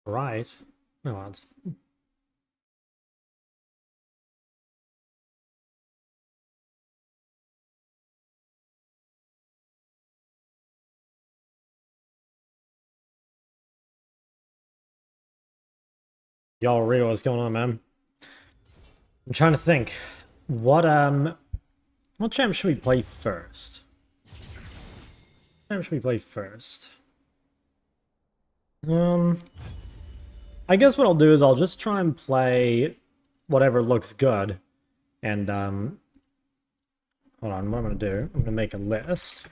Right. No, it's... Y'all real what's going on, man? I'm trying to think. What champ should we play first? Champ should we play first? I guess what I'll do is I'll just try and play whatever looks good. And hold on, what I'm gonna do? I'm gonna make a list.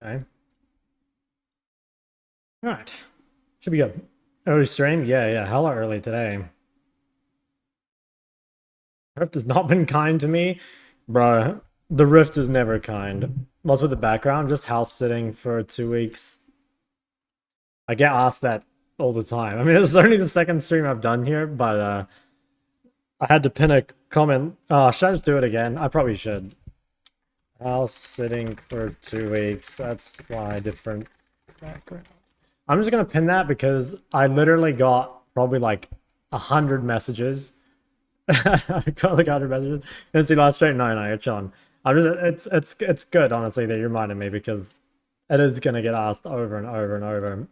Okay. Alright. Should be good. Early stream? Yeah, hella early today. Rift has not been kind to me. Bruh, the Rift is never kind. What's with the background? Just house sitting for 2 weeks. I get asked that all the time. I mean, this is only the second stream I've done here, but I had to pin a comment. Should I just do it again? I probably should. House sitting for 2 weeks. That's why different background. I'm just gonna pin that because I literally got probably like 100 messages. I got like 100 messages. Didn't see last stream. No, you're chilling. I'm just it's good honestly that you reminded me because it is gonna get asked over and over and over.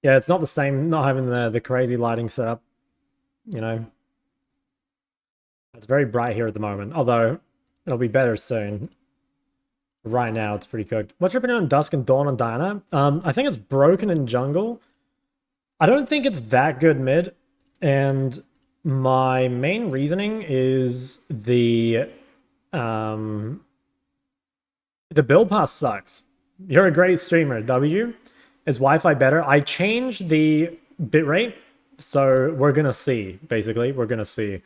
Yeah, it's not the same. Not having the crazy lighting setup. You know, it's very bright here at the moment. Although it'll be better soon. Right now, it's pretty cooked. What's your opinion on Dusk and Dawn on Diana? I think it's broken in jungle. I don't think it's that good mid. And my main reasoning is the build pass sucks. You're a great streamer, W. Is Wi-Fi better? I changed the bitrate, so we're gonna see, basically. We're gonna see.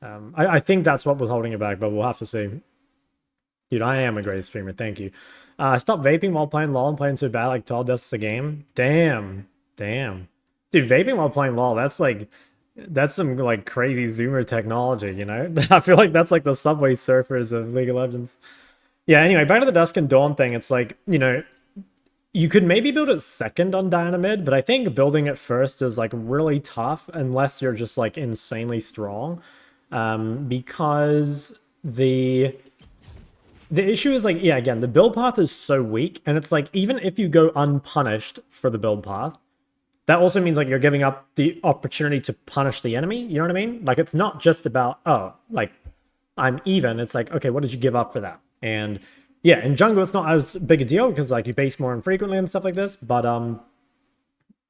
I think that's what was holding it back, but we'll have to see. Dude, I am a great streamer, thank you. Stop vaping while playing LoL and playing so bad like Tall Dust a game. Damn. Dude, vaping while playing LoL, that's some like crazy zoomer technology, you know? I feel like that's like the Subway Surfers of League of Legends. Yeah, anyway, back to the Dusk and Dawn thing, it's like, you know, you could maybe build it second on Diana mid, but I think building it first is like really tough unless you're just like insanely strong. Because the issue is like, yeah, again, the build path is so weak, and it's like, even if you go unpunished for the build path, that also means like you're giving up the opportunity to punish the enemy, you know what I mean? Like, it's not just about, oh, like, I'm even, it's like, okay, what did you give up for that? And yeah, in jungle, it's not as big a deal, because like you base more infrequently and stuff like this, but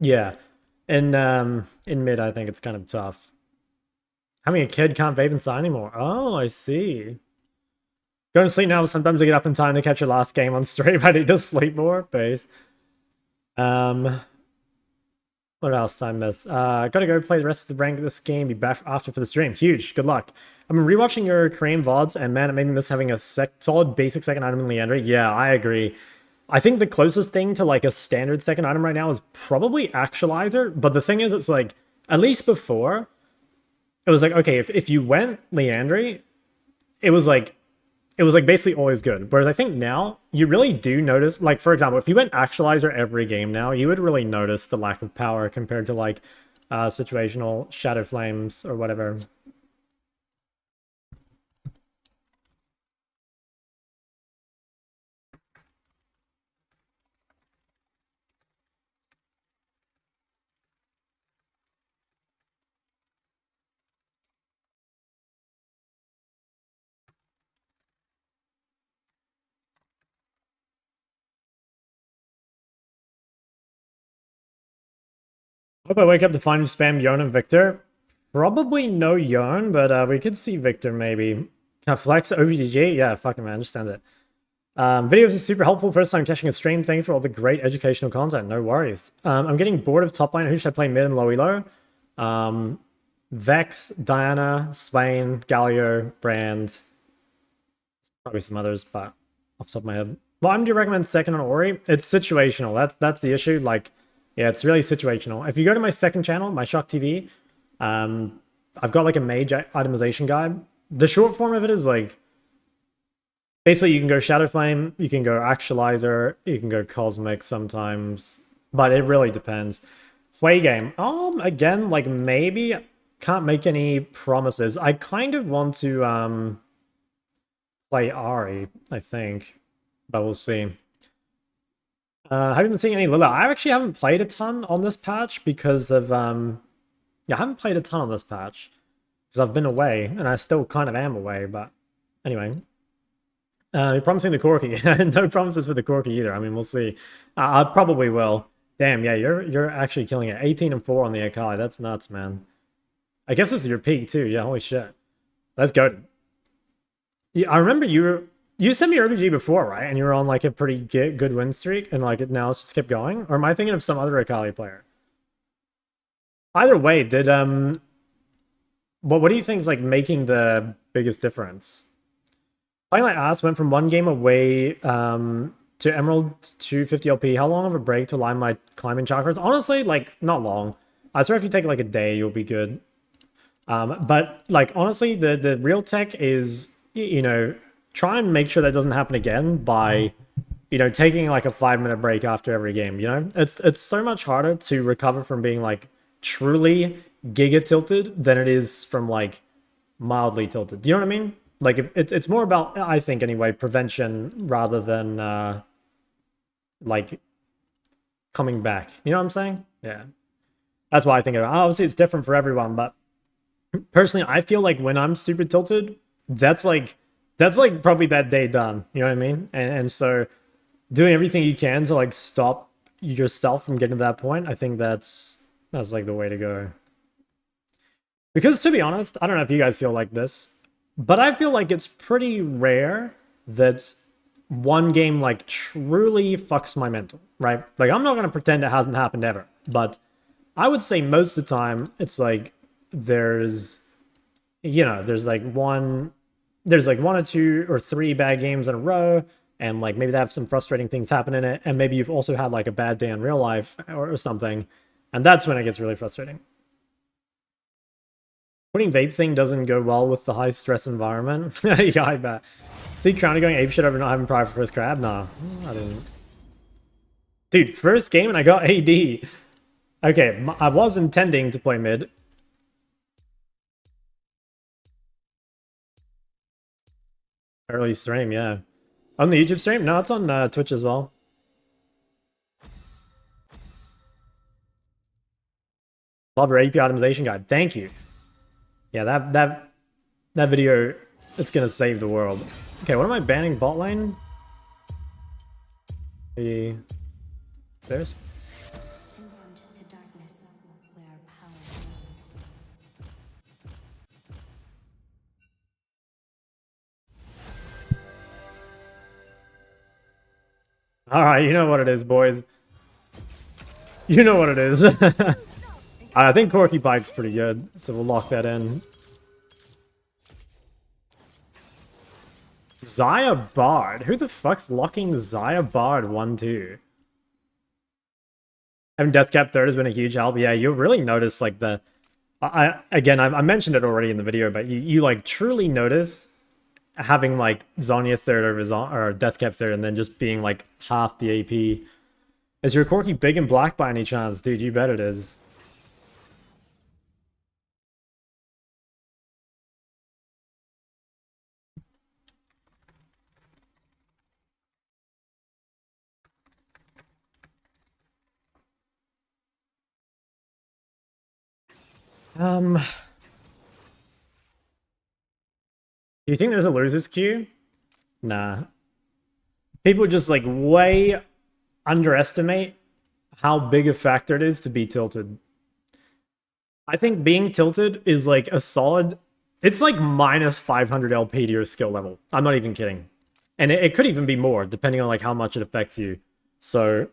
yeah, in mid, I think it's kind of tough. Having a kid can't vape inside anymore. Oh, I see. Going to sleep now, sometimes I get up in time to catch your last game on stream. I need to sleep more, base. What else I miss? Gotta go play the rest of the rank of this game, be back after for the stream. Huge, good luck. I'm rewatching your Korean VODs, and man, it made me miss having a solid basic second item in Leandry. Yeah, I agree. I think the closest thing to like a standard second item right now is probably Actualizer, but the thing is, it's like, at least before, it was like, okay, if you went Leandry, it was like basically always good. Whereas I think now you really do notice, like, for example, if you went Actualizer every game now, you would really notice the lack of power compared to like situational Shadow Flames or whatever. Hope I wake up to find you spam Yon and Victor. Probably no Yon, but we could see Victor maybe. Can I flex OBGG? Yeah, fucking man, just send it. Videos are super helpful. First time catching a stream. Thank you for all the great educational content. No worries. I'm getting bored of top lane. Who should I play mid and low elo? Vex, Diana, Swain, Galio, Brand, probably some others, but off the top of my head. What do you recommend second on Ori? It's situational. That's the issue. Like, yeah, it's really situational. If you go to my second channel, my Shock TV, I've got like a mage itemization guide. The short form of it is like, basically you can go Shadow Flame, you can go Actualizer, you can go Cosmic sometimes, but it really depends. Play game. Again, like maybe can't make any promises. I kind of want to play Ahri, I think, but we'll see. Have you been seeing any Lila? I actually haven't played a ton on this patch because of yeah, I haven't played a ton on this patch because I've been away, and I still kind of am away. But anyway, you're promising the Corki. No promises for the Corki either. I mean, we'll see. I probably will. Damn, yeah, you're actually killing it. 18 and 4 on the Akali. That's nuts, man. I guess this is your peak too. Yeah, holy shit. Let's go. Yeah, I remember you sent me RPG before, right? And you were on like a pretty good win streak, and like now it's just kept going. Or am I thinking of some other Akali player? Either way, did what do you think is like making the biggest difference? Playing like ass, went from 1 game away to Emerald to 50 LP. How long of a break to align my climbing chakras? Honestly, like not long. I swear if you take like a day, you'll be good. But like honestly, the real tech is, you know, try and make sure that doesn't happen again by, you know, taking like a 5-minute break after every game. You know, it's so much harder to recover from being like truly giga tilted than it is from like mildly tilted. Do you know what I mean? Like it's more about, I think anyway, prevention rather than like coming back. You know what I'm saying? Yeah, that's why I think of it. Obviously, it's different for everyone, but personally, I feel like when I'm super tilted, that's like probably that day done. You know what I mean? And so doing everything you can to like stop yourself from getting to that point, I think that's like the way to go. Because to be honest, I don't know if you guys feel like this, but I feel like it's pretty rare that one game like truly fucks my mental, right? Like I'm not going to pretend it hasn't happened ever, but I would say most of the time it's like there's, you know, there's like one or two or three bad games in a row, and like maybe they have some frustrating things happen in it, and maybe you've also had like a bad day in real life or something, and that's when it gets really frustrating. Putting vape thing doesn't go well with the high stress environment. Yeah, I bet. See Crowney going apeshit over not having private first crab? Nah, I didn't. Dude, first game and I got AD. Okay, I was intending to play mid. Early stream, yeah. On the YouTube stream? No, it's on Twitch as well. Love your AP optimization guide. Thank you. Yeah, that video, it's gonna save the world. Okay, what am I banning bot lane? The there's. All right, you know what it is, boys. You know what it is. I think Corky Bite's pretty good, so we'll lock that in. Xayah Bard? Who the fuck's locking Xayah Bard 1-2? Having Deathcap third has been a huge help. Yeah, you'll really notice like the... I mentioned it already in the video, but you like truly notice having like Zhonya third over or Deathcap third, and then just being like half the AP. Is your Corky big and black by any chance? Dude, you bet it is. Do you think there's a loser's queue? Nah. People just like way underestimate how big a factor it is to be tilted. I think being tilted is like a solid... It's like minus 500 LP to your skill level. I'm not even kidding. And it could even be more, depending on like how much it affects you. So,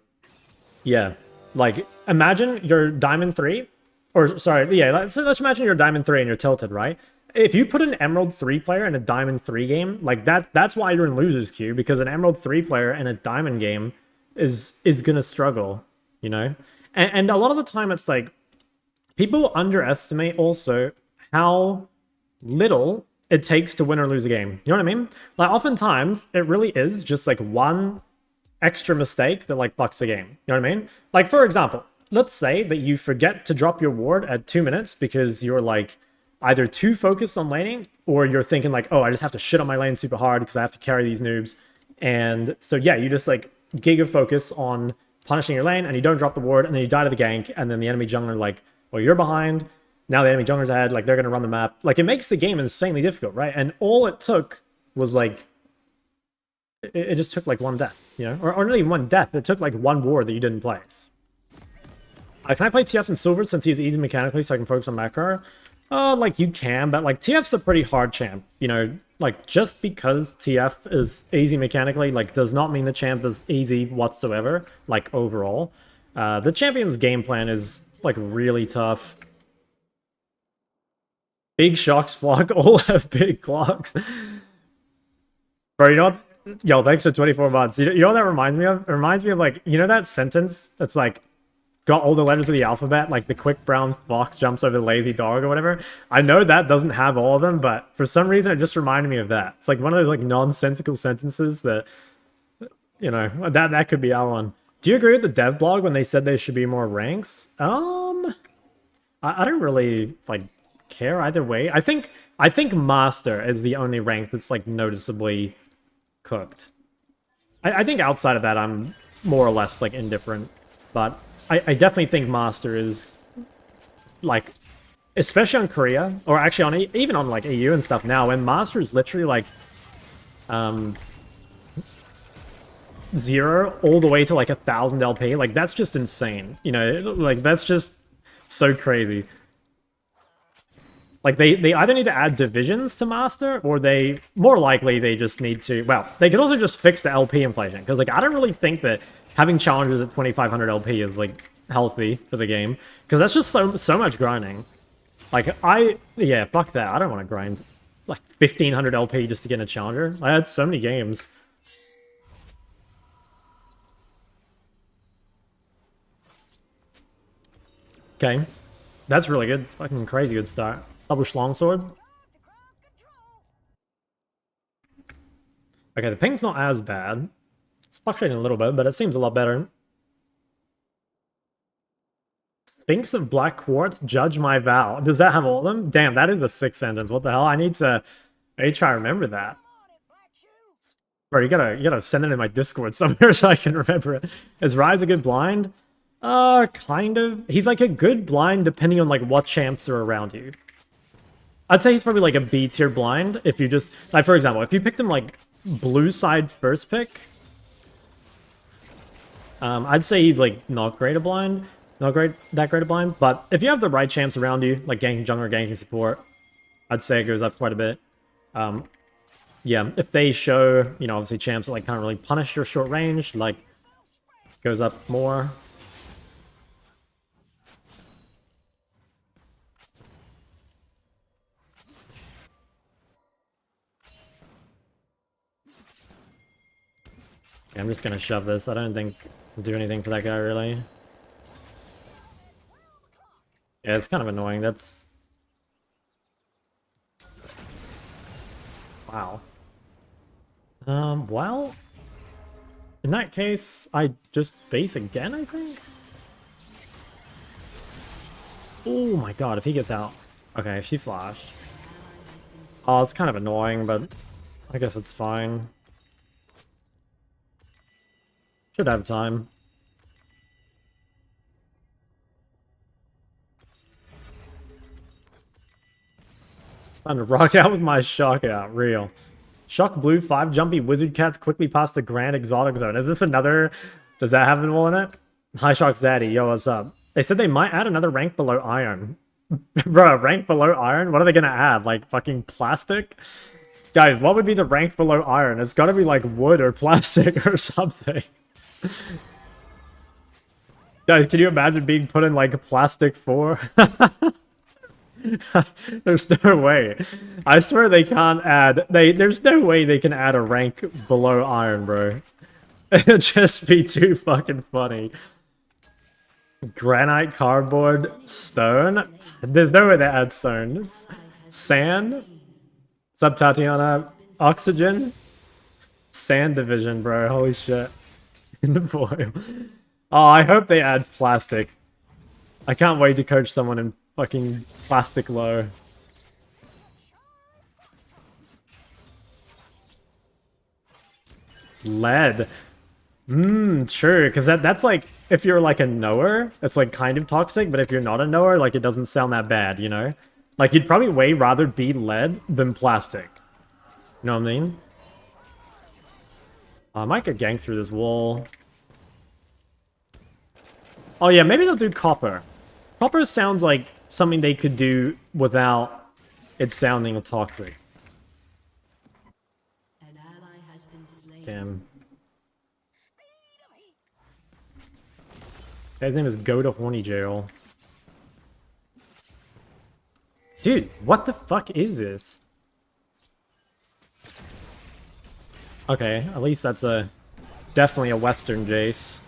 yeah. Like, imagine you're Diamond 3, or sorry, yeah, let's imagine you're a Diamond 3 and you're tilted, right? If you put an Emerald 3 player in a Diamond 3 game, like that's why you're in losers queue, because an Emerald 3 player in a Diamond game is gonna struggle, you know? And a lot of the time it's like, people underestimate also how little it takes to win or lose a game. You know what I mean? Like, oftentimes, it really is just like one extra mistake that like fucks the game. You know what I mean? Like, for example, let's say that you forget to drop your ward at 2 minutes because you're like either too focused on laning, or you're thinking like, oh, I just have to shit on my lane super hard because I have to carry these noobs. And so yeah, you just like giga focus on punishing your lane and you don't drop the ward, and then you die to the gank, and then the enemy jungler like, well, you're behind. Now the enemy jungler's ahead, like they're gonna run the map. Like, it makes the game insanely difficult, right? And all it took was like, it just took like one death, you know? Or not even one death, it took like one ward that you didn't place. Can I play TF in silver since he's easy mechanically so I can focus on macro? Like you can, but like TF's a pretty hard champ, you know? Like, just because TF is easy mechanically, like, does not mean the champ is easy whatsoever, like, overall. The champion's game plan is like really tough. Big shocks flock, all have big clocks. Bro, you know what? Yo, thanks for 24 months. You know what that reminds me of? It reminds me of, like, you know that sentence that's like, got all the letters of the alphabet, like the quick brown fox jumps over the lazy dog or whatever? I know that doesn't have all of them, but for some reason it just reminded me of that. It's like one of those like nonsensical sentences that, you know, that could be our one. Do you agree with the dev blog when they said there should be more ranks? I don't really like care either way. I think master is the only rank that's like noticeably cooked. I think outside of that I'm more or less like indifferent, but I definitely think master is like, especially on Korea, or actually on even on like EU and stuff now, when master is literally like 0 all the way to like 1,000 LP. Like, that's just insane, you know? Like, that's just so crazy. Like, they either need to add divisions to master, or they, more likely, they just need to, well, they could also just fix the LP inflation, because like, I don't really think that having challenges at 2,500 LP is like healthy for the game, because that's just so much grinding. Like, yeah, fuck that. I don't want to grind like 1,500 LP just to get a challenger. I had so many games. Okay, that's really good. Fucking crazy good start. Double longsword. Okay, the ping's not as bad. It's fluctuating a little bit, but it seems a lot better. Sphinx of Black Quartz, judge my vow. Does that have all of them? Damn, that is a sick sentence. What the hell? I need to try to remember that. Bro, you gotta send it in my Discord somewhere so I can remember it. Is Rise a good blind? Kind of. He's like a good blind depending on like what champs are around you. I'd say he's probably like a B tier blind if you just, like, for example, if you picked him like blue side first pick, I'd say he's like not great a blind, not that great a blind. But if you have the right champs around you, like ganking jungler, ganking support, I'd say it goes up quite a bit. Yeah, if they show, you know, obviously champs that like can't really punish your short range, like goes up more. Yeah, I'm just gonna shove this. I don't think I'll do anything for that guy, really. Yeah, it's kind of annoying. That's... Wow. Well... In that case, I just base again, I think? Oh my god, if he gets out... Okay, she flashed. Oh, it's kind of annoying, but I guess it's fine. Should have time. Time to rock out with my shock out, real. Shock blue, 5 jumpy wizard cats quickly past the grand exotic zone. Is this another... Does that have them all in it? Hi Shock Zaddy, yo, what's up? They said they might add another rank below iron. Bro, rank below iron? What are they gonna add? Like fucking plastic? Guys, what would be the rank below iron? It's gotta be like wood or plastic or something. Guys, can you imagine being put in like a plastic 4? There's no way. I swear they can't add. There's no way they can add a rank below iron, bro. It'd just be too fucking funny. Granite, cardboard, stone. There's no way they add stone. Sand. Sub Tatiana. Oxygen. Sand division, bro. Holy shit. Foil. Oh, I hope they add plastic. I can't wait to coach someone in fucking plastic low. Lead. True, because that's like, if you're like a knower, it's like kind of toxic, but if you're not a knower, like it doesn't sound that bad, you know? Like you'd probably way rather be lead than plastic. You know what I mean? I might get ganked through this wall. Oh yeah, maybe they'll do copper. Copper sounds like something they could do without it sounding toxic. Damn. His name is Go to Horny Jail. Dude, what the fuck is this? Okay, at least that's definitely a Western Jayce.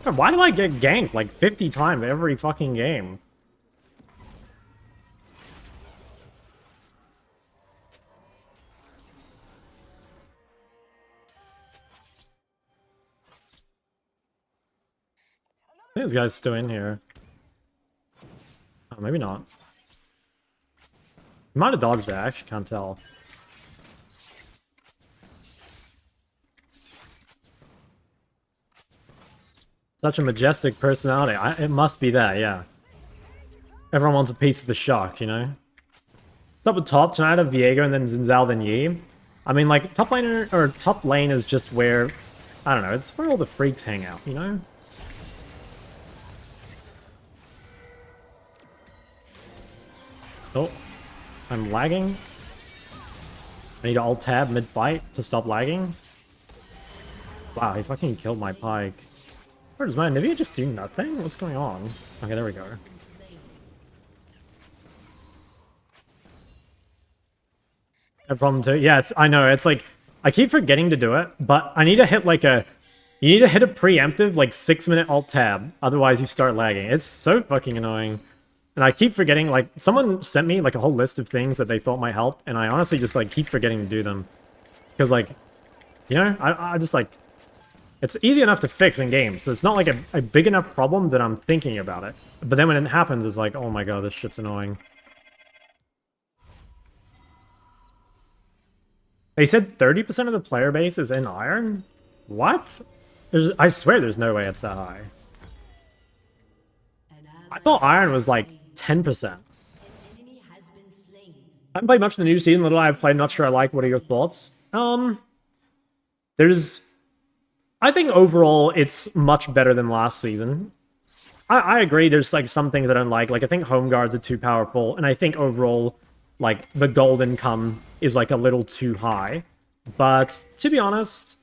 Why do I get ganked like 50 times every fucking game? I think this guy's still in here. Oh, maybe not. He might have dodged it, I actually can't tell. Such a majestic personality. It must be that, yeah. Everyone wants a piece of the shark, you know? What's up with top? Tonight I have Viego and then Zinzal then Yi. I mean, like, top laner, or top lane is just where, I don't know, it's where all the freaks hang out, you know? Oh, I'm lagging. I need to alt-tab mid-fight to stop lagging. Wow, he fucking killed my pike. Where does my Nivea just do nothing? What's going on? Okay, there we go. No problem too. Yeah, I know, it's like, I keep forgetting to do it, but I need to hit like you need to hit a preemptive like 6-minute alt-tab, otherwise you start lagging. It's so fucking annoying. And I keep forgetting, like, someone sent me like a whole list of things that they thought might help, and I honestly just like keep forgetting to do them. Because like, you know, I just like, it's easy enough to fix in games, so it's not like a big enough problem that I'm thinking about it. But then when it happens, it's like, oh my god, this shit's annoying. They said 30% of the player base is in Iron? What? I swear there's no way it's that high. I thought Iron was like 10%. I haven't played much in the new season, little I've played, not sure I like. What are your thoughts? I think overall it's much better than last season. I agree, there's like some things I don't like. Like I think home guards are too powerful, and I think overall, like the gold income is like a little too high. But to be honest,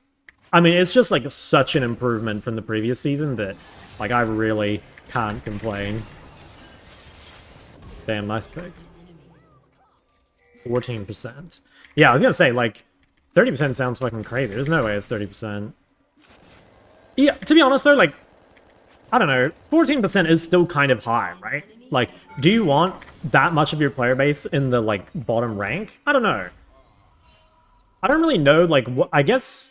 I mean, it's just like such an improvement from the previous season that like I really can't complain. Damn, nice pick. 14%. Yeah, I was gonna say, like, 30% sounds fucking crazy. There's no way it's 30%. Yeah, to be honest though, like, I don't know, 14% is still kind of high, right? Like, do you want that much of your player base in the, like, bottom rank? I don't know. I don't really know, like, what, I guess,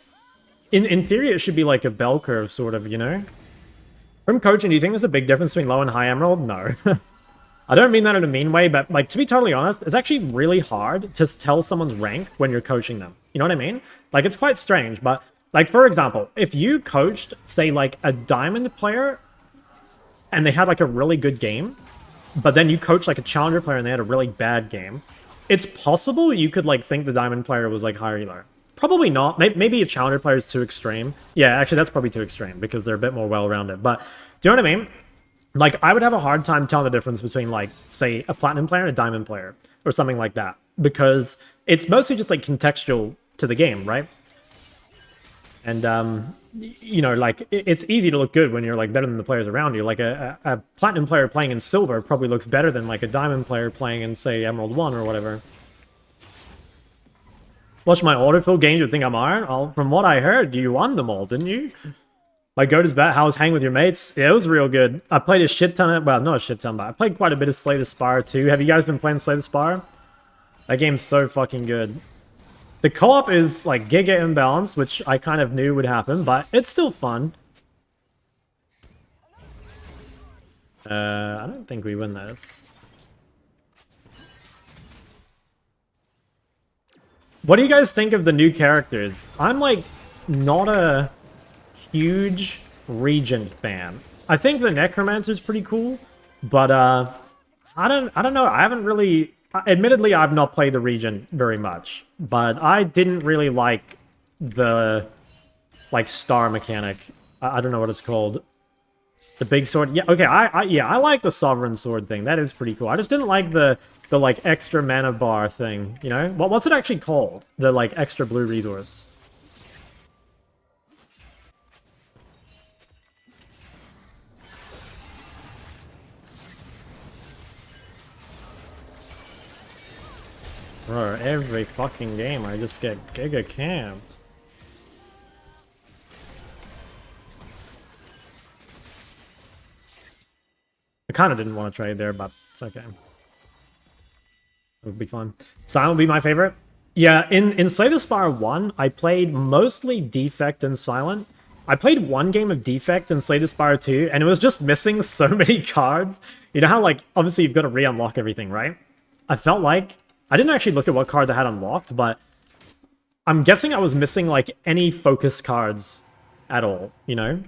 in theory it should be like a bell curve, sort of, you know? From coaching, do you think there's a big difference between low and high emerald? No. I don't mean that in a mean way, but, like, to be totally honest, it's actually really hard to tell someone's rank when you're coaching them. You know what I mean? Like, it's quite strange, but, like, for example, if you coached, say, like, a diamond player, and they had, like, a really good game, but then you coach, like, a challenger player and they had a really bad game, it's possible you could, like, think the diamond player was, like, higher elo. Probably not. Maybe a challenger player is too extreme. Yeah, actually, that's probably too extreme, because they're a bit more well-rounded. But, do you know what I mean? Like, I would have a hard time telling the difference between, like, say, a platinum player and a diamond player, or something like that. Because it's mostly just, like, contextual to the game, right? And, you know, like, it's easy to look good when you're, like, better than the players around you. Like, a Platinum player playing in Silver probably looks better than, like, a Diamond player playing in, say, Emerald 1 or whatever. Watch my autofill games, you think I'm Iron? Oh, from what I heard, you won them all, didn't you? My goat is back. How was hanging with your mates? Yeah, it was real good. I played a shit ton of... Well, not a shit ton, but I played quite a bit of Slay the Spire too. Have you guys been playing Slay the Spire? That game's so fucking good. The co-op is, like, giga imbalanced, which I kind of knew would happen, but it's still fun. I don't think we win this. What do you guys think of the new characters? I'm, like, not a huge Regent fan. I think the Necromancer's pretty cool, but I don't know. I haven't really... Admittedly, I've not played the Regent very much, but I didn't really like the, like, star mechanic. I don't know what it's called. The big sword. Yeah, okay, I like the Sovereign Sword thing. That is pretty cool. I just didn't like the like, extra mana bar thing, you know? What's it actually called? The, like, extra blue resource. Bro, every fucking game I just get giga camped. I kind of didn't want to trade there, but it's okay. It would be fun. Silent would be my favorite. Yeah, in Slay the Spire 1, I played mostly Defect and Silent. I played one game of Defect in Slay the Spire 2, and it was just missing so many cards. You know how, like, obviously you've got to re-unlock everything, right? I felt like... I didn't actually look at what cards I had unlocked, but I'm guessing I was missing, like, any focus cards at all, you know?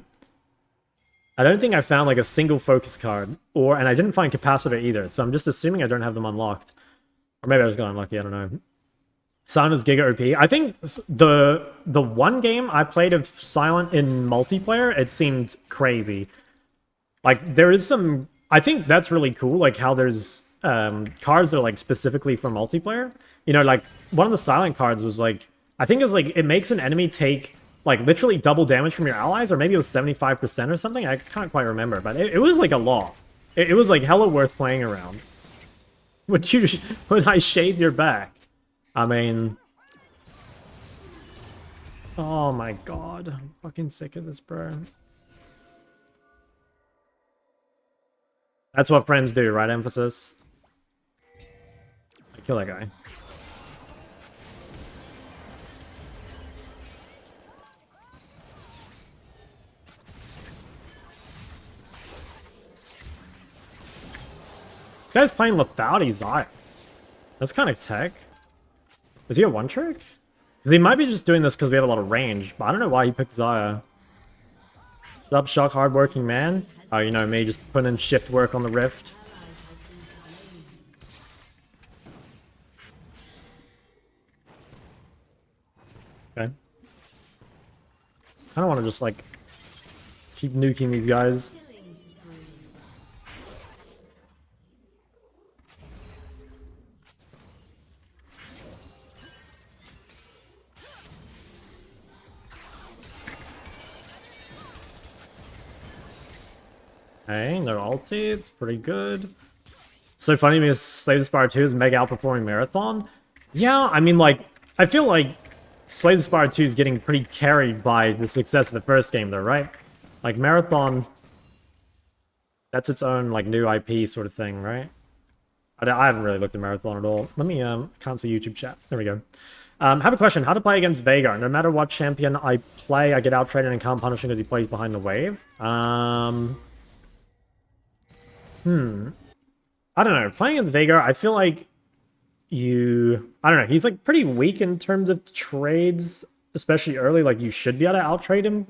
I don't think I found, like, a single focus card, and I didn't find Capacitor either, so I'm just assuming I don't have them unlocked. Or maybe I just got unlucky, I don't know. Silent is Giga OP. I think the one game I played of Silent in multiplayer, it seemed crazy. Like, there is some... I think that's really cool, like, how there's cards that are, like, specifically for multiplayer. You know, like, one of the Silent cards was, like... I think it's, like, it makes an enemy take, like, literally double damage from your allies, or maybe it was 75% or something. I can't quite remember, but it was, like, a lot. It was, like, hella worth playing around. Would I shave your back? I mean... Oh my god. I'm fucking sick of this, bro. That's what friends do, right, Emphasis? Kill that guy. This guy's playing Lethality Zaya. That's kind of tech. Is he a one-trick? He might be just doing this because we have a lot of range, but I don't know why he picked Zaya. Shut up, Shock, hardworking man. Oh, you know me, just putting in shift work on the Rift. Okay. I don't want to just, like, keep nuking these guys. Okay, no ulti, it's pretty good. So funny because Slay the Spire 2 is mega outperforming Marathon. Yeah, I mean, like, I feel like Slay the Spire 2 is getting pretty carried by the success of the first game, though, right? Like, Marathon, that's its own, like, new IP sort of thing, right? I haven't really looked at Marathon at all. Let me, can't see YouTube chat. There we go. Have a question. How to play against Veigar? No matter what champion I play, I get out-traded and can't punish him because he plays behind the wave. I don't know. Playing against Veigar, I feel like I don't know. He's, like, pretty weak in terms of trades, especially early. Like, you should be able to out-trade him.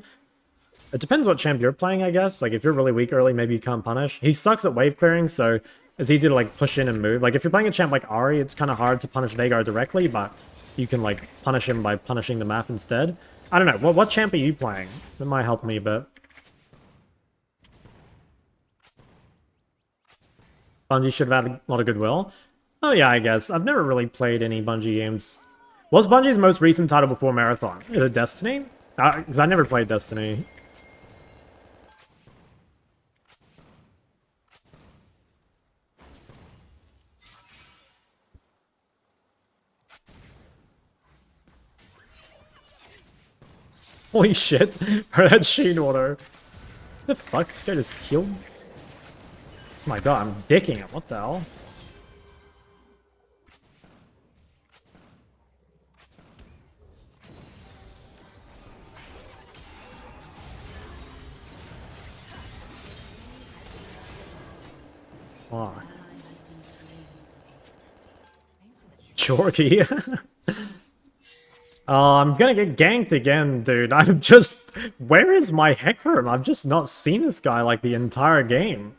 It depends what champ you're playing, I guess. Like, if you're really weak early, maybe you can't punish. He sucks at wave clearing, so it's easy to, like, push in and move. Like, if you're playing a champ like Ahri, it's kind of hard to punish Veigar directly, but you can, like, punish him by punishing the map instead. I don't know. What champ are you playing? That might help me a bit. Bungie should have had a lot of goodwill. Oh yeah, I guess. I've never really played any Bungie games. What's Bungie's most recent title before Marathon? Is it Destiny? Because I never played Destiny. Holy shit. That Sheen Water. The fuck? This guy just healed? Oh my god, I'm dicking him. What the hell? Fuck. Jorky. Oh, I'm gonna get ganked again, dude. I'm just... Where is my Hecarim? I've just not seen this guy, like, the entire game.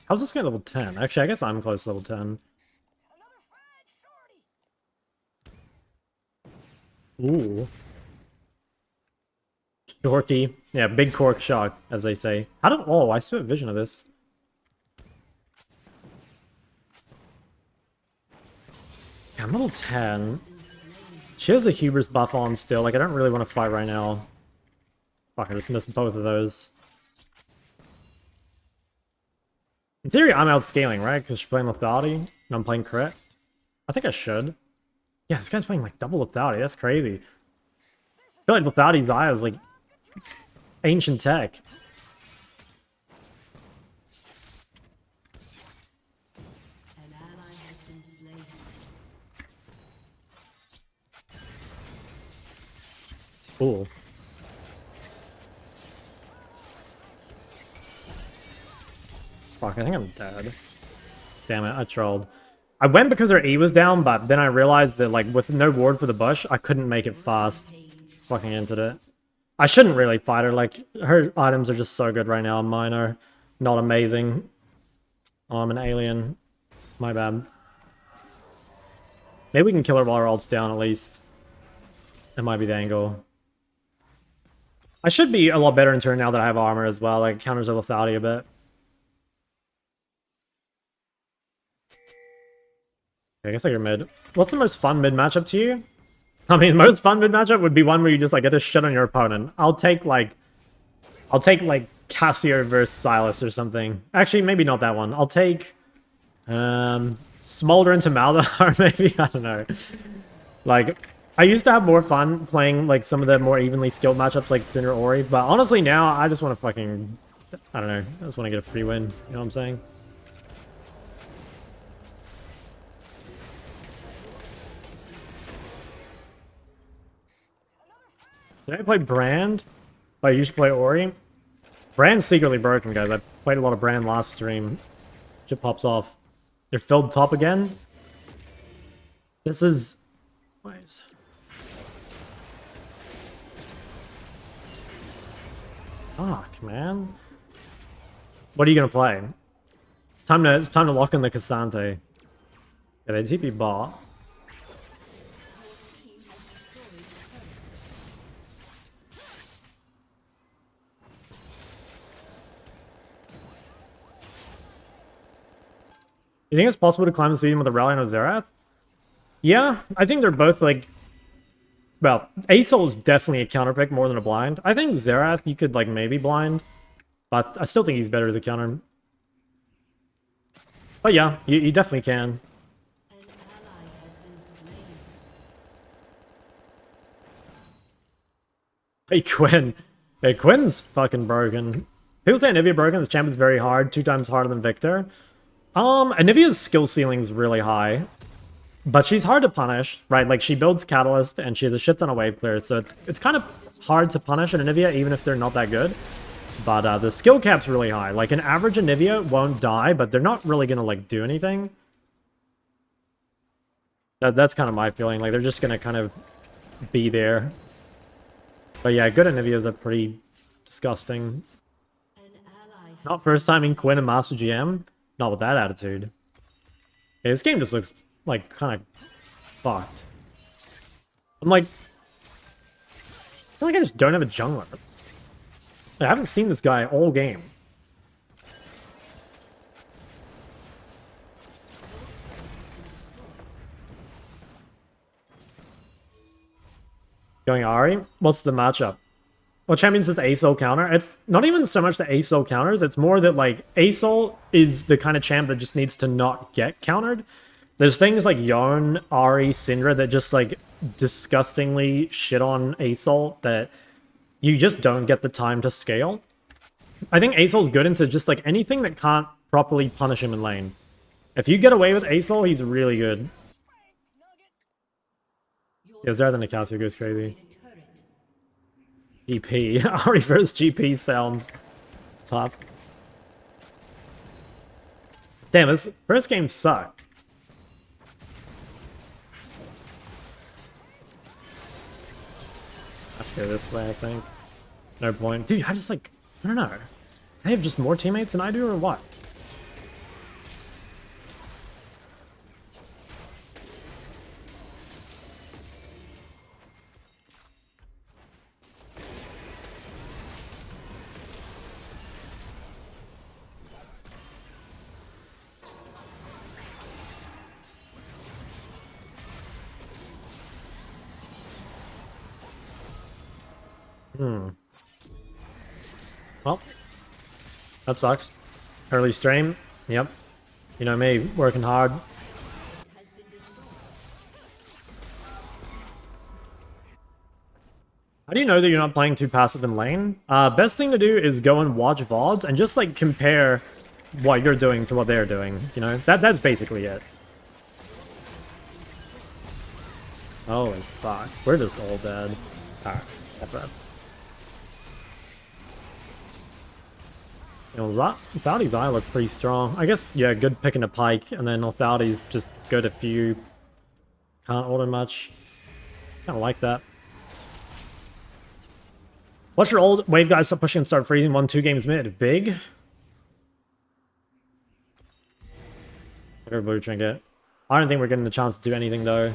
How's this guy level 10? Actually, I guess I'm close to level 10. Ooh. Dorky. Yeah, big cork shock, as they say. How do... Oh, I still have vision of this. Yeah, I'm level 10. She has a hubris buff on still. Like, I don't really want to fight right now. Fuck, I just missed both of those. In theory, I'm outscaling, right? Because she's playing lethality, and I'm playing crit. I think I should. Yeah, this guy's playing, like, double lethality. That's crazy. I feel like lethality's eye is, like... ancient tech. An ally has been slain. Cool. Fuck, I think I'm dead. Damn it, I trolled. I went because her E was down, but then I realized that, like, with no ward for the bush, I couldn't make it fast. Fucking entered it. I shouldn't really fight her, like, her items are just so good right now, and mine are not amazing. Oh, I'm an alien. My bad. Maybe we can kill her while her ult's down, at least. That might be the angle. I should be a lot better in turn now that I have armor as well, like, it counters her lethality a bit. Okay, I guess I get mid. What's the most fun mid matchup to you? I mean, most fun mid matchup would be one where you just, like, get to shit on your opponent. I'll take, like, Cassio versus Silas or something. Actually, maybe not that one. I'll take, Smolder into Maldahar, maybe? I don't know. Like, I used to have more fun playing, like, some of the more evenly skilled matchups, like Sin or Ori, but honestly now, I just want to fucking, I don't know, I just want to get a free win, you know what I'm saying? Did I play Brand? Oh, you should play Ori? Brand's secretly broken, guys. I played a lot of Brand last stream. Shit pops off. They're filled top again? This is... Wait. Fuck, man. What are you gonna play? It's time to lock in the Cassante. Yeah, they TP bot. You think it's possible to climb the season with Aurelion or Xerath? Yeah, I think they're both, like... Well, Asol is definitely a counter pick more than a blind. I think Xerath you could, like, maybe blind. But I still think he's better as a counter. But yeah, you definitely can. An ally has been slain. Hey, Quinn. Hey, Quinn's fucking broken. People say Anivia broken. This champ is very hard. 2 times harder than Victor. Anivia's skill ceiling is really high. But she's hard to punish, right? Like, she builds Catalyst, and she has a shit ton of wave clear, so it's kind of hard to punish an Anivia, even if they're not that good. But the skill cap's really high. Like, an average Anivia won't die, but they're not really gonna, like, do anything. That's kind of my feeling. Like, they're just gonna kind of be there. But yeah, good Anivias are pretty disgusting. An ally has Not first time in Quinn and Master GM. Not with that attitude. Yeah, this game just looks, like, kind of fucked. I'm like... I feel like I just don't have a jungler. I haven't seen this guy all game. Going Ahri? What's the matchup? What champions does ASOL counter? It's not even so much that ASOL counters, it's more that like ASOL is the kind of champ that just needs to not get countered. There's things like Yarn, Ahri, Syndra that just like disgustingly shit on ASOL that you just don't get the time to scale. I think ASOL's good into just like anything that can't properly punish him in lane. If you get away with ASOL, he's really good. Yeah, Zara than Nicasio goes crazy. GP. Ahri versus GP sounds tough. Damn, this first game sucked. I have to go this way, I think. No point. Dude, I just like, I don't know. They have just more teammates than I do, or what? Well, that sucks. Early stream. Yep. You know me, working hard. How do you know that you're not playing too passive in lane? Best thing to do is go and watch VODs and just like compare what you're doing to what they're doing. You know, that's basically it. Holy fuck. We're just all dead. Alright, that's bad. You know, Thaudi's eye looked pretty strong. I guess, yeah, good picking a pike, and then Thaudi's just good if you can't order much. Kind of like that. What's your old wave guys stop pushing and start freezing 1-2 games mid? Big? Whatever blue trinket. I don't think we're getting the chance to do anything though.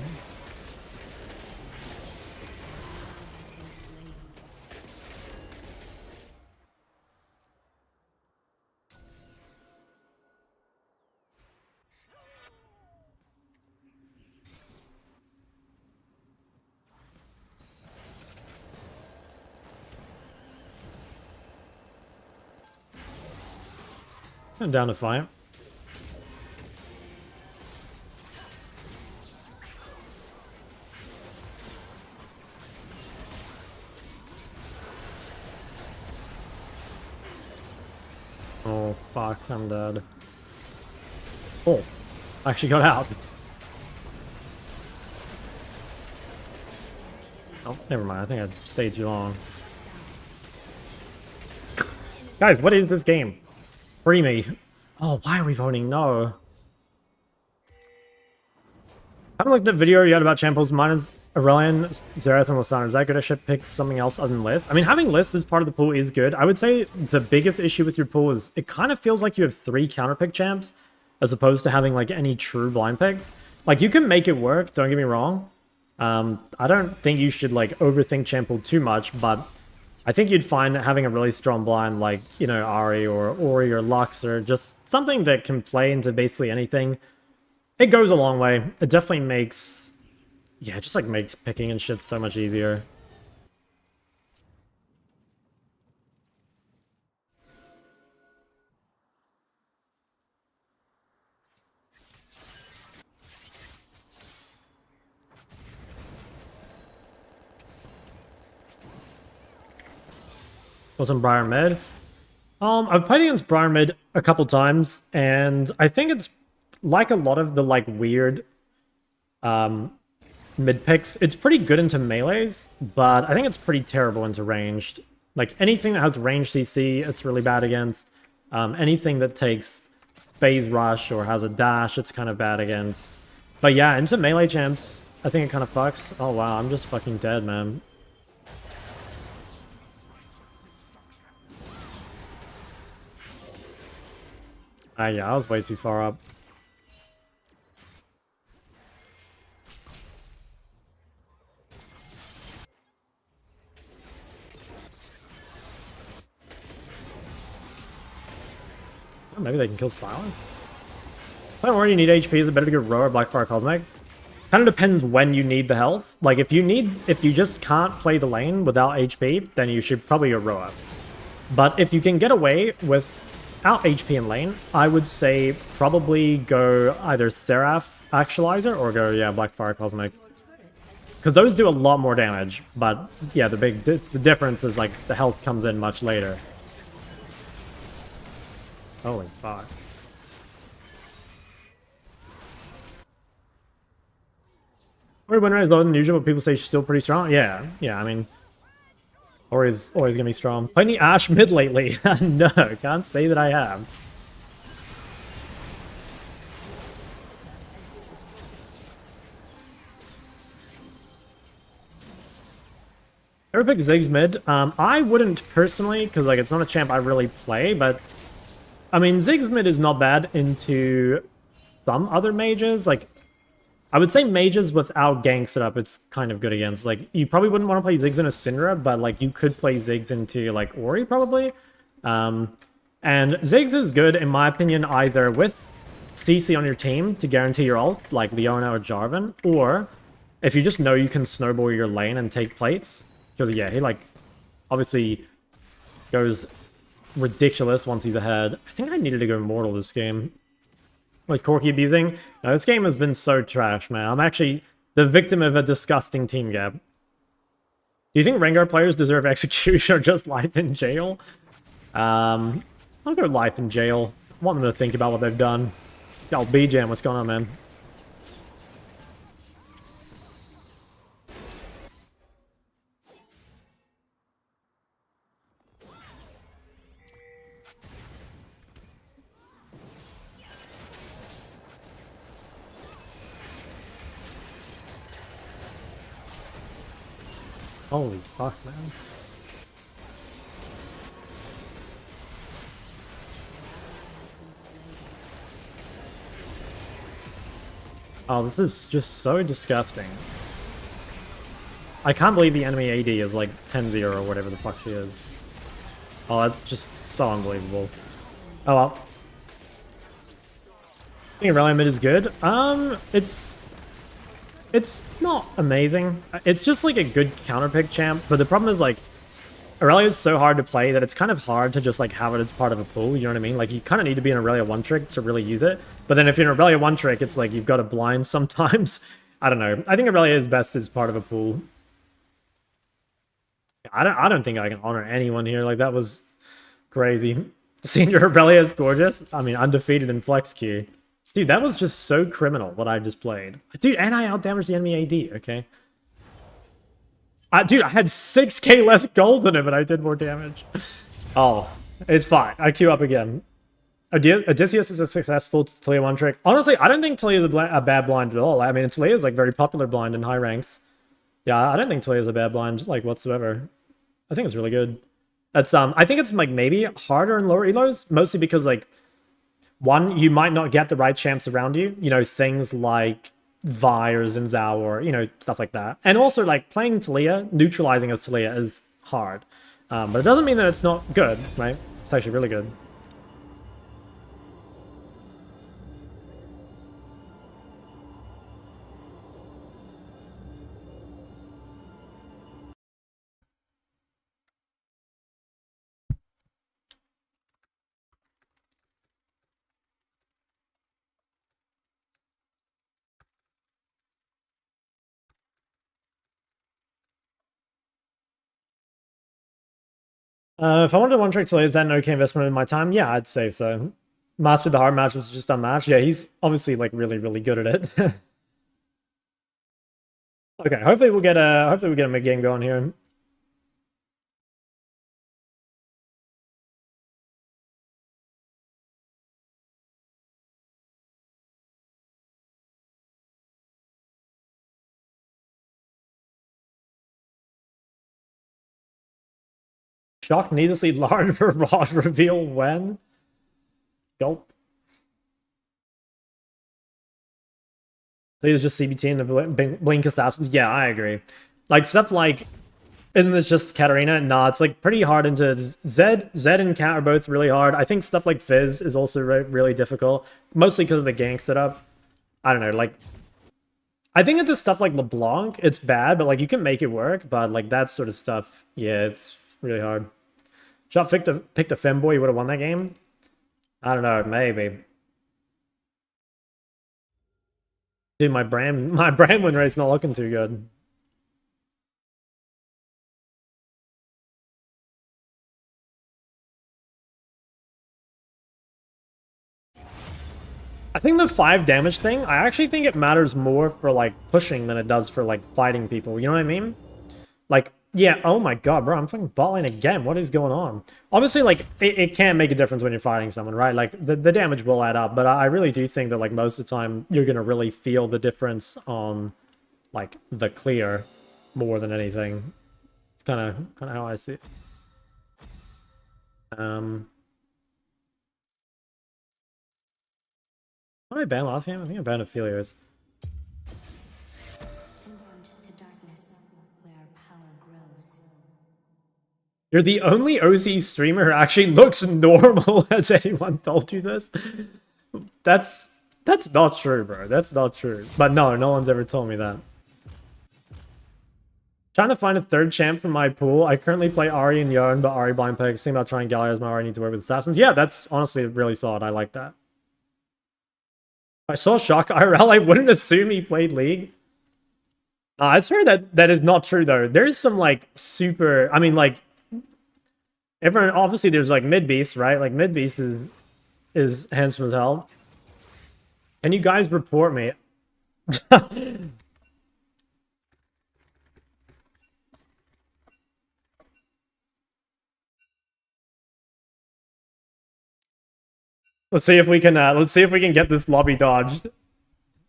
I'm down to fight. Oh, fuck, I'm dead. Oh, I actually got out. Oh, never mind. I think I stayed too long. Guys, what is this game? Free me. Oh, why are we voting no? I haven't looked at the video you had about Champos. Mine is Aurelion, Xerath, and Lysandra. Is that good? I should pick something else other than lists. I mean, having lists as part of the pool is good. I would say the biggest issue with your pool is it kind of feels like you have 3 counterpick champs as opposed to having like any true blind picks. Like, you can make it work, don't get me wrong. I don't think you should like overthink champ pool too much, but I think you'd find that having a really strong blind like, you know, Ahri or Ori or Lux or just something that can play into basically anything, it goes a long way. It definitely makes, yeah, it just like makes picking and shit so much easier. Wasn't Briar mid? I've played against Briar mid a couple times, and I think it's like a lot of the like weird mid picks. It's pretty good into melees, but I think it's pretty terrible into ranged. Like anything that has range CC, it's really bad against. Anything that takes phase rush or has a dash, it's kind of bad against. But yeah, into melee champs, I think it kind of fucks. Oh wow, I'm just fucking dead, man. Yeah, I was way too far up. Oh, maybe they can kill Silas? I don't worry, you need HP. Is it better to go Row or Blackfire Cosmic? kind of depends when you need the health. Like, if you just can't play the lane without HP, then you should probably go Roa. But if you can get away without HP in lane, I would say probably go either Seraph Actualizer or go, yeah, Blackfire Cosmic. Because those do a lot more damage, but yeah, the difference is like the health comes in much later. Holy fuck. Ori win rate is lower than usual, but people say she's still pretty strong. Yeah, I mean, Ori's always gonna be strong. Played any Ashe mid lately? No, can't say that I have. Ever pick Ziggs mid? I wouldn't personally, because like it's not a champ I really play, but I mean Ziggs mid is not bad into some other mages. Like I would say mages without gank setup, it's kind of good against. Like, you probably wouldn't want to play Ziggs in a Syndra, but, like, you could play Ziggs into, like, Ori, probably. And Ziggs is good, in my opinion, either with CC on your team to guarantee your ult, like Leona or Jarvan, or if you just know you can snowball your lane and take plates. Because, yeah, he, like, obviously goes ridiculous once he's ahead. I think I needed to go Mortal this game. Was Corki abusing? No, this game has been so trash, man. I'm actually the victim of a disgusting team gap. Do you think Rengar players deserve execution or just life in jail? I'll go life in jail. I want them to think about what they've done. Yo, B-Jam, what's going on, man? Holy fuck, man. Oh, this is just so disgusting. I can't believe the enemy AD is like 10-0 or whatever the fuck she is. Oh, that's just so unbelievable. Oh well. I think Aurelion mid is good. It's not amazing. It's just like a good counter pick champ, but the problem is like Aurelia is so hard to play that it's kind of hard to just like have it as part of a pool, you know what I mean? Like you kind of need to be an Aurelia one trick to really use it. But then if you're an Aurelia one trick, it's like you've got a blind sometimes. I don't know. I think Aurelia is best as part of a pool. I don't think I can honor anyone here. Like that was crazy. Senior Aurelia is gorgeous. I mean, undefeated in flex queue. Dude, that was just so criminal, what I just played. Dude, and I outdamaged the enemy AD, okay? Dude, I had 6k less gold than him, and I did more damage. Oh, it's fine. I queue up again. Odysseus is a successful Taliyah one trick. Honestly, I don't think Taliyah is a bad blind at all. I mean, Taliyah is like very popular blind in high ranks. Yeah, I don't think Taliyah is a bad blind, like whatsoever. I think it's really good. That's I think it's like maybe harder in lower elos, mostly because like one, you might not get the right champs around you. You know, things like Vi or Xin or, you know, stuff like that. And also, like, playing Taliyah, neutralizing as Taliyah is hard. But it doesn't mean that it's not good, right? It's actually really good. If I wanted to one-trick Taliyah, is that an okay investment in my time? Yeah, I'd say so. Mastered the hard match was just unmatched. Yeah, he's obviously like really, really good at it. Okay, hopefully we'll get a mid game going here. Shock needlessly large for Rod reveal when? Gulp. So he's just CBT and the Blink Assassins. Yeah, I agree. Like, stuff like, isn't this just Katarina? Nah, it's like pretty hard into Zed and Kat are both really hard. I think stuff like Fizz is also really difficult. Mostly because of the gank setup. I don't know, like, I think into stuff like LeBlanc, it's bad, but like you can make it work. But like that sort of stuff, yeah, it's really hard. Shot picked a femboy, you would have won that game. I don't know, maybe. Dude, my brand win rate's not looking too good. I think the 5 damage thing, I actually think it matters more for like pushing than it does for like fighting people. You know what I mean? Like, yeah, oh my god, bro, I'm fucking bot lane again. What is going on? Obviously, like, it can make a difference when you're fighting someone, right? Like, the damage will add up, but I really do think that, like, most of the time, you're gonna really feel the difference on, like, the clear more than anything. It's kind of how I see it. What did I ban last game? I think I banned Aphelios. You're the only OC streamer who actually looks normal. Has anyone told you this? That's not true, bro. That's not true. But no one's ever told me that. Trying to find a third champ for my pool. I currently play Ahri and Sion, but Ahri blind peg. Thinking about trying Gallia as my Ahri need to work with assassins. Yeah, that's honestly really solid. I like that. I saw Shock IRL. I wouldn't assume he played League. I swear that is not true though. There's some like super. I mean, like everyone. Obviously, there's like mid beast, right? Like mid beast is handsome as hell. Can you guys report me? Let's see if we can get this lobby dodged.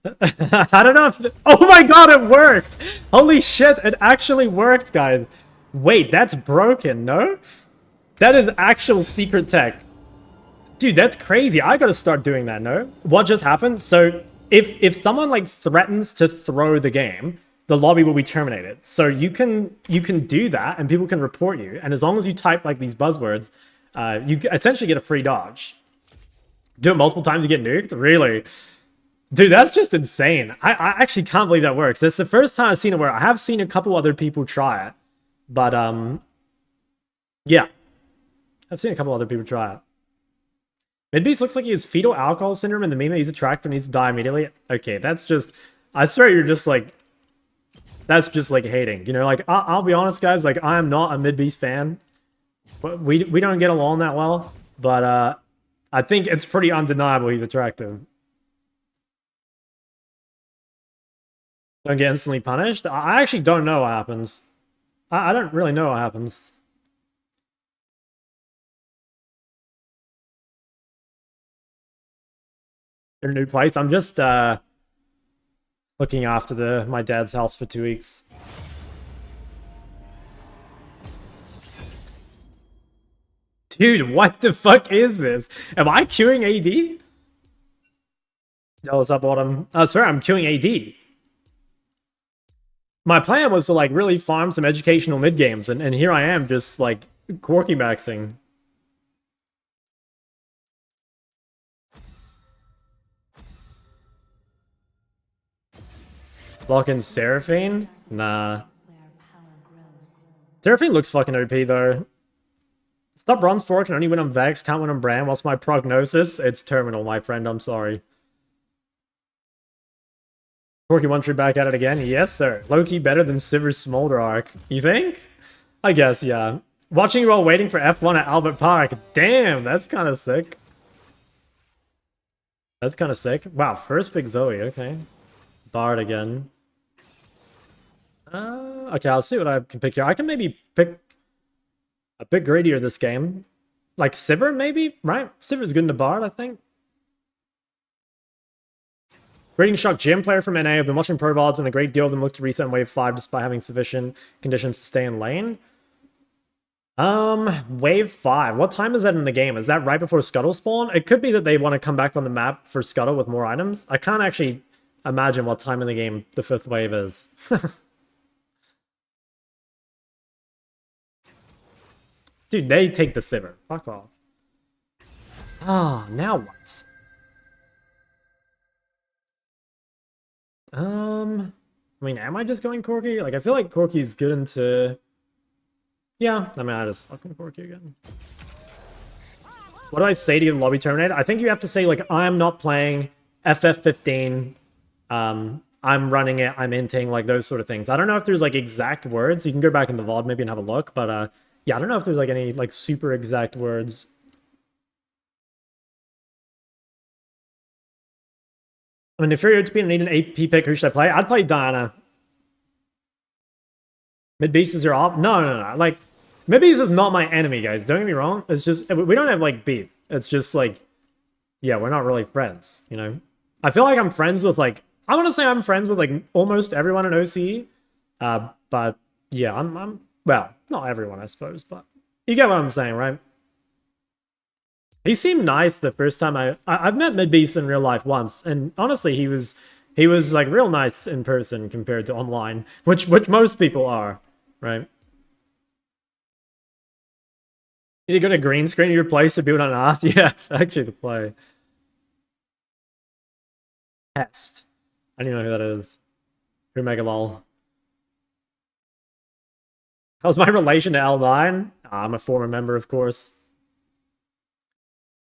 I don't know if... Oh my god, it worked! Holy shit, it actually worked, guys. Wait, that's broken, no? That is actual secret tech. Dude, that's crazy. I gotta start doing that, no? What just happened? So, if someone, like, threatens to throw the game, the lobby will be terminated. So you can do that, and people can report you. And as long as you type, like, these buzzwords, you essentially get a free dodge. Do it multiple times, you get nuked? Really? Dude, that's just insane. I actually can't believe that works. It's the first time I've seen it work. I have seen a couple other people try it. But, yeah. I've seen a couple other people try it. Midbeast looks like he has fetal alcohol syndrome and the meme he's a tractor needs to die immediately. Okay, that's just... I swear you're just, like... That's just, like, hating. You know, like, I'll be honest, guys. Like, I am not a Midbeast fan. But we don't get along that well. But, I think it's pretty undeniable he's attractive. Don't get instantly punished? I actually don't know what happens. I don't really know what happens. In a new place? I'm just looking after my dad's house for 2 weeks. Dude, what the fuck is this? Am I queuing AD? Yo, what's up, Autumn? I swear I'm queuing AD. My plan was to, like, really farm some educational mid-games, and here I am just, like, quirky maxing. Lock in Seraphine? Nah. Seraphine looks fucking OP, though. Stop bronze 4 can only win on Vex, can't win on Bram. What's my prognosis? It's terminal, my friend, I'm sorry. Corky one tree back at it again? Yes, sir. Low-key better than Sivir's Smolder Arc. You think? I guess, yeah. Watching you while waiting for F1 at Albert Park. Damn, that's kind of sick. That's kind of sick. Wow, first pick Zoe, okay. Bard again. Okay, I'll see what I can pick here. I can maybe pick a bit greedier this game. Like Sivir, maybe? Right? Sivir's good in the Bard, I think. Greeting Shock Gym player from NA. I've been watching Pro VODs and a great deal of them look to reset in Wave 5 despite having sufficient conditions to stay in lane. Wave 5. What time is that in the game? Is that right before Scuttle spawn? It could be that they want to come back on the map for Scuttle with more items. I can't actually imagine what time in the game the 5th wave is. Dude, they take the Sivir. Fuck off. Ah, now what? I mean, am I just going Corki? Like, I feel like Corki's good into... Yeah, I mean, I just suck in Corki again. What do I say to get lobby terminated? I think you have to say, like, I'm not playing FF15. I'm running it, I'm inting, like, those sort of things. I don't know if there's, like, exact words. You can go back in the VOD maybe and have a look, but, yeah, I don't know if there's, like, any, like, super exact words. I mean, if you're to be need an AP pick, who should I play? I'd play Diana. Mid-beast is your off? No. Like, mid-beast is not my enemy, guys. Don't get me wrong. It's just, we don't have, like, beef. It's just, like, yeah, we're not really friends, you know? I feel like I'm friends with, like, I want to say I'm friends with, like, almost everyone in OCE. But, yeah, I'm, well, not everyone, I suppose, but you get what I'm saying, right? He seemed nice the first time I've met Midbeast in real life once, and honestly, he was like real nice in person compared to online, which most people are, right? Did you go to green screen your place to build on us? Yeah, it's actually the play. Test. I don't even know who that is. Who Mega Lol. How's my relation to L9? I'm a former member, of course.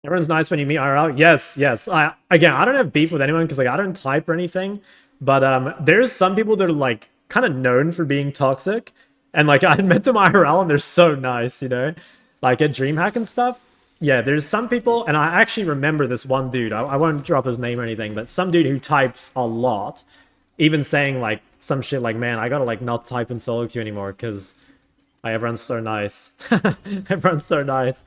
Everyone's nice when you meet IRL. Yes. Again, I don't have beef with anyone because like I don't type or anything. But there's some people that are like kind of known for being toxic. And like I met them IRL and they're so nice, you know? Like at DreamHack and stuff. Yeah, there's some people, and I actually remember this one dude. I won't drop his name or anything, but some dude who types a lot, even saying like some shit like, man, I gotta like not type in solo queue anymore because everyone's so nice. Everyone's so nice.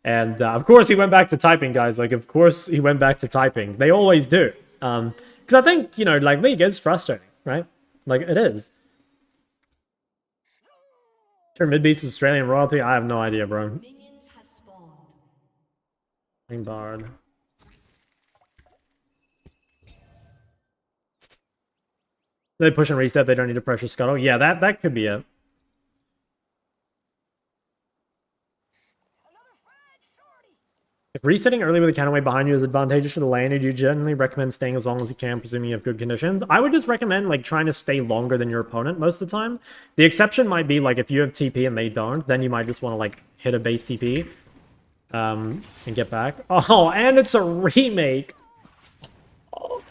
And of course he went back to typing, guys. Like, of course he went back to typing. They always do. Because I think, you know, like, League is frustrating, right? Like, it is. Turn mid-beast Australian royalty? I have no idea, bro. Minions have spawned. Bard. They push and reset, they don't need to pressure scuttle. Yeah, that could be it. If resetting early with a counterweight behind you is advantageous for the lane, do you generally recommend staying as long as you can, presuming you have good conditions? I would just recommend like trying to stay longer than your opponent most of the time. The exception might be like if you have TP and they don't, then you might just want to like hit a base TP and get back. Oh, and it's a remake. Oh.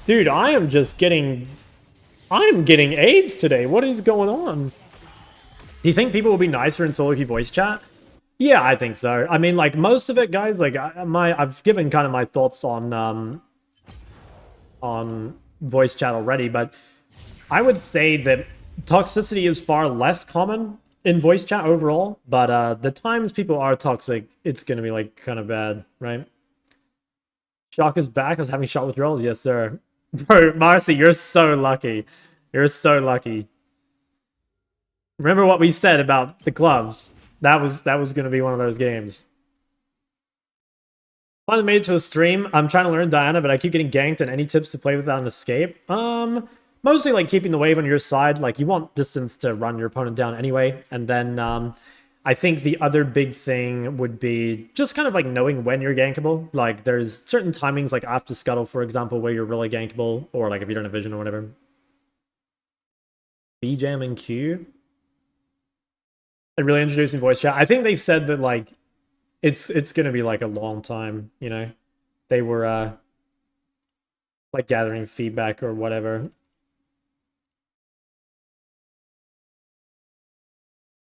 Dude, I am getting AIDS today. What is going on? Do you think people will be nicer in solo queue voice chat? Yeah, I think so. I mean, like, most of it, guys, like, I've given kind of my thoughts on voice chat already, but I would say that toxicity is far less common in voice chat overall, but the times people are toxic, it's gonna be, like, kind of bad, right? Shock is back. I was having shot withdrawals. Yes, sir. Bro, Marcy, you're so lucky. You're so lucky. Remember what we said about the gloves. That was going to be one of those games. Finally made it to a stream. I'm trying to learn Diana, but I keep getting ganked. And any tips to play without an escape? Mostly like keeping the wave on your side. Like you want distance to run your opponent down anyway. And then I think the other big thing would be just kind of like knowing when you're gankable. Like there's certain timings, like after Scuttle, for example, where you're really gankable, or like if you don't have vision or whatever. B-Jam and Q. And really introducing voice chat. I think they said that like it's gonna be like a long time, you know. They were like gathering feedback or whatever.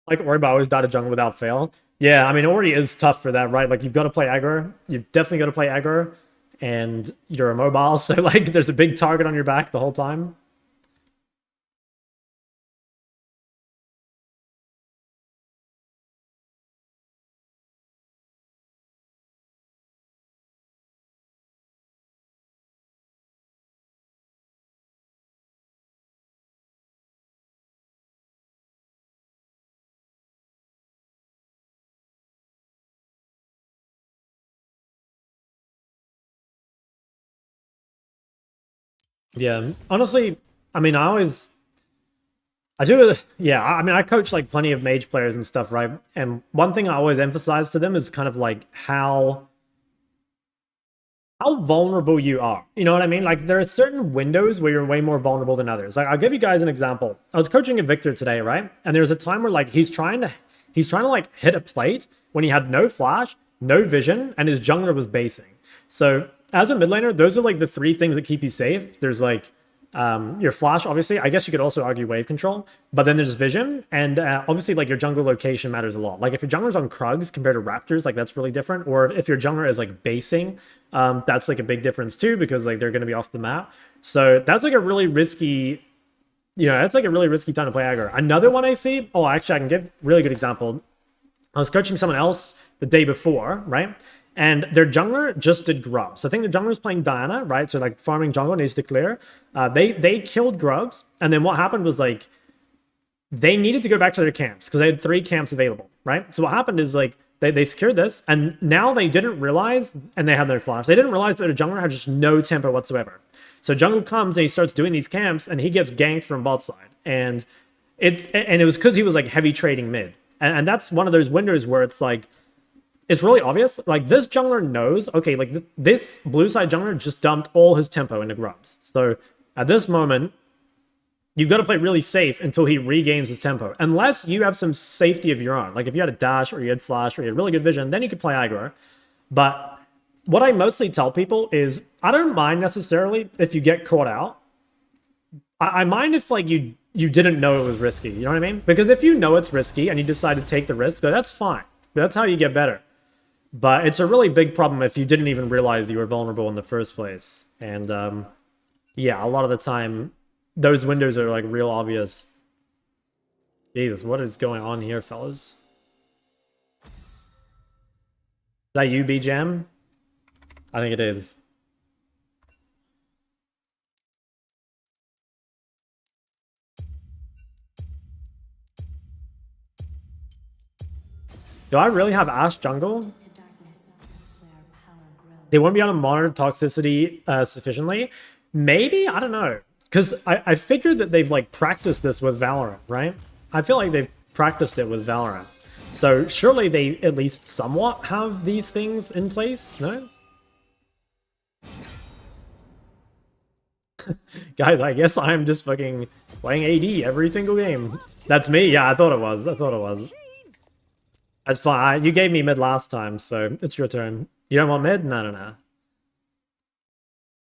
Like Ori always died a jungle without fail. Yeah, I mean Ori is tough for that, right? Like you've got to play aggro. You've definitely got to play aggro, and you're immobile, so like there's a big target on your back the whole time. Yeah, honestly, I mean, I do, yeah, I mean, I coach like plenty of mage players and stuff, right? And one thing I always emphasize to them is kind of like how how vulnerable you are. You know what I mean? Like there are certain windows where you're way more vulnerable than others. Like I'll give you guys an example. I was coaching a Victor today, right? And there was a time where like he's trying to like hit a plate when he had no flash, no vision, and his jungler was basing. So as a mid laner, those are like the three things that keep you safe. There's like your flash, obviously. I guess you could also argue wave control, but then there's vision, and obviously like your jungle location matters a lot. Like if your jungler's on Krugs compared to Raptors, like that's really different. Or if your jungler is like basing, that's like a big difference too, because like they're going to be off the map. So that's like a really risky, that's like a really risky time to play aggro. Another one I see, oh, actually I can give a really good example. I was coaching someone else the day before, right? And their jungler just did grubs. So I think the jungler is playing Diana, right? So like farming jungle needs to clear. They killed grubs, and then what happened was like they needed to go back to their camps because they had 3 camps available, right? So what happened is like they secured this, and now they didn't realize, and they had no flash. They didn't realize that their jungler had just no tempo whatsoever. So jungle comes and he starts doing these camps, and he gets ganked from bot side, and it was because he was like heavy trading mid, and that's one of those windows where it's like. It's really obvious. Like, this jungler knows, okay, like, this blue side jungler just dumped all his tempo into grubs. So, at this moment, you've got to play really safe until he regains his tempo. Unless you have some safety of your own. Like, if you had a dash, or you had flash, or you had really good vision, then you could play aggro. But what I mostly tell people is, I don't mind necessarily if you get caught out. I mind if, like, you didn't know it was risky. You know what I mean? Because if you know it's risky, and you decide to take the risk, that's fine. That's how you get better. But it's a really big problem if you didn't even realize you were vulnerable in the first place. And yeah, a lot of the time, those windows are like real obvious. Jesus, what is going on here, fellas? Is that you, B-Jam? I think it is. Do I really have Ashe jungle? They won't be able to monitor toxicity sufficiently. Maybe? I don't know. Because I figured that they've like practiced this with Valorant, right? I feel like they've practiced it with Valorant. So surely they at least somewhat have these things in place, no? Guys, I guess I'm just fucking playing AD every single game. That's me? Yeah, I thought it was. I thought it was. That's fine. You gave me mid last time, so it's your turn. You don't want mid? No.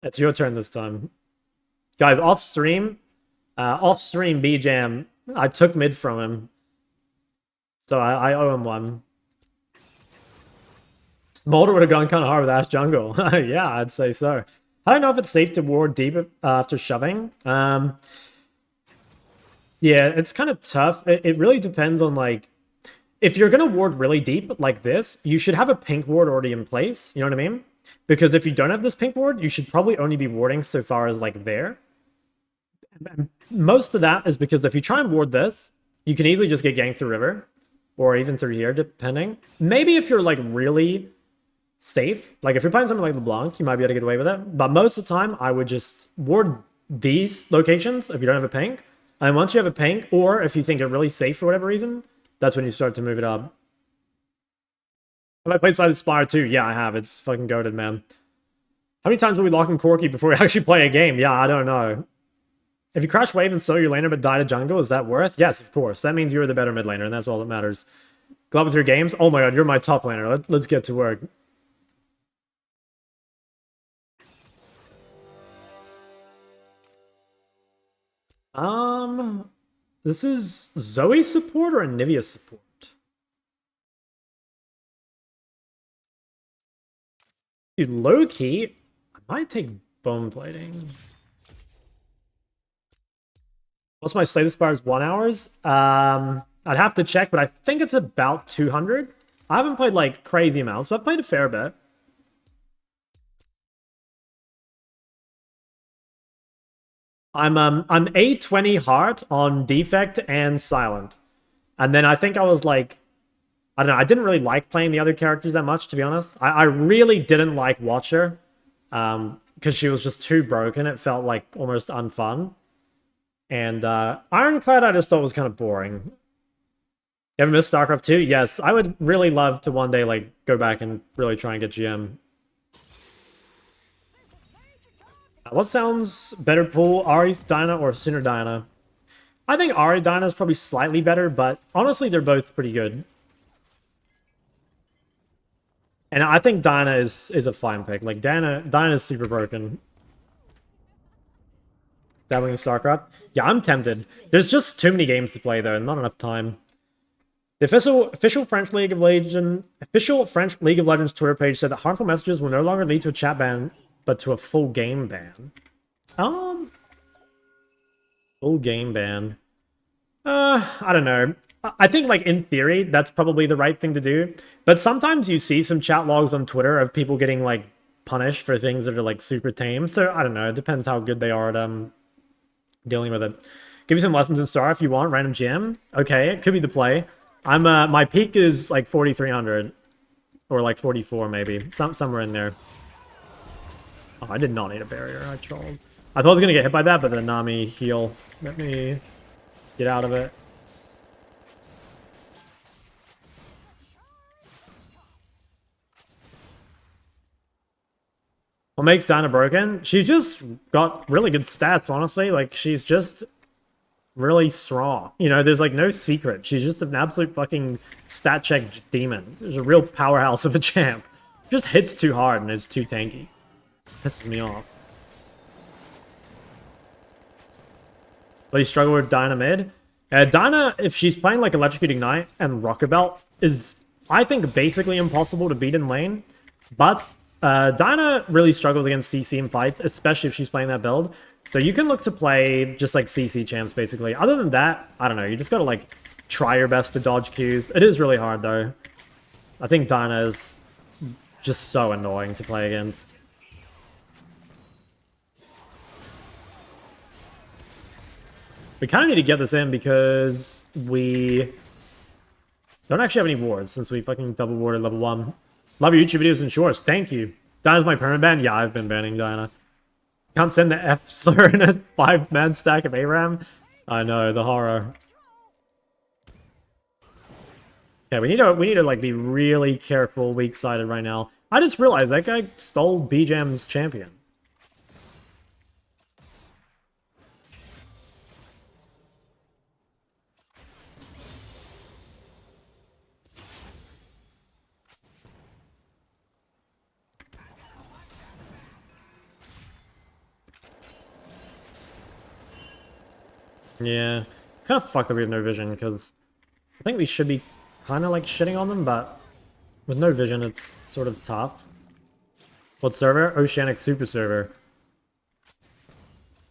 It's your turn this time. Guys, off stream, B-Jam, I took mid from him. So I owe him one. Smolder would have gone kind of hard with Ashe jungle. Yeah, I'd say so. I don't know if it's safe to ward deep after shoving. Yeah, it's kind of tough. It really depends on, like, if you're going to ward really deep like this, you should have a pink ward already in place. You know what I mean? Because if you don't have this pink ward, you should probably only be warding so far as, like, there. And most of that is because if you try and ward this, you can easily just get ganked through river. Or even through here, depending. Maybe if you're, like, really safe. Like, if you're playing something like LeBlanc, you might be able to get away with it. But most of the time, I would just ward these locations if you don't have a pink. And once you have a pink, or if you think you're really safe for whatever reason, that's when you start to move it up. Have I played Slay the Spire too? Yeah, I have. It's fucking goated, man. How many times will we lock in Corki before we actually play a game? Yeah, I don't know. If you crash wave and solo your laner but die to jungle, is that worth? Yes, of course. That means you're the better mid laner, and that's all that matters. Glad with your games? Oh my god, you're my top laner. Let's get to work. This is Zoe support or Anivia support? Dude, low-key, I might take bone plating. What's my Slay the Spire's 1 hours? I'd have to check, but I think it's about 200. I haven't played, like, crazy amounts, but I've played a fair bit. I'm A20 heart on defect and silent. And then I think I was like, I don't know, I didn't really like playing the other characters that much, to be honest. I really didn't like Watcher. Because she was just too broken. It felt like almost unfun. And Ironclad I just thought was kind of boring. You ever missed StarCraft 2? Yes, I would really love to one day like go back and really try and get GM. What sounds better pull, Ahri's Diana or Sinner Diana? I think Ahri Diana is probably slightly better, but honestly, they're both pretty good. And I think Diana is a fine pick. Like, Diana is super broken. Dabbling in StarCraft? Yeah, I'm tempted. There's just too many games to play, though, and not enough time. The official French League of Legends Twitter page said that harmful messages will no longer lead to a chat ban, but to a full game ban. Full game ban. I don't know. I think, like, in theory, that's probably the right thing to do. But sometimes you see some chat logs on Twitter of people getting, like, punished for things that are, like, super tame. So, I don't know. It depends how good they are at dealing with it. Give you some lessons in Star if you want. Random GM. Okay, it could be the play. My peak is, like, 4,300. Or, like, 44, maybe. Somewhere in there. Oh, I did not need a barrier. I trolled. I thought I was going to get hit by that, but the Nami heal. Let me get out of it. What makes Diana broken? She's just got really good stats, honestly. Like, she's just really strong. You know, there's, like, no secret. She's just an absolute fucking stat check demon. There's a real powerhouse of a champ. Just hits too hard and is too tanky. Pisses me off. But you struggle with Diana mid? Diana, if she's playing, like, Electrocute Ignite and Rocket Belt, is, I think, basically impossible to beat in lane. But Diana really struggles against CC in fights, especially if she's playing that build. So you can look to play just, like, CC champs, basically. Other than that, I don't know. You just gotta, like, try your best to dodge Qs. It is really hard, though. I think Diana is just so annoying to play against. We kind of need to get this in because we don't actually have any wards since we fucking double warded level 1. Love your YouTube videos and shorts. Thank you. Diana's my permanent ban? Yeah, I've been banning Diana. Can't send the F slur in a 5-man stack of ARAM. I know, the horror. Yeah, we need to like be really careful, weak-sided right now. I just realized that guy stole B-Jam's champion. Yeah, it's kind of fucked that we have no vision, because I think we should be kind of like shitting on them, but with no vision, it's sort of tough. What server? Oceanic Super Server. Do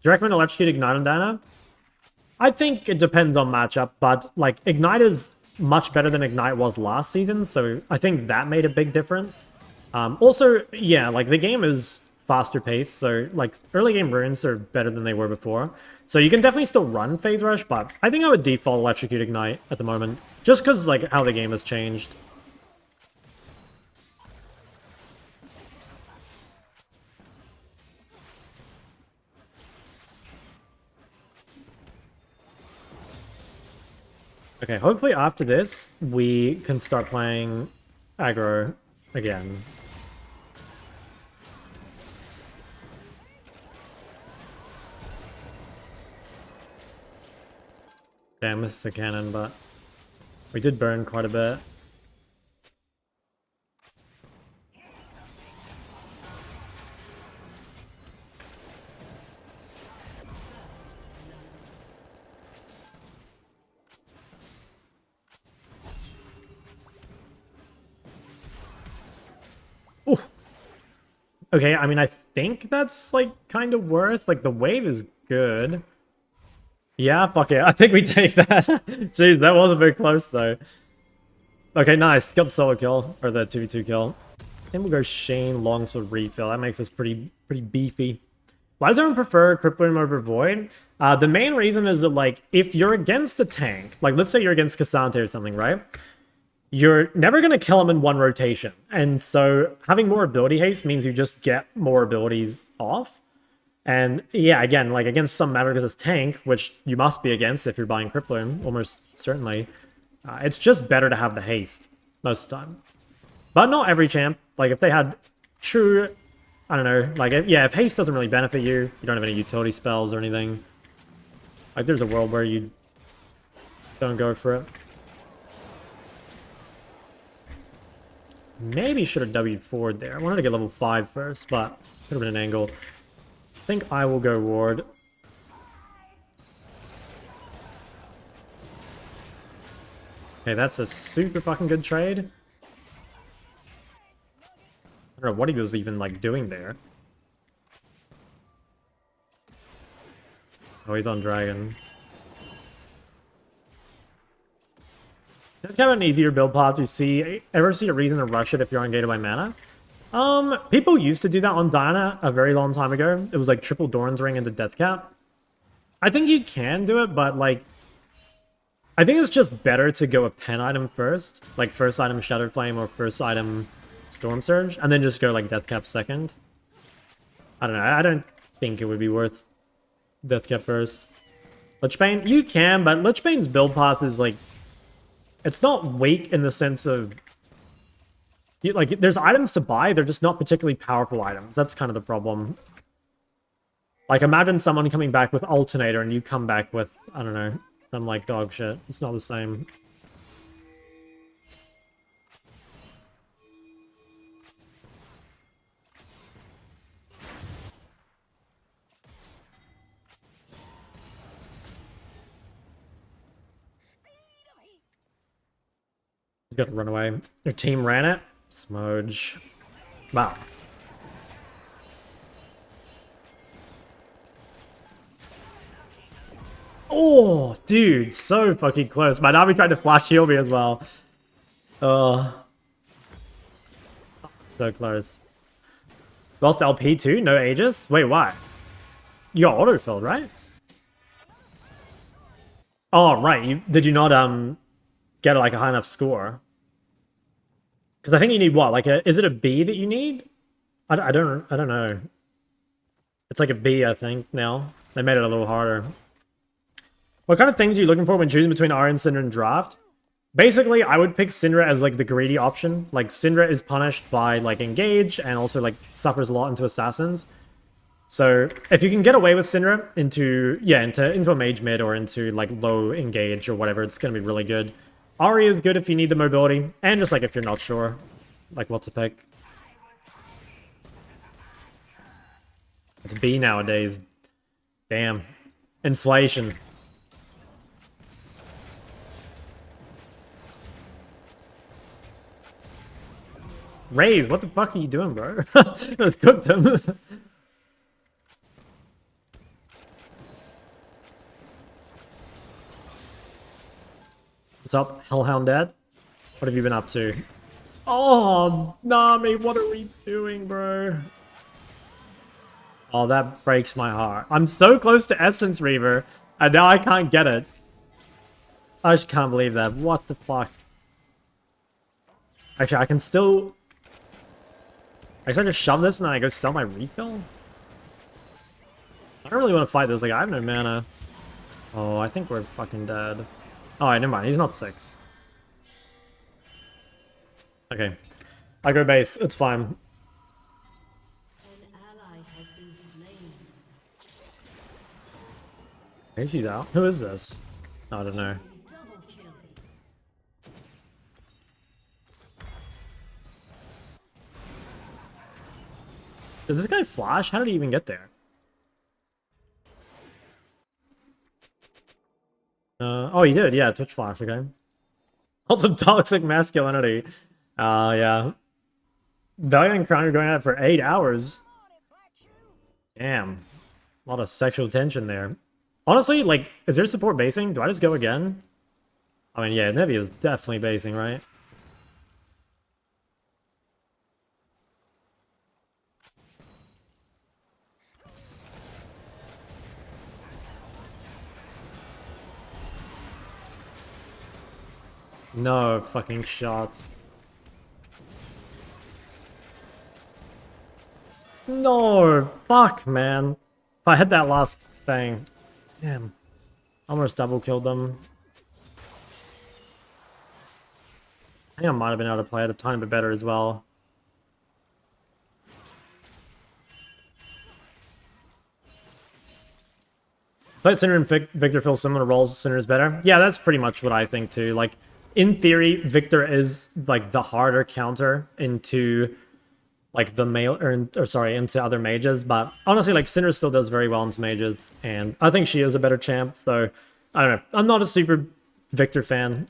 you recommend Electrocute Ignite on Diana? I think it depends on matchup, but like Ignite is much better than Ignite was last season, so I think that made a big difference. Also, yeah, like the game is faster paced, so like early game runes are better than they were before. So you can definitely still run Phase Rush, but I think I would default Electrocute Ignite at the moment, just because like how the game has changed. Okay, hopefully after this, we can start playing aggro again. Damn, this is a cannon, but we did burn quite a bit. Ooh. Okay, I mean, I think that's, like, kind of worth. Like, the wave is good. Yeah, fuck it. I think we take that. Jeez, that was a bit close, though. Okay, nice. Got the solo kill, or the 2v2 kill. Then we'll go Shane Longsword refill. That makes us pretty beefy. Why does everyone prefer Crippling over Void? The main reason is that, like, if you're against a tank, like, let's say you're against Cassandra or something, right? You're never going to kill him in one rotation. And so having more ability haste means you just get more abilities off. And yeah, again, like against some Maverick's tank, which you must be against if you're buying Crippling, almost certainly, it's just better to have the haste most of the time. But not every champ. Like if they had true I don't know. Like, yeah, if haste doesn't really benefit you, you don't have any utility spells or anything. Like, there's a world where you don't go for it. Maybe should have W'd forward there. I wanted to get level 5 first, but could have been an angle. I think I will go ward. Okay, that's a super fucking good trade. I don't know what he was even, like, doing there. Oh, he's on dragon. It's kind of an easier build path to see. Ever see a reason to rush it if you're ungated by mana? People used to do that on Diana a very long time ago. It was like triple Doran's Ring into Death Cap. I think you can do it, but like, I think it's just better to go a pen item first. Like first item Shattered Flame or first item Storm Surge, and then just go like Death Cap second. I don't know. I don't think it would be worth Death Cap first. Lich Bane? You can, but Lich Bane's build path is like, it's not weak in the sense of, like, there's items to buy, they're just not particularly powerful items. That's kind of the problem. Like, imagine someone coming back with Alternator and you come back with, I don't know, some, like, dog shit. It's not the same. You got to run away. Your team ran it? Smudge. Wow. Oh, dude, so fucking close. My Nami tried to flash heal me as well. So close. Lost LP too? No Aegis? Wait, why? You got auto-filled, right? Oh, right. Did you not get like a high enough score? Because I think you need what? Like is it a B that you need? I don't know. It's like a B, I think, now. They made it a little harder. What kind of things are you looking for when choosing between Ahri and Syndra and Draft? Basically, I would pick Syndra as like the greedy option. Like Syndra is punished by like Engage and also like suffers a lot into Assassins. So if you can get away with Syndra into a mage mid or into like low Engage or whatever, it's gonna be really good. Ahri is good if you need the mobility, and just like if you're not sure like what to pick. It's B nowadays. Damn. Inflation. Raze, what the fuck are you doing, bro? I just cooked him. What's up, Hellhound Dad? What have you been up to? Oh, Nami, what are we doing, bro? Oh, that breaks my heart. I'm so close to Essence Reaver, and now I can't get it. I just can't believe that. What the fuck? Actually, I can still... I guess I just shove this and then I go sell my refill? I don't really want to fight this. Like, I have no mana. Oh, I think we're fucking dead. Oh, never mind. He's not 6. Okay. I go base. It's fine. An ally has been slain. Hey, she's out. Who is this? I don't know. Double kill. Did this guy flash? How did he even get there? Oh, he did. Yeah, Twitch flash. Okay. Lots of toxic masculinity. Yeah. Valiant and Crown are going out for 8 hours. Damn. A lot of sexual tension there. Honestly, like, is there support basing? Do I just go again? I mean, yeah, Nevi is definitely basing, right? No fucking shot. No, fuck, man. If I hit that last thing, damn, almost double killed them. I think I might have been able to play it a tiny bit better as well. Let Cinder and Victor fill similar roles. Cinder is better. Yeah, that's pretty much what I think too. Like, in theory, Victor is like the harder counter into like the male or sorry, into other mages. But honestly, like Cinder still does very well into mages, and I think she is a better champ. So I don't know. I'm not a super Victor fan.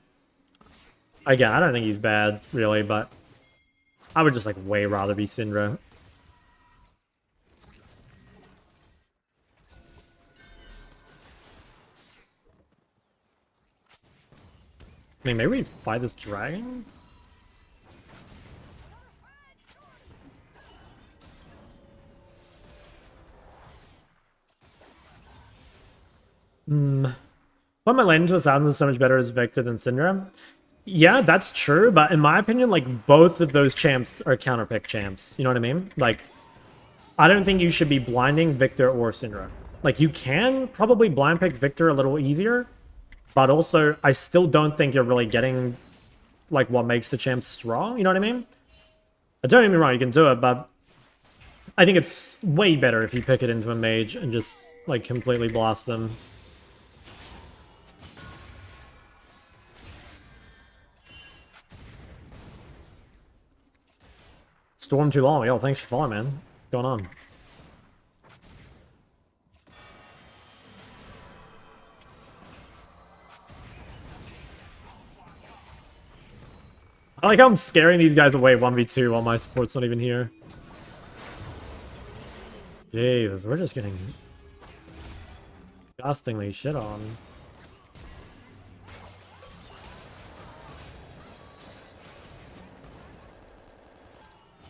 Again, I don't think he's bad really, but I would just like way rather be Syndra. I mean, maybe we fight this dragon? Why my lane into Assassin is so much better as Victor than Syndra? Yeah, that's true, but in my opinion, like, both of those champs are counterpick champs. You know what I mean? Like, I don't think you should be blinding Victor or Syndra. Like, you can probably blind pick Victor a little easier, but also, I still don't think you're really getting, like, what makes the champ strong. You know what I mean? Don't get me wrong, you can do it, but I think it's way better if you pick it into a mage and just, like, completely blast them. Storm too long. Yo, thanks for following, man. What's going on? I like how I'm scaring these guys away 1v2 while my support's not even here. Jesus, we're just getting disgustingly shit on.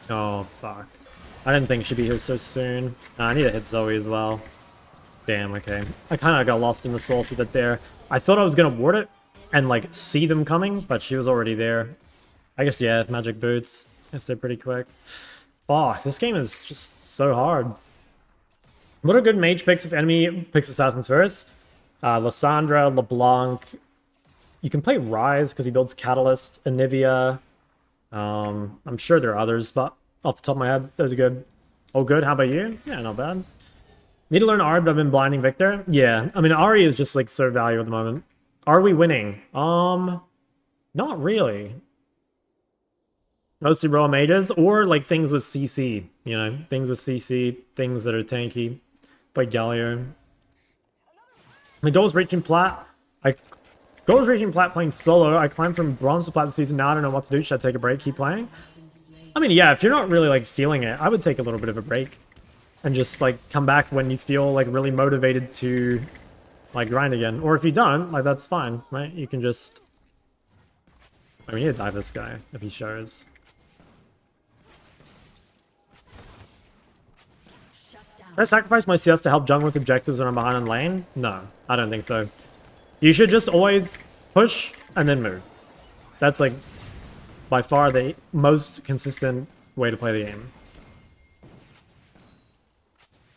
Oh, fuck. I didn't think she'd be here so soon. I need to hit Zoe as well. Damn, okay. I kind of got lost in the sauce a bit there. I thought I was going to ward it and, like, see them coming, but she was already there. I guess, yeah, magic boots. I guess they're pretty quick. Fuck, this game is just so hard. What are good mage picks if enemy picks Assassin first? Lysandra, LeBlanc. You can play Rise because he builds Catalyst, Anivia. I'm sure there are others, but off the top of my head, those are good. Oh, good. How about you? Yeah, not bad. Need to learn Ahri, but I've been blinding Victor. Yeah, I mean, Ahri is just, like, so valuable at the moment. Are we winning? Not really. Mostly raw mages, or, like, things with CC, you know? Things with CC, things that are tanky. Like Galio. My goal is reaching plat. Goal is reaching plat playing solo. I climbed from bronze to plat this season. Now I don't know what to do. Should I take a break? Keep playing? I mean, yeah, if you're not really, like, feeling it, I would take a little bit of a break. And just, like, come back when you feel, like, really motivated to, like, grind again. Or if you don't, like, that's fine, right? You can just... I mean, we need to dive this guy if he shows. Should I sacrifice my CS to help jungle with objectives when I'm behind in lane? No, I don't think so. You should just always push and then move. That's, like, by far the most consistent way to play the game.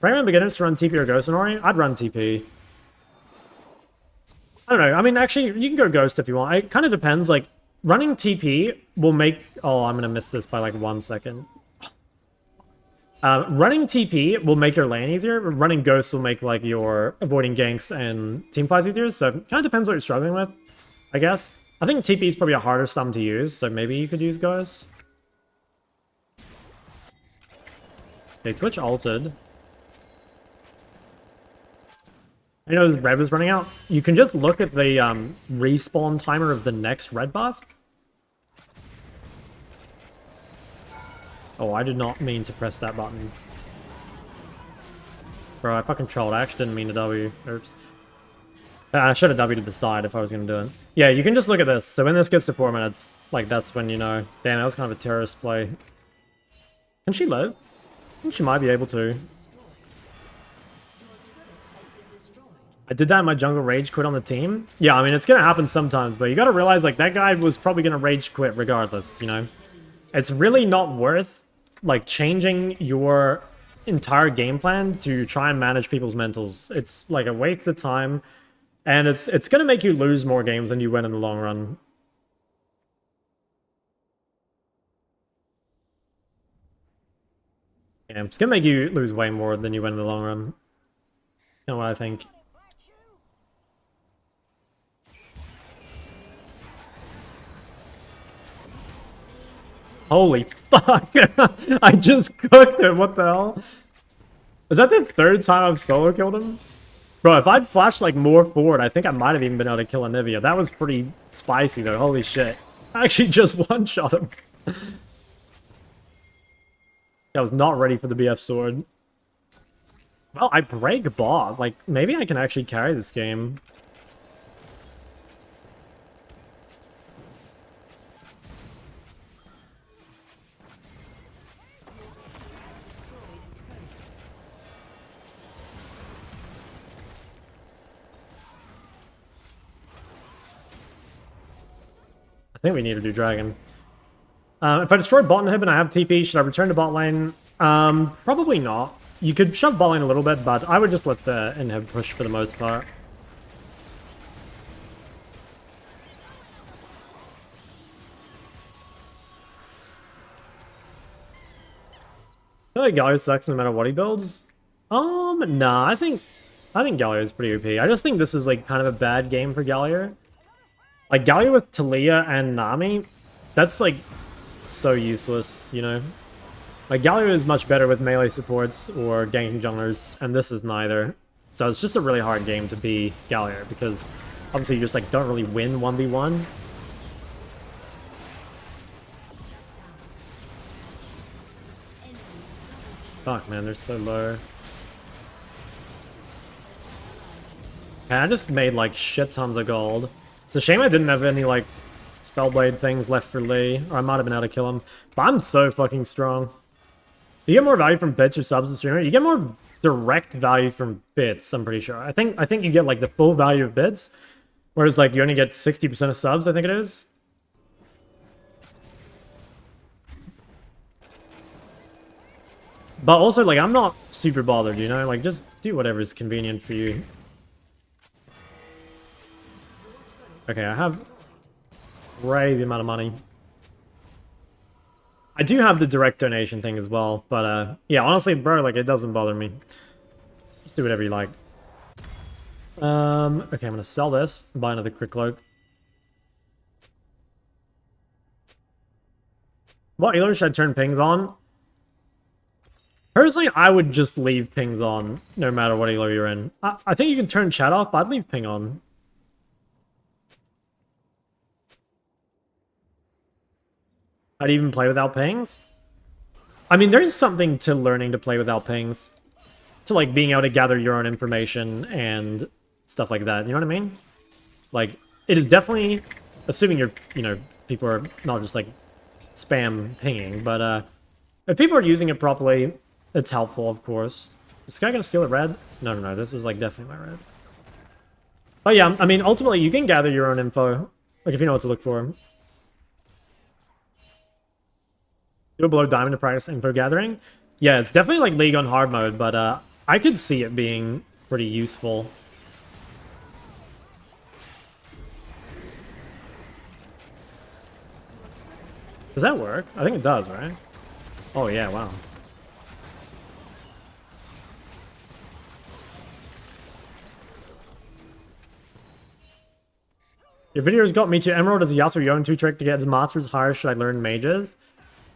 Recommend beginners to run TP or Ghost in Ori? I'd run TP. I don't know. I mean, actually, you can go Ghost if you want. It kind of depends. Like, running TP will make... Oh, I'm going to miss this by, like, 1 second. Running TP will make your lane easier. Running Ghost will make, like, your avoiding ganks and teamfights easier. So, it kind of depends what you're struggling with, I guess. I think TP is probably a harder sum to use, so maybe you could use Ghost. Okay, Twitch ulted. I know the red is running out. You can just look at the respawn timer of the next red buff. Oh, I did not mean to press that button. Bro, I fucking trolled. I actually didn't mean to W. Oops. I should have W'd to the side if I was going to do it. Yeah, you can just look at this. So when this gets to 4 minutes, like, that's when you know. Damn, that was kind of a terrorist play. Can she live? I think she might be able to. I did that in my jungle rage quit on the team. Yeah, I mean, it's going to happen sometimes, but you got to realize, like, that guy was probably going to rage quit regardless, you know? It's really not worth, like, changing your entire game plan to try and manage people's mentals. It's, like, a waste of time, and it's going to make you lose more games than you win in the long run. Yeah, it's going to make you lose way more than you win in the long run. You know what I think? Holy fuck! I just cooked him, what the hell? Is that the third time I've solo killed him? Bro, if I'd flashed like more forward, I think I might have even been able to kill Anivia. That was pretty spicy though, holy shit. I actually just one-shot him. I was not ready for the BF sword. Well, I break bot. Like, maybe I can actually carry this game. I think we need to do dragon. If I destroy bot inhib and I have TP, should I return to bot lane? Probably not. You could shove bot lane a little bit, but I would just let the inhib push for the most part. I feel like Galio sucks no matter what he builds. Nah, I think Galio is pretty OP. I just think this is like kind of a bad game for Galio. Like Galio with Taliyah and Nami, that's like so useless, you know? Like Galio is much better with melee supports or ganking junglers, and this is neither. So it's just a really hard game to be Galio because obviously you just like don't really win 1v1. Fuck man, they're so low. And I just made like shit tons of gold. It's a shame I didn't have any like Spellblade things left for Lee, or I might have been able to kill him. But I'm so fucking strong. You get more value from bits or subs as streamer. You get more direct value from bits, I'm pretty sure. I think you get like the full value of bits, whereas like you only get 60% of subs, I think it is. But also like I'm not super bothered, you know? Like just do whatever is convenient for you. Okay, I have crazy amount of money. I do have the direct donation thing as well, but yeah, honestly, bro, like it doesn't bother me. Just do whatever you like. Okay, I'm gonna sell this, buy another crit cloak. What elo should I turn pings on? Personally, I would just leave pings on, no matter what elo you're in. I think you can turn chat off, but I'd leave ping on. I'd even play without pings. I mean, there's something to learning to play without pings. To, like, being able to gather your own information and stuff like that. You know what I mean? Like, it is definitely... Assuming you're, you know, people are not just, like, spam pinging. But, if people are using it properly, it's helpful, of course. Is this guy gonna steal a red? No. This is, like, definitely my red. But, yeah, I mean, ultimately, you can gather your own info. Like, if you know what to look for. Do a below diamond to practice info gathering. Yeah, it's definitely like League on hard mode, but I could see it being pretty useful. Does that work? I think it does, right? Oh yeah, wow. Your videos got me to Emerald as a Yasuo Yon 2 trick to get his masters higher. Should I learn mages?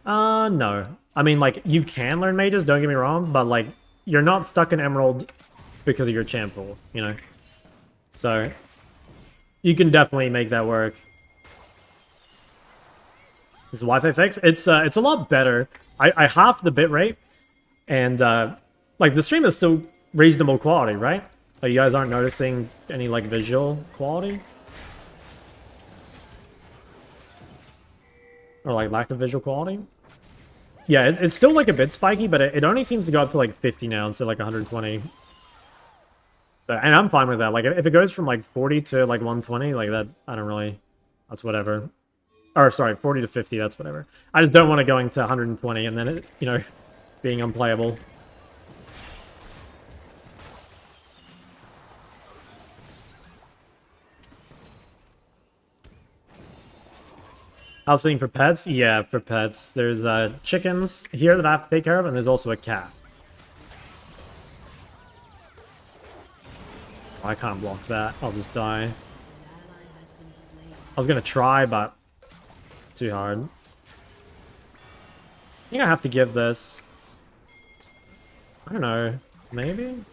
No. I mean, like, you can learn mages, don't get me wrong, but, like, you're not stuck in Emerald because of your champ pool, you know? So, you can definitely make that work. This is Wi-Fi fix. It's a lot better. I half the bitrate, and, like, the stream is still reasonable quality, right? Like, you guys aren't noticing any, like, visual quality? Or, like, lack of visual quality? Yeah, it's still, like, a bit spiky, but it only seems to go up to, like, 50 now instead of, like, 120. So, and I'm fine with that. Like, if it goes from, like, 40 to, like, 120, like, that, I don't really... That's whatever. Or, sorry, 40 to 50, that's whatever. I just don't want it going to 120 and then, it, you know, being unplayable. House sitting for pets? Yeah, for pets. There's chickens here that I have to take care of, and there's also a cat. Oh, I can't block that. I'll just die. I was gonna try, but it's too hard. think I have to give this. I don't know. Maybe?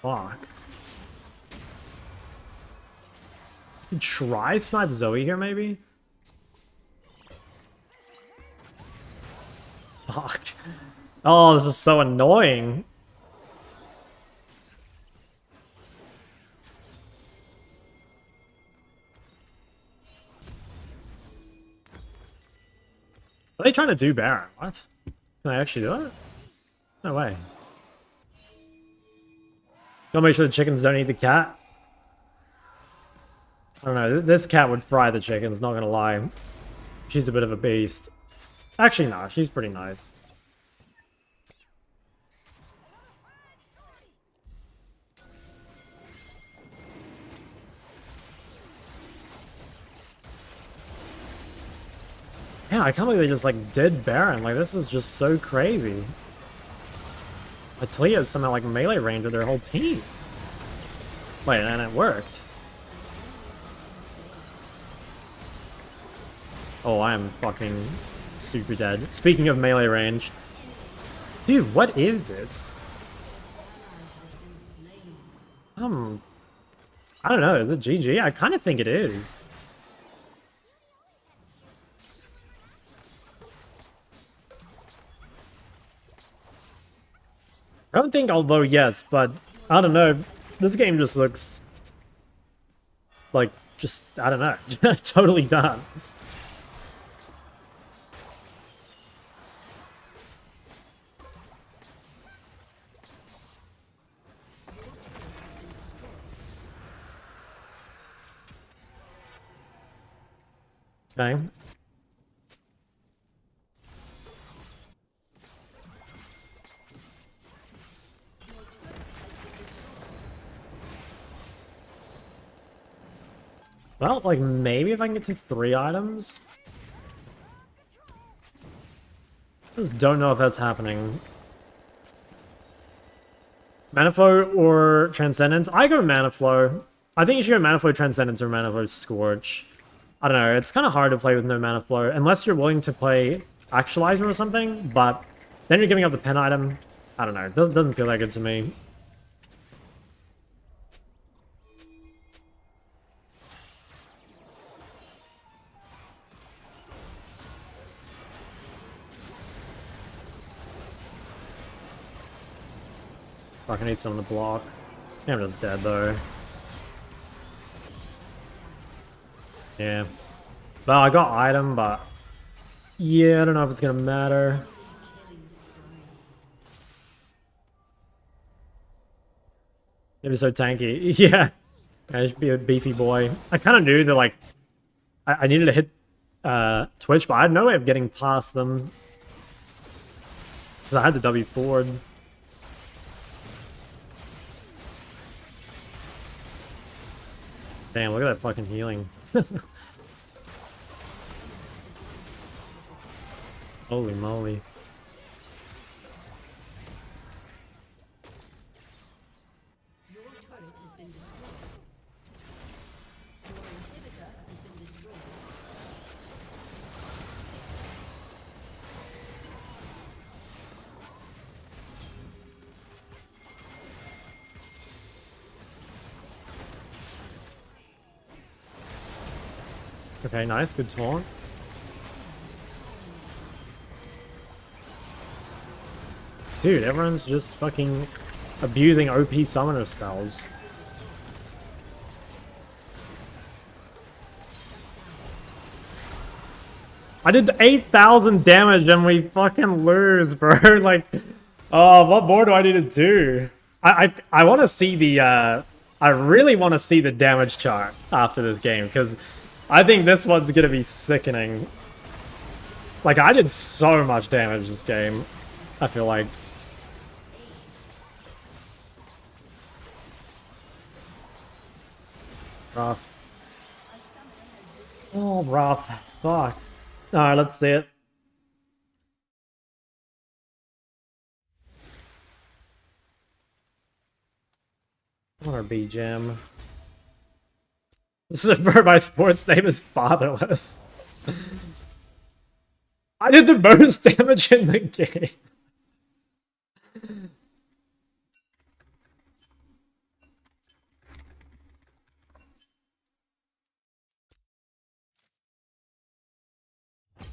Fuck. Try snipe Zoe here, maybe? Fuck. Oh, this is so annoying. Are they trying to do Baron? What? Can I actually do it? No way. Gotta make sure the chickens don't eat the cat. I don't know, this cat would fry the chickens, not gonna lie. She's a bit of a beast. Actually, no, she's pretty nice. Yeah, I can't believe they just, like, did Baron. Like, this is just so crazy. Taliyah is somehow, like, melee range with their whole team. Wait, and it worked. Oh, I am fucking super dead. Speaking of melee range. Dude, what is this? I don't know, is it GG? I kind of think it is. I don't think, although yes, but I don't know. This game just looks like just, I don't know, totally done. Okay. Well, like, maybe if I can get to 3 items? I just don't know if that's happening. Mana Flow or Transcendence? I go Mana Flow. I think you should go Mana Flow Transcendence or Mana Flow Scorch. I don't know, it's kind of hard to play with no Mana Flow, unless you're willing to play Actualizer or something, but then you're giving up the pen item. I don't know, it doesn't feel that good to me. Fuck, I need someone to block. I'm just dead though. Yeah. Well, I got item, but yeah, I don't know if it's gonna matter. Maybe so tanky. Yeah. I should be a beefy boy. I kind of knew that, like, I needed to hit Twitch, but I had no way of getting past them. Because I had to W forward. Damn, look at that fucking healing. Holy moly. Your turret has been destroyed. Your inhibitor has been destroyed. Okay, nice, good taunt. Dude, everyone's just fucking abusing OP summoner spells. I did 8,000 damage and we fucking lose, bro. Like, oh, what more do I need to do? I want to see the, I really want to see the damage chart after this game, because I think this one's gonna be sickening. Like, I did so much damage this game, I feel like. Rough. Oh, rough. Fuck. Alright, let's see it. Or B-Jam. This is where my sports name is Fatherless. I did the most damage in the game.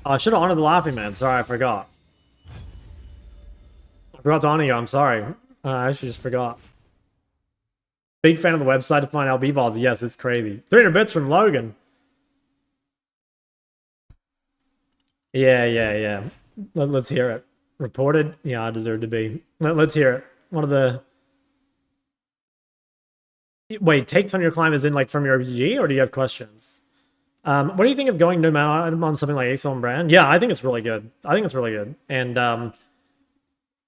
Oh, I should have honored the Laughing Man. Sorry, I forgot. I forgot to honor you. I'm sorry. I actually just forgot. Big fan of the website to find LB balls. Yes, it's crazy. 300 bits from Logan. Yeah. Let's hear it. Reported? Yeah, I deserve to be. Let's hear it. One of the... Wait, takes on your climb is in like from your RPG, or do you have questions? What do you think of going no mana item on something like Ace on Brand? Yeah, I think it's really good. And I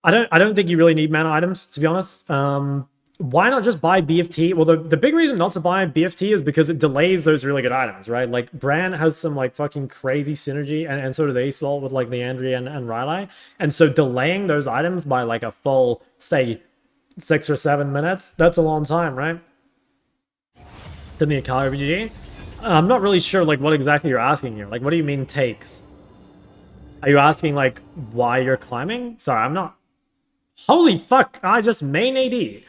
don't think you really need mana items, to be honest. Why not just buy BFT? Well, the big reason not to buy BFT is because it delays those really good items, right? Like, Bran has some, like, fucking crazy synergy, and so does Assault with, like, Leandria and Rylai. And so delaying those items by, like, a full, say, 6 or 7 minutes, that's a long time, right? To the Akali RPG. I'm not really sure, like, what exactly you're asking here. Like, what do you mean takes? Are you asking, like, why you're climbing? Sorry, I'm not... Holy fuck, I just main AD.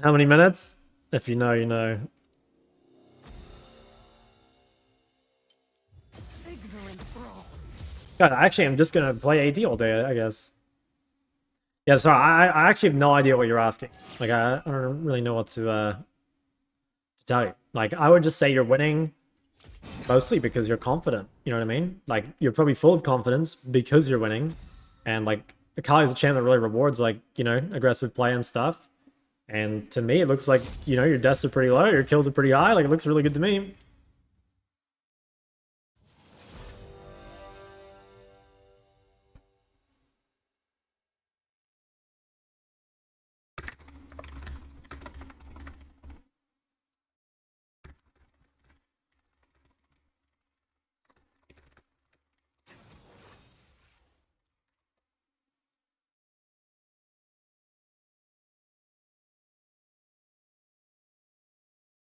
How many minutes? If you know, you know. God, actually, I'm just gonna play AD all day, I guess. Yeah, sorry, I actually have no idea what you're asking. Like, I don't really know what to tell you. Like, I would just say you're winning mostly because you're confident. You know what I mean? Like, you're probably full of confidence because you're winning. And, like, Akali is a champ that really rewards, like, you know, aggressive play and stuff. And to me, it looks like, you know, your deaths are pretty low, your kills are pretty high. Like, it looks really good to me.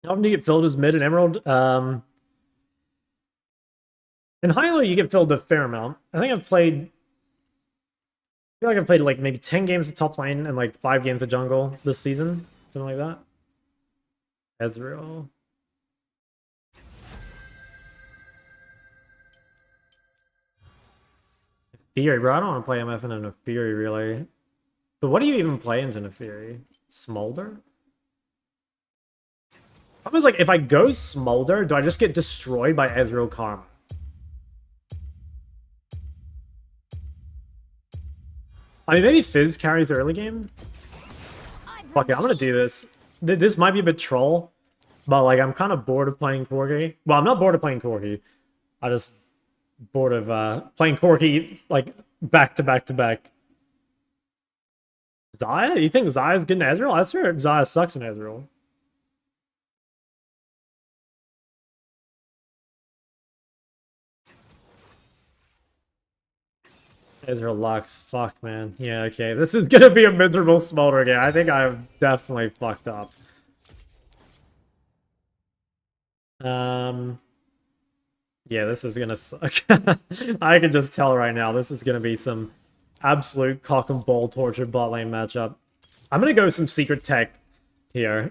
How often do you get filled as mid and emerald? In high-low, you get filled a fair amount. I think I've played... I feel like I've played like maybe 10 games of top lane and like 5 games of jungle this season. Something like that. Ezreal. Fury, bro. I don't want to play MF in a Fury, really. But what do you even play into a Fury? Smolder? I was like, if I go Smolder, do I just get destroyed by Ezreal Karma? I mean, maybe Fizz carries early game. Fuck it, I'm gonna do this. This might be a bit troll, but like, I'm kind of bored of playing Corki. Well, I'm not bored of playing Corki. I just bored of playing Corki like back to back to back. Xayah? You think Xayah's good in Ezreal? I swear Xayah sucks in Ezreal. Ezreal Lux. Fuck, man. Yeah, okay. This is gonna be a miserable Smolder game. I think I've definitely fucked up. Yeah, this is gonna suck. I can just tell right now, this is gonna be some absolute cock and ball torture bot lane matchup. I'm gonna go some secret tech here.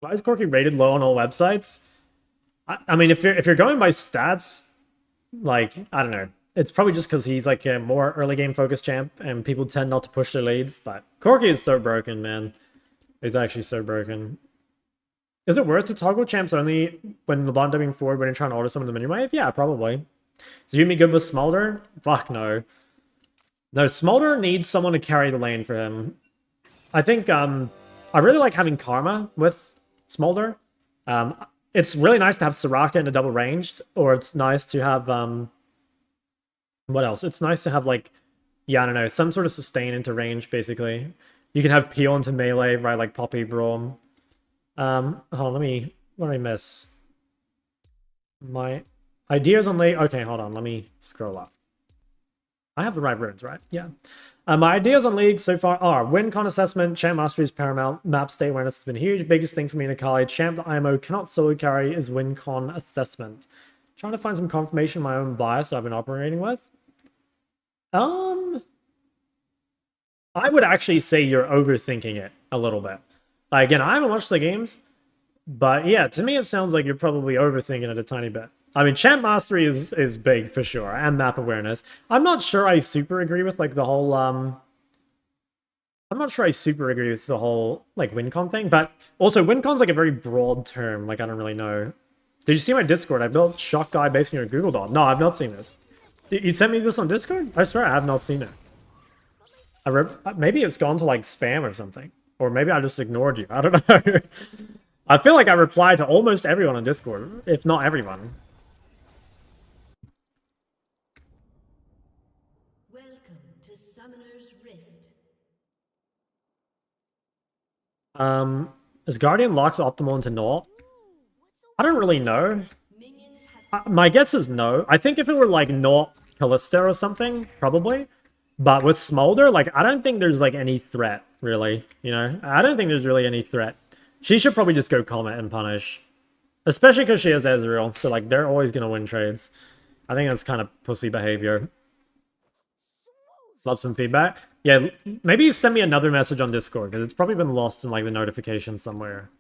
Why is Corki rated low on all websites? I mean, if you're going by stats, like, I don't know. It's probably just because he's like a more early game focused champ and people tend not to push their leads, but Corki is so broken, man. He's actually so broken. Is it worth to toggle champs only when LeBlanc dubbing forward when you're trying to order some of the mini wave? Yeah, probably. Is Yumi good with Smolder? Fuck no. No, Smolder needs someone to carry the lane for him. I think I really like having Karma with Smolder. It's really nice to have Soraka in a double ranged, or it's nice to have what else? It's nice to have like, yeah, I don't know, some sort of sustain into range, basically. You can have Peel into melee, right, like Poppy, Braum. Hold on, what did I miss? My ideas on late. Okay, hold on, let me scroll up. I have the right runes, right? Yeah. My ideas on League so far are win con assessment, champ mastery is paramount, map state awareness has been huge. Biggest thing for me in Akali, champ the IMO cannot solo carry is win con assessment. Trying to find some confirmation of my own bias I've been operating with. I would actually say you're overthinking it a little bit. Again, I haven't watched the games, but yeah, to me it sounds like you're probably overthinking it a tiny bit. I mean, champ mastery is big for sure, and map awareness. I'm not sure I super agree with like the whole I'm not sure I super agree with the whole like win con thing, but also win con's like a very broad term. Like I don't really know. Did you see my Discord? I built Shock Guy based on your Google Doc. No, I've not seen this. You sent me this on Discord? I swear I have not seen it. Maybe it's gone to like spam or something. Or maybe I just ignored you. I don't know. I feel like I replied to almost everyone on Discord, if not everyone. Welcome to Summoner's Rift. Is Guardian Lux optimal into Naught? I don't really know. My guess is no. I think if it were like Naught Callista or something, probably. But with Smolder, like, I don't think there's, like, any threat, really, you know? I don't think there's really any threat. She should probably just go Comet and punish. Especially because she has Ezreal, so, like, they're always going to win trades. I think that's kind of pussy behavior. Lots of feedback. Yeah, maybe send me another message on Discord, because it's probably been lost in, like, the notification somewhere.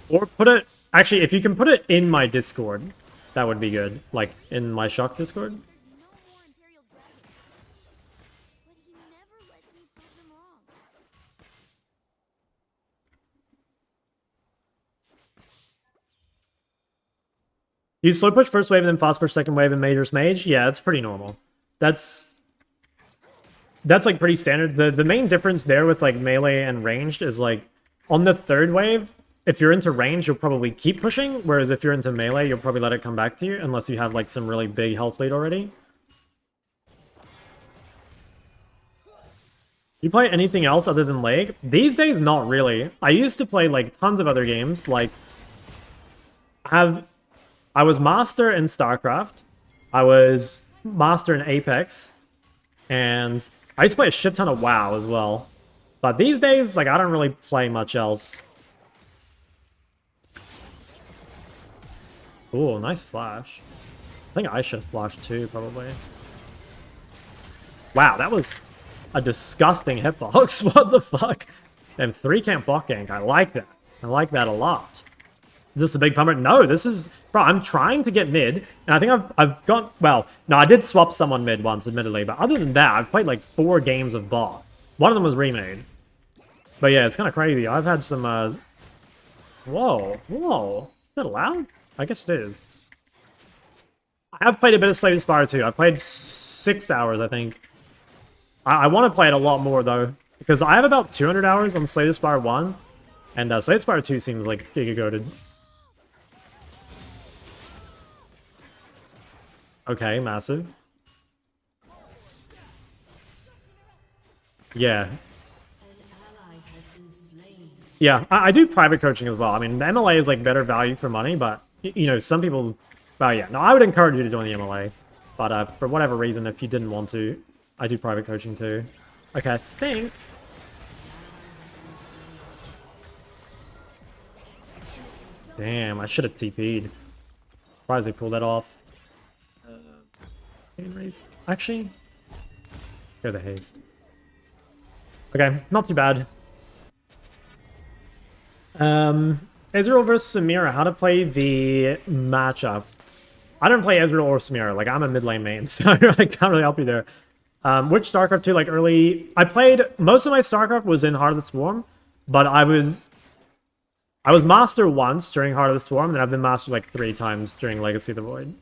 Or put it... Actually, if you can put it in my Discord, that would be good. Like, in my Shock Discord. You slow push first wave and then fast push second wave in Major's Mage? Yeah, it's pretty normal. That's like pretty standard. The main difference there with like melee and ranged is like on the third wave, if you're into range, you'll probably keep pushing, whereas if you're into melee, you'll probably let it come back to you, unless you have like some really big health lead already. You play anything else other than League? These days, not really. I used to play like tons of other games, like I was master in StarCraft, I was master in Apex, and I used to play a shit ton of WoW as well. But these days, like, I don't really play much else. Ooh, nice flash. I think I should flash too, probably. Wow, that was a disgusting hitbox. What the fuck? Damn, 3 can't bot gank. I like that. I like that a lot. Is this a big pummer? No, this is... Bro, I'm trying to get mid, and I think I've got... Well, no, I did swap someone mid once, admittedly, but other than that, I've played like 4 games of bot. One of them was remade. But yeah, it's kind of crazy. I've had some... Whoa, whoa. Is that allowed? I guess it is. I have played a bit of Slay the Spire too. I played 6 hours, I think. I want to play it a lot more, though, because I have about 200 hours on Slay the Spire 1, and Slay the Spire 2 seems like giga-goated. Okay, massive. Yeah. Yeah, I do private coaching as well. I mean, the MLA is like better value for money, but, you know, some people... Well, yeah, no, I would encourage you to join the MLA, but for whatever reason, if you didn't want to, I do private coaching too. Okay, I think... Damn, I should have TP'd. Surprised they pulled that off. Actually, go the haste. Okay, not too bad. Ezreal versus Samira. How to play the matchup? I don't play Ezreal or Samira. Like, I'm a mid lane main, so I can't really help you there. Which StarCraft 2, like early... I played... Most of my StarCraft was in Heart of the Swarm, but I was Master once during Heart of the Swarm, and I've been Master like 3 times during Legacy of the Void.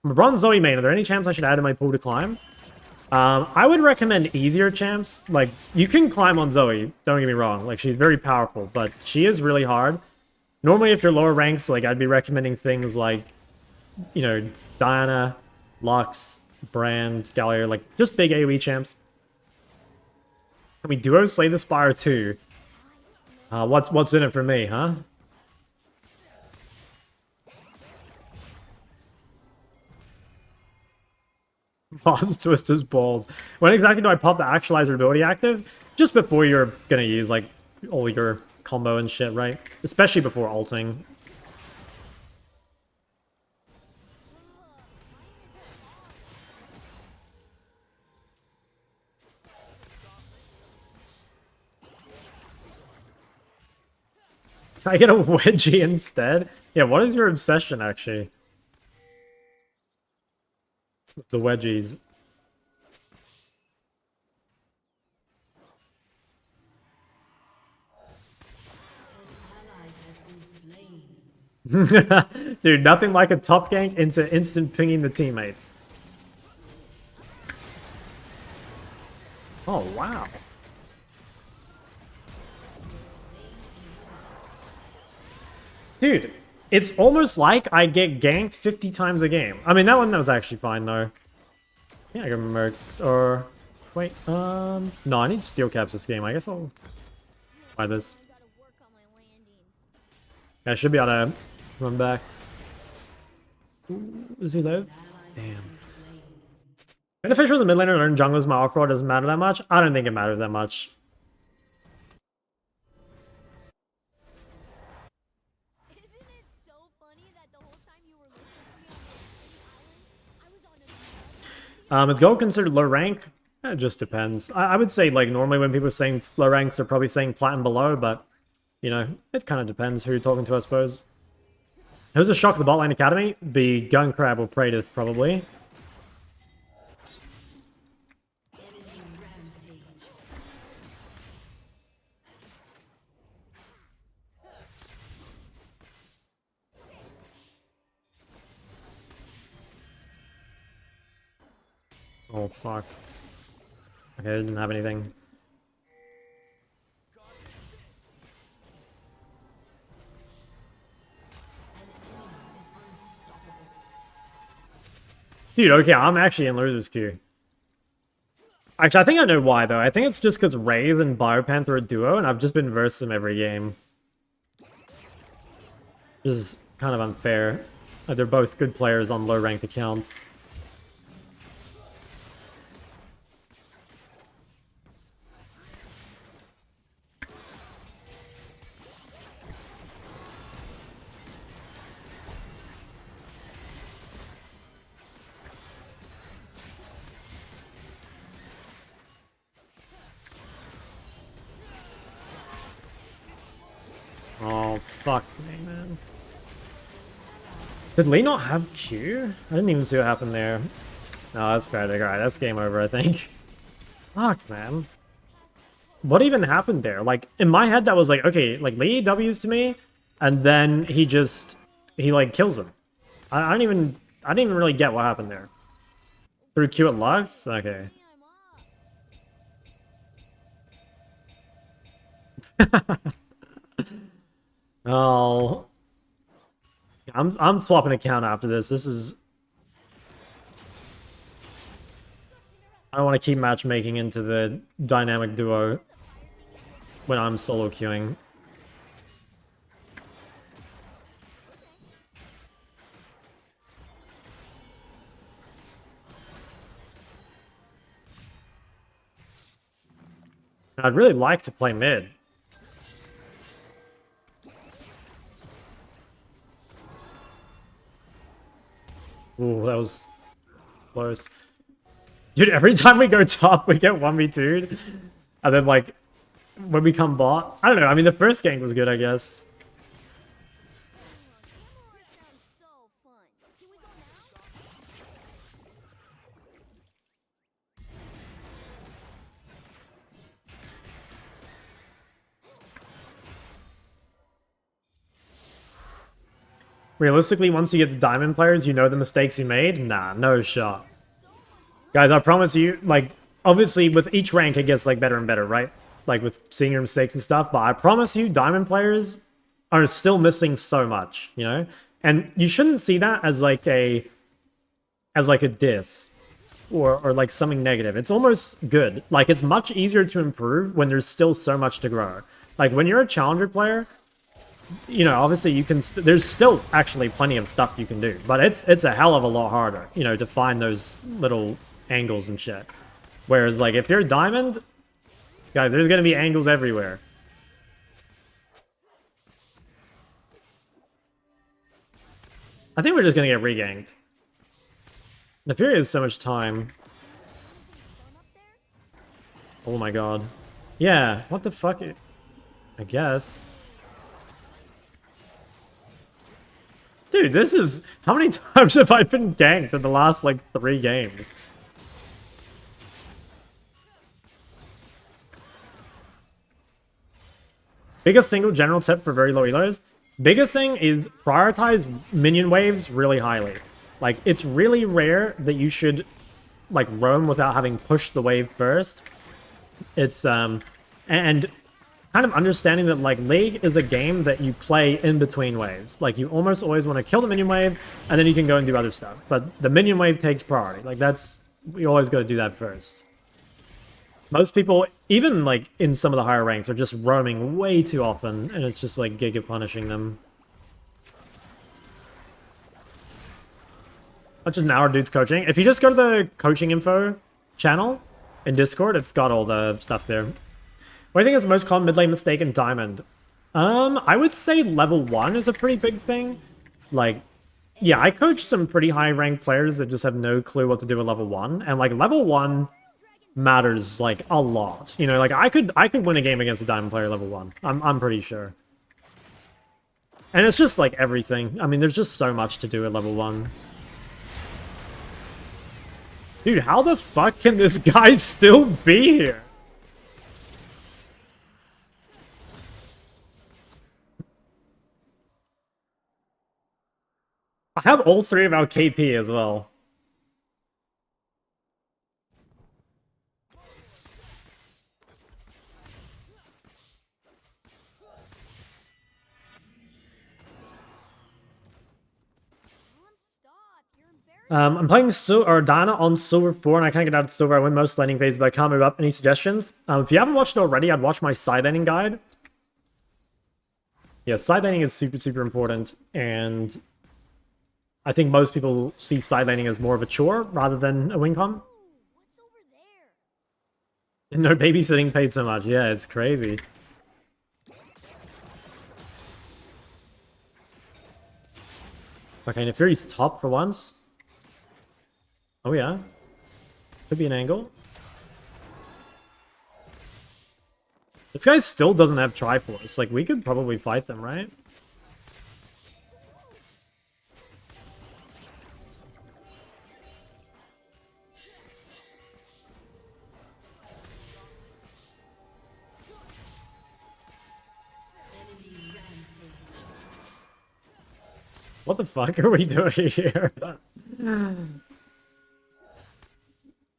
I'm a Bronze Zoe main. Are there any champs I should add to my pool to climb? I would recommend easier champs. Like, you can climb on Zoe, don't get me wrong. Like, she's very powerful, but she is really hard. Normally, if you're lower ranks, like, I'd be recommending things like, you know, Diana, Lux, Brand, Gallier, like, just big AoE champs. Can we duo Slay the Spire too? What's in it for me, huh? Boss Twister's balls. When exactly do I pop the actualizer ability active? Just before you're gonna use like all your combo and shit, right? Especially before ulting. Can I get a wedgie instead? Yeah, what is your obsession actually? The wedgies. Dude, nothing like a top gank into instant pinging the teammates. Oh, wow. Dude, it's almost like I get ganked 50 times a game. I mean, that one was actually fine, though. Yeah, I go Mercs, or... Wait, no, I need steel caps this game. I guess I'll buy this. Yeah, I should be able to run back. Ooh, is he low? Damn. Beneficial as a mid laner learn jungler's my awkward doesn't matter that much. I don't think it matters that much. Isn't it so funny that the whole time you were looking for me on the island, I was on a Is gold considered low rank? It just depends. I would say, like, normally when people are saying low ranks, they're probably saying plat and below, but, you know, it kind of depends who you're talking to, I suppose. Who's a shock to the bot lane academy? Be Gunkrab or Praedyth, probably. Oh, fuck. Okay, I didn't have anything. Dude, okay, I'm actually in loser's queue. Actually, I think I know why, though. I think it's just because Wraith and Biopanther are a duo, and I've just been versing them every game. This is kind of unfair. They're both good players on low-ranked accounts. Oh, fuck me, man. Did Lee not have Q? I didn't even see what happened there. No, that's tragic. Alright, that's game over, I think. Fuck, man. What even happened there? Like, in my head, that was like, okay, like, Lee W's to me, and then he like, kills him. I didn't even really get what happened there. Through Q at Lux? Okay. Oh, I'm swapping account after this. This is. I don't want to keep matchmaking into the dynamic duo when I'm solo queuing. I'd really like to play mid. Ooh, that was close. Dude, every time we go top, we get 1v2'd. And then, like, when we come bot... I don't know, I mean, the first gank was good, I guess. Realistically, once you get to diamond players, you know the mistakes you made? Nah, no shot. Guys, I promise you, like, obviously with each rank it gets, like, better and better, right? Like, with seeing your mistakes and stuff, but I promise you, diamond players are still missing so much, you know? And you shouldn't see that as, like, a diss. Or like, something negative. It's almost good. Like, it's much easier to improve when there's still so much to grow. Like, when you're a challenger player... You know, obviously you can. There's still actually plenty of stuff you can do, but it's a hell of a lot harder. You know, to find those little angles and shit. Whereas, like, if you're diamond, guys, there's gonna be angles everywhere. I think we're just gonna get reganked. The Fury has so much time. Oh my god. Yeah, what the fuck? I guess. Dude, this is... How many times have I been ganked in the last, like, 3 games? Biggest single general tip for very low elos? Biggest thing is prioritize minion waves really highly. Like, it's really rare that you should, like, roam without having pushed the wave first. It's, and kind of understanding that, like, League is a game that you play in between waves. Like, you almost always want to kill the minion wave, and then you can go and do other stuff. But the minion wave takes priority. Like, that's... We always got to do that first. Most people, even, like, in some of the higher ranks, are just roaming way too often, and it's just, like, Giga punishing them. That's just an hour dude's coaching. If you just go to the coaching info channel in Discord, it's got all the stuff there. What do you think is the most common mid lane mistake in Diamond? I would say level 1 is a pretty big thing. Like, yeah, I coach some pretty high ranked players that just have no clue what to do with level 1. And, like, level 1 matters, like, a lot. You know, like, I could win a game against a Diamond player level 1. I'm pretty sure. And it's just, like, everything. I mean, there's just so much to do at level 1. Dude, how the fuck can this guy still be here? I have all 3 of our KP as well. I'm playing Diana on Silver 4 and I can't get out of Silver. I win most laning phases, but I can't move up. Any suggestions? If you haven't watched it already, I'd watch my side laning guide. Yeah, side laning is super, super important, and I think most people see side laning as more of a chore rather than a win con. No babysitting paid so much. Yeah, it's crazy. Okay, and if Fury's top for once. Oh yeah. Could be an angle. This guy still doesn't have Triforce. Like, we could probably fight them, right? What the fuck are we doing here?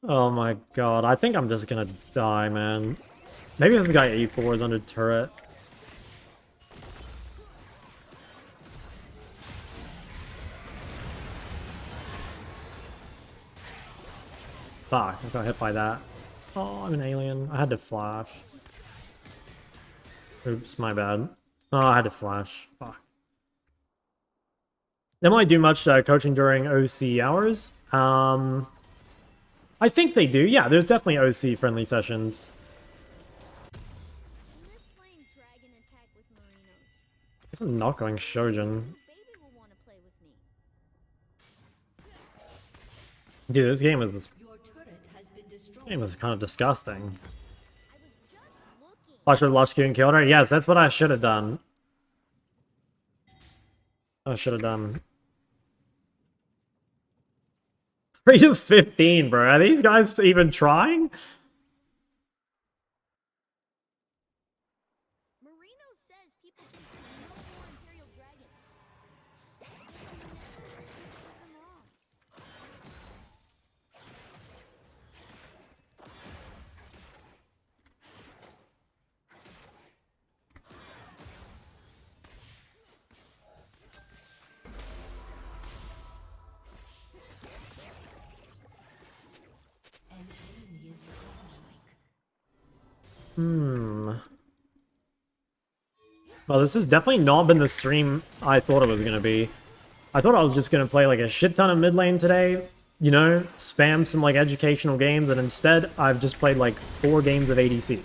Oh my god, I think I'm just gonna die, man. Maybe this guy E4 is under turret. Fuck, I got hit by that. Oh, I'm an alien. I had to flash. Oops, my bad. Oh, I had to flash. Fuck. They might do much coaching during OC hours. I think they do. Yeah, there's definitely OC friendly sessions. Guess I'm not going Shojin. Dude, this game is kind of disgusting. I should have lost Q and killed her. Yes, that's what I should have done. I should have done. 3 to 15, bro. Are these guys even trying? Marino says people think no more Imperial dragons. Well, this has definitely not been the stream I thought it was going to be. I thought I was just going to play like a shit ton of mid lane today. you know, spam some like educational games, and instead I've just played like 4 games of ADC.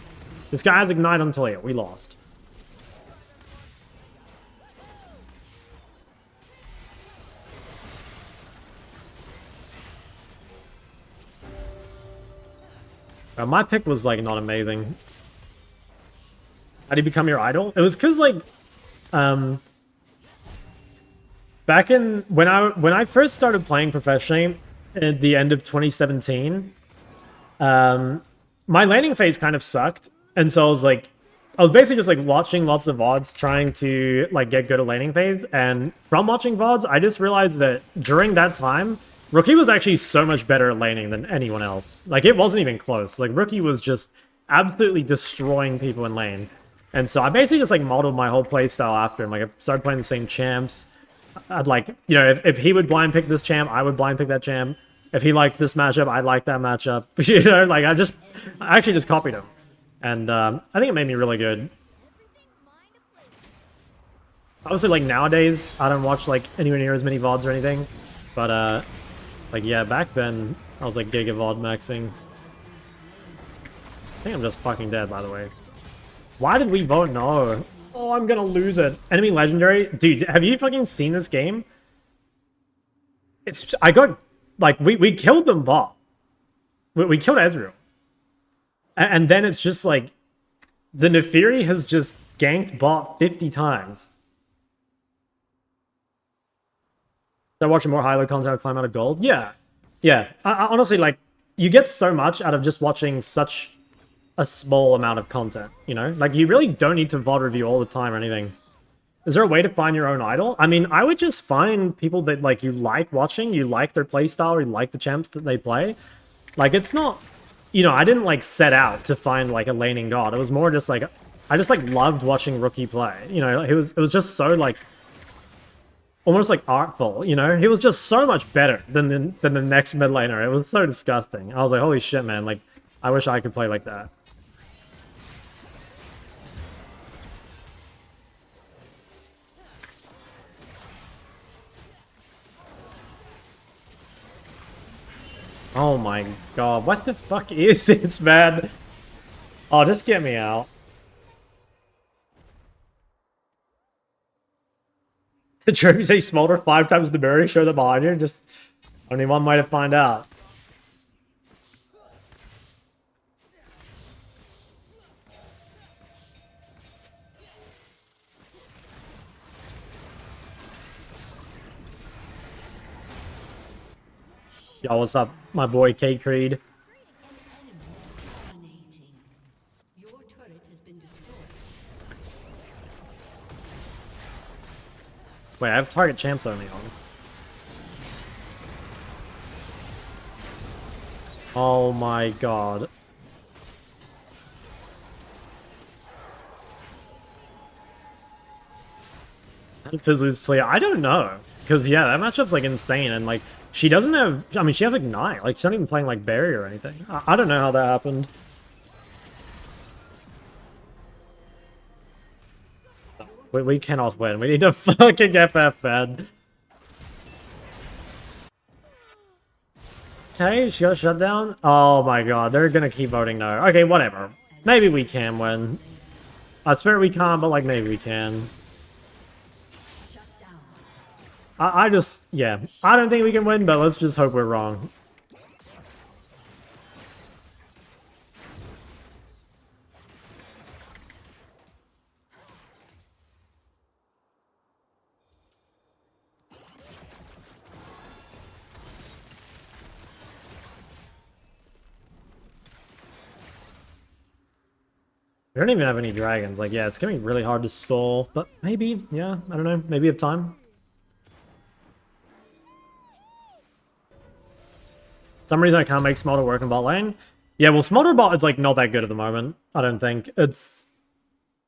This guy has Ignite on Taliyah. We lost. My pick was like not amazing. How do you become your idol? It was because like, back in when I first started playing professionally at the end of 2017, my laning phase kind of sucked, and so I was basically just like watching lots of VODs trying to like get good at laning phase, and from watching VODs, I just realized that during that time, Rookie was actually so much better at laning than anyone else. Like, it wasn't even close. Like, Rookie was just absolutely destroying people in lane. And so I basically just like modeled my whole playstyle after him. Like, I started playing the same champs. I'd like, you know, if he would blind pick this champ, I would blind pick that champ. If he liked this matchup, I'd like that matchup. You know, like I actually just copied him. And I think it made me really good. Obviously, like nowadays, I don't watch like anywhere near as many VODs or anything. But like yeah, back then, I was like Giga VOD maxing. I think I'm just fucking dead, by the way. Why did we vote no? Oh, I'm gonna lose it. Enemy legendary? Dude, have you fucking seen this game? I got, like, we killed them bot. We killed Ezreal. And then it's just like, the Nefiri has just ganked bot 50 times. They're watching more Hilo content, climb out of gold? Yeah. Yeah. I honestly, like, you get so much out of just watching such a small amount of content, you know? Like, you really don't need to VOD review all the time or anything. Is there a way to find your own idol? I mean, I would just find people that, like, you like watching, you like their playstyle, or you like the champs that they play. Like, it's not... You know, I didn't, like, set out to find, like, a laning god. It was more just, like... I just, like, loved watching Rookie play. You know, it was just so, like... Almost, like, artful, you know? He was just so much better than the next mid laner. It was so disgusting. I was like, holy shit, man. Like, I wish I could play like that. Oh my god, what the fuck is this, man? Oh, just get me out. Did Jeremy say Smolder 5 times the mirror showed up behind you? Just, only one way to find out. Yo, what's up, my boy K Creed? Your turret has been destroyed. Wait, I have target champs only on. Oh my god. How did Fizz lose to Taliyah? I don't know. Because, yeah, that matchup's, like, insane. And, like, she doesn't have... I mean, she has, like, Ignite. Like, she's not even playing, like, barrier or anything. I don't know how that happened. We cannot win. We need to fucking FF, man. Okay, she got shut down. Oh my god, they're gonna keep voting no. Okay, whatever. Maybe we can win. I swear we can't, but like maybe we can. I just, yeah. I don't think we can win, but let's just hope we're wrong. We don't even have any dragons. Like, yeah, it's gonna be really hard to stall, but maybe, yeah, I don't know. Maybe we have time. For some reason I can't make Smolder work in bot lane. Yeah, well, Smolder bot is, like, not that good at the moment, I don't think. It's...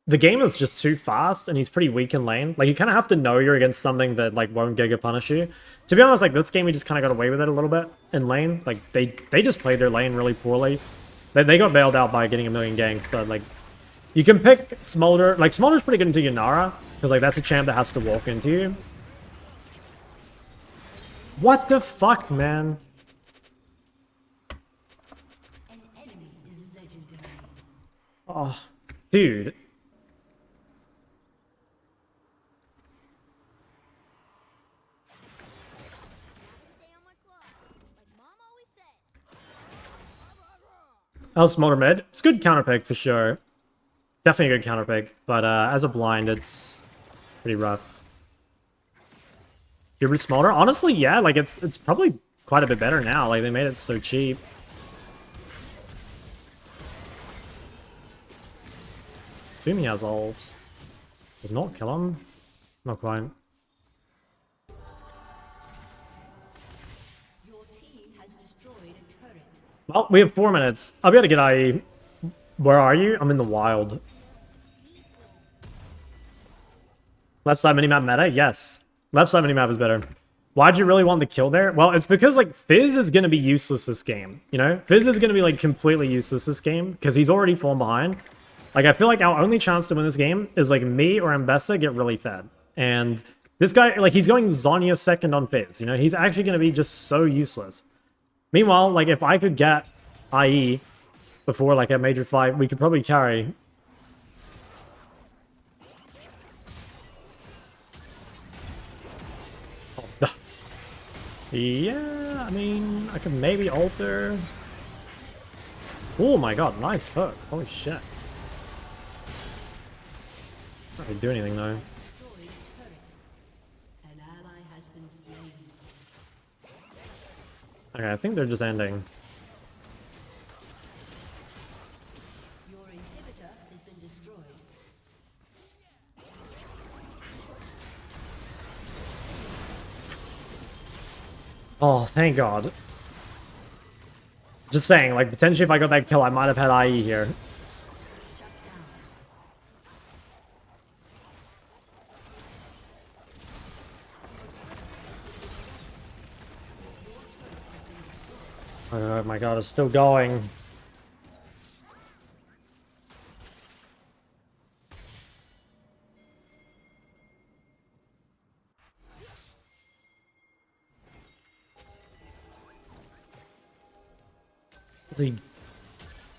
The game is just too fast, and he's pretty weak in lane. Like, you kind of have to know you're against something that, like, won't Giga punish you. To be honest, like, this game, we just kind of got away with it a little bit in lane. Like, they just played their lane really poorly. They got bailed out by getting a million ganks, but, like... You can pick Smolder. Like, Smolder's pretty good into Yanara, because, like, that's a champ that has to walk into you. What the fuck, man? Oh, dude. Stay on my clock, like Mom always said. I'll smolder mid. It's good counter pick for sure. Definitely a good counter pick, but as a blind, it's pretty rough. Hubris smolder? Honestly, yeah, like it's probably quite a bit better now. Like they made it so cheap. Assume he has ult. Does not kill him? Not quite. Your team has destroyed a turret. Well, we have 4 minutes. I'll be able to get IE. Where are you? I'm in the wild. Left side minimap meta? Yes. Left side minimap is better. Why'd you really want the kill there? Well, it's because, like, Fizz is going to be useless this game. You know? Fizz is going to be, like, completely useless this game because he's already fallen behind. Like, I feel like our only chance to win this game is, like, me or Mbessa get really fed. And this guy, like, he's going Zhonya second on Fizz. You know? He's actually going to be just so useless. Meanwhile, like, if I could get IE before, like, a major fight, we could probably carry. Oh, yeah, I mean, I could maybe alter. Oh my god, nice hook. Holy shit. Not gonna do anything though. Destroyed a turret. An ally has been slain. Okay, I think they're just ending. Your inhibitor has been destroyed. Oh, thank god. Just saying, like, potentially if I got that kill, I might have had IE here. Oh my god, it's still going.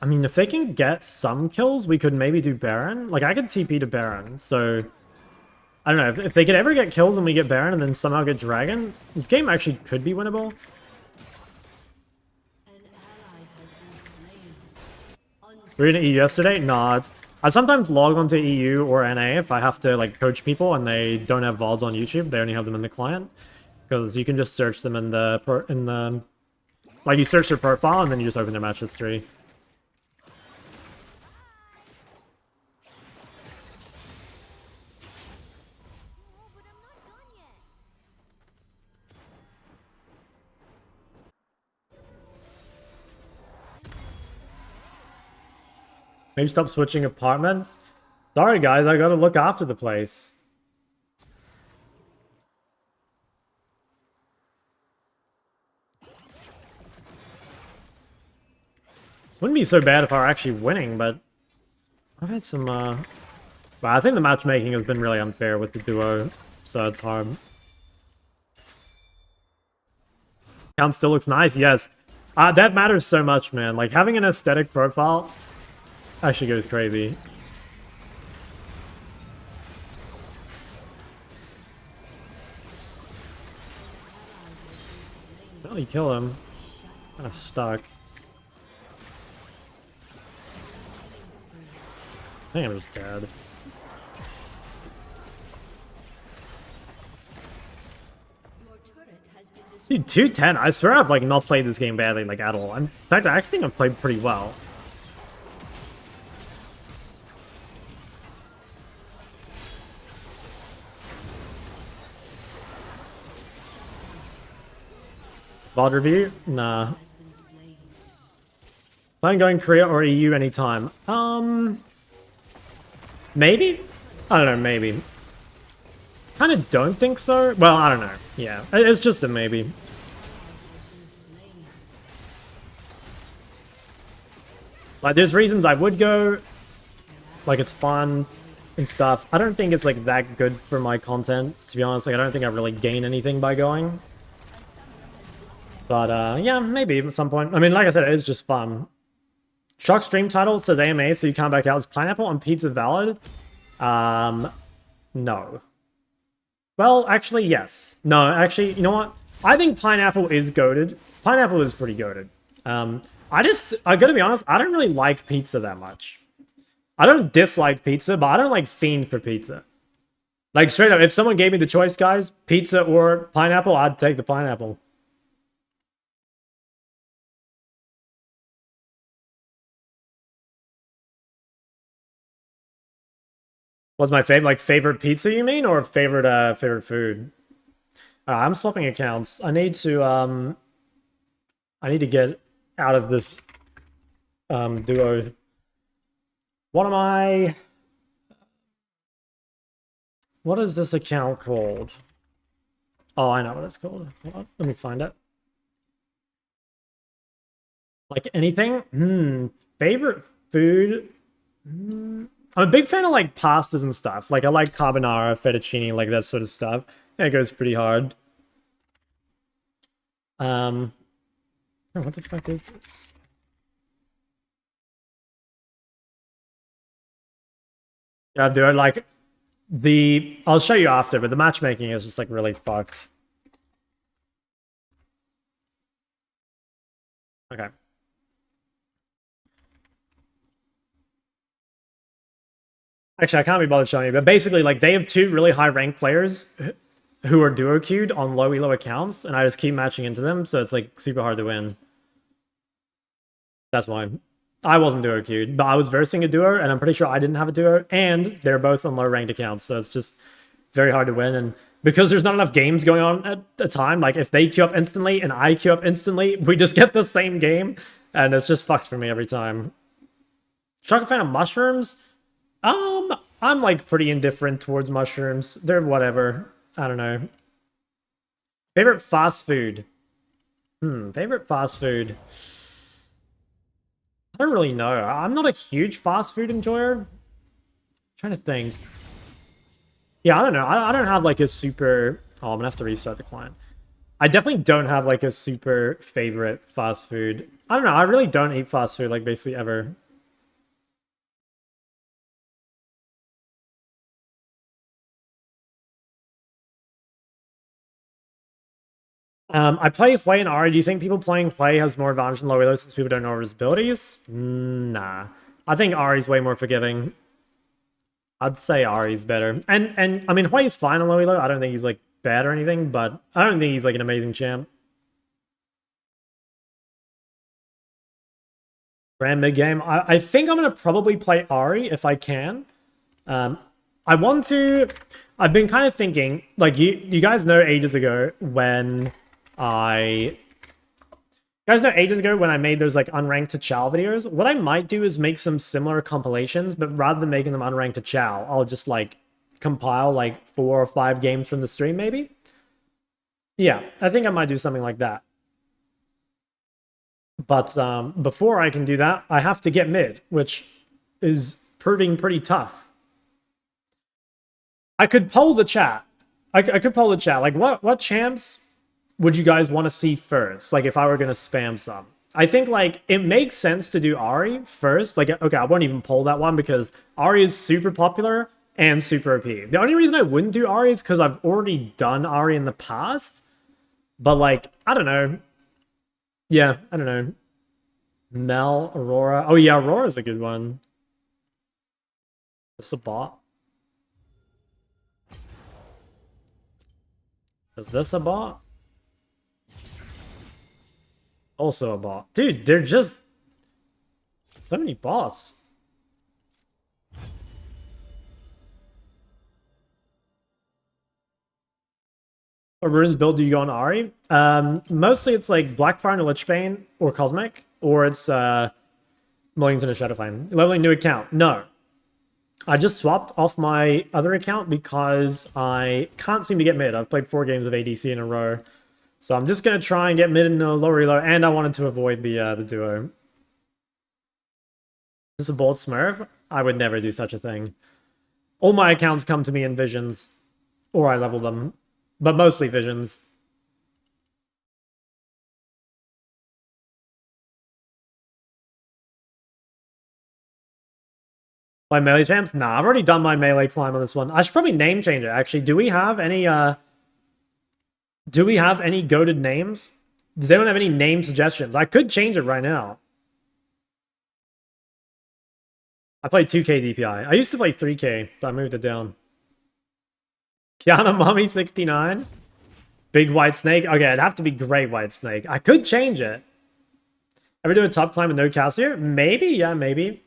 I mean, if they can get some kills, we could maybe do Baron. Like, I could TP to Baron, so... I don't know, if they could ever get kills and we get Baron and then somehow get Dragon, this game actually could be winnable. An ally has been slain. Were you in EU yesterday? Nah. I sometimes log onto EU or NA if I have to, like, coach people and they don't have VODs on YouTube. They only have them in the client. Because you can just search them in the... Like, you search their profile and then you just open their match history. Oh, but I'm not done yet. Maybe stop switching apartments? Sorry, guys, I gotta look after the place. Wouldn't be so bad if I were actually winning, but... I've had some, Well, I think the matchmaking has been really unfair with the duo, so it's hard. Count still looks nice, yes. That matters so much, man. Like, having an aesthetic profile actually goes crazy. Really kill him. Kind of stuck. I think I'm just dead. Your turret has been destroyed. Dude, 210. I swear I've like not played this game badly, like at all. In fact, I actually think I've played pretty well. VOD review? Nah. Has been slain. Plan going Korea or EU anytime. Maybe? I don't know, maybe. Kind of don't think so. Well, I don't know. Yeah, it's just a maybe. Like, there's reasons I would go. Like, it's fun and stuff. I don't think it's, like, that good for my content, to be honest. Like, I don't think I really gain anything by going. But, yeah, maybe at some point. I mean, like I said, it is just fun. Shock stream title says AMA, so you can't back out. Is pineapple on pizza valid? No. Well, actually, yes. No, actually, you know what? I think pineapple is goated. Pineapple is pretty goated. I gotta be honest, I don't really like pizza that much. I don't dislike pizza, but I don't like fiend for pizza. Like, straight up, if someone gave me the choice, guys, pizza or pineapple, I'd take the pineapple. What's my favorite, like, favorite pizza, you mean? Or favorite food? I'm swapping accounts. I need to get out of this duo. What am I... What is this account called? Oh, I know what it's called. Hold on, let me find it. Like anything? Favorite food? I'm a big fan of like pastas and stuff. Like I like carbonara, fettuccine, like that sort of stuff. Yeah, it goes pretty hard. Oh, what the fuck is this? Yeah, dude, like I'll show you after, but the matchmaking is just like really fucked. Okay. Actually, I can't be bothered showing you, but basically, like, they have two really high-ranked players who are duo queued on low elo accounts, and I just keep matching into them, so it's, like, super hard to win. That's why. I wasn't duo queued, but I was versing a duo, and I'm pretty sure I didn't have a duo, and they're both on low-ranked accounts, so it's just very hard to win, and because there's not enough games going on at a time, like, if they queue up instantly and I queue up instantly, we just get the same game, and it's just fucked for me every time. Shock a fan of mushrooms? I'm like pretty indifferent towards mushrooms. They're whatever. I don't know. Favorite fast food? Favorite fast food? I don't really know. I'm not a huge fast food enjoyer. I'm trying to think. Yeah, I don't know. I don't have like a super... Oh, I'm gonna have to restart the client. I definitely don't have like a super favorite fast food. I don't know. I really don't eat fast food like basically ever. I play Hui and Ahri. Do you think people playing Hui has more advantage than low elo since people don't know his abilities? Nah. I think Ahri's way more forgiving. I'd say Ahri's better. And I mean, Hui's fine on low elo. I don't think he's like bad or anything, but I don't think he's like an amazing champ. Grand mid game. I think I'm gonna probably play Ahri if I can. I want to... I've been kind of thinking, like, you guys know ages ago when I... You guys know ages ago when I made those, like, unranked to Chow videos? What I might do is make some similar compilations, but rather than making them unranked to Chow, I'll just, like, compile, like, 4 or 5 games from the stream, maybe? Yeah, I think I might do something like that. But before I can do that, I have to get mid, which is proving pretty tough. I could poll the chat. I could poll the chat. Like, what champs would you guys want to see first? Like, if I were going to spam some. I think, like, it makes sense to do Ahri first. Like, okay, I won't even poll that one because Ahri is super popular and super OP. The only reason I wouldn't do Ahri is because I've already done Ahri in the past. But, like, I don't know. Yeah, I don't know. Mel, Aurora. Oh, yeah, Aurora's a good one. This is a bot. Is this a bot? Also a bot. Dude, they're just... So many bots. What runes build do you go on Ahri? Mostly it's like Blackfire and Lichbane or Cosmic, or it's Millington and Shadowflame. Leveling new account. No. I just swapped off my other account because I can't seem to get mid. I've played 4 games of ADC in a row. So I'm just going to try and get mid in a low reload, and I wanted to avoid the duo. Is this a bold smurf? I would never do such a thing. All my accounts come to me in visions, or I level them, but mostly visions. My melee champs? Nah, I've already done my melee climb on this one. I should probably name change it, actually. Do we have any goated names? Does anyone have any name suggestions? I could change it right now. I played 2K DPI. I used to play 3K, but I moved it down. Kiana Mommy 69. Big White Snake. Okay, it'd have to be Great White Snake. I could change it. Ever do a top climb with no Cassier? Maybe, yeah, maybe.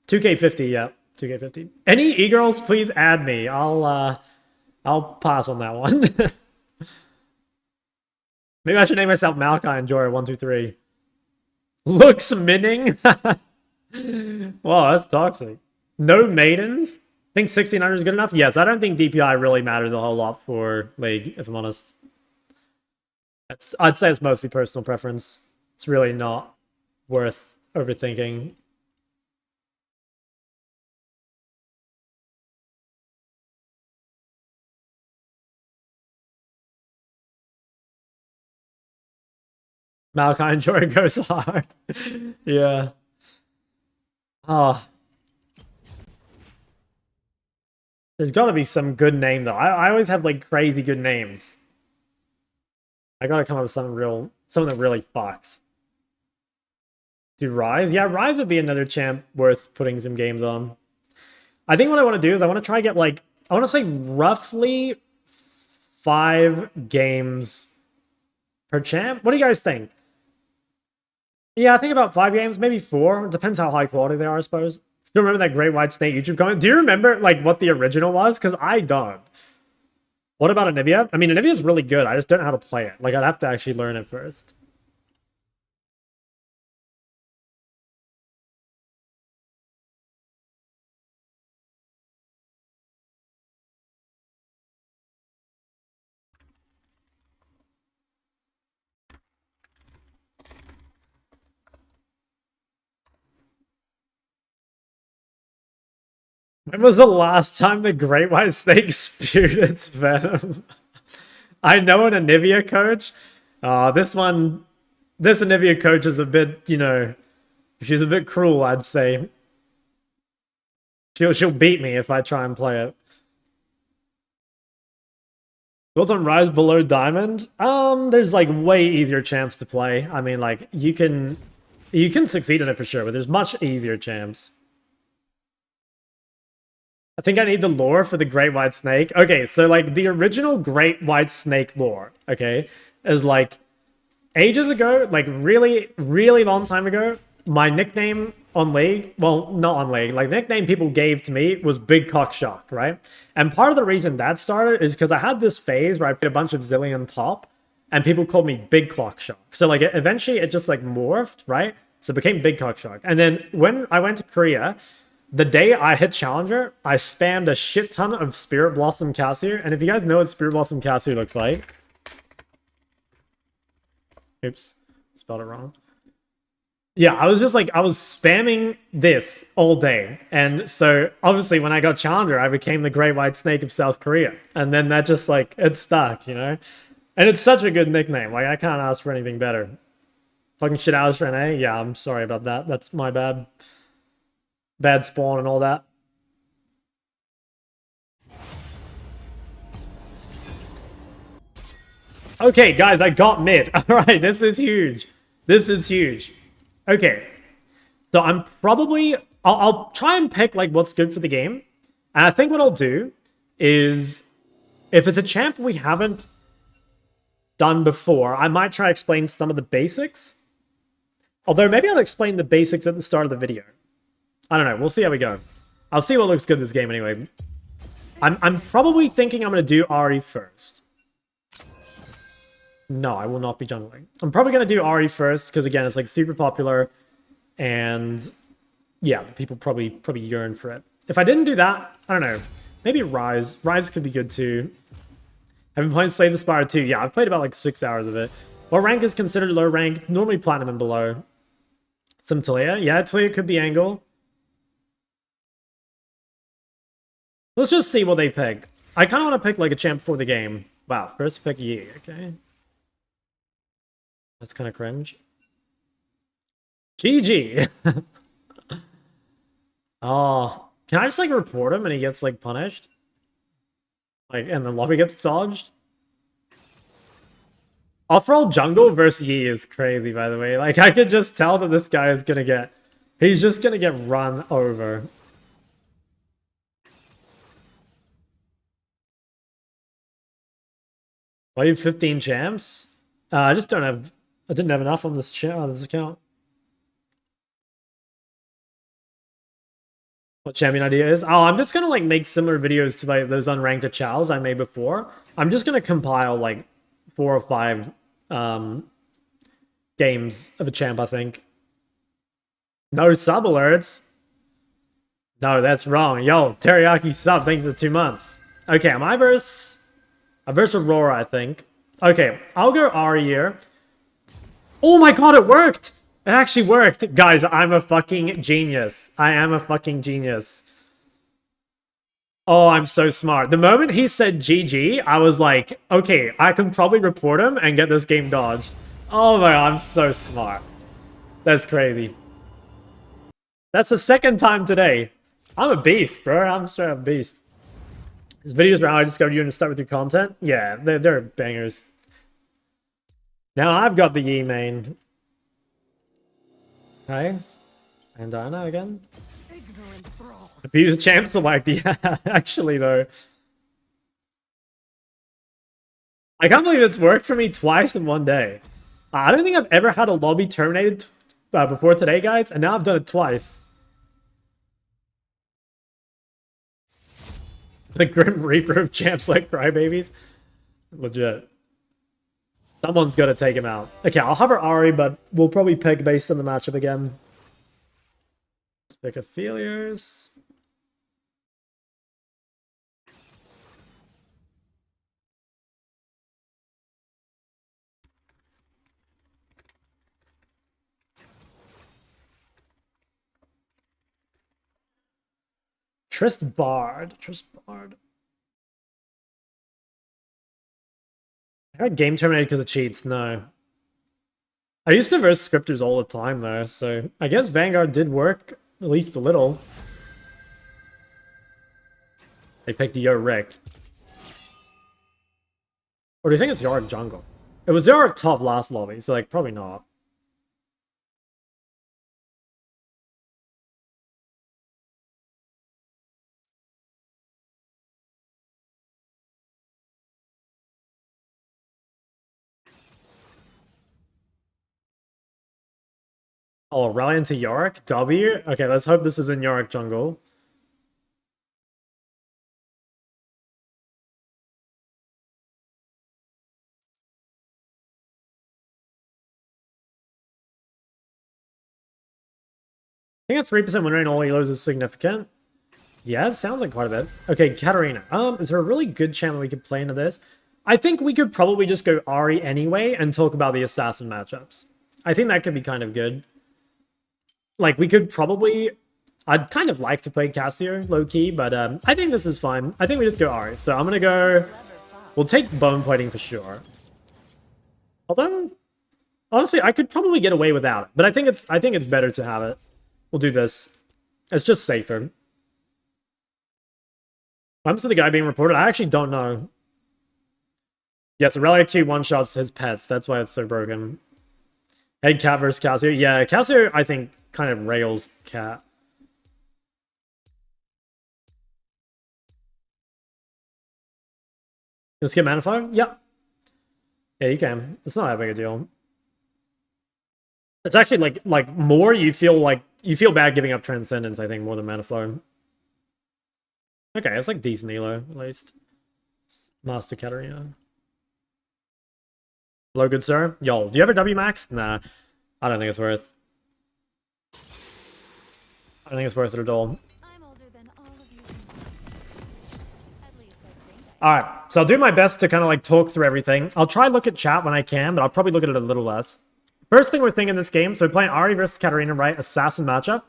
2K50, yeah. 2K50. Any e-girls, please add me. I'll pass on that one. Maybe I should name myself Malachi and Jorah 123. Looks minning. Wow, that's toxic. No maidens? Think 1600 is good enough? Yes, I don't think DPI really matters a whole lot for League, if I'm honest. I'd say it's mostly personal preference. It's really not worth overthinking. Malachi and Jorah goes hard. Yeah. Oh. There's got to be some good name, though. I always have, like, crazy good names. I gotta come up with something that really fucks. Do Rise? Yeah, Rise would be another champ worth putting some games on. I think what I want to do is I want to try get, like, I want to say roughly 5 games per champ. What do you guys think? Yeah, I think about 5 games, maybe 4. It depends how high quality they are, I suppose. Still remember that Great White Snake YouTube comment? Do you remember, like, what the original was? Because I don't. What about Anivia? I mean, Anivia's really good. I just don't know how to play it. Like, I'd have to actually learn it first. When was the last time the Great White Snake spewed its venom? I know an Anivia coach. This Anivia coach is a bit, you know, she's a bit cruel, I'd say. She'll beat me if I try and play it. Thoughts on Rise below Diamond? There's like way easier champs to play. I mean, like you can succeed in it for sure, but there's much easier champs. I think I need the lore for the Great White Snake. Okay, so like the original Great White Snake lore, okay, is like ages ago, like really, really long time ago, my nickname on League, well, not on League, like the nickname people gave to me was Big Cock Shock, right? And part of the reason that started is because I had this phase where I played a bunch of Zillion top, and people called me Big Clock Shock. So like eventually it just like morphed, right? So it became Big Cock Shock. And then when I went to Korea, the day I hit Challenger, I spammed a shit ton of Spirit Blossom Cassier. And if you guys know what Spirit Blossom Cassier looks like... Oops, spelled it wrong. Yeah, I was spamming this all day. And so, obviously, when I got Challenger, I became the Great White Snake of South Korea. And then that just, like, it stuck, you know? And it's such a good nickname. Like, I can't ask for anything better. Fucking shit hours for an A? Yeah, I'm sorry about that. That's my bad. Bad spawn and all that. Okay, guys, I got mid. Alright, this is huge. This is huge. Okay. So I'm probably... I'll try and pick, like, what's good for the game. And I think what I'll do is... If it's a champ we haven't done before, I might try to explain some of the basics. Although, maybe I'll explain the basics at the start of the video. I don't know. We'll see how we go. I'll see what looks good this game anyway. I'm probably thinking I'm going to do Ahri first. No, I will not be jungling. I'm probably going to do Ahri first because, again, it's like super popular. And yeah, people probably yearn for it. If I didn't do that, I don't know. Maybe Rise. Rise could be good too. Have been playing Slay the Spire too. Yeah, I've played about like 6 hours of it. What rank is considered low rank? Normally Platinum and below. Some Taliyah. Yeah, Taliyah could be Angle. Let's just see what they pick. I kind of want to pick like a champ for the game. Wow, first pick Yi, okay. That's kind of cringe. GG. Oh, Can I just like report him and he gets like punished? Like, and the lobby gets dodged? Off-roll jungle versus Yi is crazy, by the way. Like, I could just tell that this guy is gonna get... He's just gonna get run over. Why you 15 champs? I just don't have... I didn't have enough on this account. What champion idea is? Oh, I'm just gonna like make similar videos to like those unranked chows I made before. I'm just gonna compile like 4 or 5 games of a champ, I think. No sub alerts. No, that's wrong. Yo, Teriyaki sub, thank you for 2 months. Okay, am I versus Aurora, I think. Okay, I'll go Ahri here. Oh my god, it worked! It actually worked! Guys, I'm a fucking genius. I am a fucking genius. Oh, I'm so smart. The moment he said GG, I was like, okay, I can probably report him and get this game dodged. Oh my god, I'm so smart. That's crazy. That's the 2nd time today. I'm a beast, bro. I'm straight up a beast. These videos where I discovered you and start with your content? Yeah, they're bangers. Now I've got the Yi main. Okay. And Diana again. Abuse champ select, yeah, actually though. I can't believe this worked for me twice in one day. I don't think I've ever had a lobby terminated before today, guys, and now I've done it twice. The Grim Reaper of champs like crybabies. Legit. Someone's got to take him out. Okay, I'll hover Ahri, but we'll probably pick based on the matchup again. Let's pick Aphelios. Trist Bard. I got game terminated because of cheats. No. I used to verse scripters all the time though, so I guess Vanguard did work at least a little. They picked Yo Rick. Or do you think it's Yorick jungle? It was Yorick top last lobby, so like probably not. Oh, Aurelion to Yorick? W? Okay, let's hope this is in Yorick jungle. I think a 3% win rate in all elos is significant. Yeah, it sounds like quite a bit. Okay, Katarina. Is there a really good channel we could play into this? I think we could probably just go Ahri anyway and talk about the assassin matchups. I think that could be kind of good. Like, we could probably... I'd kind of like to play Cassio, low-key, but I think this is fine. I think we just go Ahri. So I'm gonna go... We'll take bone plating for sure. Although, honestly, I could probably get away without it. But I think it's better to have it. We'll do this. It's just safer. What happens to the guy being reported? I actually don't know. Yes, Aurelia Q one-shots his pets. That's why it's so broken. Hey, Cat versus Cassio. Yeah, Cassio, I think, kind of rails Cat. You skip mana flow? Yep. Yeah, you can. It's not that big a deal. It's actually like more you feel bad giving up Transcendence, I think, more than mana flow. Okay, it's like decent elo, at least. Master Katarina. Hello, good sir. Yo, do you have a W max? Nah. I don't think it's worth. I don't think it's worth it at all. I'm older than all of you. At least I think Alright, so I'll do my best to kind of like talk through everything. I'll try and look at chat when I can, but I'll probably look at it a little less. First thing we're thinking in this game, so we're playing Ahri versus Katarina, right? Assassin matchup.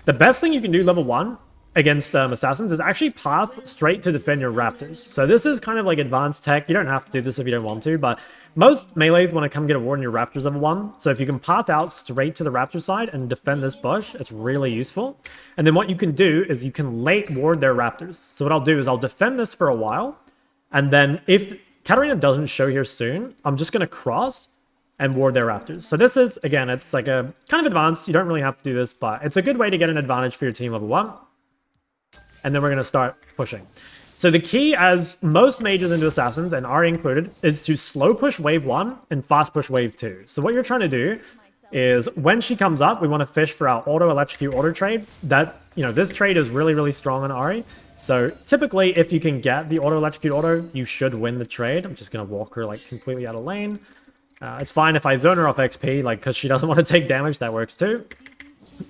The best thing you can do level 1 against Assassins is actually path straight to defend your Raptors. So this is kind of like advanced tech. You don't have to do this if you don't want to, but Most melees want to come get a ward in your Raptors level 1. So if you can path out straight to the Raptor side and defend this bush, it's really useful. And then what you can do is you can late ward their Raptors. So what I'll do is I'll defend this for a while. And then if Katarina doesn't show here soon, I'm just going to cross and ward their Raptors. So this is, again, it's like a kind of advanced. You don't really have to do this, but it's a good way to get an advantage for your team level 1. And then we're going to start pushing. So the key, as most mages into Assassins, and Ahri included, is to slow push wave 1 and fast push wave 2. So what you're trying to do is when she comes up, we want to fish for our auto electrocute auto trade. That, you know, this trade is really, really strong on Ahri. So typically, if you can get the auto electrocute auto, you should win the trade. I'm just going to walk her like completely out of lane. It's fine if I zone her off XP, like, because she doesn't want to take damage. That works too.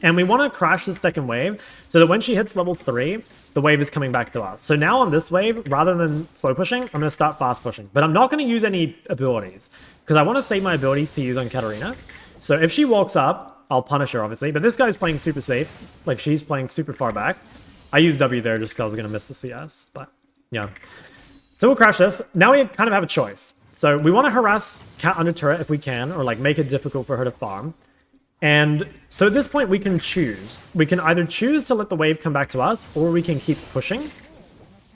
And we want to crash the second wave so that when she hits level 3, the wave is coming back to us. So now on this wave, rather than slow pushing, I'm going to start fast pushing. But I'm not going to use any abilities because I want to save my abilities to use on Katarina. So if she walks up, I'll punish her, obviously. But this guy's playing super safe. Like, she's playing super far back. I used W there just because I was going to miss the CS. But, yeah. So we'll crash this. Now we kind of have a choice. So we want to harass Cat under turret if we can, or, like, make it difficult for her to farm. And so at this point, we can choose. We can either choose to let the wave come back to us, or we can keep pushing.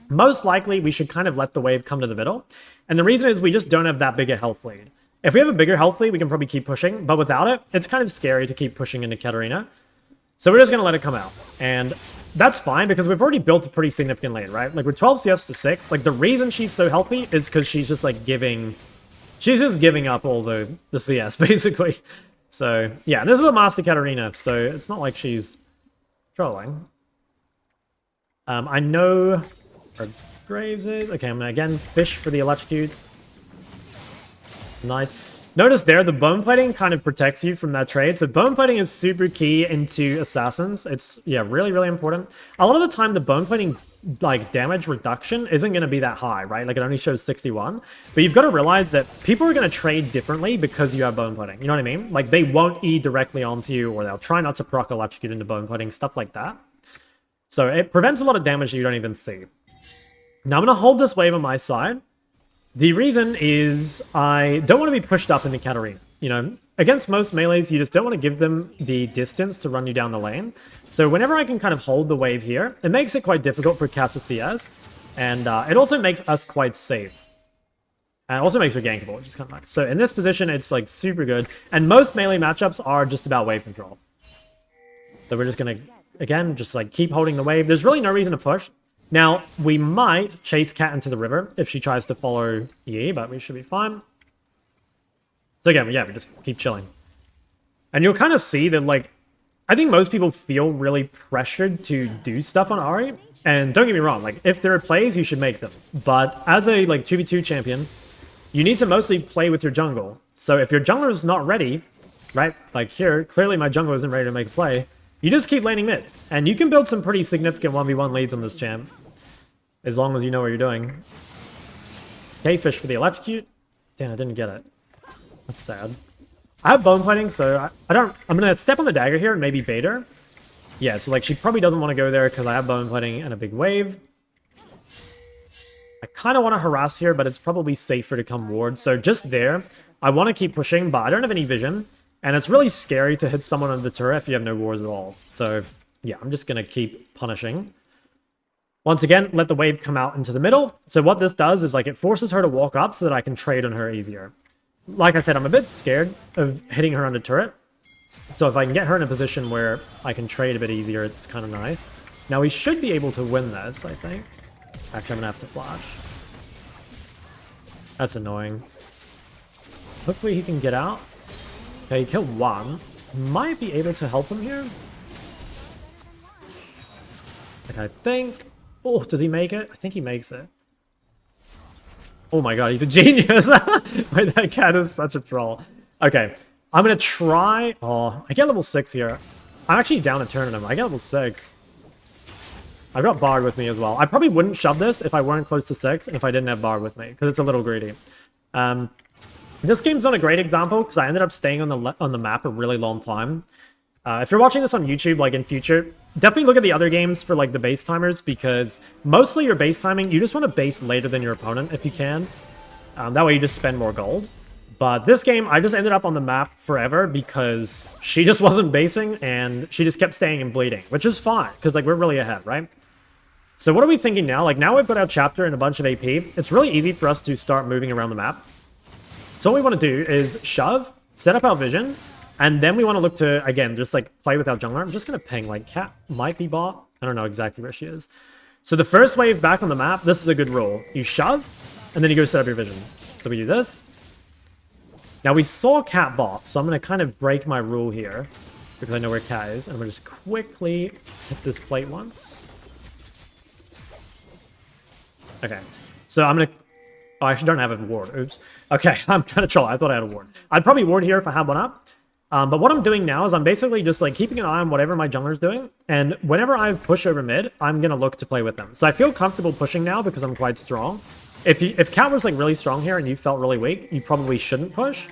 Most likely, we should kind of let the wave come to the middle. And the reason is we just don't have that big a health lead. If we have a bigger health lead, we can probably keep pushing. But without it, it's kind of scary to keep pushing into Katarina. So we're just going to let it come out. And that's fine, because we've already built a pretty significant lane, right? Like, we're 12 CS to 6. Like, the reason she's so healthy is because she's just, like, giving... She's just giving up all the CS, basically. So, yeah, this is a Master Katarina, so it's not like she's trolling. I know where Graves is. Okay, I'm going to, again, fish for the electrocute. Nice. Notice there, the bone plating kind of protects you from that trade. So bone plating is super key into Assassins. It's, yeah, really, really important. A lot of the time, the bone plating, like, damage reduction isn't going to be that high, right? Like, it only shows 61. But you've got to realize that people are going to trade differently because you have bone plating. You know what I mean? Like, they won't E directly onto you, or they'll try not to proc electrocute into bone plating, stuff like that. So it prevents a lot of damage that you don't even see. Now I'm going to hold this wave on my side. The reason is I don't want to be pushed up into Katarina. You know, against most melees, you just don't want to give them the distance to run you down the lane. So whenever I can kind of hold the wave here, it makes it quite difficult for Cat to CS. And it also makes us quite safe. And it also makes her gankable, which is kind of nice. So in this position, it's like super good. And most melee matchups are just about wave control. So we're just going to, again, just like keep holding the wave. There's really no reason to push. Now, we might chase Cat into the river if she tries to follow Yi, but we should be fine. So again, yeah, we just keep chilling. And you'll kind of see that, like, I think most people feel really pressured to do stuff on Ahri. And don't get me wrong, like, if there are plays, you should make them. But as a, like, 2v2 champion, you need to mostly play with your jungle. So if your jungler is not ready, right, like here, clearly my jungle isn't ready to make a play, you just keep laning mid. And you can build some pretty significant 1v1 leads on this champ. As long as you know what you're doing. Okay, fish for the electrocute. Damn, I didn't get it. That's sad. I have bone plating, so I'm gonna step on the dagger here and maybe bait her. Yeah, so like she probably doesn't want to go there because I have bone plating and a big wave. I kind of want to harass here, but it's probably safer to come ward. So just there, I want to keep pushing, but I don't have any vision. And it's really scary to hit someone on the turret if you have no wards at all. So yeah, I'm just gonna keep punishing. Once again, let the wave come out into the middle. So what this does is like it forces her to walk up so that I can trade on her easier. Like I said, I'm a bit scared of hitting her on the turret. So if I can get her in a position where I can trade a bit easier, it's kind of nice. Now we should be able to win this, I think. Actually, I'm gonna have to flash. That's annoying. Hopefully he can get out. Okay, he killed one. Might be able to help him here. Like I think... Oh, does he make it? I think he makes it. Oh my god, he's a genius! Wait, that cat is such a troll. Okay, I'm gonna try... Oh, I get level 6 here. I'm actually down a turn on him. I get level 6. I've got Bard with me as well. I probably wouldn't shove this if I weren't close to 6 and if I didn't have Bard with me, because it's a little greedy. This game's not a great example, because I ended up staying on the map a really long time. If you're watching this on YouTube, like in future, definitely look at the other games for like the base timers, because mostly your base timing, you just want to base later than your opponent if you can. That way you just spend more gold. But this game, I just ended up on the map forever because she just wasn't basing and she just kept staying and bleeding, which is fine because like we're really ahead, right? So what are we thinking now? Like now we've got our chapter and a bunch of AP. It's really easy for us to start moving around the map. So what we want to do is shove, set up our vision, and then we want to look to, again, just like play with our jungler. I'm just going to ping, like Cat might be bot. I don't know exactly where she is. So the first wave back on the map, this is a good rule. You shove, and then you go set up your vision. So we do this. Now we saw Cat bot, so I'm going to kind of break my rule here because I know where Cat is, and I'm going to just quickly hit this plate once. Okay, so I'm going to... Oh, I actually don't have a ward. Oops. Okay, I'm kind of troll. I thought I had a ward. I'd probably ward here if I had one up. But what I'm doing now is I'm basically just like keeping an eye on whatever my jungler's doing. And whenever I push over mid, I'm going to look to play with them. So I feel comfortable pushing now because I'm quite strong. If Cat was like really strong here and you felt really weak, you probably shouldn't push.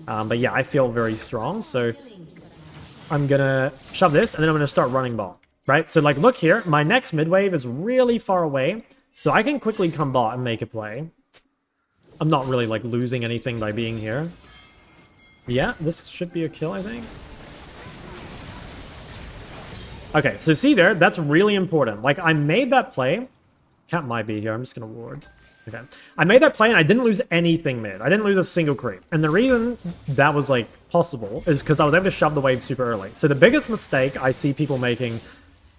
But yeah, I feel very strong. So I'm going to shove this and then I'm going to start running ball. Right? So like look here, my next mid wave is really far away. So I can quickly come bot and make a play. I'm not really like losing anything by being here. Yeah, this should be a kill, I think. Okay, so see there, that's really important. Like, I made that play. Cat might be here. I'm just going to ward. Okay. I made that play, and I didn't lose anything mid. I didn't lose a single creep. And the reason that was, like, possible is because I was able to shove the wave super early. So the biggest mistake I see people making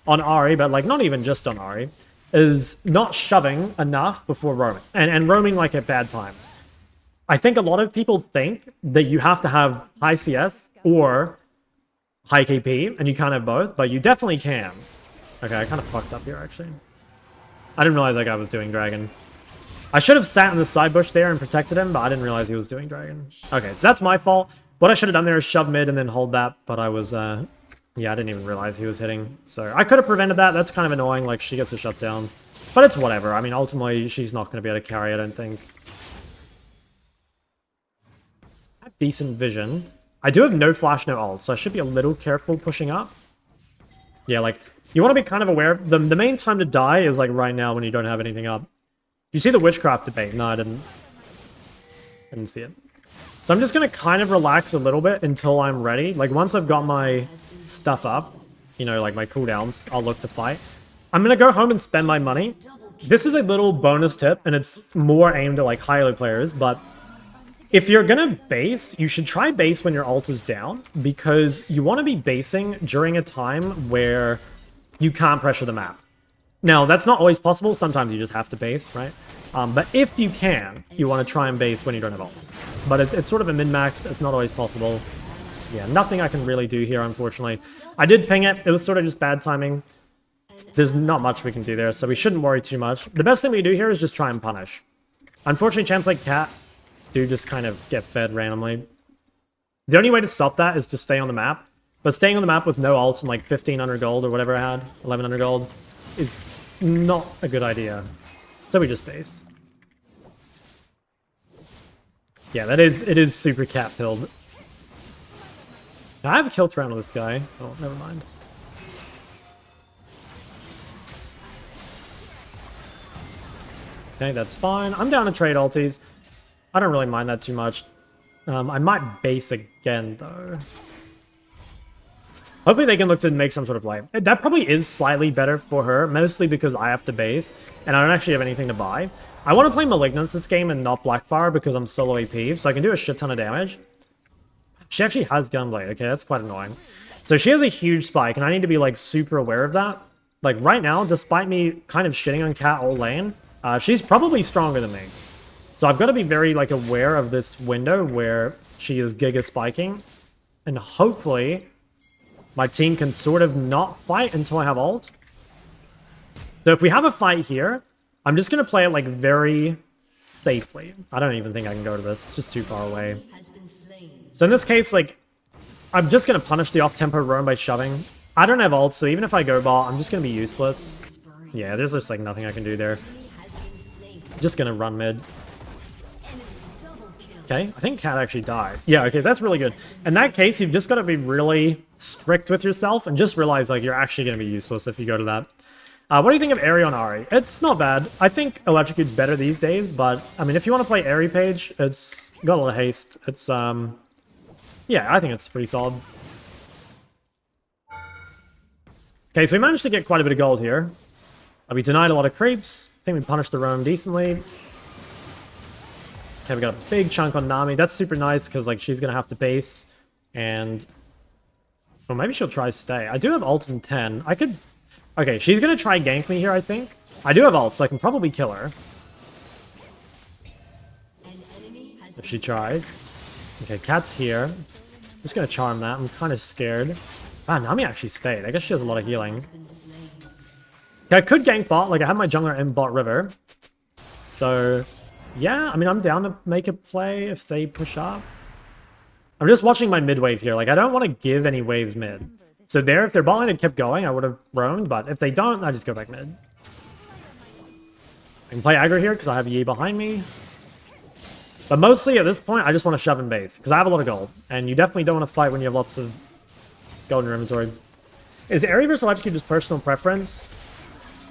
on Ahri, but, like, not even just on Ahri, is not shoving enough before roaming. And roaming, like, at bad times. I think a lot of people think that you have to have high CS or high KP, and you can't have both, but you definitely can. Okay, I kind of fucked up here, actually. I didn't realize that guy was doing dragon. I should have sat in the side bush there and protected him, but I didn't realize he was doing dragon. Okay, so that's my fault. What I should have done there is shove mid and then hold that, but I was, yeah, I didn't even realize he was hitting. So I could have prevented that. That's kind of annoying, like, she gets a shutdown. But it's whatever. I mean, ultimately, she's not going to be able to carry, I don't think. Decent vision. I do have no flash, no ult, so I should be a little careful pushing up. Yeah, like, you want to be kind of aware. The main time to die is, like, right now when you don't have anything up. You see the witchcraft debate? No, I didn't. I didn't see it. So I'm just going to kind of relax a little bit until I'm ready. Like, once I've got my stuff up, you know, like my cooldowns, I'll look to fight. I'm going to go home and spend my money. This is a little bonus tip, and it's more aimed at, like, high-elo players, but if you're gonna base, you should try base when your ult is down, because you want to be basing during a time where you can't pressure the map. Now, that's not always possible. Sometimes you just have to base, right? But if you can, you want to try and base when you don't have ult. But it's sort of a min-max. It's not always possible. Yeah, nothing I can really do here, unfortunately. I did ping it. It was sort of just bad timing. There's not much we can do there, so we shouldn't worry too much. The best thing we can do here is just try and punish. Unfortunately, champs like Cat do just kind of get fed randomly. The only way to stop that is to stay on the map. But staying on the map with no ults and like 1500 gold or whatever I had, 1100 gold, is not a good idea. So we just base. Yeah, it is super cat pilled. I have a kill threat on this guy. Oh, never mind. Okay, that's fine. I'm down to trade ulties. I don't really mind that too much. I might base again, though. Hopefully they can look to make some sort of play. That probably is slightly better for her, mostly because I have to base, and I don't actually have anything to buy. I want to play Malignance this game and not Blackfire because I'm solo AP, so I can do a shit ton of damage. She actually has Gunblade. Okay, that's quite annoying. So she has a huge spike, and I need to be, like, super aware of that. Like, right now, despite me kind of shitting on Cat all lane, she's probably stronger than me. So I've got to be very, like, aware of this window where she is giga spiking. And hopefully my team can sort of not fight until I have ult. So if we have a fight here, I'm just going to play it, like, very safely. I don't even think I can go to this. It's just too far away. So in this case, like, I'm just going to punish the off-tempo roam by shoving. I don't have ult, so even if I go ball, I'm just going to be useless. Yeah, there's just, like, nothing I can do there. Just going to run mid. Okay, I think Cat actually dies. Yeah, okay, so that's really good. In that case, you've just got to be really strict with yourself and just realize, like, you're actually going to be useless if you go to that. What do you think of Ahri on Ahri? It's not bad. I think Electrocute's better these days, but I mean, if you want to play Ahri Page, it's got a lot of haste. It's, yeah, I think it's pretty solid. Okay, so we managed to get quite a bit of gold here. We denied a lot of creeps. I think we punished the roam decently. Okay, we got a big chunk on Nami. That's super nice, because, like, she's going to have to base. And... well, maybe she'll try stay. I do have ult in 10. I could... okay, she's going to try gank me here, I think. I do have ult, so I can probably kill her. If she tries. Okay, Cat's here. Just going to charm that. I'm kind of scared. Ah, Nami actually stayed. I guess she has a lot of healing. Okay, I could gank bot. Like, I have my jungler in bot river. So, yeah. I mean, I'm down to make a play if they push up. I'm just watching my mid wave here. Like, I don't want to give any waves mid. So there, if their bot lane had kept going, I would have roamed. But if they don't, I just go back mid. I can play aggro here because I have Yi behind me. But mostly at this point, I just want to shove in base. Because I have a lot of gold. And you definitely don't want to fight when you have lots of gold in your inventory. Is Ahri versus Electrocute just personal preference?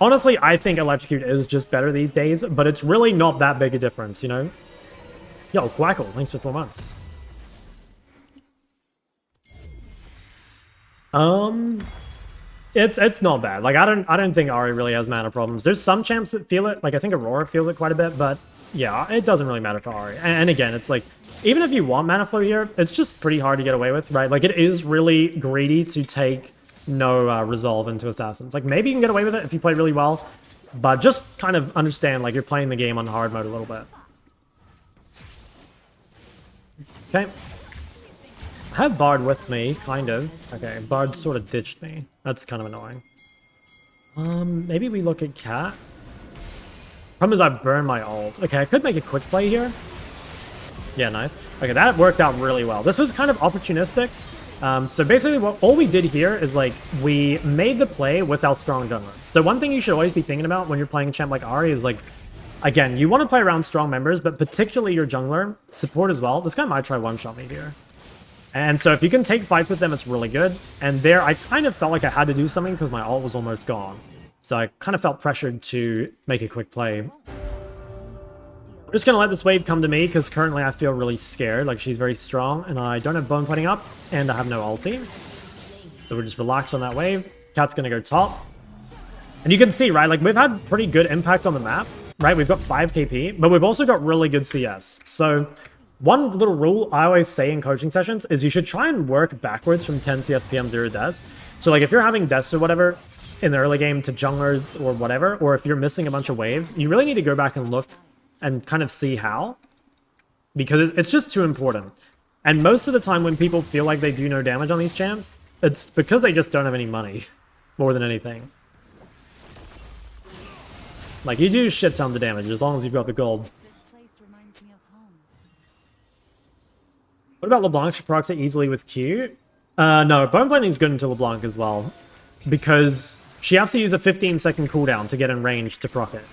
Honestly, I think Electrocute is just better these days. But it's really not that big a difference, you know? Yo, Quackle, thanks for 4 months. It's not bad. Like, I don't think Ahri really has mana problems. There's some champs that feel it. Like, I think Aurora feels it quite a bit, but yeah, it doesn't really matter for Ahri. And again, it's like, even if you want mana flow here, it's just pretty hard to get away with, right? Like, it is really greedy to take no resolve into assassins. Like, maybe you can get away with it if you play really well, but just kind of understand, like, you're playing the game on hard mode a little bit. Okay. I have Bard with me, kind of. Okay, Bard sort of ditched me. That's kind of annoying. Maybe we look at Cat. Problem is I burned my ult. Okay, I could make a quick play here. Yeah, nice. Okay, that worked out really well. This was kind of opportunistic. So basically, all we did here is, like, we made the play with our strong jungler. So one thing you should always be thinking about when you're playing a champ like Ahri is, like, again, you want to play around strong members, but particularly your jungler, support as well. This guy might try one-shot me here. And so if you can take fights with them, it's really good. And there, I kind of felt like I had to do something because my ult was almost gone. So I kind of felt pressured to make a quick play. I'm just going to let this wave come to me because currently I feel really scared. Like, she's very strong and I don't have bone plating up and I have no ulti. So we're just relaxed on that wave. Cat's going to go top. And you can see, right, like, we've had pretty good impact on the map, right? We've got 5 KP, but we've also got really good CS. So one little rule I always say in coaching sessions is you should try and work backwards from 10 CS PM 0 deaths. So, like, if you're having deaths or whatever in the early game to junglers or whatever, or if you're missing a bunch of waves, you really need to go back and look and kind of see how. Because it's just too important. And most of the time when people feel like they do no damage on these champs, it's because they just don't have any money more than anything. Like, you do shit tons of damage as long as you've got the gold. What about LeBlanc? She procs it easily with Q? No, bone plating is good into LeBlanc as well. Because she has to use a 15-second cooldown to get in range to proc it.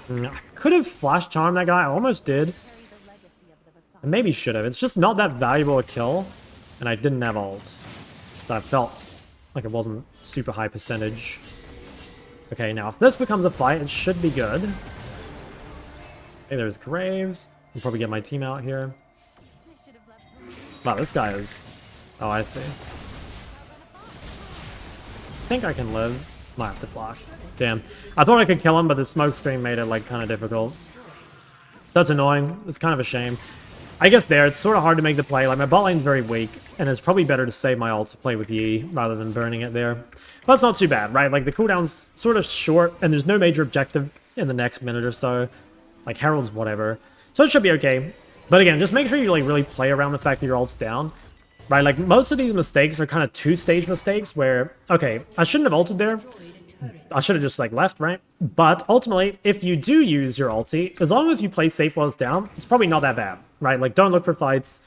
I could have flash charmed that guy. I almost did. I maybe should have. It's just not that valuable a kill. And I didn't have ult. So I felt like it wasn't super high percentage. Okay, now if this becomes a fight, it should be good. Okay, there's Graves. I'll probably get my team out here. Wow, this guy is... oh, I see. I think I can live. Might have to flash. Damn. I thought I could kill him, but the smoke screen made it, like, kind of difficult. That's annoying. It's kind of a shame. I guess there, it's sort of hard to make the play. Like, my bot lane's very weak, and it's probably better to save my ult to play with Yi rather than burning it there. But it's not too bad, right? Like, the cooldown's sort of short, and there's no major objective in the next minute or so. Like, Herald's whatever. So it should be okay. But again, just make sure you, like, really play around the fact that your ult's down. Right? Like, most of these mistakes are kind of two-stage mistakes where, okay, I shouldn't have ulted there. I should have just, like, left, right? But ultimately, if you do use your ulti, as long as you play safe while it's down, it's probably not that bad, right? Like, don't look for fights.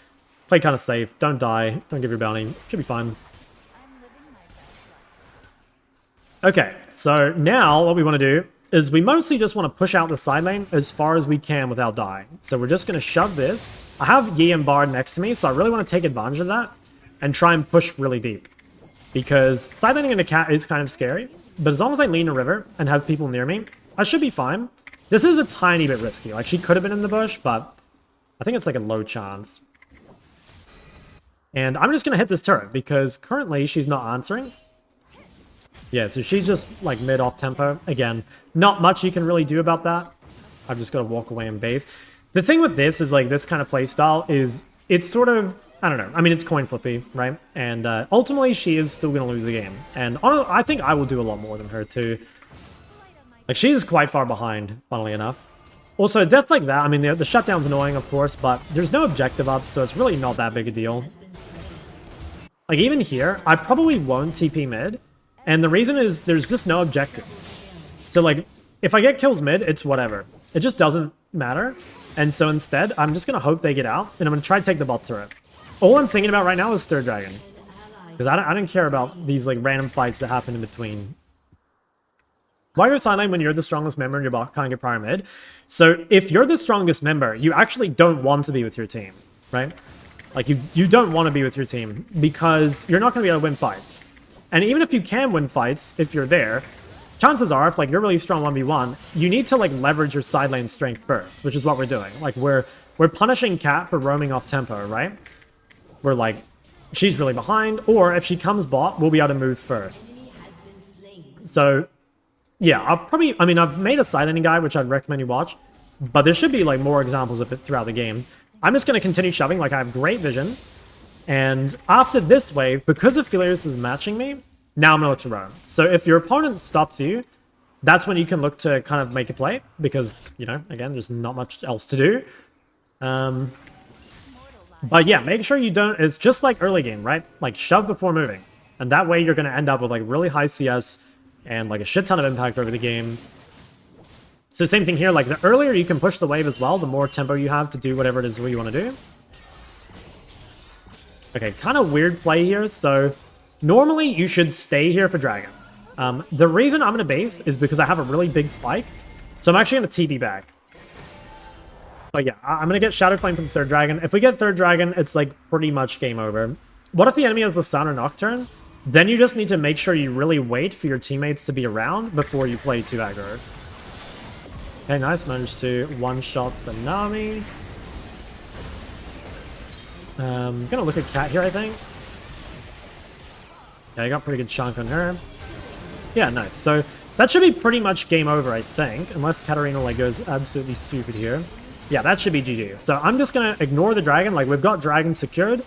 Play kind of safe. Don't die. Don't give your bounty. Should be fine. Okay, so now what we want to do is we mostly just want to push out the side lane as far as we can without dying. So we're just going to shove this. I have Yi and Bard next to me, so I really want to take advantage of that and try and push really deep. Because side laning in a cat is kind of scary. but as long as I lean a river and have people near me, I should be fine. This is a tiny bit risky. Like, she could have been in the bush, but I think it's like a low chance. And I'm just going to hit this turret because currently she's not answering. Yeah, so she's just like mid off tempo. Again, not much you can really do about that. I've just got to walk away and base. The thing with this is like this kind of play style is it's sort of, I don't know. I mean, it's coin flippy, right? And ultimately she is still going to lose the game. And I think I will do a lot more than her too. Like, she is quite far behind, funnily enough. Also, a death like that, I mean, the shutdown's annoying, of course, but there's no objective up, so it's really not that big a deal. Like, even here, I probably won't TP mid, and the reason is there's just no objective. So, like, if I get kills mid, it's whatever. It just doesn't matter, and so instead, I'm just going to hope they get out, and I'm going to try to take the bot turret. All I'm thinking about right now is third dragon, because I don't care about these, like, random fights that happen in between. Why go sideline when you're the strongest member and your bot can't get prior mid? So if you're the strongest member, you actually don't want to be with your team, right? Like, you don't want to be with your team because you're not going to be able to win fights. And even if you can win fights, if you're there, chances are, if like you're really strong 1v1, you need to like leverage your side lane strength first, which is what we're doing. Like, we're punishing Cat for roaming off tempo, right? We're like, she's really behind, or if she comes bot, we'll be able to move first. So yeah, I mean, I've made a sideline guide, which I'd recommend you watch, but there should be, like, more examples of it throughout the game. I'm just going to continue shoving, like, I have great vision, and after this wave, because Aphelios is matching me, now I'm going to look to roam. So if your opponent stops you, that's when you can look to kind of make a play, because, you know, again, there's not much else to do. But yeah, make sure you don't, it's just like early game, right? Like, shove before moving, and that way you're going to end up with, like, really high CS, and like a shit ton of impact over the game. So same thing here, like the earlier you can push the wave as well, the more tempo you have to do whatever it is you want to do. Okay, kind of weird play here. So normally you should stay here for dragon. The reason I'm going to base is because I have a really big spike. So I'm actually going to TP back. But yeah, I'm going to get Shadow Flame from the third dragon. If we get third dragon, it's like pretty much game over. What if the enemy has the Sun or Nocturne? Then you just need to make sure you really wait for your teammates to be around before you play too aggro. Okay, nice. Managed to one-shot the Nami. Gonna look at Cat here, I think. Yeah, I got a pretty good chunk on her. Yeah, nice. So that should be pretty much game over, I think. Unless Katarina like goes absolutely stupid here. Yeah, that should be GG. So I'm just gonna ignore the dragon. Like, we've got dragon secured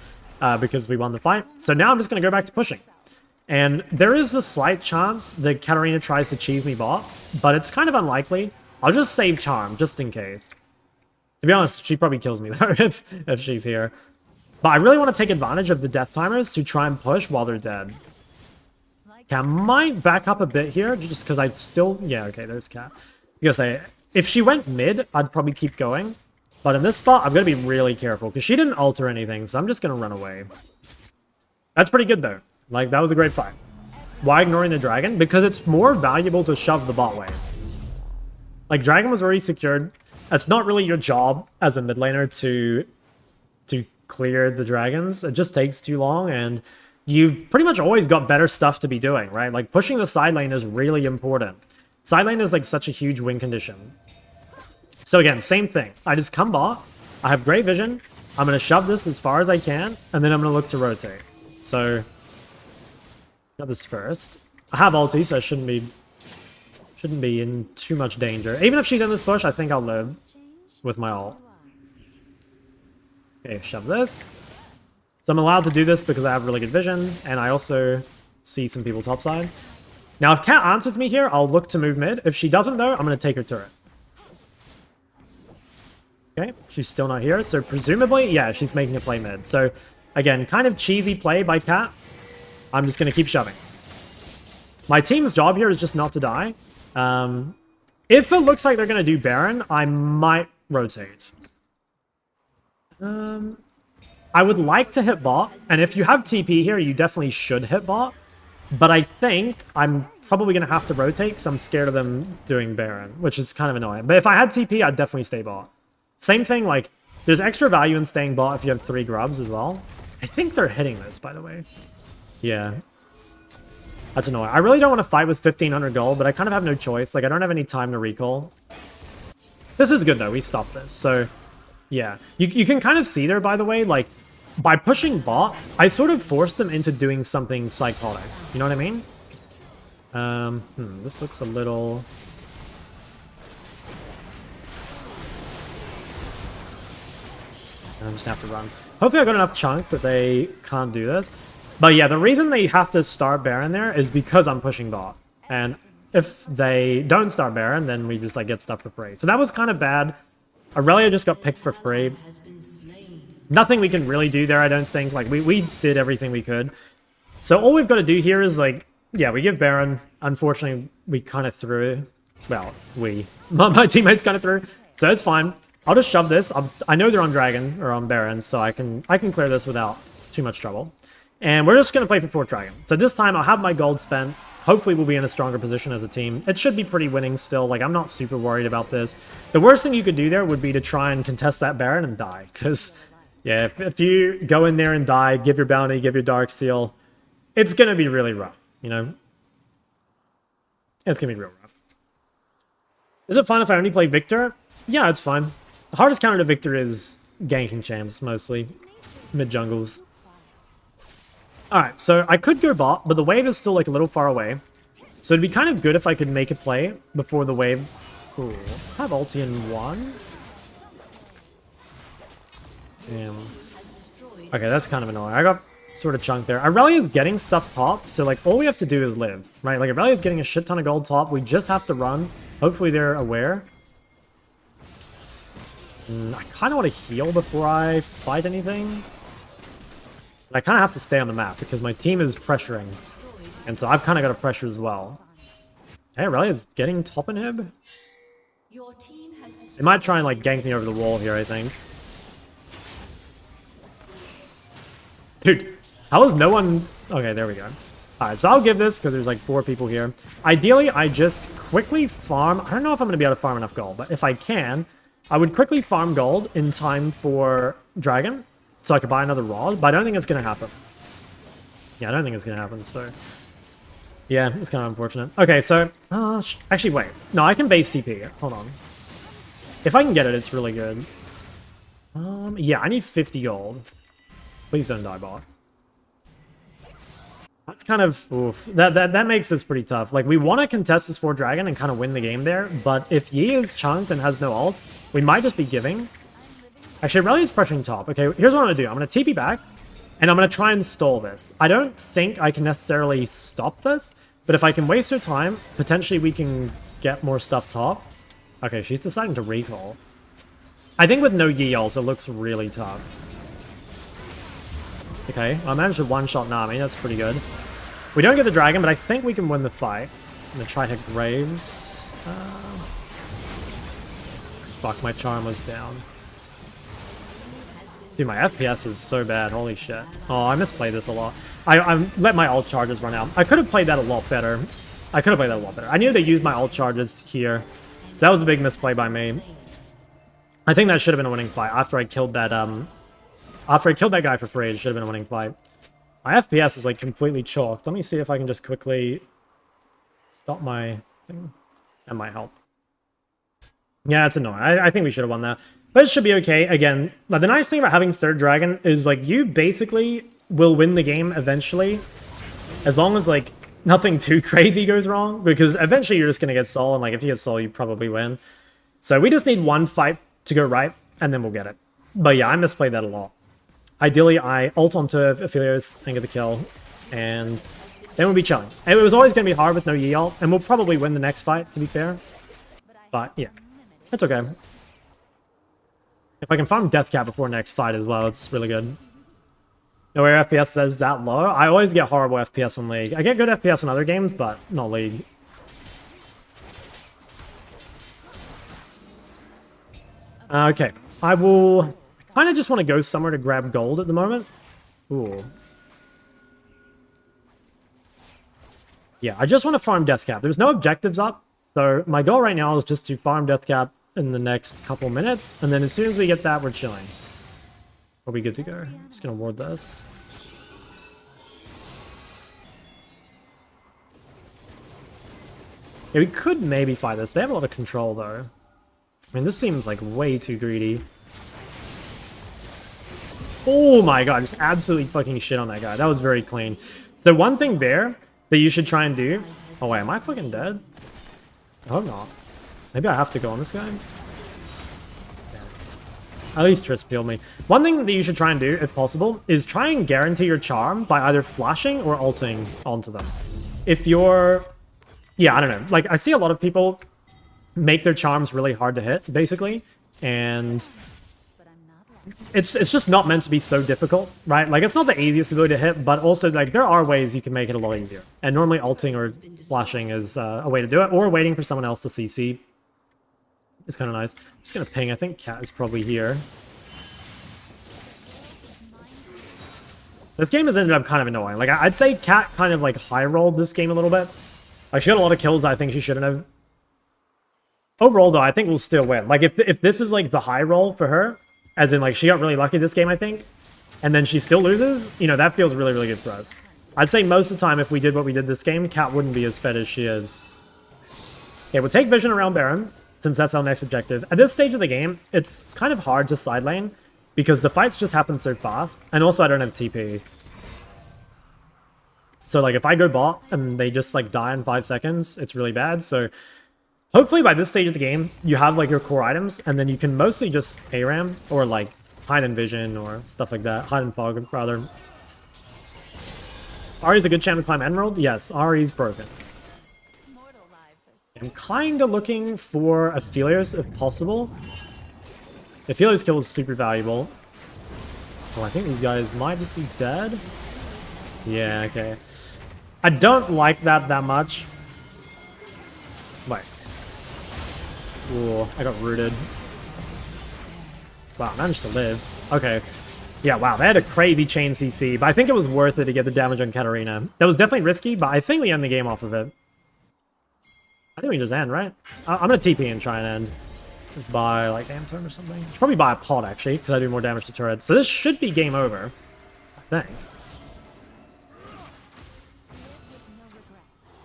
because we won the fight. So now I'm just gonna go back to pushing. And there is a slight chance that Katarina tries to cheese me bot, but it's kind of unlikely. I'll just save Charm, just in case. To be honest, she probably kills me, though, if she's here. But I really want to take advantage of the death timers to try and push while they're dead. Okay, I might back up a bit here, just because I'd still... Yeah, okay, there's Cat. I gotta say, if she went mid, I'd probably keep going. But in this spot, I'm going to be really careful, because she didn't alter anything, so I'm just going to run away. That's pretty good, though. Like, that was a great fight. Why ignoring the dragon? Because it's more valuable to shove the bot wave. Like, dragon was already secured. It's not really your job as a mid laner to clear the dragons. It just takes too long, and you've pretty much always got better stuff to be doing, right? Like, pushing the side lane is really important. Side lane is, like, such a huge win condition. So again, same thing. I just come bot. I have great vision. I'm going to shove this as far as I can, and then I'm going to look to rotate. So... got this first. I have ulti, so I shouldn't be in too much danger. Even if she's in this bush, I think I'll live with my ult. Okay, shove this. So I'm allowed to do this because I have really good vision, and I also see some people topside. Now, if Cat answers me here, I'll look to move mid. If she doesn't, though, I'm going to take her turret. Okay, she's still not here, so presumably, yeah, she's making a play mid. So, again, kind of cheesy play by Cat. I'm just going to keep shoving. My team's job here is just not to die. If it looks like they're going to do Baron, I might rotate. I would like to hit bot, and if you have TP here, you definitely should hit bot. But I think I'm probably going to have to rotate because I'm scared of them doing Baron, which is kind of annoying. But if I had TP, I'd definitely stay bot. Same thing, like, there's extra value in staying bot if you have 3 grubs as well. I think they're hitting this, by the way. Yeah. That's annoying. I really don't want to fight with 1500 gold, but I kind of have no choice. Like, I don't have any time to recall. This is good, though. We stopped this. So, yeah. You can kind of see there, by the way, like, by pushing bot, I sort of forced them into doing something psychotic. You know what I mean? This looks a little... I just have to run. Hopefully I got enough chunk that they can't do this. But yeah, the reason they have to start Baron there is because I'm pushing bot. And if they don't start Baron, then we just like get stuff for free. So that was kind of bad. Aurelia just got picked for free. Nothing we can really do there, I don't think. Like, we did everything we could. So all we've got to do here is, like, yeah, we give Baron. Unfortunately, we kind of threw. Well, my teammates kind of threw. So it's fine. I'll just shove this. I know they're on Dragon, or on Baron, so I can clear this without too much trouble. And we're just going to play for 4th Dragon. So this time, I'll have my gold spent. Hopefully, we'll be in a stronger position as a team. It should be pretty winning still. Like, I'm not super worried about this. The worst thing you could do there would be to try and contest that Baron and die. Because, yeah, if you go in there and die, give your bounty, give your Darksteel, it's going to be really rough, you know? It's going to be real rough. Is it fine if I only play Victor? Yeah, it's fine. The hardest counter to Victor is ganking champs, mostly. Mid-jungles. Alright, so I could go bot, but the wave is still like a little far away. So it'd be kind of good if I could make a play before the wave. Ooh, I have ulti in 1. Damn. Okay, that's kind of annoying. I got sort of chunked there. Aurelia's getting stuff top, so like all we have to do is live, right? Like Aurelia's getting a shit ton of gold top. We just have to run. Hopefully they're aware. I kind of want to heal before I fight anything. But I kind of have to stay on the map because my team is pressuring. And so I've kind of got to pressure as well. Hey, Aurelia's getting top inhib? They might try and like gank me over the wall here, I think. Dude, how is no one... Okay, there we go. Alright, so I'll give this because there's like 4 people here. Ideally, I just quickly farm... I don't know if I'm going to be able to farm enough gold, but if I can, I would quickly farm gold in time for Dragon so I could buy another rod, but I don't think it's going to happen. Yeah, I don't think it's going to happen, so... Yeah, it's kind of unfortunate. Okay, so... actually, wait. No, I can base TP. Hold on. If I can get it, it's really good. Yeah, I need 50 gold. Please don't die, bot. That's kind of... Oof. That makes this pretty tough. Like, we want to contest this 4 Dragon and kind of win the game there, but if Yi is chunked and has no ult, we might just be giving. Actually, Aurelia's pressuring top. Okay, here's what I'm going to do. I'm going to TP back, and I'm going to try and stall this. I don't think I can necessarily stop this, but if I can waste her time, potentially we can get more stuff top. Okay, she's deciding to recall. I think with no Yi ult, it looks really tough. Okay, I managed to one-shot Nami. That's pretty good. We don't get the dragon, but I think we can win the fight. I'm going to try hit Graves. Fuck, my charm was down. Dude, my FPS is so bad. Holy shit. Oh, I misplayed this a lot. I let my ult charges run out. I could have played that a lot better. I needed to use my ult charges here. So that was a big misplay by me. I think that should have been a winning fight. After I killed that guy for free, it should have been a winning fight. My FPS is like completely chalked. Let me see if I can just quickly stop my thing. That might help. Yeah, it's annoying. I think we should have won that. But it should be okay. Again, like, the nice thing about having 3rd Dragon is, like, you basically will win the game eventually. As long as, like, nothing too crazy goes wrong. Because eventually you're just going to get Sol. And, like, if you get Sol, you probably win. So we just need one fight to go right. And then we'll get it. But yeah, I misplayed that a lot. Ideally, I ult onto Aphelios and get the kill. And then we'll be chilling. And it was always going to be hard with no Yi ult. And we'll probably win the next fight, to be fair. But, yeah. It's okay. If I can farm Death Cap before next fight as well, it's really good. No way FPS says that low. I always get horrible FPS on League. I get good FPS on other games, but not League. Okay. I kind of just want to go somewhere to grab gold at the moment. Ooh. Yeah, I just want to farm Death Cap. There's no objectives up, so my goal right now is just to farm Death Cap in the next couple minutes, and then as soon as we get that, we're chilling. We'll be good to go. Just gonna ward this. Yeah, we could maybe fight this. They have a lot of control, though. I mean, this seems like way too greedy. Oh my god, just absolutely fucking shit on that guy. That was very clean. So one thing there that you should try and do... Oh wait, am I fucking dead? I hope not. Maybe I have to go on this guy. At least Triss peeled me. One thing that you should try and do, if possible, is try and guarantee your charm by either flashing or ulting onto them. If you're... Yeah, I don't know. Like, I see a lot of people make their charms really hard to hit, basically. And it's just not meant to be so difficult, right? Like, it's not the easiest ability to hit, but also, like, there are ways you can make it a lot easier. And normally ulting or flashing is a way to do it, or waiting for someone else to CC. It's kind of nice. I'm just going to ping. I think Cat is probably here. This game has ended up kind of annoying. Like, I'd say Cat kind of, like, high-rolled this game a little bit. Like, she had a lot of kills I think she shouldn't have. Overall, though, I think we'll still win. Like, if this is, like, the high roll for her, as in, like, she got really lucky this game, I think, and then she still loses, you know, that feels really, really good for us. I'd say most of the time, if we did what we did this game, Cat wouldn't be as fed as she is. Okay, we'll take Vision around Baron, since that's our next objective. At this stage of the game, it's kind of hard to side lane, because the fights just happen so fast, and also I don't have TP. So, like, if I go bot, and they just, like, die in 5 seconds, it's really bad, so... Hopefully by this stage of the game, you have, like, your core items, and then you can mostly just ARAM, or, like, hide in vision, or stuff like that. Hide in fog, rather. Ahri's a good champ to climb Emerald? Yes, Ahri's broken. I'm kind of looking for Aphelios, if possible. Aphelios kill is super valuable. Oh, I think these guys might just be dead. Yeah, okay. I don't like that much. Wait. Ooh, I got rooted. Wow, managed to live. Okay. Yeah, wow, they had a crazy chain CC, but I think it was worth it to get the damage on Katarina. That was definitely risky, but I think we end the game off of it. I think we just end, right? I'm gonna TP and try and end. Just buy, like, damn turn or something. Should probably buy a pod, actually, because I do more damage to turrets. So this should be game over, I think.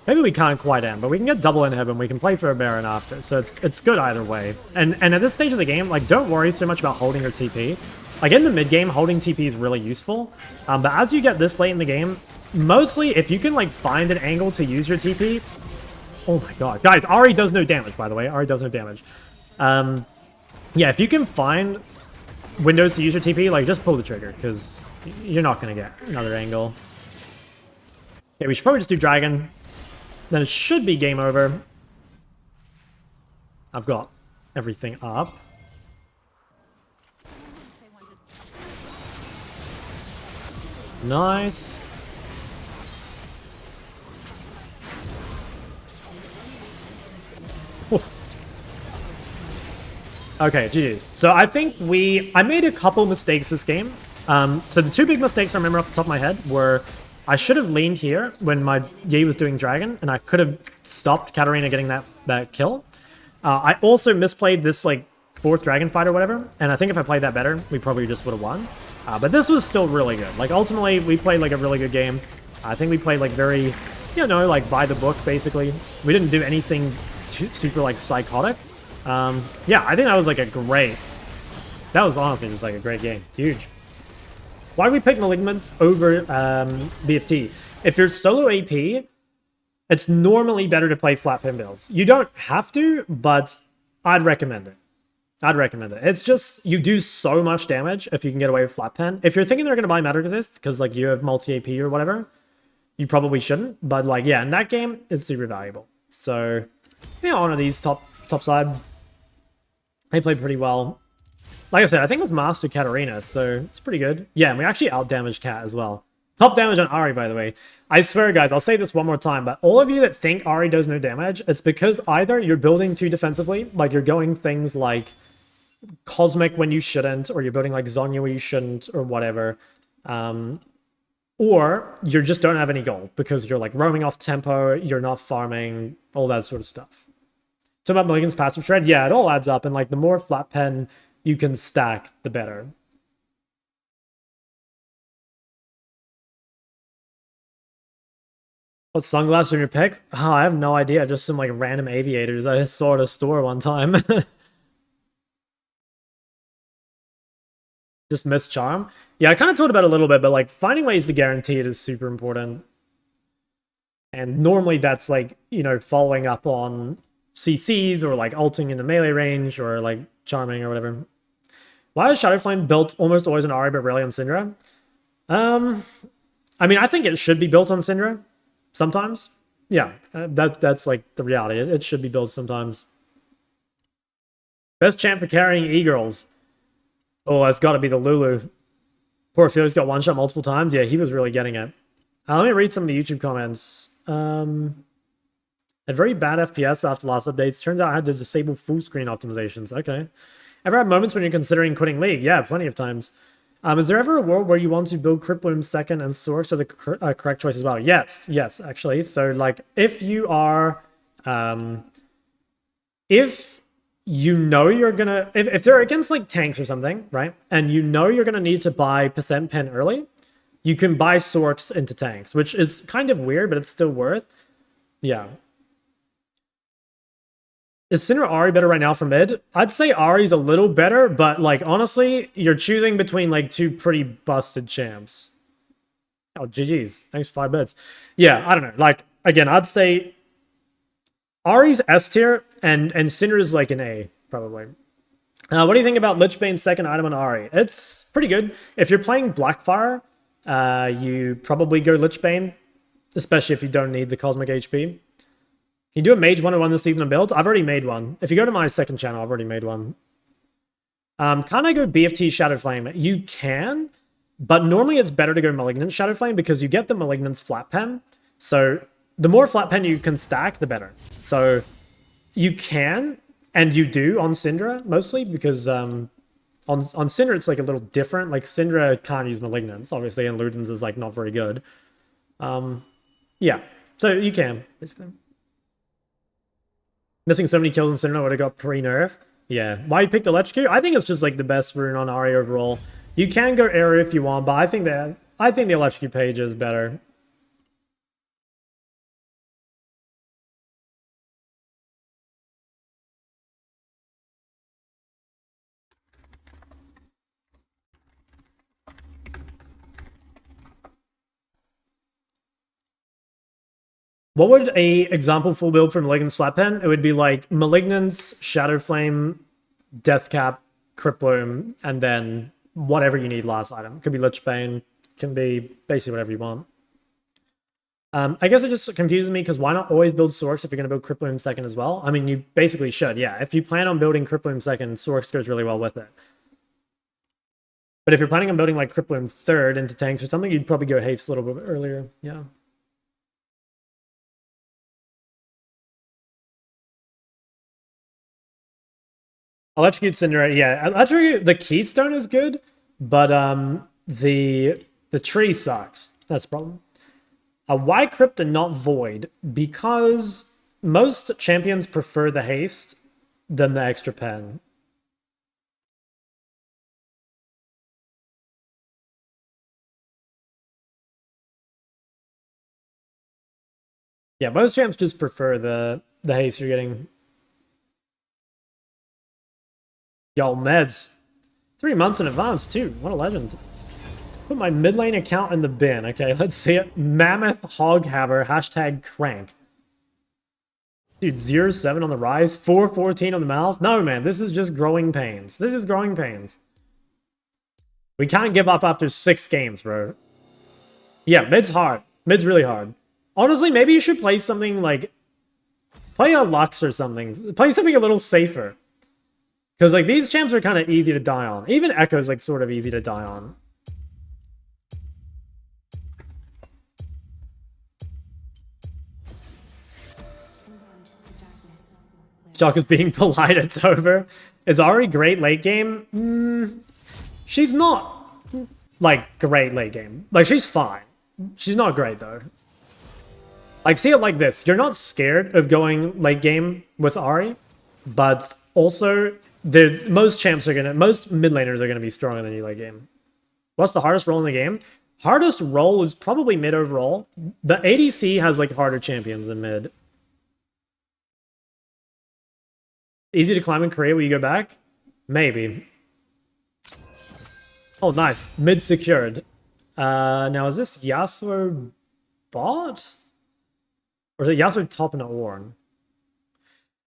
Maybe we can't quite end, but we can get double inhib and we can play for a Baron after. So it's good either way. And at this stage of the game, like, don't worry so much about holding your TP. Like, in the mid game, holding TP is really useful. But as you get this late in the game, mostly if you can, like, find an angle to use your TP. Oh my god. Guys, Ahri does no damage, by the way. Ahri does no damage. Yeah, if you can find windows to use your TP, like, just pull the trigger, because you're not going to get another angle. Okay, we should probably just do Dragon. Then it should be game over. I've got everything up. Nice. Oof. Okay, GG's. So I think I made a couple mistakes this game. So the two big mistakes I remember off the top of my head were I should have leaned here when my Yi was doing Dragon, and I could have stopped Katarina getting that kill. I also misplayed this, like, 4th Dragon fight or whatever, and I think if I played that better, we probably just would have won. But this was still really good. Like, ultimately, we played, like, a really good game. I think we played, like, very, you know, like, by the book, basically. We didn't do anything super, like, psychotic. Yeah, I think that was, like, that was honestly just, like, a great game. Huge. Why do we pick Malignants over BFT? If you're solo AP, it's normally better to play flat pin builds. You don't have to, but I'd recommend it. I'd recommend it. It's just, you do so much damage if you can get away with flat pen. If you're thinking they're going to buy Matter Resist, because, like, you have multi-AP or whatever, you probably shouldn't. But, like, yeah, in that game, it's super valuable. So, yeah, honor these top side. They played pretty well. Like I said, I think it was Master Katarina, so it's pretty good. Yeah, and we actually out-damaged Cat as well. Top damage on Ahri, by the way. I swear, guys, I'll say this one more time, but all of you that think Ahri does no damage, it's because either you're building too defensively, like you're going things like Cosmic when you shouldn't, or you're building like Zhonya where you shouldn't, or whatever. Or you just don't have any gold, because you're like roaming off tempo, you're not farming, all that sort of stuff. Talking about Mulligan's passive shred, yeah, it all adds up, and like the more flat pen you can stack, the better. What sunglasses are you picked? Oh, I have no idea. Just some like random aviators I saw at a store one time. Just miss charm. Yeah, I kind of talked about it a little bit, but like finding ways to guarantee it is super important. And normally that's like, you know, following up on CCs or like ulting in the melee range or like charming or whatever. Why is Shadowflame built almost always on Ahri but rarely on Syndra? I mean, I think it should be built on Syndra sometimes. Yeah, that's like the reality. It should be built sometimes. Best champ for carrying e-girls. Oh, that's got to be the Lulu. Poor Felix got one shot multiple times. Yeah, he was really getting it. Let me read some of the YouTube comments. Had very bad FPS after last updates. Turns out I had to disable full screen optimizations. Okay. Ever had moments when you're considering quitting League? Yeah, plenty of times. Is there ever a world where you want to build Crypt Bloom second and Sorks are the correct choice as well? Yes, actually. So, like, if you are... if you know you're gonna... If they're against, like, tanks or something, right? And you know you're gonna need to buy percent pen early, you can buy Sorks into tanks, which is kind of weird, but it's still worth. Yeah. Is Syndra Ahri better right now for mid? I'd say Ahri's a little better, but like honestly, you're choosing between like two pretty busted champs. Oh, GG's. Thanks for 5 bits. Yeah, I don't know. Like, again, I'd say Ahri's S tier and Syndra's like an A, probably. What do you think about Lichbane's second item on Ahri? It's pretty good. If you're playing Blackfire, you probably go Lichbane, especially if you don't need the Cosmic HP. Can you do a mage 101 this season on builds? I've already made one. If you go to my second channel, I've already made one. Can I go BFT Shadowflame? You can, but normally it's better to go Malignant Shadowflame because you get the Malignant's flat pen. So the more flat pen you can stack, the better. So you can, and you do on Syndra mostly because on Syndra it's like a little different. Like Syndra can't use Malignants, obviously, and Luden's is like not very good. Yeah, so you can, basically. Missing so many kills in Syndra would have got pre-nerf. Yeah. Why you picked Electrocute? I think it's just like the best rune on Ahri overall. You can go area if you want, but I think the Electrocute page is better. What would a example full build for Malignant's flat pen? It would be like Malignant's, Shadowflame, Deathcap, Crypt Bloom, and then whatever you need last item. Could be Lichbane, can be basically whatever you want. I guess it just confuses me because why not always build Sorks if you're going to build Crypt Bloom second as well? I mean, you basically should, yeah. If you plan on building Crypt Bloom second, Sorks goes really well with it. But if you're planning on building like Crypt Bloom third into tanks or something, you'd probably go Haste a little bit earlier, yeah. Electrocute Syndra, yeah. Electrocute, the Keystone is good, but the tree sucks. That's the problem. Why Crypt and not Void? Because most champions prefer the haste than the extra pen. Yeah, most champs just prefer the haste you're getting. Yo, meds. 3 months in advance, too. What a legend. Put my mid lane account in the bin. Okay, let's see it. Mammoth Hoghammer, hashtag crank. Dude, 0-7 on the rise, 4-14 on the mouse. No, man, this is just growing pains. This is growing pains. We can't give up after 6 games, bro. Yeah, mid's hard. Mid's really hard. Honestly, maybe you should play something like... Play a Lux or something. Play something a little safer. Because, like, these champs are kind of easy to die on. Even Echo's, like, sort of easy to die on. Jock is being polite, it's over. Is Ahri great late game? She's not, like, great late game. Like, she's fine. She's not great, though. Like, see it like this. You're not scared of going late game with Ahri, but also... most champs are gonna, most mid laners are gonna be stronger than you late game. What's the hardest role in the game? Hardest role is probably mid overall. The ADC has like harder champions than mid. Easy to climb in Korea when you go back? Maybe. Oh, nice. Mid secured. Now is this Yasuo bot? Or is it Yasuo top and not Warren?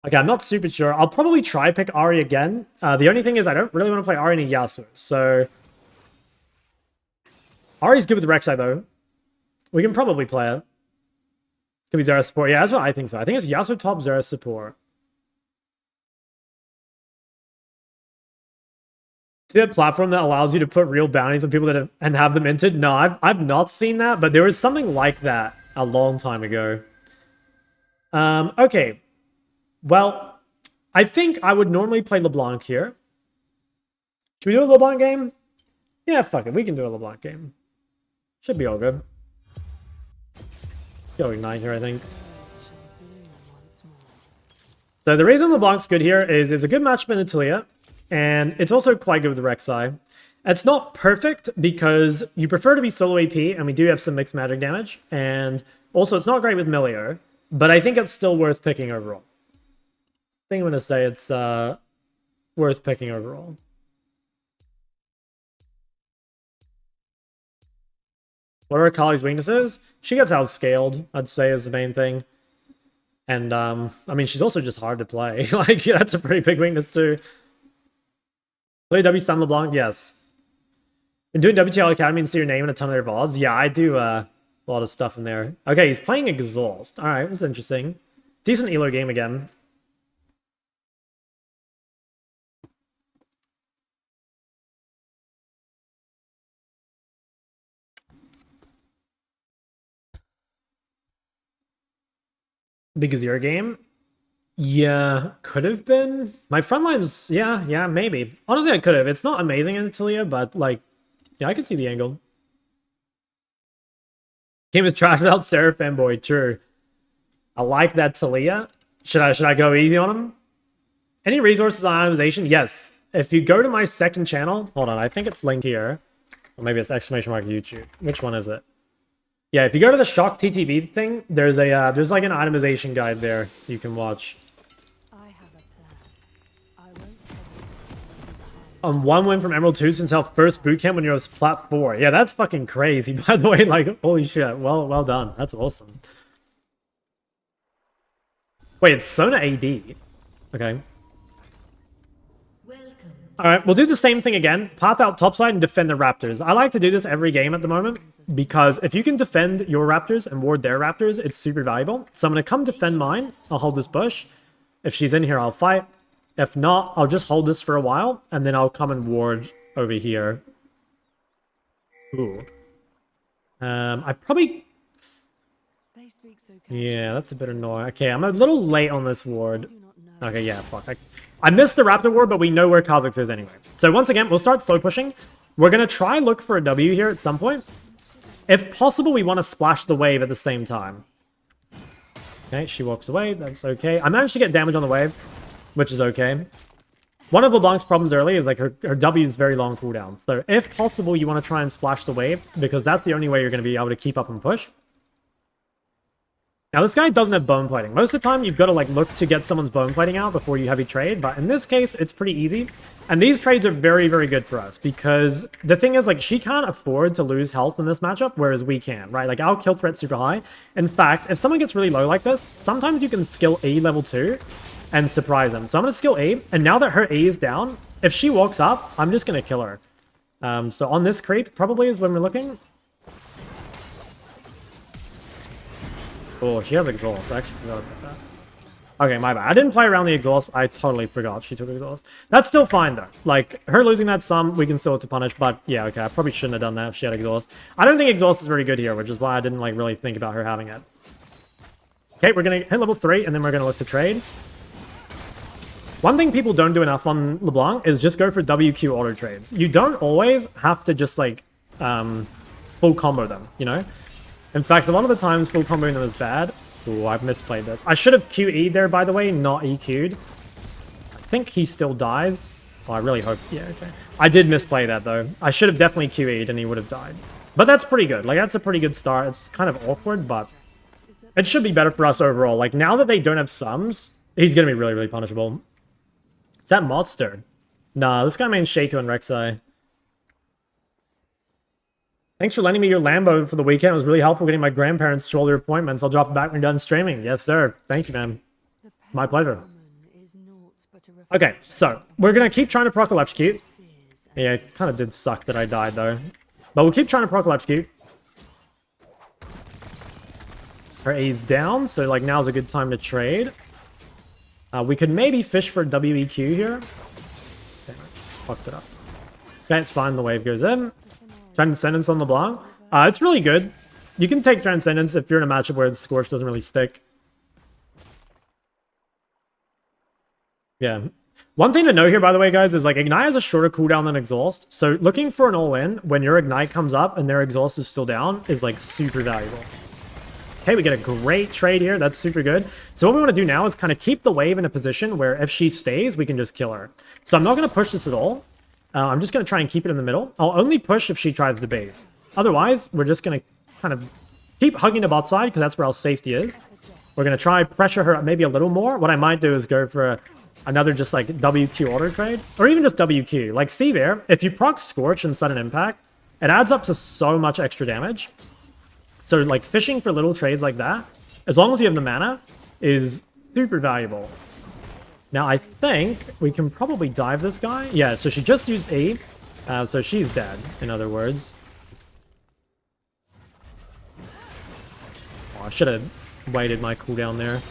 Okay, I'm not super sure. I'll probably try pick Ahri again. The only thing is I don't really want to play Ahri and Yasuo, so... Ahri's good with Rek'Sai, though. We can probably play it. Could be Zera support. Yeah, that's what I think so. I think it's Yasuo top, Zera support. See that platform that allows you to put real bounties on people that have them minted? No, I've not seen that, but there was something like that a long time ago. Okay. Well, I think I would normally play LeBlanc here. Should we do a LeBlanc game? Yeah, fuck it. We can do a LeBlanc game. Should be all good. Go Ignite here, I think. So the reason LeBlanc's good here is it's a good matchup in Taliyah, and it's also quite good with Rek'Sai. It's not perfect because you prefer to be solo AP, and we do have some mixed magic damage, and also it's not great with Milio, but I think it's still worth picking overall. I think I'm going to say it's worth picking overall. What are Akali's weaknesses? She gets outscaled, I'd say, is the main thing. And, I mean, she's also just hard to play. Like, that's a pretty big weakness, too. Play W stun LeBlanc? Yes. Been doing WTL Academy and see your name in a ton of their VODs? Yeah, I do a lot of stuff in there. Okay, he's playing Exhaust. Alright, that's interesting. Decent elo game again. Big Azir game? Yeah, could have been. My front lines, yeah, maybe. Honestly, I could have. It's not amazing in Taliyah, but, like, yeah, I could see the angle. Game with trash without Sarah fanboy, true. I like that Taliyah. Should I go easy on him? Any resources on itemization? Yes. If you go to my second channel, hold on, I think it's linked here. Or maybe it's exclamation mark YouTube. Which one is it? Yeah, if you go to the Shock TTV thing, there's a there's like an itemization guide there you can watch. I have a plan. I won't tell you. One win from Emerald 2 since our first bootcamp when you was Plat 4. Yeah, that's fucking crazy, by the way. Like, holy shit. Well done. That's awesome. Wait, it's Sona AD. Okay. Alright, we'll do the same thing again. Pop out topside and defend the Raptors. I like to do this every game at the moment, because if you can defend your Raptors and ward their Raptors, it's super valuable. So I'm going to come defend mine. I'll hold this bush. If she's in here, I'll fight. If not, I'll just hold this for a while, and then I'll come and ward over here. Ooh. I probably... Yeah, that's a bit annoying. Okay, I'm a little late on this ward. Okay, yeah, fuck. I missed the Raptor ward, but we know where Kha'Zix is anyway. So once again, we'll start slow pushing. We're going to try look for a W here at some point. If possible, we want to splash the wave at the same time. Okay, she walks away. That's okay. I managed to get damage on the wave, which is okay. One of LeBlanc's problems early is like her W is very long cooldown. So if possible, you want to try and splash the wave, because that's the only way you're going to be able to keep up and push. Now, this guy doesn't have bone plating. Most of the time, you've got to like look to get someone's bone plating out before you heavy trade. But in this case, it's pretty easy. And these trades are very, very good for us, because the thing is, like, she can't afford to lose health in this matchup, whereas we can, right? Like, our kill threat's super high. In fact, if someone gets really low like this, sometimes you can skill E level 2 and surprise them. So I'm going to skill E, and now that her E is down, if she walks up, I'm just going to kill her. So on this creep, probably is when we're looking. Oh, she has exhaust. I actually forgot about that. Okay, my bad. I didn't play around the exhaust. I totally forgot she took exhaust. That's still fine, though. Like, her losing that sum, we can still have to punish. But, yeah, okay. I probably shouldn't have done that if she had exhaust. I don't think exhaust is very good here, which is why I didn't, like, really think about her having it. Okay, we're going to hit level 3, and then we're going to look to trade. One thing people don't do enough on LeBlanc is just go for WQ auto trades. You don't always have to just, like, full combo them, you know? In fact, a lot of the times full comboing them is bad. Ooh, I've misplayed this. I should have QE'd there, by the way, not EQ'd. I think he still dies. Oh, I really hope... Yeah, okay. I did misplay that, though. I should have definitely QE'd and he would have died. But that's pretty good. Like, that's a pretty good start. It's kind of awkward, but it should be better for us overall. Like, now that they don't have sums, he's going to be really, really punishable. Is that Monster? Nah, this guy means Shaco and Rek'Sai. Thanks for lending me your Lambo for the weekend. It was really helpful getting my grandparents to all their appointments. I'll drop it back when you're done streaming. Yes, sir. Thank you, man. My pleasure. Okay, so we're going to keep trying to proc electrocute. Yeah, it kind of did suck that I died, though. But we'll keep trying to proc electrocute. Her A's down, so like now's a good time to trade. We could maybe fish for WEQ here. Damn it, fucked it up. Okay, it's fine. The wave goes in. Transcendence on LeBlanc. It's really good. You can take Transcendence if you're in a matchup where the Scorch doesn't really stick. Yeah. One thing to note here, by the way, guys, is like Ignite has a shorter cooldown than Exhaust. So looking for an all-in when your Ignite comes up and their Exhaust is still down is like super valuable. Okay, we get a great trade here. That's super good. So what we want to do now is kind of keep the wave in a position where if she stays, we can just kill her. So I'm not going to push this at all. I'm just going to try and keep it in the middle. I'll only push if she tries to base. Otherwise, we're just going to kind of keep hugging the bot side because that's where our safety is. We're going to try pressure her maybe a little more. What I might do is go for another just like WQ auto trade or even just WQ. Like see there, if you proc Scorch and Sudden Impact, it adds up to so much extra damage. So like fishing for little trades like that, as long as you have the mana, is super valuable. Now I think we can probably dive this guy. Yeah, so she just used E, so she's dead, in other words. Oh, I should have waited my cooldown there.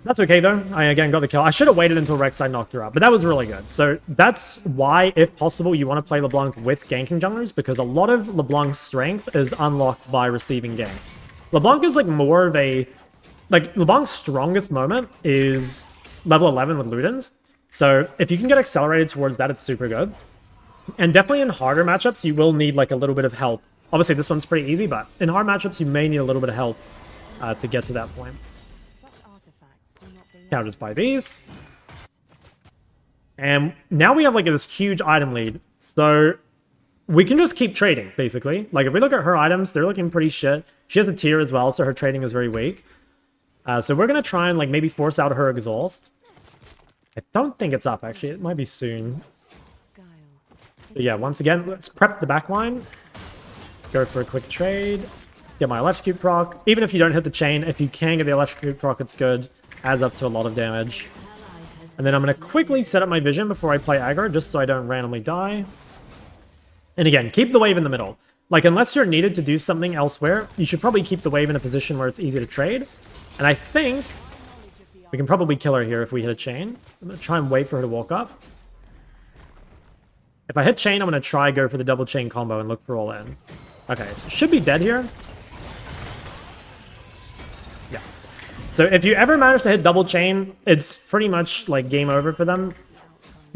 That's okay though. I again got the kill. I should have waited until Rek'Sai knocked her out, but that was really good. So that's why, if possible, you want to play LeBlanc with ganking junglers, because a lot of LeBlanc's strength is unlocked by receiving ganks. LeBlanc is like more of a... Like, LeBlanc's strongest moment is level 11 with Ludens. So if you can get accelerated towards that, it's super good. And definitely in harder matchups, you will need like a little bit of help. Obviously, this one's pretty easy, but in hard matchups, you may need a little bit of help to get to that point. Counters by these. And now we have like this huge item lead. So we can just keep trading, basically. Like if we look at her items, they're looking pretty shit. She has a tier as well, so her trading is very weak. So we're going to try and like maybe force out her exhaust. I don't think it's up, actually. It might be soon. But yeah, once again, let's prep the backline. Go for a quick trade. Get my electrocute proc. Even if you don't hit the chain, if you can get the electrocute proc, it's good. Adds up to a lot of damage. And then I'm going to quickly set up my vision before I play aggro, just so I don't randomly die. And again, keep the wave in the middle. Like, unless you're needed to do something elsewhere, you should probably keep the wave in a position where it's easy to trade. And I think we can probably kill her here if we hit a chain. So I'm going to try and wait for her to walk up. If I hit chain, I'm going to try go for the double chain combo and look for all in. Okay, should be dead here. Yeah. So if you ever manage to hit double chain, it's pretty much like game over for them.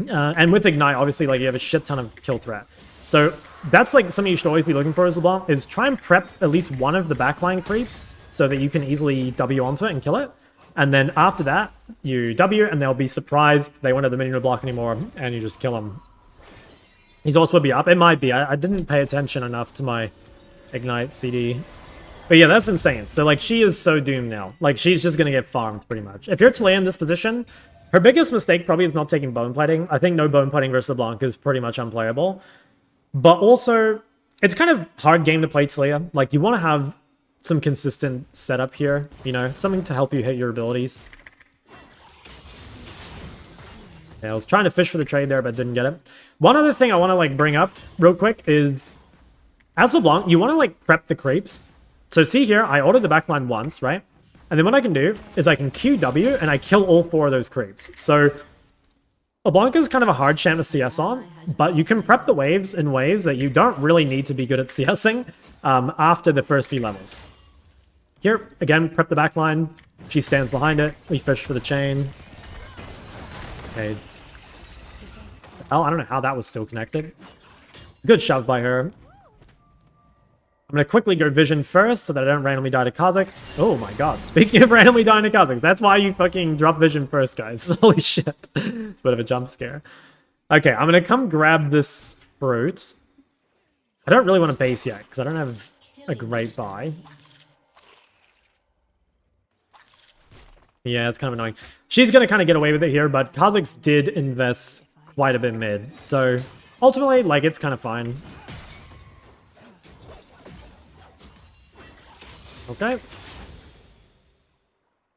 And with Ignite, obviously, like you have a shit ton of kill threat. So that's like something you should always be looking for as LeBlanc, is try and prep at least one of the backline creeps so that you can easily W onto it and kill it. And then after that, you W and they'll be surprised they won't have the minion to block anymore and you just kill them. He's also would be up. It might be. I didn't pay attention enough to my Ignite CD. But yeah, that's insane. So, like, she is so doomed now. Like, she's just going to get farmed, pretty much. If you're Taliyah in this position, her biggest mistake probably is not taking bone plating. I think no bone plating versus LeBlanc is pretty much unplayable. But also, it's kind of hard game to play Taliyah. Like, you want to have some consistent setup here, you know? Something to help you hit your abilities. Yeah, I was trying to fish for the trade there, but didn't get it. One other thing I want to, like, bring up real quick is, as LeBlanc, you want to, like, prep the creeps. So see here, I ordered the backline once, right? And then what I can do is I can QW and I kill all 4 of those creeps. So LeBlanc is kind of a hard champ to CS on, but you can prep the waves in ways that you don't really need to be good at CSing after the first few levels. Here, again, prep the backline. She stands behind it. We fish for the chain. Okay. Oh, I don't know how that was still connected. Good shove by her. I'm going to quickly go vision first so that I don't randomly die to Kazakhs. Oh my god, speaking of randomly dying to Kazakhs, that's why you fucking drop vision first, guys. Holy shit. It's a bit of a jump scare. Okay, I'm going to come grab this fruit. I don't really want to base yet, because I don't have a great buy. Yeah, it's kind of annoying. She's going to kind of get away with it here, but Kha'Zix did invest quite a bit mid. So, ultimately, like, it's kind of fine. Okay.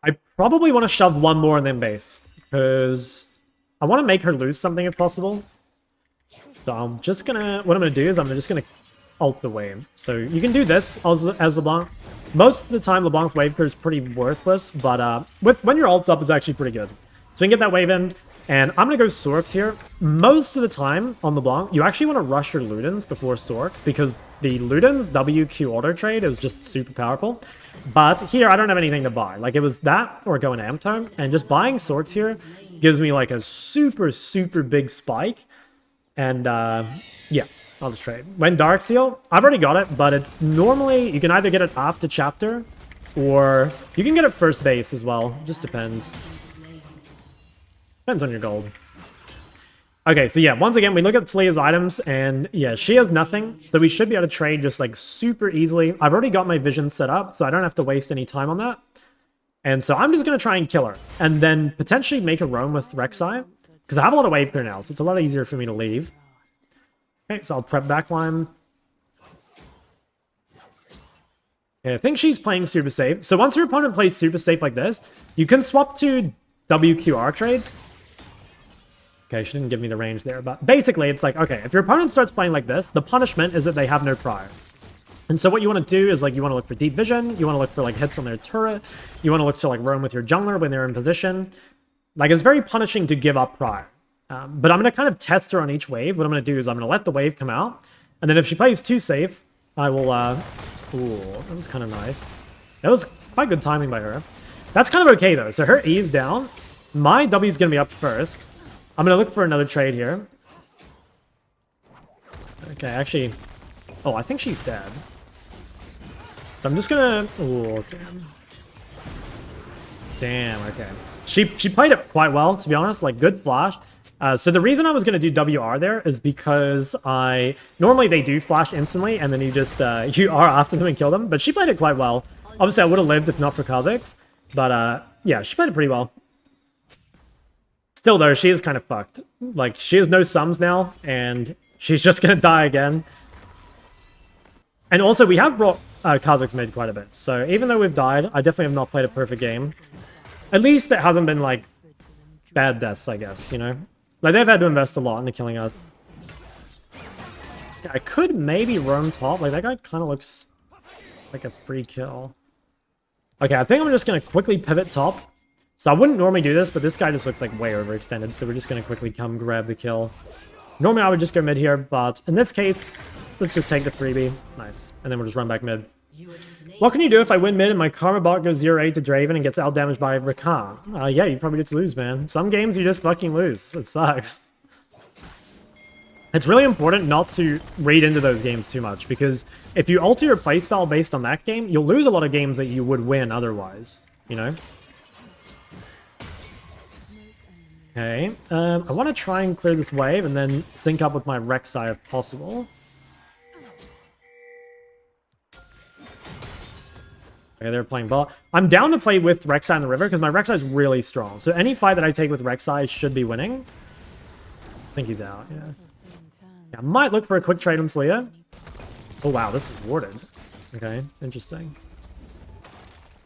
I probably want to shove one more and then base, because I want to make her lose something if possible. So I'm just gonna, what I'm gonna do is I'm just gonna ult the wave. So you can do this as LeBlanc. Most of the time LeBlanc's wave clear is pretty worthless, but when your ult's up is actually pretty good. So we can get that wave in, and I'm gonna go Sorks here. Most of the time on LeBlanc, you actually want to rush your Ludens before Sorks, because the Ludens WQ auto trade is just super powerful. But here I don't have anything to buy. Like, it was that or go into Amp Tome, and just buying Sorks here gives me like a super big spike. And yeah, I'll just trade. When Dark Seal, I've already got it, but it's normally, you can either get it after chapter, or you can get it first base as well. Just depends. Depends on your gold. Okay, so yeah, once again, we look at Taliyah's items, and yeah, she has nothing, so we should be able to trade just like super easily. I've already got my vision set up, so I don't have to waste any time on that. And so I'm just going to try and kill her, and then potentially make a roam with Rek'Sai. Because I have a lot of wave clear now, so it's a lot easier for me to leave. Okay, so I'll prep backline. Okay, I think she's playing super safe. So once your opponent plays super safe like this, you can swap to WQR trades. Okay, she didn't give me the range there, but basically it's like, okay, if your opponent starts playing like this, the punishment is that they have no prior. And so what you want to do is, like, you want to look for deep vision, you want to look for like hits on their turret, you want to look to like roam with your jungler when they're in position. Like, it's very punishing to give up prior. But I'm going to kind of test her on each wave. What I'm going to do is I'm going to let the wave come out. And then if she plays too safe, I will... Ooh, that was kind of nice. That was quite good timing by her. That's kind of okay, though. So her E is down. My W is going to be up first. I'm going to look for another trade here. Okay, actually... Oh, I think she's dead. So I'm just going to... Ooh, damn. Damn, okay. She played it quite well, to be honest, like, good flash. So the reason I was going to do WR there is because normally they do flash instantly, and then you just, you are after them and kill them, but she played it quite well. Obviously, I would have lived if not for Kha'Zix, but, yeah, she played it pretty well. Still, though, she is kind of fucked. Like, she has no sums now, and she's just going to die again. And also, we have brought Kha'Zix mid quite a bit, so even though we've died, I definitely have not played a perfect game. At least it hasn't been, like, bad deaths, I guess, you know? Like, they've had to invest a lot into killing us. I could maybe roam top. Like, that guy kind of looks like a free kill. Okay, I think I'm just going to quickly pivot top. So I wouldn't normally do this, but this guy just looks like way overextended, so we're just going to quickly come grab the kill. Normally I would just go mid here, but in this case, let's just take the freebie. Nice. And then we'll just run back mid. What can you do if I win mid and my Karma bot goes 0-8 to Draven and gets out-damaged by Rakan? Yeah, you probably just lose, man. Some games you just fucking lose. It sucks. It's really important not to read into those games too much, because if you alter your playstyle based on that game, you'll lose a lot of games that you would win otherwise, you know? Okay, I want to try and clear this wave and then sync up with my Rek'Sai if possible. Okay, they're playing ball. I'm down to play with Rek'Sai in the river because my Rek'Sai is really strong. So any fight that I take with Rek'Sai should be winning. I think he's out, yeah. I might look for a quick trade on Taliyah. Oh, wow, this is warded. Okay, interesting.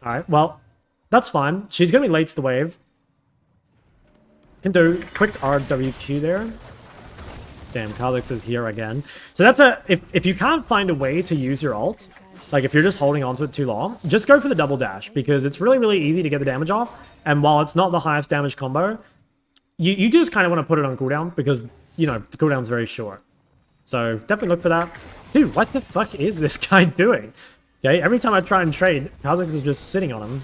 Alright, well, that's fine. She's going to be late to the wave. Can do quick RWQ there. Damn, Kha'Zix is here again. So that's a... If you can't find a way to use your ult, like if you're just holding onto it too long, just go for the double dash, because it's really, really easy to get the damage off. And while it's not the highest damage combo, you just kind of want to put it on cooldown, because, you know, the cooldown's very short. So definitely look for that. Dude, what the fuck is this guy doing? Okay, every time I try and trade, Kha'Zix is just sitting on him.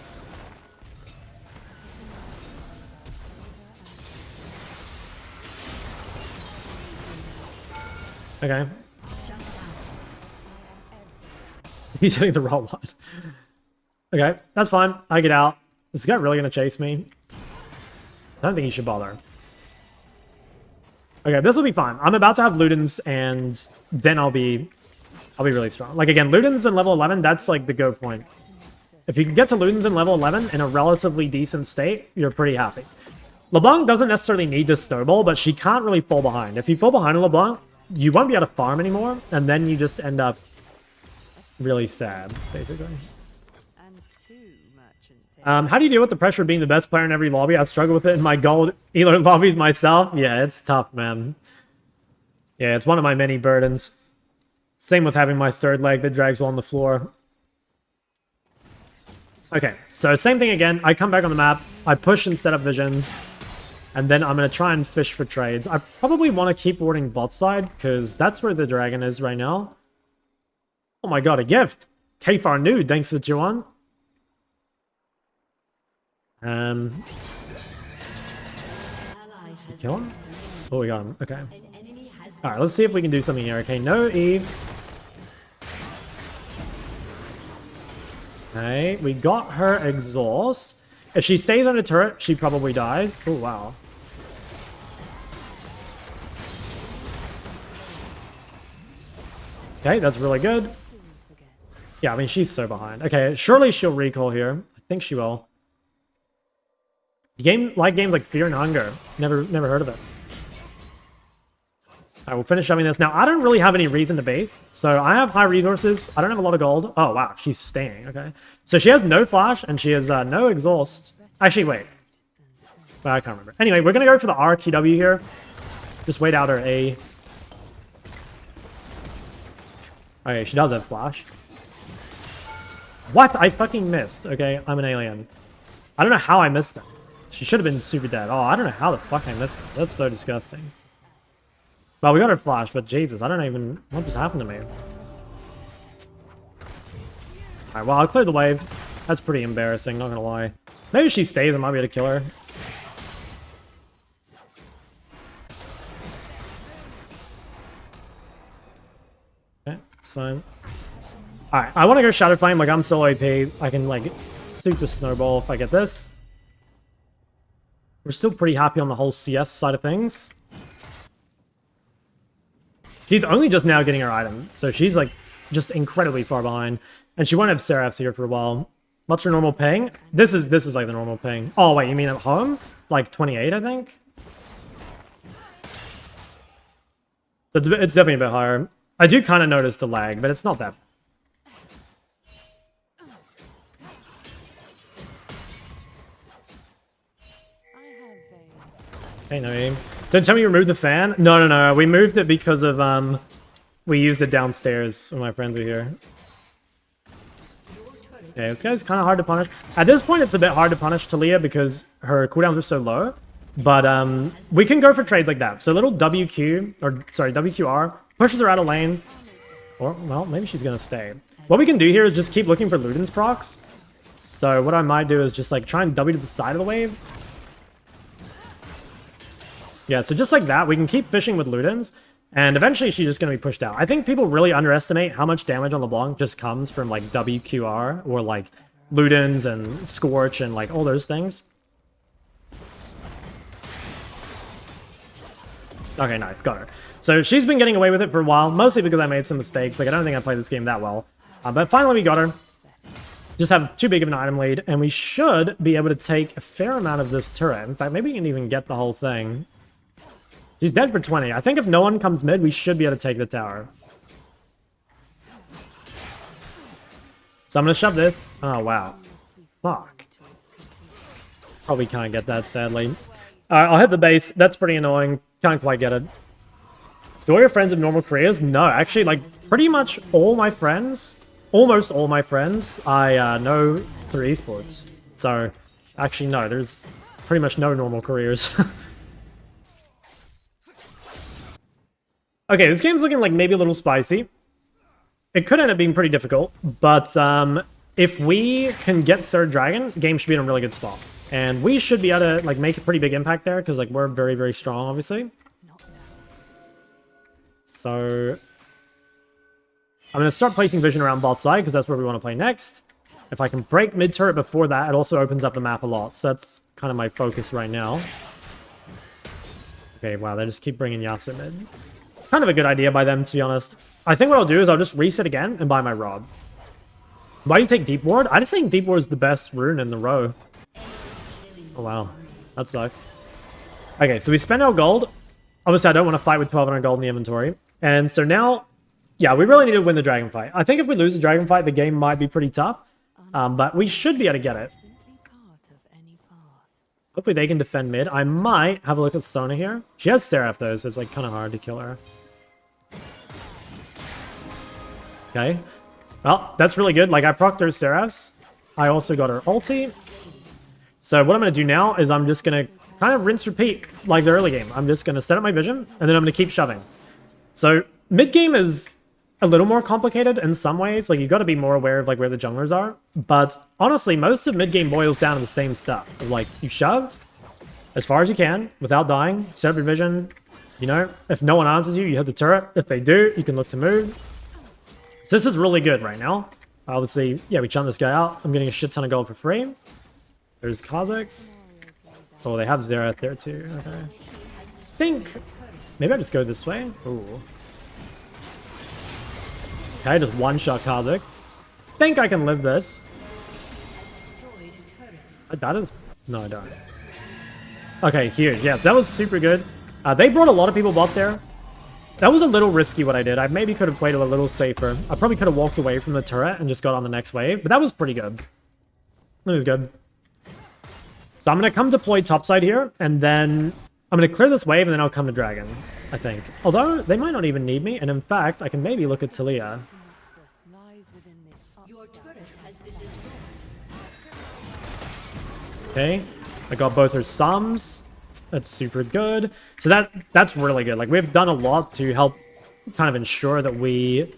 Okay. He's hitting the wrong one. Okay, that's fine. I get out. Is this guy really going to chase me? I don't think he should bother. Okay, this will be fine. I'm about to have Ludens, and then I'll be I'll be really strong. Like, again, Luden's in level 11, that's, like, the go point. If you can get to Luden's in level 11 in a relatively decent state, you're pretty happy. LeBlanc doesn't necessarily need to snowball, but she can't really fall behind. If you fall behind on LeBlanc, you won't be able to farm anymore, and then you just end up really sad, basically. How do you deal with the pressure of being the best player in every lobby? I struggle with it in my gold Elo lobbies myself. Yeah, it's tough, man. Yeah, it's one of my many burdens. Same with having my third leg that drags along the floor. Okay, so same thing again. I come back on the map, I push and set up vision, and then I'm going to try and fish for trades. I probably want to keep warding bot side, because that's where the dragon is right now. Oh my god, a gift! Kfar New, thanks for the 2-1. Kill him? Oh, we got him. Okay. Alright, let's see if we can do something here. Okay, no Eve. Okay, we got her exhaust. If she stays on the turret, she probably dies. Oh, wow. Okay, that's really good. Yeah, I mean, she's so behind. Okay, surely she'll recall here. I think she will. Games like Fear and Hunger. Never heard of it. Alright, we'll finish shoving this. Now, I don't really have any reason to base, so I have high resources. I don't have a lot of gold. Oh, wow, she's staying. Okay. So she has no flash, and she has no exhaust. Actually, wait. I can't remember. Anyway, we're going to go for the RQW here. Just wait out her A. Okay, she does have flash. What? I fucking missed. Okay, I'm an alien. I don't know how I missed that. She should have been super dead. Oh, I don't know how the fuck I missed that. That's so disgusting. Well, we got her flash, but Jesus, I don't even... What just happened to me? Alright, well, I'll clear the wave. That's pretty embarrassing, not gonna lie. Maybe she stays, I might be able to kill her. Okay, it's fine. Alright, I want to go Shadow Flame, like I'm so OP. I can, like, super snowball if I get this. We're still pretty happy on the whole CS side of things. She's only just now getting her item, so she's, like, just incredibly far behind. And she won't have Seraphs here for a while. What's her normal ping? This is like the normal ping. Oh, wait, you mean at home? Like 28, I think? So it's definitely a bit higher. I do kind of notice the lag, but it's not that. Hey, no aim. Don't tell me you removed the fan? No. We moved it because of, we used it downstairs when my friends were here. Okay, this guy's kind of hard to punish. At this point, it's a bit hard to punish Taliyah because her cooldowns are so low. But, we can go for trades like that. So a little WQR pushes her out of lane. Or, well, maybe she's going to stay. What we can do here is just keep looking for Luden's procs. So what I might do is just, like, try and W to the side of the wave. Yeah, so just like that, we can keep fishing with Luden's, and eventually she's just going to be pushed out. I think people really underestimate how much damage on LeBlanc just comes from, like, WQR, or, like, Luden's and Scorch and, like, all those things. Okay, nice, got her. So she's been getting away with it for a while, mostly because I made some mistakes. Like, I don't think I played this game that well. But finally we got her. Just have too big of an item lead, and we should be able to take a fair amount of this turret. In fact, maybe we can even get the whole thing. She's dead for 20. I think if no one comes mid, we should be able to take the tower. So I'm going to shove this. Oh, wow. Fuck. Probably can't get that, sadly. Alright, I'll hit the base. That's pretty annoying. Can't quite get it. Do all your friends have normal careers? No, actually, like, pretty much all my friends, almost all my friends, I know through esports. So, actually, no, there's pretty much no normal careers. Okay, this game's looking like maybe a little spicy. It could end up being pretty difficult, but if we can get third dragon, game should be in a really good spot. And we should be able to, like, make a pretty big impact there, because, like, we're very, very strong, obviously. So I'm going to start placing vision around bot side, because that's where we want to play next. If I can break mid turret before that, it also opens up the map a lot. So that's kind of my focus right now. Okay, wow, they just keep bringing Yasuo mid. kind of a good idea by them, to be honest. I think what I'll do is I'll just reset again and buy my Rob. Why do you take Deep Ward? I just think Deep Ward is the best rune in the row. Oh, wow. That sucks. Okay, so we spend our gold. Obviously, I don't want to fight with 1,200 gold in the inventory. And so now, yeah, we really need to win the dragon fight. I think if we lose the dragon fight, the game might be pretty tough. But we should be able to get it. Hopefully they can defend mid. I might have a look at Sona here. She has Seraph though, so it's like kind of hard to kill her. Okay. Well, that's really good. Like, I procced her Seraphs. I also got her ulti. So what I'm going to do now is I'm just going to kind of rinse repeat like the early game. I'm just going to set up my vision, and then I'm going to keep shoving. So mid game is a little more complicated in some ways. Like, you got to be more aware of like where the junglers are. But honestly, most of mid game boils down to the same stuff. Like, you shove as far as you can without dying. Set up your vision. You know, if no one answers you, you hit the turret. If they do, you can look to move. So this is really good right now. Obviously, yeah, we chunk this guy out. I'm getting a shit ton of gold for free. There's Kha'Zix. Oh, they have Xerath there too. Okay. I think maybe I just go this way. Ooh. Okay, just one-shot Kha'Zix. Think I can live this. That is... No, I don't. Okay, huge. Yes, that was super good. They brought a lot of people bot there. That was a little risky what I did. I maybe could have played it a little safer. I probably could have walked away from the turret and just got on the next wave. But that was pretty good. That was good. So I'm going to come deploy topside here. And then I'm going to clear this wave and then I'll come to dragon, I think. Although, they might not even need me. And in fact, I can maybe look at Taliyah. Okay. I got both her sums. That's super good. So that's really good. Like, we've done a lot to help kind of ensure that we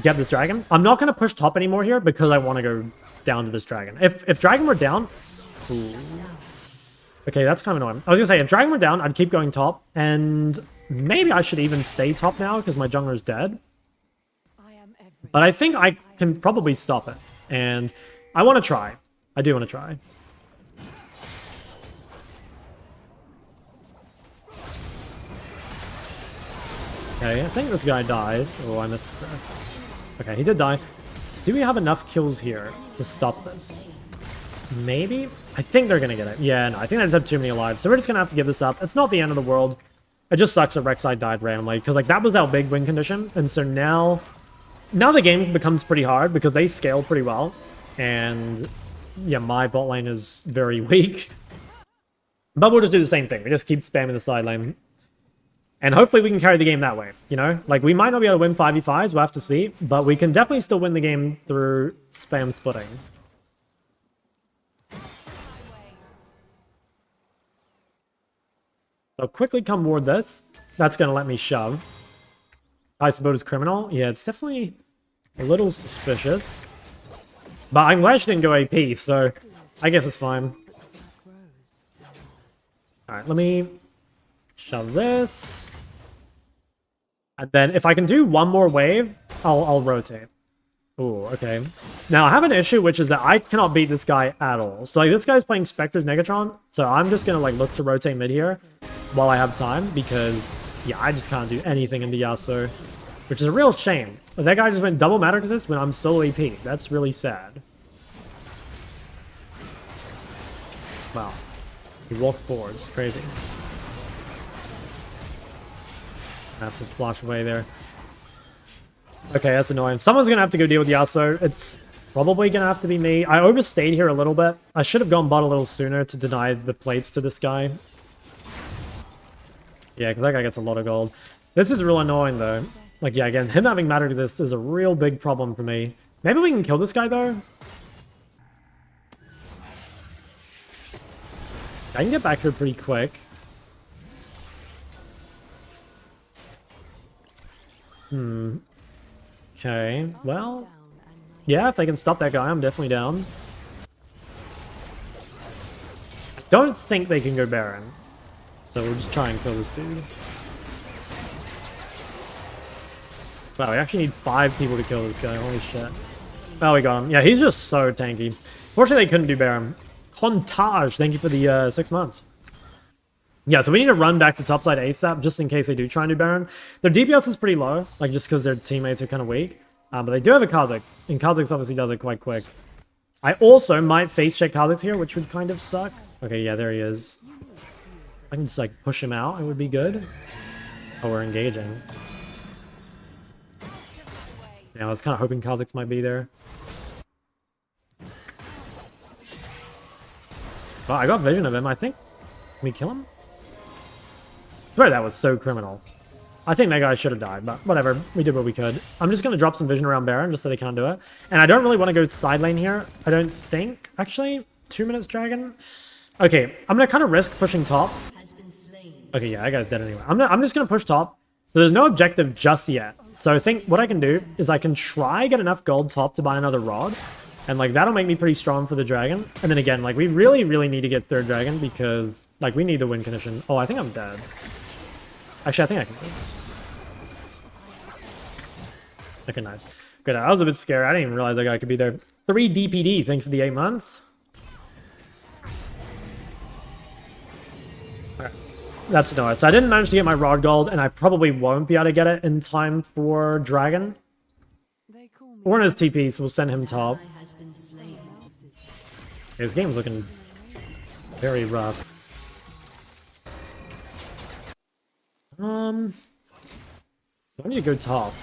get this dragon. I'm not going to push top anymore here because I want to go down to this dragon. If dragon were down... Ooh. Okay, that's kind of annoying. I was going to say, if dragon were down, I'd keep going top. And maybe I should even stay top now because my jungler's dead. But I think I can probably stop it. And I want to try. I do want to try. Okay, I think this guy dies. Oh, I missed... Okay, he did die. Do we have enough kills here to stop this? Maybe? I think they're going to get it. Yeah, no, I think I just have too many lives. So we're just going to have to give this up. It's not the end of the world. It just sucks that Rek'Sai died randomly. Because, like, that was our big win condition. And so now the game becomes pretty hard because they scale pretty well. And, yeah, my bot lane is very weak. But we'll just do the same thing. We just keep spamming the side lane. And hopefully we can carry the game that way, you know? Like, we might not be able to win 5v5s, we'll have to see. But we can definitely still win the game through spam splitting. So quickly come toward this. That's going to let me shove. I suppose criminal. Yeah, it's definitely a little suspicious. But I'm glad she didn't go AP, so I guess it's fine. Alright, let me shove this. And then if I can do one more wave, I'll rotate. Ooh, okay. Now I have an issue, which is that I cannot beat this guy at all. So like, this guy's playing Spectre's Negatron, so I'm just gonna like look to rotate mid here while I have time, because yeah, I just can't do anything into Yasuo, which is a real shame. But that guy just went double Matter Resist when I'm solo AP. That's really sad. Wow. He walked forward. It's crazy. I have to flash away there. Okay, that's annoying. Someone's gonna have to go deal with Yasuo. It's probably gonna have to be me. I overstayed here a little bit. I should have gone bot a little sooner to deny the plates to this guy. Yeah, because that guy gets a lot of gold. This is real annoying, though. Like, yeah, again, him having Matter Resist is a real big problem for me. Maybe we can kill this guy, though. I can get back here pretty quick. Okay, well... Yeah, if they can stop that guy, I'm definitely down. I don't think they can go Baron. So we'll just try and kill this dude. Wow, we actually need 5 people to kill this guy. Holy shit. Oh, we got him. Yeah, he's just so tanky. Fortunately, they couldn't do Baron. Clontage, thank you for the 6 months. Yeah, so we need to run back to topside ASAP just in case they do try and do Baron. Their DPS is pretty low, like just because their teammates are kind of weak. But they do have a Kha'Zix, and Kha'Zix obviously does it quite quick. I also might face check Kha'Zix here, which would kind of suck. Okay, yeah, there he is. I can just like push him out, it would be good. Oh, we're engaging. Yeah, I was kind of hoping Kha'Zix might be there. Oh, I got vision of him, I think. Can we kill him? I swear that was so criminal. I think that guy should have died, but whatever. We did what we could. I'm just going to drop some vision around Baron just so they can't do it. And I don't really want to go side lane here. I don't think. Actually, 2 minutes dragon. Okay, I'm going to kind of risk pushing top. Okay, yeah, that guy's dead anyway. I'm just going to push top. So there's no objective just yet. So I think what I can do is I can try get enough gold top to buy another rod. And like that'll make me pretty strong for the dragon. And then again, like we really, really need to get third dragon because like we need the win condition. Oh, I think I'm dead. Actually, I think I can do it. Okay, nice. Good, I was a bit scared. I didn't even realize that guy could be there. 3 DPD, thanks for the 8 months. Alright, that's no. So I didn't manage to get my rod gold, and I probably won't be able to get it in time for dragon. Or in his TP, so we'll send him top. His game's looking very rough. I need to go top.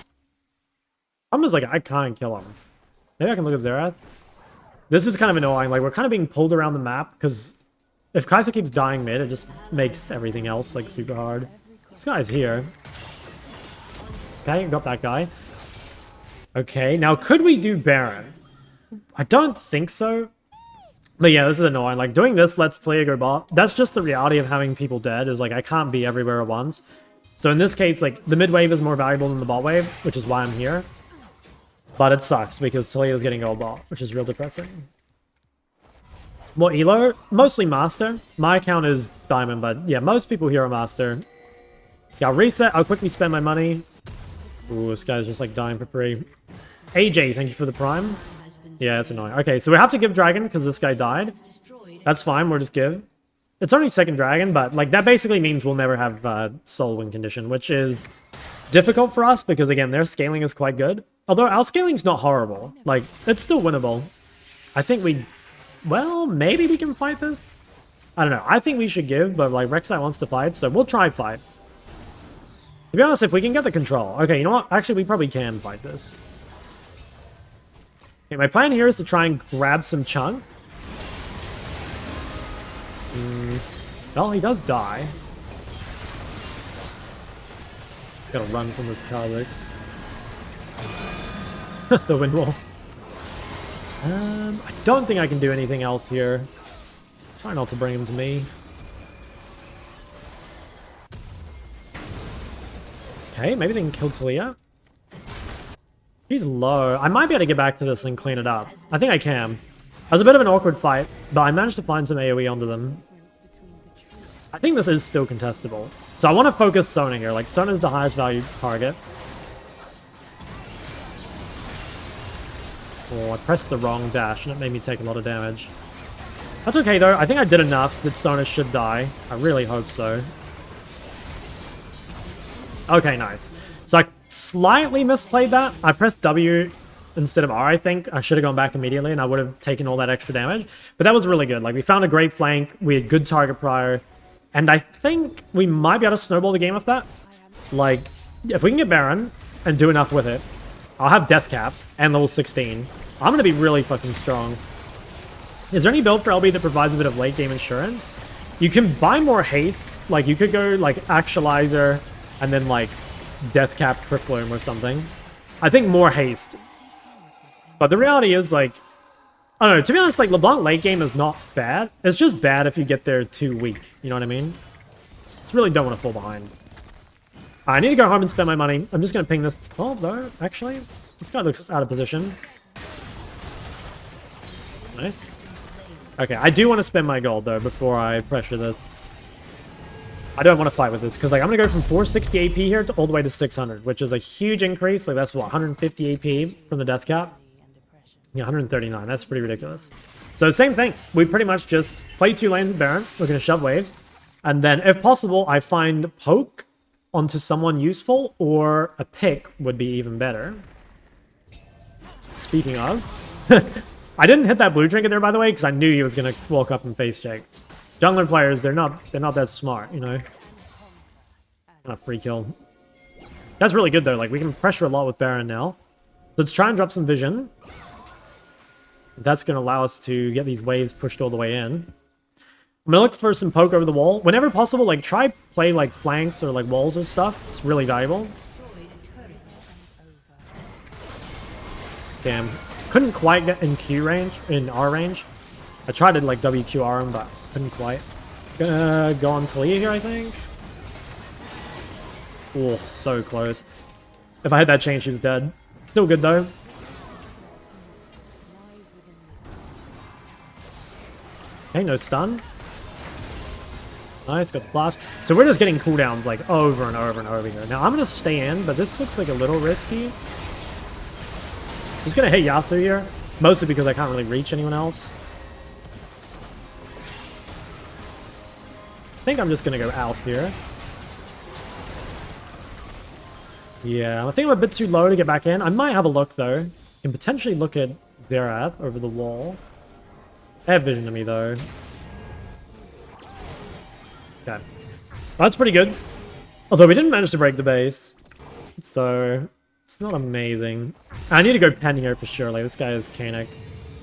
I'm just like, I can't kill him. Maybe I can look at Xerath. This is kind of annoying. Like, we're kind of being pulled around the map because if Kai'Sa keeps dying mid, it just makes everything else like super hard. This guy's here. Okay, got that guy. Okay, now could we do Baron? I don't think so. But yeah, this is annoying. Like, doing this lets Taliyah go bot. That's just the reality of having people dead, is like, I can't be everywhere at once. So in this case, like, the mid wave is more valuable than the bot wave, which is why I'm here. But it sucks, because Taliyah is getting gold bot, which is real depressing. More elo? Mostly master. My account is diamond, but yeah, most people here are master. Yeah, I'll reset. I'll quickly spend my money. Ooh, this guy's just like dying for free. AJ, thank you for the prime. Yeah, it's annoying. Okay, so we have to give dragon because this guy died. That's fine, we'll just give. It's only second dragon, but like that basically means we'll never have soul win condition, which is difficult for us because again, their scaling is quite good. Although our scaling's not horrible. Like, it's still winnable. I think we... Well, maybe we can fight this? I don't know. I think we should give, but like Rek'Sai wants to fight, so we'll try fight. To be honest, if we can get the control... Okay, you know what? Actually, we probably can fight this. Okay, my plan here is to try and grab some chunk. Well, he does die. Gotta run from this Kha'Zix. The wind wall. I don't think I can do anything else here. Try not to bring him to me. Okay, maybe they can kill Taliyah. He's low. I might be able to get back to this and clean it up. I think I can. It was a bit of an awkward fight, but I managed to find some AoE onto them. I think this is still contestable. So I want to focus Sona here. Like, Sona is the highest value target. Oh, I pressed the wrong dash and it made me take a lot of damage. That's okay though. I think I did enough that Sona should die. I really hope so. Okay, nice. So I slightly misplayed that. I pressed W instead of R, I think. I should have gone back immediately and I would have taken all that extra damage. But that was really good. Like, we found a great flank. We had good target prior. And I think we might be able to snowball the game with that. Like, if we can get Baron and do enough with it, I'll have Death Cap and level 16. I'm going to be really fucking strong. Is there any build for LB that provides a bit of late game insurance? You can buy more haste. Like, you could go, like, Actualizer and then, like, Death Cap Crippler or something. I think more haste. But the reality is, like, I don't know. To be honest, like, LeBlanc late game is not bad. It's just bad if you get there too weak. You know what I mean? Just really don't want to fall behind. I need to go home and spend my money. I'm just going to ping this. Oh, no, actually. This guy looks out of position. Nice. Okay, I do want to spend my gold, though, before I pressure this. I don't want to fight with this, because like, I'm going to go from 460 AP here to all the way to 600, which is a huge increase. Like, that's, what, 150 AP from the death cap? Yeah, 139. That's pretty ridiculous. So, same thing. We pretty much just play 2 lanes with Baron. We're going to shove waves. And then, if possible, I find poke onto someone useful, or a pick would be even better. Speaking of, I didn't hit that blue trinket there, by the way, because I knew he was gonna walk up and face check. Jungler players, they're not that smart, you know. Not a free kill. That's really good though. Like we can pressure a lot with Baron now. Let's try and drop some vision. That's gonna allow us to get these waves pushed all the way in. I'm gonna look for some poke over the wall. Whenever possible, like try play like flanks or like walls or stuff. It's really valuable. Damn. Couldn't quite get in Q range, in R range. I tried to like WQR him, but couldn't quite. Gonna go on Taliyah here, I think. Oh, so close. If I had that chain, she was dead. Still good though. Okay, no stun. Nice, got the flash. So we're just getting cooldowns like over and over and over here. Now I'm gonna stay in, but this looks like a little risky. Just gonna hit Yasuo here, mostly because I can't really reach anyone else. I think I'm just gonna go out here. Yeah, I think I'm a bit too low to get back in. I might have a look though. Can potentially look at Zerath over the wall. They have vision to me though. Okay. That's pretty good. Although we didn't manage to break the base. So it's not amazing. I need to go pen here for sure. Like this guy is Kanik.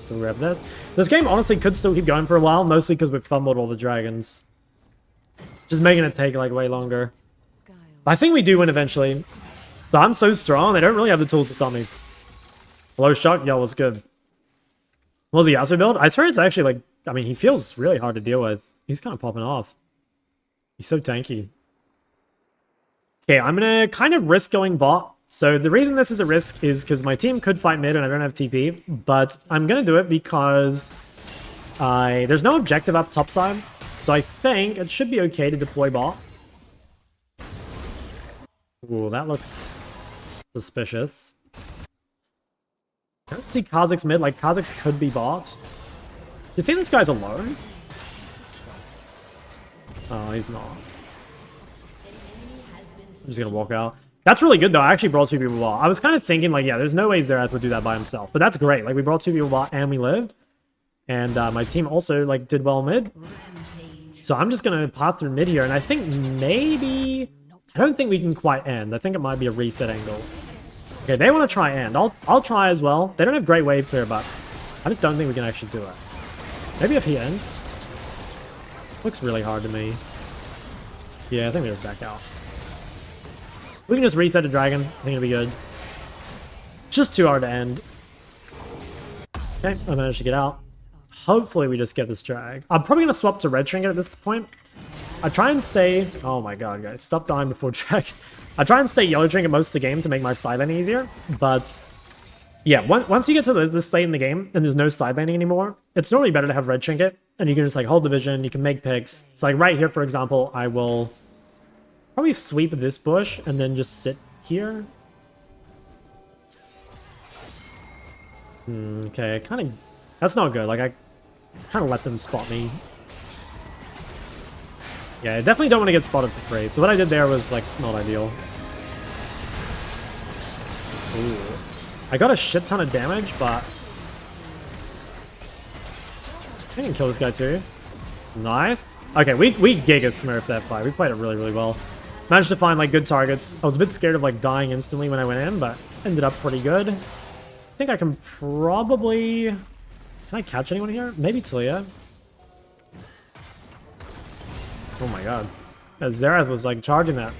So we grab this. This game honestly could still keep going for a while, mostly because we've fumbled all the dragons. Just making it take like way longer. But I think we do win eventually. But I'm so strong, they don't really have the tools to stop me. Hello, Shock. Yo, what's good? What was the Yasuo build? I swear it's actually like, I mean, he feels really hard to deal with. He's kind of popping off. He's so tanky. Okay, I'm going to kind of risk going bot. So the reason this is a risk is because my team could fight mid and I don't have TP. But I'm going to do it because there's no objective up topside. So I think it should be okay to deploy bot. Ooh, that looks suspicious. I don't see Kha'Zix mid. Like, Kha'Zix could be bot. Do you think this guy's alone? Oh, he's not. I'm just gonna walk out. That's really good, though. I actually brought 2 people bot. I was kind of thinking, like, yeah, there's no way Zerath would do that by himself. But that's great. Like, we brought 2 people bot and we lived. And my team also, like, did well mid. So I'm just gonna path through mid here. And I think maybe... I don't think we can quite end. I think it might be a reset angle. Okay, they want to try end. I'll try as well. They don't have great wave clear, but I just don't think we can actually do it. Maybe if he ends. Looks really hard to me. Yeah, I think we just back out. We can just reset a dragon. I think it'll be good. It's just too hard to end. Okay, I managed to get out. Hopefully we just get this drag. I'm probably going to swap to red trinket at this point. I try and stay... Oh my god, guys. Stop dying before drag. I try and stay yellow trinket most of the game to make my side laning easier. But yeah, once you get to this late in the game and there's no side laning anymore, it's normally better to have red trinket. And you can just like hold the vision. You can make picks. So like right here, for example, I will probably sweep this bush and then just sit here. Okay, kind of... That's not good. Like I kind of let them spot me. Yeah, I definitely don't want to get spotted for free. So what I did there was, like, not ideal. Ooh. I got a shit ton of damage, but... I can kill this guy too. Nice. Okay, we giga smurfed that fight. We played it really, really well. Managed to find, like, good targets. I was a bit scared of, like, dying instantly when I went in, but ended up pretty good. I think I can probably... Can I catch anyone here? Maybe Taliyah. Oh my god. Zerath was like charging that.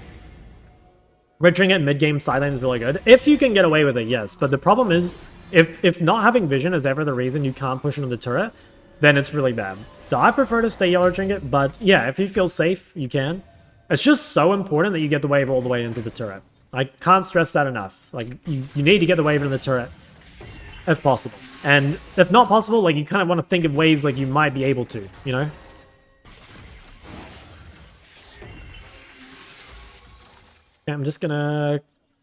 Red trinket mid-game side lane is really good. If you can get away with it, yes. But the problem is, if not having vision is ever the reason you can't push into the turret, then it's really bad. So I prefer to stay yellow trinket, but yeah, if you feel safe, you can. It's just so important that you get the wave all the way into the turret. I can't stress that enough. Like, you need to get the wave into the turret, if possible. And if not possible, like, you kind of want to think of ways like you might be able to, you know? I'm just gonna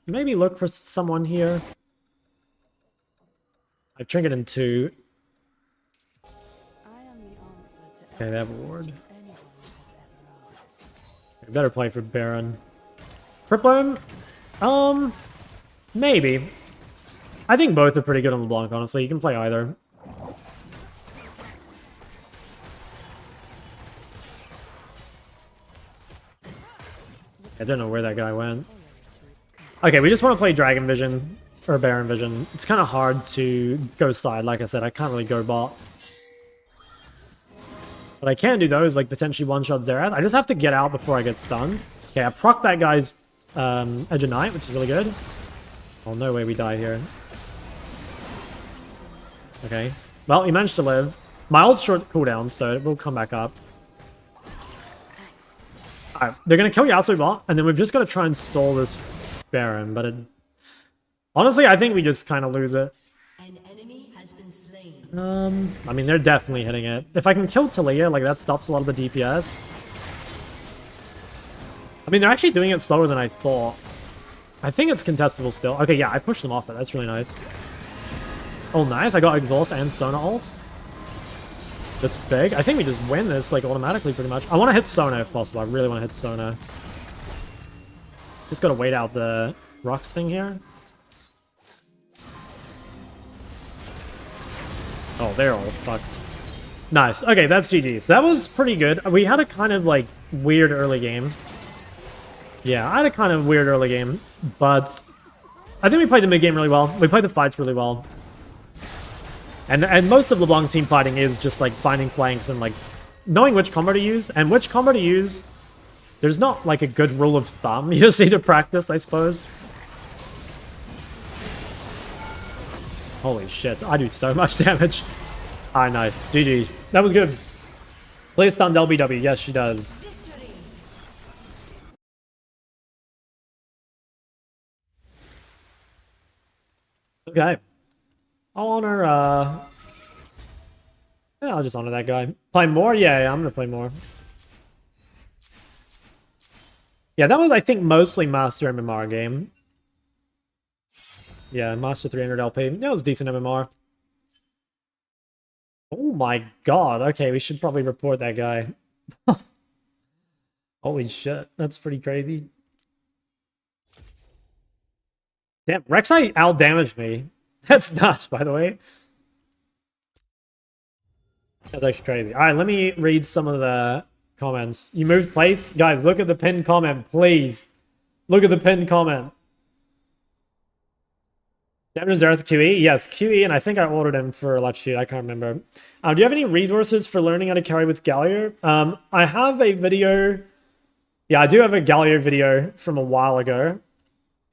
maybe look for someone here. I trinket in 2. Okay, they have a ward. Better play for Baron. Crippler? Maybe. I think both are pretty good on LeBlanc, honestly. You can play either. I don't know where that guy went. Okay, we just want to play Dragon Vision or Baron Vision. It's kind of hard to go side. Like I said, I can't really go bot. What I can do, though, is like potentially one-shot Xerath. I just have to get out before I get stunned. Okay, I proc that guy's Edge of Night, which is really good. Oh, no way we die here. Okay. Well, he managed to live. My ult's short cooldown, so it will come back up. Alright, they're going to kill Yasuo bot, and then we've just got to try and stall this Baron, but it... Honestly, I think we just kind of lose it. An enemy has been slain. I mean, they're definitely hitting it. If I can kill Taliyah, like, that stops a lot of the DPS. I mean, they're actually doing it slower than I thought. I think it's contestable still. Okay, yeah, I pushed them off it. That's really nice. Oh, nice. I got Exhaust and Sona ult. This is big. I think we just win this, like, automatically, pretty much. I want to hit Sona if possible. I really want to hit Sona. Just gotta wait out the rocks thing here. Oh, they're all fucked. Nice. Okay, that's GG. So that was pretty good. We had a kind of, like, weird early game. Yeah, I had a kind of weird early game, but I think we played the mid game really well. We played the fights really well. And most of LeBlanc team fighting is just, like, finding flanks and, like, knowing which combo to use. And which combo to use, there's not, like, a good rule of thumb. You just need to practice, I suppose. Holy shit, I do so much damage. Alright, nice. GG. That was good. Play stunned LBW. Yes, she does. Okay. I'll honor, yeah, I'll just honor that guy. Play more? Yeah, I'm gonna play more. Yeah, that was, I think, mostly Master MMR game. Yeah, Master 300 LP. That was decent MMR. Oh my god. Okay, we should probably report that guy. Holy shit. That's pretty crazy. Damn, Rek'Sai out-damaged me. That's nuts, by the way. That's actually crazy. Alright, let me read some of the comments. You moved place? Guys, look at the pinned comment, please. Look at the pinned comment. Damage Xerath QE? Yes, QE, and I think I ordered him for Let's Shoot. I can't remember. Do you have any resources for learning how to carry with Galio? I have a video... Yeah, I do have a Galio video from a while ago.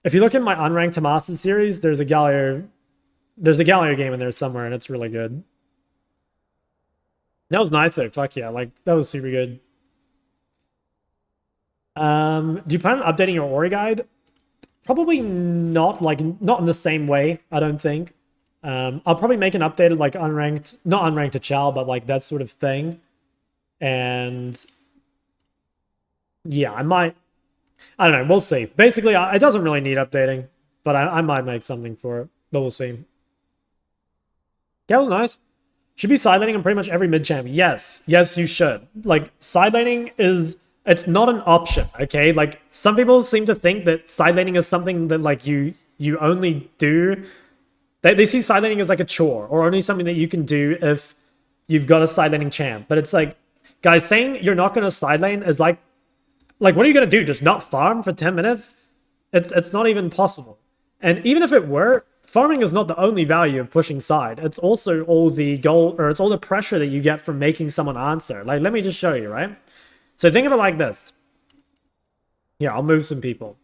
If you look in my Unranked to Masters series, there's a Galio game in there somewhere, and it's really good. That was nice though, fuck yeah, like, that was super good. Do you plan on updating your Ori guide? Probably not, like, not in the same way, I don't think. I'll probably make an updated, like, unranked, not unranked to Chow, but, like, that sort of thing. And, yeah, I might, I don't know, we'll see. Basically, it doesn't really need updating, but I might make something for it, but we'll see. That was nice. Should be side laning on pretty much every mid champ. Yes, yes, you should. Like, side laning is... It's not an option, okay? Like, some people seem to think that side laning is something that, like, you only do. They see side laning as, like, a chore, or only something that you can do if you've got a side laning champ. But it's like, guys, saying you're not going to side lane is like, what are you going to do? Just not farm for 10 minutes? It's not even possible. And even if it were, farming is not the only value of pushing side. It's also all the goal, or it's all the pressure that you get from making someone answer. Like, let me just show you, right? So think of it like this. Here, I'll move some people.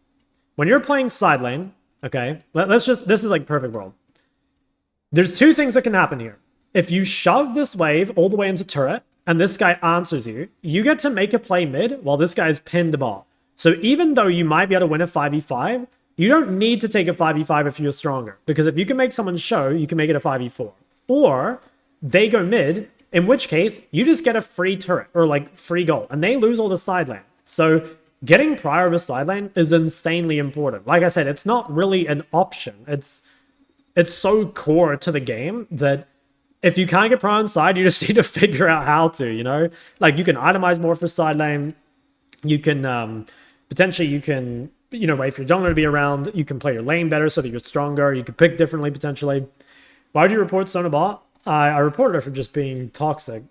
When you're playing side lane, okay, let's just, this is like perfect world. There's two things that can happen here. If you shove this wave all the way into turret, and this guy answers you, you get to make a play mid while this guy's pinned the ball. So even though you might be able to win a 5v5, you don't need to take a 5v5 if you're stronger. Because if you can make someone show, you can make it a 5v4. Or they go mid, in which case, you just get a free turret, or like free goal, and they lose all the side lane. So getting prior of a side lane is insanely important. Like I said, it's not really an option. It's so core to the game that if you can't get prior on side, you just need to figure out how to, you know? Like, you can itemize more for side lane. You can potentially you can wait for your jungler to be around. You can play your lane better so that you're stronger. You can pick differently potentially. Why would you report Sona bot? I reported her for just being toxic.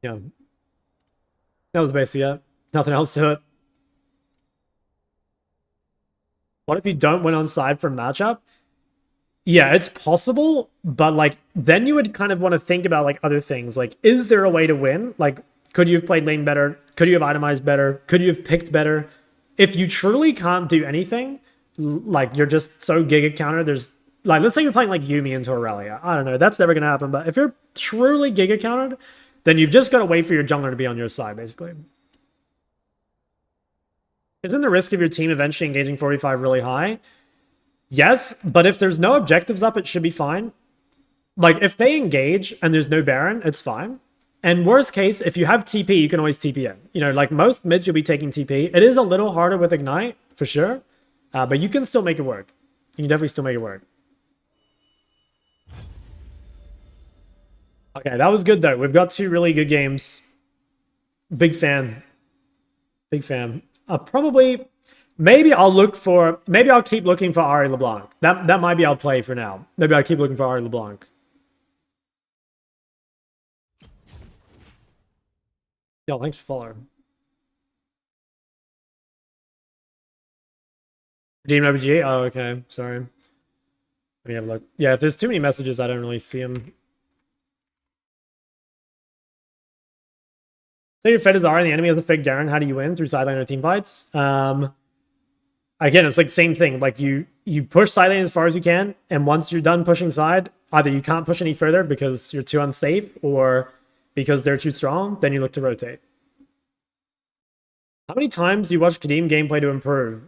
Yeah. That was basically it. Nothing else to it. What if you don't win on side for matchup? Yeah, it's possible, but like then you would kind of want to think about like other things. Like, is there a way to win? Like, could you have played lane better? Could you have itemized better? Could you have picked better? If you truly can't do anything, like you're just so giga counter, there's like, let's say you're playing like Yumi into Aurelia. I don't know, that's never gonna happen. But if you're truly giga countered, then you've just got to wait for your jungler to be on your side, basically. Isn't the risk of your team eventually engaging 45 really high? Yes, but if there's no objectives up, it should be fine. Like, if they engage and there's no Baron, it's fine. And worst case, if you have TP, you can always TP in. Like most mids, you'll be taking TP. It is a little harder with Ignite, for sure. But you can still make it work. You can definitely still make it work. Okay, that was good, though. We've got 2 really good games. Big fan. Big fan. Probably... Maybe I'll keep looking for Ahri LeBlanc. That might be I'll play for now. Maybe I'll keep looking for Ahri LeBlanc. Yo, thanks for following. Redeem OBG? Oh, okay. Sorry. Let me have a look. Yeah, if there's too many messages, I don't really see them. Say your fed is Ahri and the enemy has a fake Garen. How do you win? Through sideline or team fights? Again, it's like same thing. Like you push side lane as far as you can, and once you're done pushing side, either you can't push any further because you're too unsafe or because they're too strong, then you look to rotate. How many times do you watch Kadim gameplay to improve?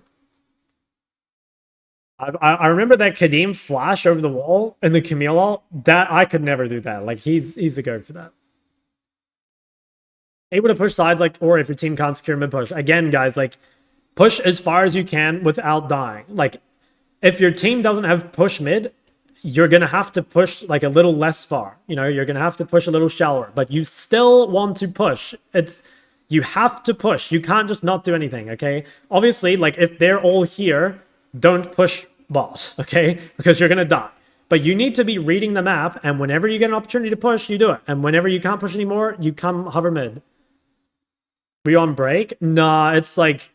I remember that Kadim flash over the wall in the Camille ult. That I could never do that. Like he's the goat for that. Able to push sides like, or if your team can't secure mid push. Again, guys, like push as far as you can without dying. Like, if your team doesn't have push mid, you're going to have to push, like, a little less far. You're going to have to push a little shallower. But you still want to push. You have to push. You can't just not do anything, okay? Obviously, like, if they're all here, don't push bot, okay? Because you're going to die. But you need to be reading the map, and whenever you get an opportunity to push, you do it. And whenever you can't push anymore, you come hover mid. We on break? Nah, it's like...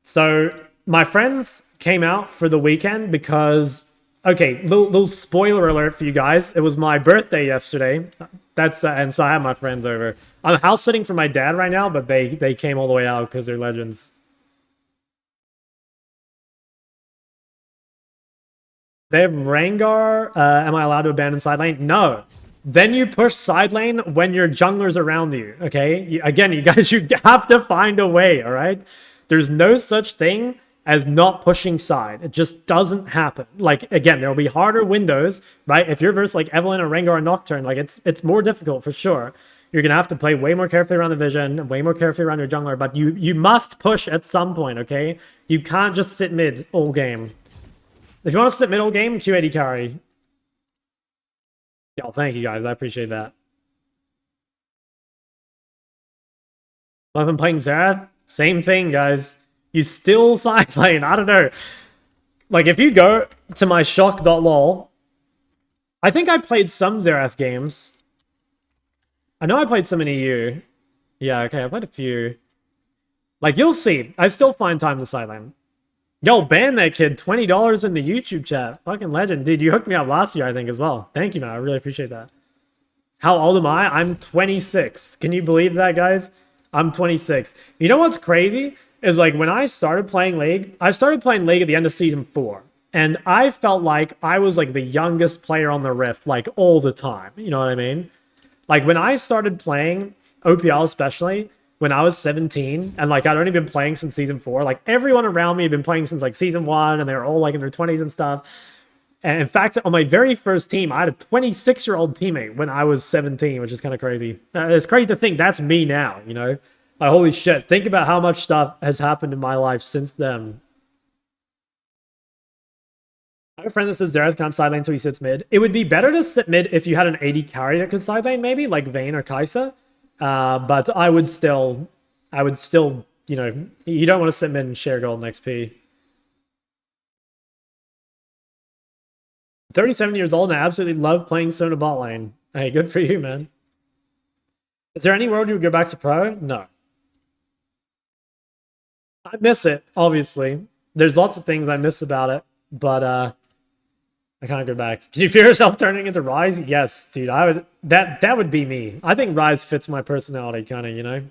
So, my friends came out for the weekend because... Okay, little spoiler alert for you guys. It was my birthday yesterday. And so I had my friends over. I'm house sitting for my dad right now, but they came all the way out because they're legends. They have Rengar. Am I allowed to abandon side lane? No. Then you push side lane when your jungler's around you, okay? Again, you guys, you have to find a way, all right? There's no such thing as not pushing side. It just doesn't happen. Like, again, there will be harder windows, right? If you're versus like Evelynn or Rengar or Nocturne, like it's more difficult for sure. You're going to have to play way more carefully around the vision, way more carefully around your jungler, but you must push at some point, okay? You can't just sit mid all game. If you want to sit mid all game, Q80 carry. Yo, thank you guys. I appreciate that. Well, if I'm playing Xerath, same thing, guys. You still side lane. I don't know. Like, if you go to my shock.lol, I think I played some Xerath games. I know I played some in EU. Yeah, okay, I played a few. Like, you'll see. I still find time to side lane. Yo, ban that kid. $20 in the YouTube chat. Fucking legend. Dude, you hooked me up last year, I think, as well. Thank you, man. I really appreciate that. How old am I? I'm 26. Can you believe that, guys? I'm 26. You know what's crazy? Is like when I started playing League, I started playing League at the end of Season 4. And I felt like I was like the youngest player on the Rift, like all the time. You know what I mean? Like when I started playing OPL especially, when I was 17, and like I'd only been playing since Season 4, like everyone around me had been playing since like Season 1, and they were all like in their 20s and stuff. And in fact, on my very first team, I had a 26-year-old teammate when I was 17, which is kind of crazy. It's crazy to think that's me now, you know? Like, holy shit, think about how much stuff has happened in my life since then. I have a friend that says Xerath can't side lane so he sits mid. It would be better to sit mid if you had an AD carry that could side lane, maybe, like Vayne or Kai'Sa. But I would still, you know, you don't want to sit mid and share gold and XP. 37 years old and I absolutely love playing Sona bot lane. Hey, good for you, man. Is there any world you would go back to pro? No. I miss it, obviously. There's lots of things I miss about it, but I can't go back. Do you fear yourself turning into Rise? Yes, dude. I would. That would be me. I think Rise fits my personality, kind of. You know.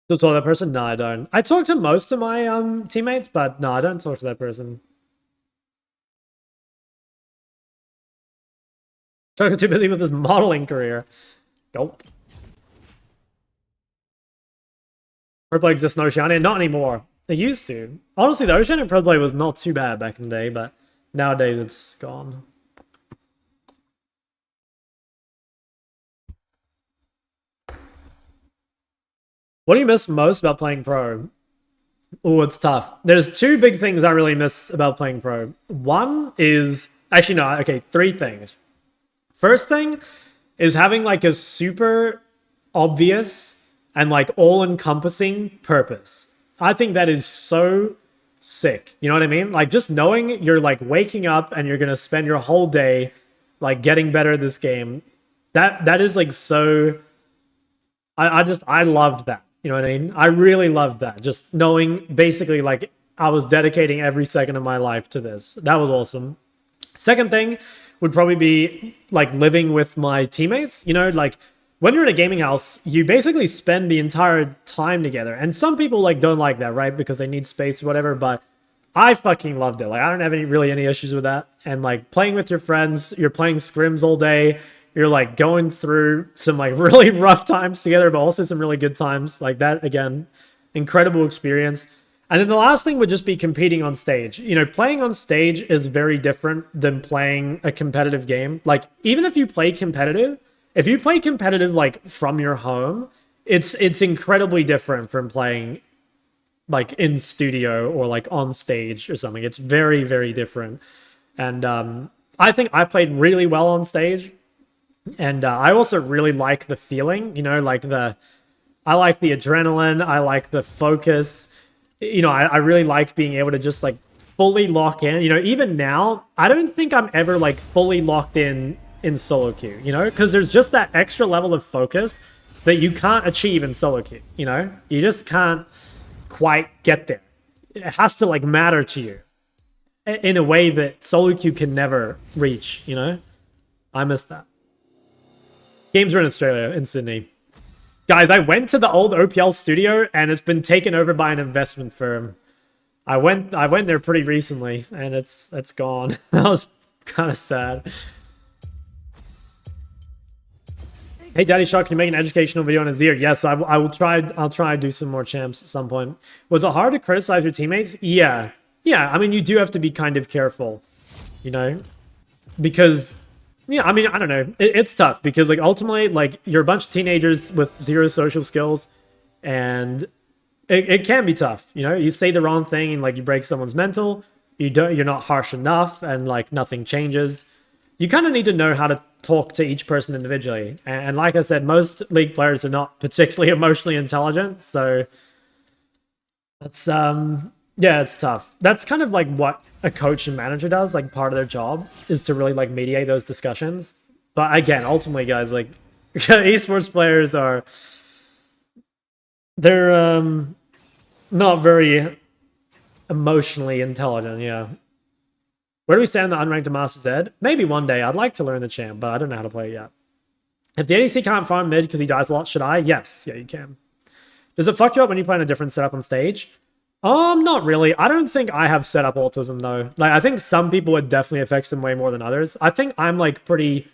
Still talk to that person? No, I don't. I talk to most of my teammates, but no, I don't talk to that person. Talking too busy with his modeling career. Nope. Pro play exists in Oceania? Not anymore. They used to. Honestly, the Oceania Pro play was not too bad back in the day, but nowadays it's gone. What do you miss most about playing pro? Oh, it's tough. There's two big things I really miss about playing pro. One is... Actually, no. Okay, three things. First thing is having like a super obvious and like all-encompassing purpose. I think that is so sick. You know what I mean? Like just knowing you're like waking up and you're going to spend your whole day like getting better at this game. That is like so... I loved that. You know what I mean? I really loved that. Just knowing basically like I was dedicating every second of my life to this. That was awesome. Second thing would probably be like living with my teammates. You know, like when you're in a gaming house, you basically spend the entire time together. And some people like don't like that, right? Because they need space or whatever. But I fucking loved it. Like I don't have really any issues with that. And like playing with your friends, you're playing scrims all day. You're like going through some like really rough times together, but also some really good times. Like that, again, incredible experience. And then the last thing would just be competing on stage. You know, playing on stage is very different than playing a competitive game. Like even if you play competitive, if you play competitive like from your home, it's incredibly different from playing like in studio or like on stage or something. It's very, very different. And I think I played really well on stage. And I also really like the feeling, you know, like I like the adrenaline. I like the focus. You know, I really like being able to just like fully lock in. You know, even now, I don't think I'm ever like fully locked in solo queue, you know, because there's just that extra level of focus that you can't achieve in solo queue, you know, you just can't quite get there. It has to like matter to you in a way that solo queue can never reach, you know. I miss that. Games are in Australia, in Sydney. Guys, I went to the old OPL studio and it's been taken over by an investment firm. I went there pretty recently and it's gone. That was kind of sad. Hey, Daddy Shark, can you make an educational video on Azir? Yes, I will try. I'll try to do some more champs at some point. Was it hard to criticize your teammates? Yeah. Yeah, I mean, you do have to be kind of careful, you know? Because... yeah, I mean, I don't know. It's tough because, like, ultimately, like, you're a bunch of teenagers with zero social skills, and it can be tough. You know, you say the wrong thing and like you break someone's mental. You're not harsh enough, and like nothing changes. You kind of need to know how to talk to each person individually. And like I said, most League players are not particularly emotionally intelligent, so that's yeah, it's tough. That's kind of like what a coach and manager does, like part of their job is to really like mediate those discussions. But again, ultimately, guys, like esports players they're not very emotionally intelligent. Yeah. Where do we stand in the unranked Masters Ed? Maybe one day. I'd like to learn the champ, but I don't know how to play it yet. If the ADC can't farm mid because he dies a lot, should I? Yes. Yeah, you can. Does it fuck you up when you play in a different setup on stage? Not really. I don't think I have setup autism though. Like, I think some people it definitely affects them way more than others. I think I'm like pretty...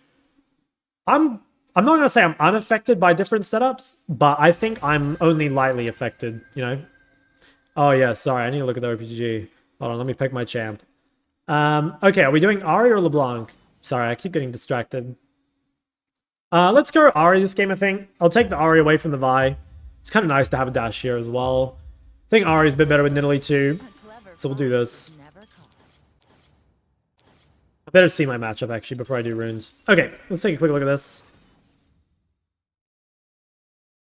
I'm not going to say I'm unaffected by different setups, but I think I'm only lightly affected, you know? Oh yeah, sorry. I need to look at the RPG. Hold on, let me pick my champ. Okay, are we doing Ahri or LeBlanc? Sorry, I keep getting distracted. Let's go Ahri this game, I think. I'll take the Ahri away from the Vi. It's kind of nice to have a dash here as well. I think Ahri's a bit better with Nidalee too. So we'll do this. Better see my matchup, actually, before I do runes. Okay, let's take a quick look at this.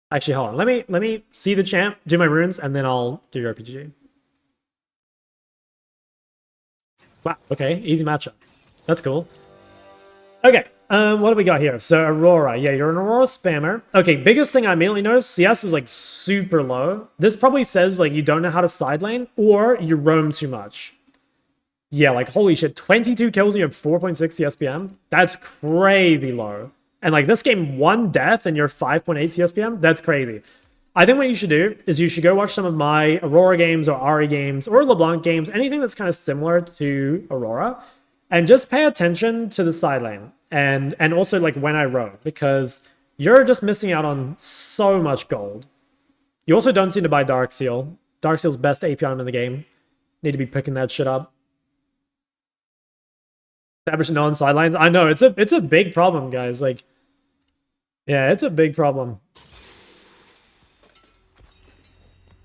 Actually, hold on. Let me see the champ, do my runes, and then I'll do your RPG. Wow, okay, easy matchup. That's cool. Okay, what do we got here? So, Aurora. Yeah, you're an Aurora spammer. Okay, biggest thing I immediately noticed, CS is, like, super low. This probably says, like, you don't know how to side lane, or you roam too much. Yeah, like, holy shit, 22 kills and you have 4.6 CSPM? That's crazy low. And, like, this game, 1 death and you're 5.8 CSPM? That's crazy. I think what you should do is you should go watch some of my Aurora games or Ahri games or LeBlanc games, anything that's kind of similar to Aurora, and just pay attention to the side lane and also, like, when I roam, because you're just missing out on so much gold. You also don't seem to buy Dark Seal. Dark Seal's best AP item in the game. Need to be picking that shit up. Establishing no on sidelines. I know it's a big problem, guys. Like, yeah, it's a big problem.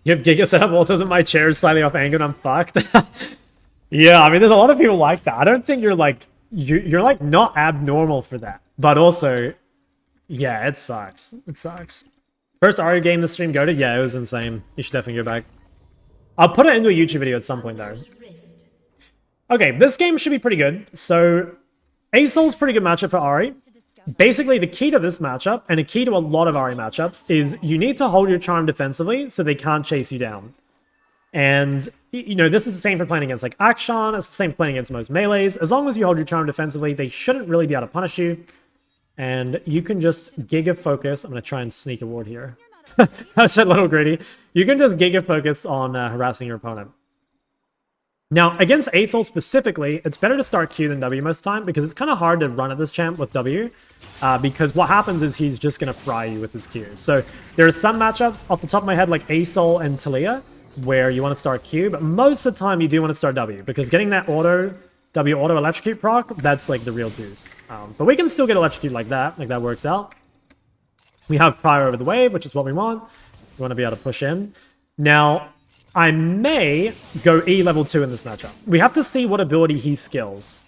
You have Giga set up autos and my chair is slightly off angle and I'm fucked. Yeah, I mean, there's a lot of people like that. I don't think you're like you're like not abnormal for that, but also, yeah, it sucks. It sucks. First Ahri game the stream go to, yeah, it was insane. You should definitely go back. I'll put it into a YouTube video at some point though. Okay, this game should be pretty good. So, Asol's pretty good matchup for Ahri. Basically, the key to this matchup, and a key to a lot of Ahri matchups, is you need to hold your charm defensively so they can't chase you down. And, you know, this is the same for playing against, like, Action. It's the same for playing against most melees. As long as you hold your charm defensively, they shouldn't really be able to punish you. And you can just Giga focus. I'm going to try and sneak a ward here. I said a little greedy. You can just Giga focus on harassing your opponent. Now, against Asol specifically, it's better to start Q than W most of the time, because it's kind of hard to run at this champ with W, because what happens is he's just going to fry you with his Q. So there are some matchups, off the top of my head, like Asol and Taliyah, where you want to start Q, but most of the time you do want to start W, because getting that W auto electrocute proc, that's like the real juice. But we can still get electrocute like that works out. We have prior over the wave, which is what we want. We want to be able to push in. Now, I may go E level 2 in this matchup. We have to see what ability he skills.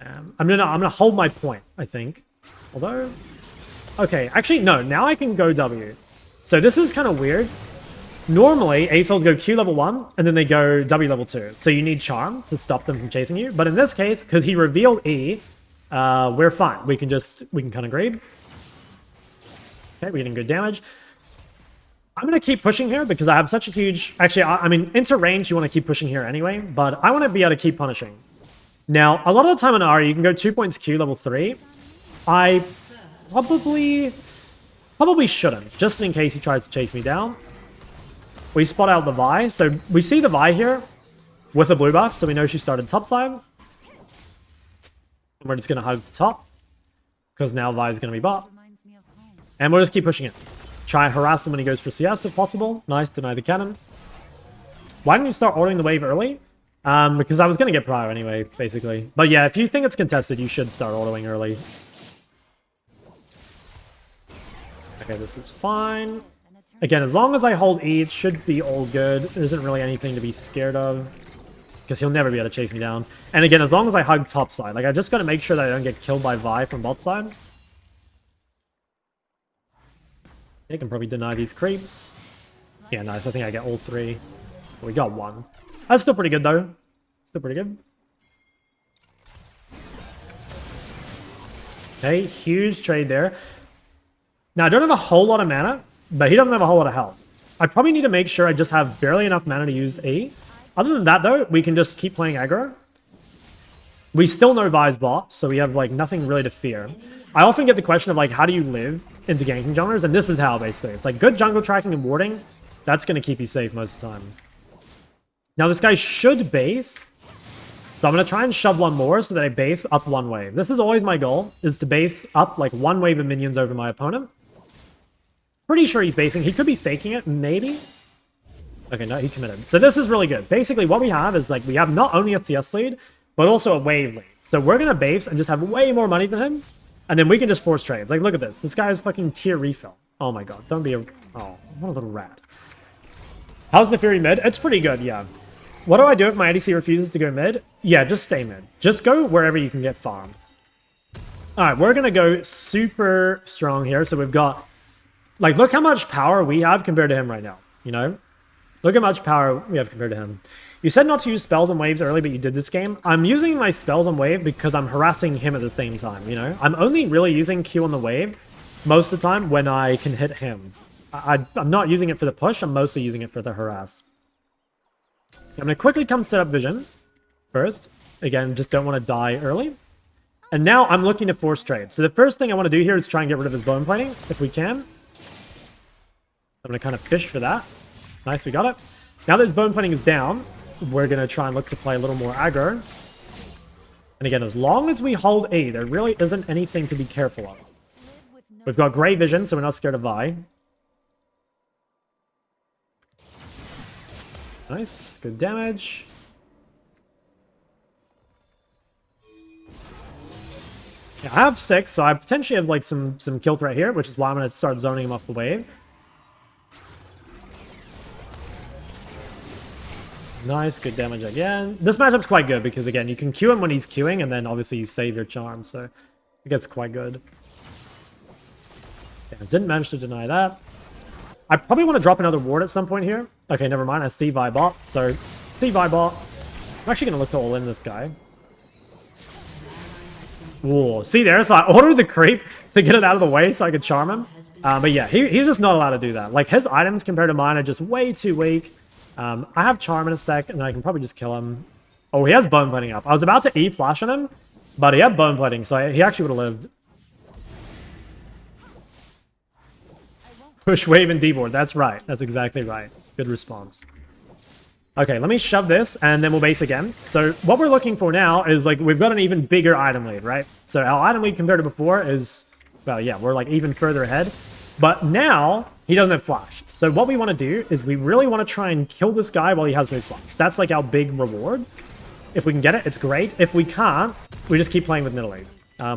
I'm gonna hold my point, I think. Although, okay, actually no. Now I can go W. So this is kind of weird. Normally, Asols go Q level 1 and then they go W level 2. So you need charm to stop them from chasing you. But in this case, because he revealed E, we're fine. We can kind of grade. Okay, we're getting good damage. I'm going to keep pushing here because I have such a huge... Actually, I mean, into range, you want to keep pushing here anyway, but I want to be able to keep punishing. Now, a lot of the time in Ahri, you can go 2 points Q level 3. I probably shouldn't, just in case he tries to chase me down. We spot out the Vi, so we see the Vi here with a blue buff, so we know she started topside. And we're just going to hug the top, because now Vi is going to be bot. And we'll just keep pushing it. Try and harass him when he goes for CS if possible. Nice, deny the cannon. Why didn't you start ordering the wave early? Because I was going to get prior anyway, basically. But yeah, if you think it's contested, you should start ordering early. Okay, this is fine. Again, as long as I hold E, it should be all good. There isn't really anything to be scared of, because he'll never be able to chase me down. And again, as long as I hug top side. Like, I just got to make sure that I don't get killed by Vi from bot side. I can probably deny these creeps. Yeah, nice. I think I get all 3. We got 1. That's still pretty good, though. Still pretty good. Okay, huge trade there. Now, I don't have a whole lot of mana, but he doesn't have a whole lot of health. I probably need to make sure I just have barely enough mana to use E. Other than that, though, we can just keep playing aggro. We still know Vi's bot, so we have, like, nothing really to fear. I often get the question of, like, how do you live into ganking junglers? And this is how, basically. It's like good jungle tracking and warding. That's going to keep you safe most of the time. Now, this guy should base. So I'm going to try and shove one more so that I base up 1 wave. This is always my goal, is to base up, like, 1 wave of minions over my opponent. Pretty sure he's basing. He could be faking it, maybe. Okay, no, he committed. So this is really good. Basically, what we have is, like, we have not only a CS lead, but also a wave lead. So we're going to base and just have way more money than him. And then we can just force trades. Like, look at this. This guy is fucking tier refill. Oh my god. Don't be a... Oh, what a little rat. How's the Fury mid? It's pretty good, yeah. What do I do if my ADC refuses to go mid? Yeah, just stay mid. Just go wherever you can get farm. Alright, we're gonna go super strong here. So we've got... Like, look how much power we have compared to him right now, you know? Look how much power we have compared to him. You said not to use spells and waves early, but you did this game. I'm using my spells on wave because I'm harassing him at the same time, you know? I'm only really using Q on the wave most of the time when I can hit him. I'm not using it for the push, I'm mostly using it for the harass. I'm going to quickly come set up vision first. Again, just don't want to die early. And now I'm looking to force trade. So the first thing I want to do here is try and get rid of his bone plating, if we can. I'm going to kind of fish for that. Nice, we got it. Now that his bone plating is down, we're going to try and look to play a little more aggro. And again, as long as we hold E, there really isn't anything to be careful of. We've got great vision, so we're not scared of Vi. Nice, good damage. Yeah, I have 6, so I potentially have like some kill threat here, which is why I'm going to start zoning him off the wave. Nice, good damage again. This matchup's quite good because, again, you can Q him when he's queuing, and then obviously you save your charm, so it gets quite good. Yeah, didn't manage to deny that. I probably want to drop another ward at some point here. Okay, never mind. I see Vi bot. So, see Vi bot. I'm actually going to look to all in this guy. Whoa, see there? So I ordered the creep to get it out of the way so I could charm him. But yeah, he's just not allowed to do that. Like, his items compared to mine are just way too weak. I have charm in a sec, and I can probably just kill him. Oh, he has bone plating up. I was about to E flash on him, but he had bone plating, so he actually would have lived. Push wave and D-board. That's right. That's exactly right. Good response. Okay, let me shove this, and then we'll base again. So what we're looking for now is, like, we've got an even bigger item lead, right? So our item lead compared to before is, well, yeah, we're, like, even further ahead. But now, he doesn't have flash. So what we want to do is we really want to try and kill this guy while he has no flash. That's, like, our big reward. If we can get it, it's great. If we can't, we just keep playing with Nidalee.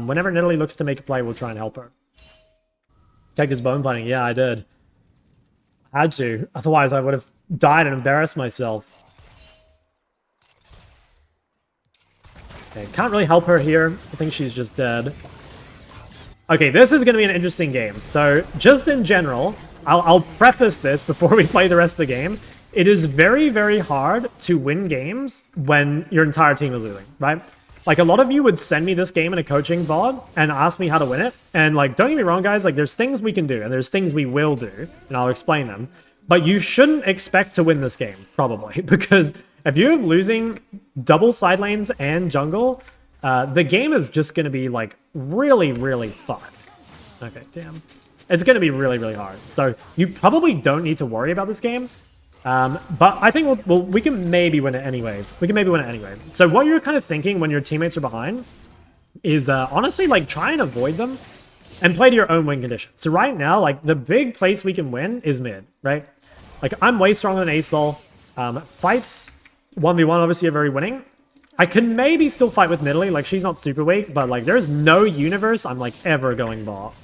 Whenever Nidalee looks to make a play, we'll try and help her. Checked his bone plating. Yeah, I did. I had to. Otherwise, I would have died and embarrassed myself. Okay, can't really help her here. I think she's just dead. Okay, this is going to be an interesting game. So, just in general, I'll preface this before we play the rest of the game. It is very, very hard to win games when your entire team is losing, right? Like, a lot of you would send me this game in a coaching VOD and ask me how to win it. And, like, don't get me wrong, guys. Like, there's things we can do, and there's things we will do, and I'll explain them. But you shouldn't expect to win this game, probably, because if you're losing double side lanes and jungle, the game is just going to be, like, really, really fucked. Okay, damn. It's going to be really, really hard. So you probably don't need to worry about this game. But I think we can maybe win it anyway. We can maybe win it anyway. So what you're kind of thinking when your teammates are behind is honestly, like, try and avoid them and play to your own win condition. So right now, like, the big place we can win is mid, right? Like, I'm way stronger than Asol. Fights 1v1 obviously are very winning. I can maybe still fight with Nidalee. Like, she's not super weak, but, like, there's no universe I'm, like, ever going bot.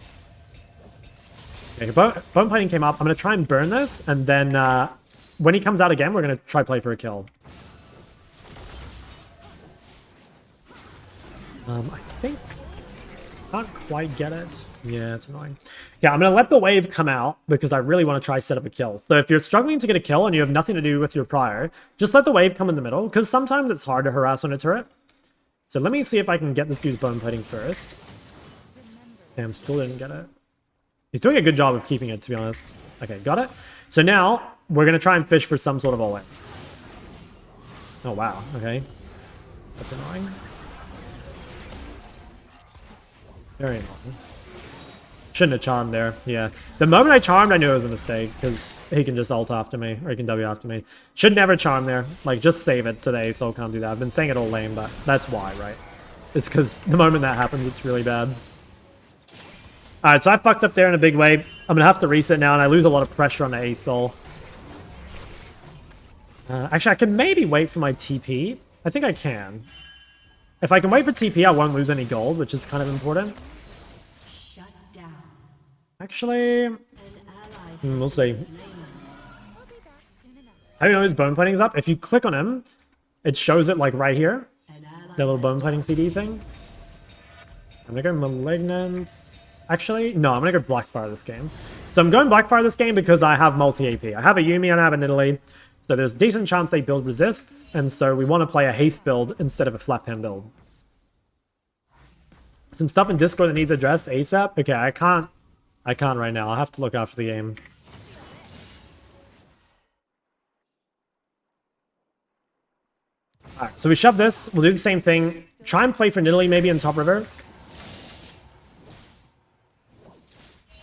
Okay, bone plating came up. I'm going to try and burn this, and then when he comes out again, we're going to try play for a kill. I think... Can't quite get it. Yeah, it's annoying. Yeah, I'm going to let the wave come out because I really want to try set up a kill. So if you're struggling to get a kill and you have nothing to do with your prior, just let the wave come in the middle because sometimes it's hard to harass on a turret. So let me see if I can get this dude's bone plating first. Damn, still didn't get it. He's doing a good job of keeping it, to be honest. Okay, got it. So now we're going to try and fish for some sort of all-in. Oh, wow. Okay. That's annoying. Very annoying. Shouldn't have charmed there. Yeah. The moment I charmed, I knew it was a mistake because he can just ult after me, or he can W after me. Should never charm there. Like, just save it so the Asol can't do that. I've been saying it all lame, but that's why, right? It's because the moment that happens, it's really bad. Alright, so I fucked up there in a big way. I'm going to have to reset now, and I lose a lot of pressure on the Asol. Actually, I can maybe wait for my TP. I think I can. If I can wait for TP, I won't lose any gold, which is kind of important. Shut down. Actually, we'll see. I don't know his bone plating's up. If you click on him, it shows it like right here. The little bone plating CD thing. I'm gonna go Malignance. Actually, no, I'm gonna go Blackfire this game. So I'm going Blackfire this game because I have multi-AP. I have a Yuumi and I have an Italy. So there's a decent chance they build resists. And so we want to play a haste build instead of a flat pen build. Some stuff in Discord that needs addressed ASAP. Okay, I can't right now. I'll have to look after the game. Alright, so we shove this. We'll do the same thing. Try and play for Nidalee maybe in top river.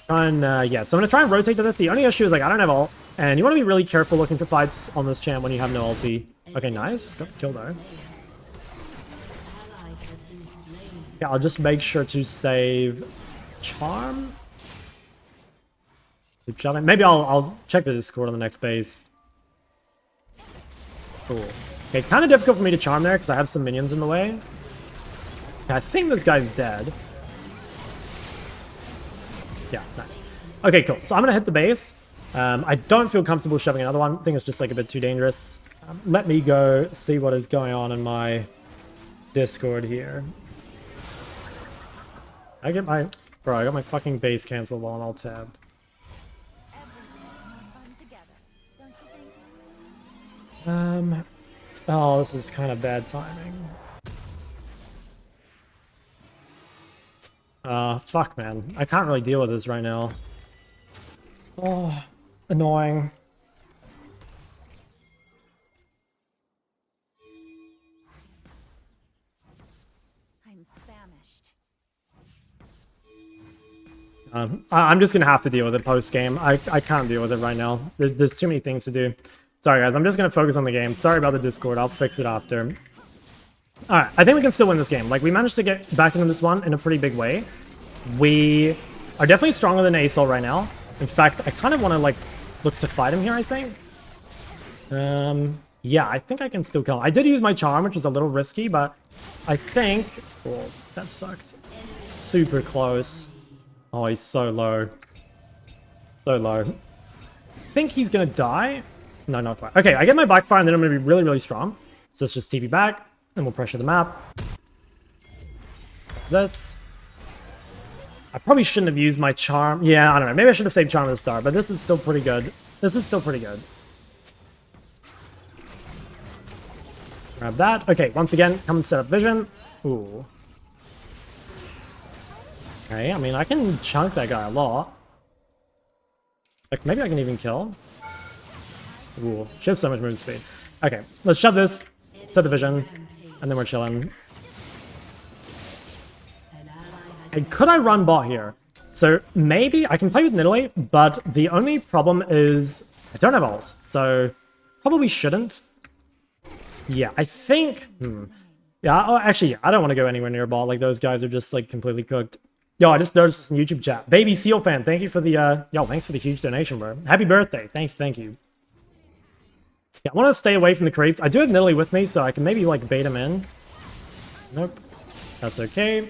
And yeah, so I'm going to try and rotate to this. The only issue is like I don't have ult. And you want to be really careful looking for fights on this champ when you have no ulti. Okay, nice. Got the kill though. Yeah, I'll just make sure to save Charm. Keep shoving. Maybe I'll check the Discord on the next base. Cool. Okay, kind of difficult for me to charm there because I have some minions in the way. Okay, I think this guy's dead. Yeah, nice. Okay, cool. So I'm gonna hit the base. I don't feel comfortable shoving another one. I think it's just like a bit too dangerous. Let me go see what is going on in my Discord here. I got my fucking base cancelled while I'm all tabbed. Oh, this is kind of bad timing. Fuck, man. I can't really deal with this right now. Oh, annoying. I'm famished. I'm just gonna have to deal with it post-game. I can't deal with it right now. There's too many things to do. Sorry, guys. I'm just gonna focus on the game. Sorry about the Discord. I'll fix it after. Alright, I think we can still win this game. Like, we managed to get back into this one in a pretty big way. We are definitely stronger than Asol right now. In fact, I kind of want to, like, look to fight him here, I think. Yeah, I think I can still kill him. I did use my charm, which is a little risky, but I think... Oh, that sucked. Super close. Oh, he's so low. So low. I think he's going to die. No, not quite. Okay, I get my backfire, and then I'm going to be really, really strong. So let's just TP back. And we'll pressure the map. This. I probably shouldn't have used my charm. Yeah, I don't know. Maybe I should have saved charm at the start, but this is still pretty good. This is still pretty good. Grab that. Okay, once again, come and set up vision. Ooh. Okay, I mean, I can chunk that guy a lot. Like, maybe I can even kill. Ooh, she has so much move speed. Okay, let's shove this. Set the vision. And then we're chilling. And could I run bot here? So maybe I can play with Nidalee, but the only problem is I don't have ult. So probably shouldn't. Yeah, I think... Yeah, oh, actually, yeah, I don't want to go anywhere near bot. Like, those guys are just, like, completely cooked. Yo, I just noticed this in YouTube chat. Baby Seal fan, thank you for the, Yo, thanks for the huge donation, bro. Happy birthday. Thank you. Yeah, I want to stay away from the creeps. I do have Nidalee with me, so I can maybe, like, bait him in. Nope. That's okay.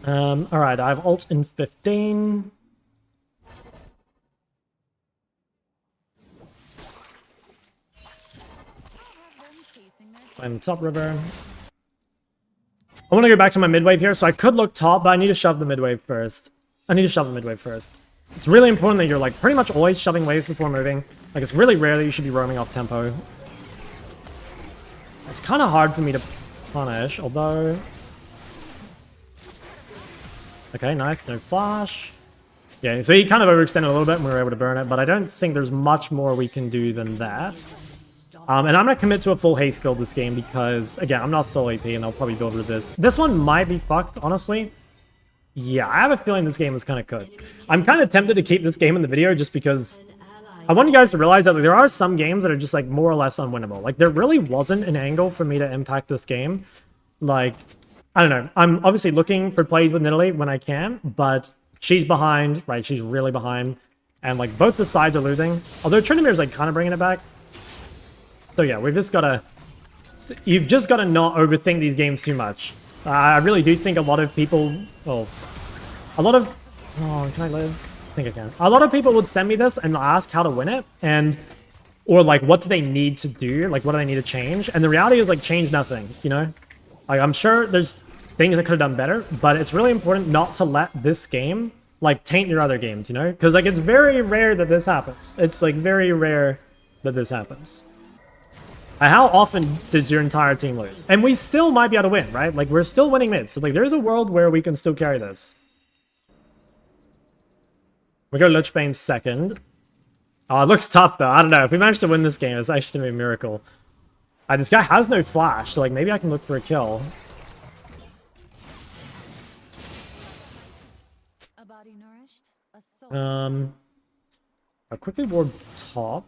Alright, I have ult in 15. I'm top river. I want to go back to my mid wave here, so I could look top, but I need to shove the mid wave first. It's really important that you're like pretty much always shoving waves before moving. Like, it's really rare that you should be roaming off tempo. It's kind of hard for me to punish, although... Okay, nice, no flash. Yeah, so he kind of overextended a little bit and we were able to burn it, but I don't think there's much more we can do than that. And I'm going to commit to a full haste build this game because, again, I'm not solo AP and I'll probably build resist. This one might be fucked, honestly. Yeah, I have a feeling this game is kind of cooked. I'm kind of tempted to keep this game in the video just because I want you guys to realize that there are some games that are just, like, more or less unwinnable. Like, there really wasn't an angle for me to impact this game. Like, I don't know. I'm obviously looking for plays with Nidalee when I can, but she's behind, right? She's really behind. And, like, both the sides are losing. Although Trinimir's, like, kind of bringing it back. So, yeah, we've just got to... You've just got to not overthink these games too much. I really do think a lot of people... Well, a lot of Oh, can I live? I think I can. A lot of people would send me this and ask how to win it, and or like what do they need to do, like what do they need to change, and the reality is like change nothing, you know? Like I'm sure there's things I could have done better, but it's really important not to let this game like taint your other games, you know? Because like it's very rare that this happens. It's like very rare that this happens. How often does your entire team lose? And we still might be able to win, right? Like we're still winning mid, so like there's a world where we can still carry this. We go Lich Bane second. Oh, it looks tough though. I don't know. If we manage to win this game, it's actually gonna be a miracle. This guy has no flash, so like maybe I can look for a kill. A body nourished, a soul. I'll quickly ward top.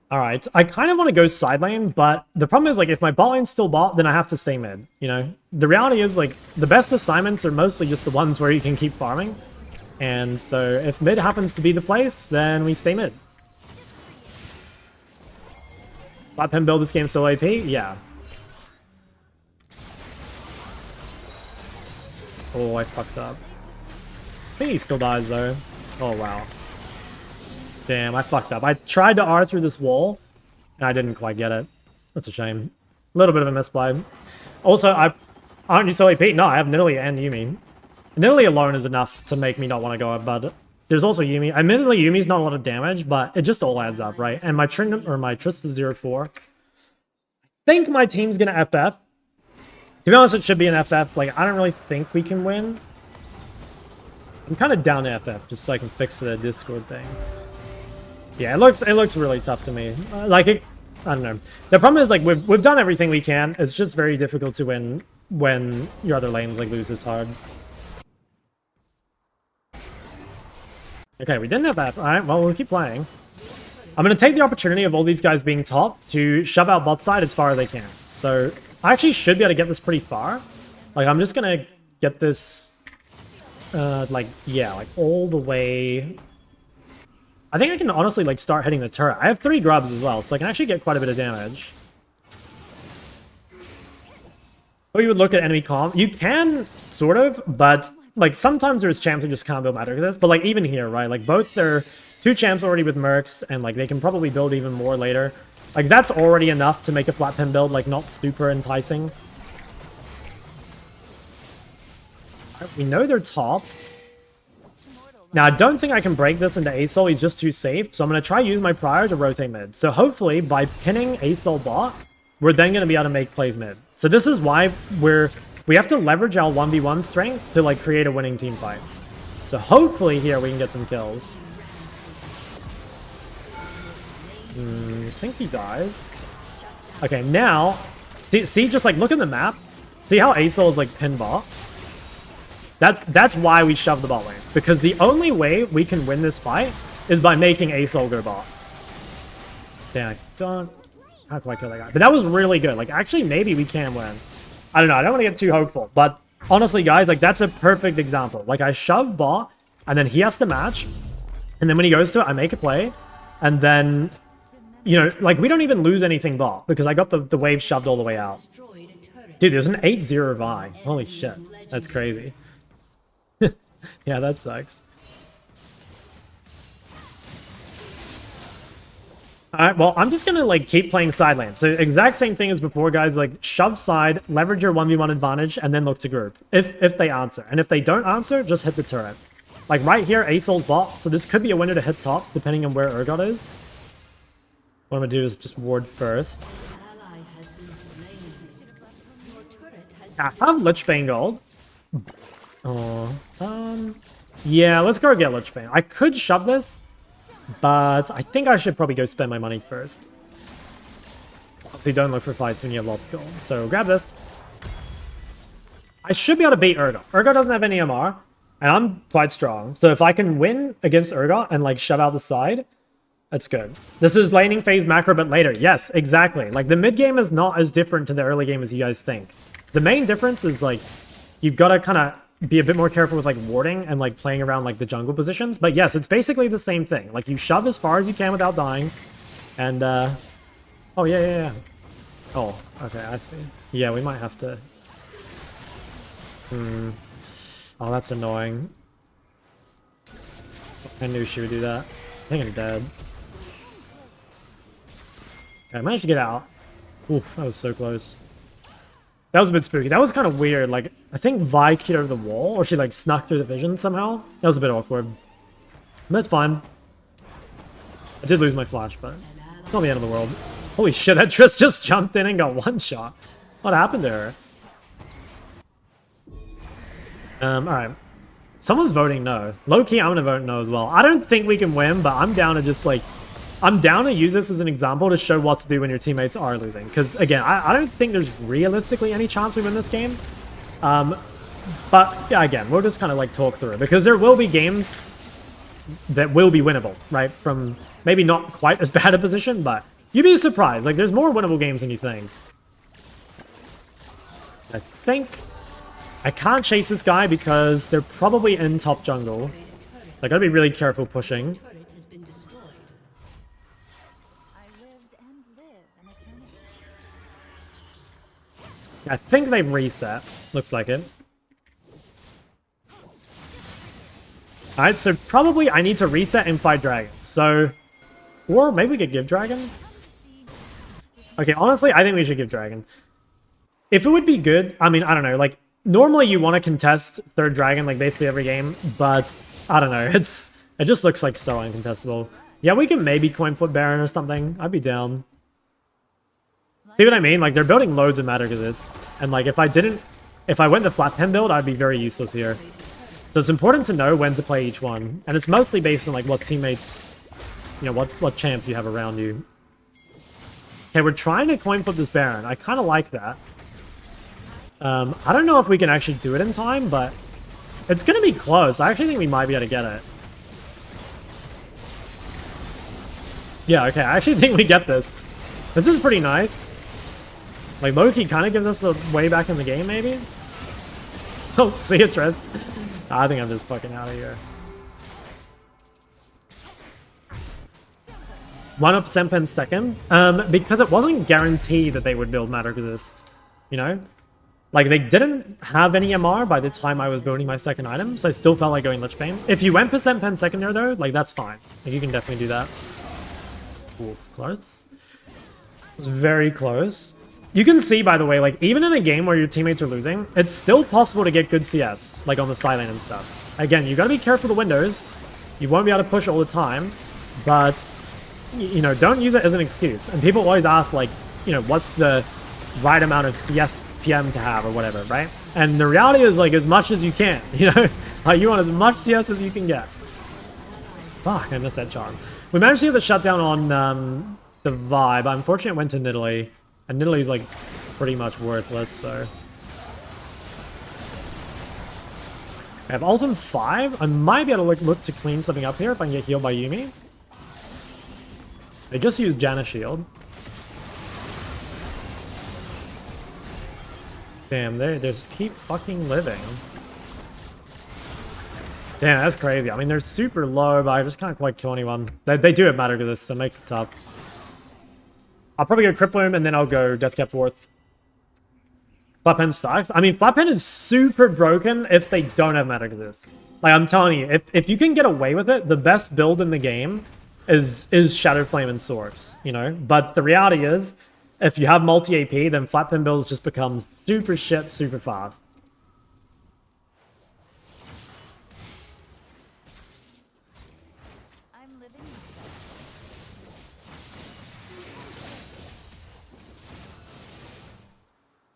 Alright, I kind of want to go side lane, but the problem is, like, if my bot lane's still bot, then I have to stay mid, you know? The reality is, like, the best assignments are mostly just the ones where you can keep farming. And so, if mid happens to be the place, then we stay mid. Bot pen build this game so AP? Yeah. Oh, I fucked up. I think he still dies, though. Oh, wow. Damn, I fucked up. I tried to R through this wall, and I didn't quite get it. That's a shame. A little bit of a misplay. Also, aren't you so AP? No, I have Nidalee and Yuumi. Nidalee alone is enough to make me not want to go up, but there's also Yuumi. Admittedly, Yuumi's not a lot of damage, but it just all adds up, right? And my Trist is 0-4. I think my team's gonna FF. To be honest, it should be an FF. Like, I don't really think we can win. I'm kind of down to FF, just so I can fix the Discord thing. Yeah, it looks really tough to me. I don't know. The problem is, like, we've done everything we can. It's just very difficult to win when your other lanes like lose this hard. Okay, we didn't have that. All right, well, we'll keep playing. I'm gonna take the opportunity of all these guys being top to shove out bot side as far as they can. So I actually should be able to get this pretty far. Like, I'm just gonna get this, like all the way. I think I can honestly, like, start hitting the turret. I have 3 grubs as well, so I can actually get quite a bit of damage. Or you would look at enemy comp. You can, sort of, but, like, sometimes there's champs who just can't build matter this. But, like, even here, right? Like, both their 2 champs already with mercs, and, like, they can probably build even more later. Like, that's already enough to make a flat pen build, like, not super enticing. We know they're top. Now, I don't think I can break this into Asol. He's just too safe. So I'm going to try use my Prior to rotate mid. So hopefully, by pinning Asol bot, we're then going to be able to make plays mid. So this is why we have to leverage our 1v1 strength to, like, create a winning team fight. So hopefully here we can get some kills. I think he dies. Okay, now, see, just, like, look at the map. See how Asol is, like, pin bot? That's why we shove the bot lane. Because the only way we can win this fight is by making Asol go bot. Damn, how can I kill that guy? But that was really good. Like, actually, maybe we can win. I don't know. I don't want to get too hopeful. But honestly, guys, like, that's a perfect example. Like, I shove bot, and then he has to match. And then when he goes to it, I make a play. And then, you know, like, we don't even lose anything bot. Because I got the wave shoved all the way out. Dude, there's an 8-0 Vi. Holy shit. That's crazy. Yeah, that sucks. Alright, well, I'm just gonna, like, keep playing side lane. So, exact same thing as before, guys. Like, shove side, leverage your 1v1 advantage, and then look to group. If they answer. And if they don't answer, just hit the turret. Like, right here, Asol's bot. So, this could be a window to hit top, depending on where Urgot is. What I'm gonna do is just ward first. I have Lich Bane gold. Oh, yeah, let's go get Lich Bane. I could shove this, but I think I should probably go spend my money first. Obviously, don't look for fights when you have lots of gold. So, grab this. I should be able to beat Urgot. Urgot doesn't have any MR, and I'm quite strong. So, if I can win against Urgot and, like, shove out the side, that's good. This is laning phase macro, but later. Yes, exactly. Like, the mid game is not as different to the early game as you guys think. The main difference is, like, you've got to kind of be a bit more careful with, like, warding and, like, playing around, like, the jungle positions. But yes, it's basically the same thing. Like, you shove as far as you can without dying. And, oh, yeah. Oh, okay, I see. Yeah, we might have to Oh, that's annoying. I knew she would do that. I think I'm dead. Okay, I managed to get out. Oof, that was so close. That was a bit spooky. That was kind of weird. Like, I think Vi keyed over the wall, or she like snuck through the vision somehow. That was a bit awkward. That's fine. I did lose my flash, but it's not the end of the world. Holy shit, that Triss just jumped in and got one shot. What happened to her? Alright. Someone's voting no. Low-key, I'm gonna vote no as well. I don't think we can win, but I'm down to just like... I'm down to use this as an example to show what to do when your teammates are losing. Because, again, I don't think there's realistically any chance we win this game. But, yeah, again, we'll just kind of, like, talk through it. Because there will be games that will be winnable, right? From maybe not quite as bad a position, but you'd be surprised. Like, there's more winnable games than you think. I think... I can't chase this guy because they're probably in top jungle. So I gotta be really careful pushing. Turret has been destroyed. I lived and live an eternity. I think they've reset. Looks like it. Alright, so probably I need to reset and fight dragons. So, or maybe we could give dragon? Okay, honestly, I think we should give dragon. If it would be good, I mean, I don't know, like, normally you want to contest third dragon, like, basically every game, but, I don't know, it just looks like so uncontestable. Yeah, we can maybe coin flip Baron or something. I'd be down. See what I mean? Like, they're building loads of Matter Resist, and, like, if I went the flat pen build, I'd be very useless here. So it's important to know when to play each one, and it's mostly based on, like, what teammates, you know, what champs you have around you. Okay, we're trying to coin flip this Baron. I kind of like that. I don't know if we can actually do it in time, but it's going to be close. I actually think we might be able to get it. Yeah, okay, I actually think we get this. This is pretty nice. Like, Loki kind of gives us a way back in the game, maybe? Oh, see you, Tress. I think I'm just fucking out of here. 1% per second. Because it wasn't guaranteed that they would build Matter Resist. You know? Like, they didn't have any MR by the time I was building my second item, so I still felt like going Lich Bane. If you went percent pen second there, though, like, that's fine. Like, you can definitely do that. Oof, close. It was very close. You can see, by the way, like, even in a game where your teammates are losing, it's still possible to get good CS, like, on the side lane and stuff. Again, you gotta be careful of the windows. You won't be able to push all the time, but, you know, don't use it as an excuse. And people always ask, like, you know, what's the right amount of CS PM to have or whatever, right? And the reality is, like, as much as you can, you know? Like, you want as much CS as you can get. Fuck, I missed that charm. We managed to get the shutdown on the Vi, but unfortunately it went to Nidalee. And Nidalee's, like, pretty much worthless, so... I have ult in 5. I might be able to look to clean something up here if I can get healed by Yuumi. They just used Janna Shield. Damn, they just keep fucking living. Damn, that's crazy. I mean, they're super low, but I just can't quite kill anyone. They do have Matter Resist, so it makes it tough. I'll probably go Cripple Him, and then I'll go Deathcap Fourth. Flatpen sucks. I mean, Flatpen is super broken if they don't have Matter Resist. Like, I'm telling you, if you can get away with it, the best build in the game is Shadow Flame and Source, you know? But the reality is, if you have multi-AP, then Flatpen builds just become super shit super fast. I'm living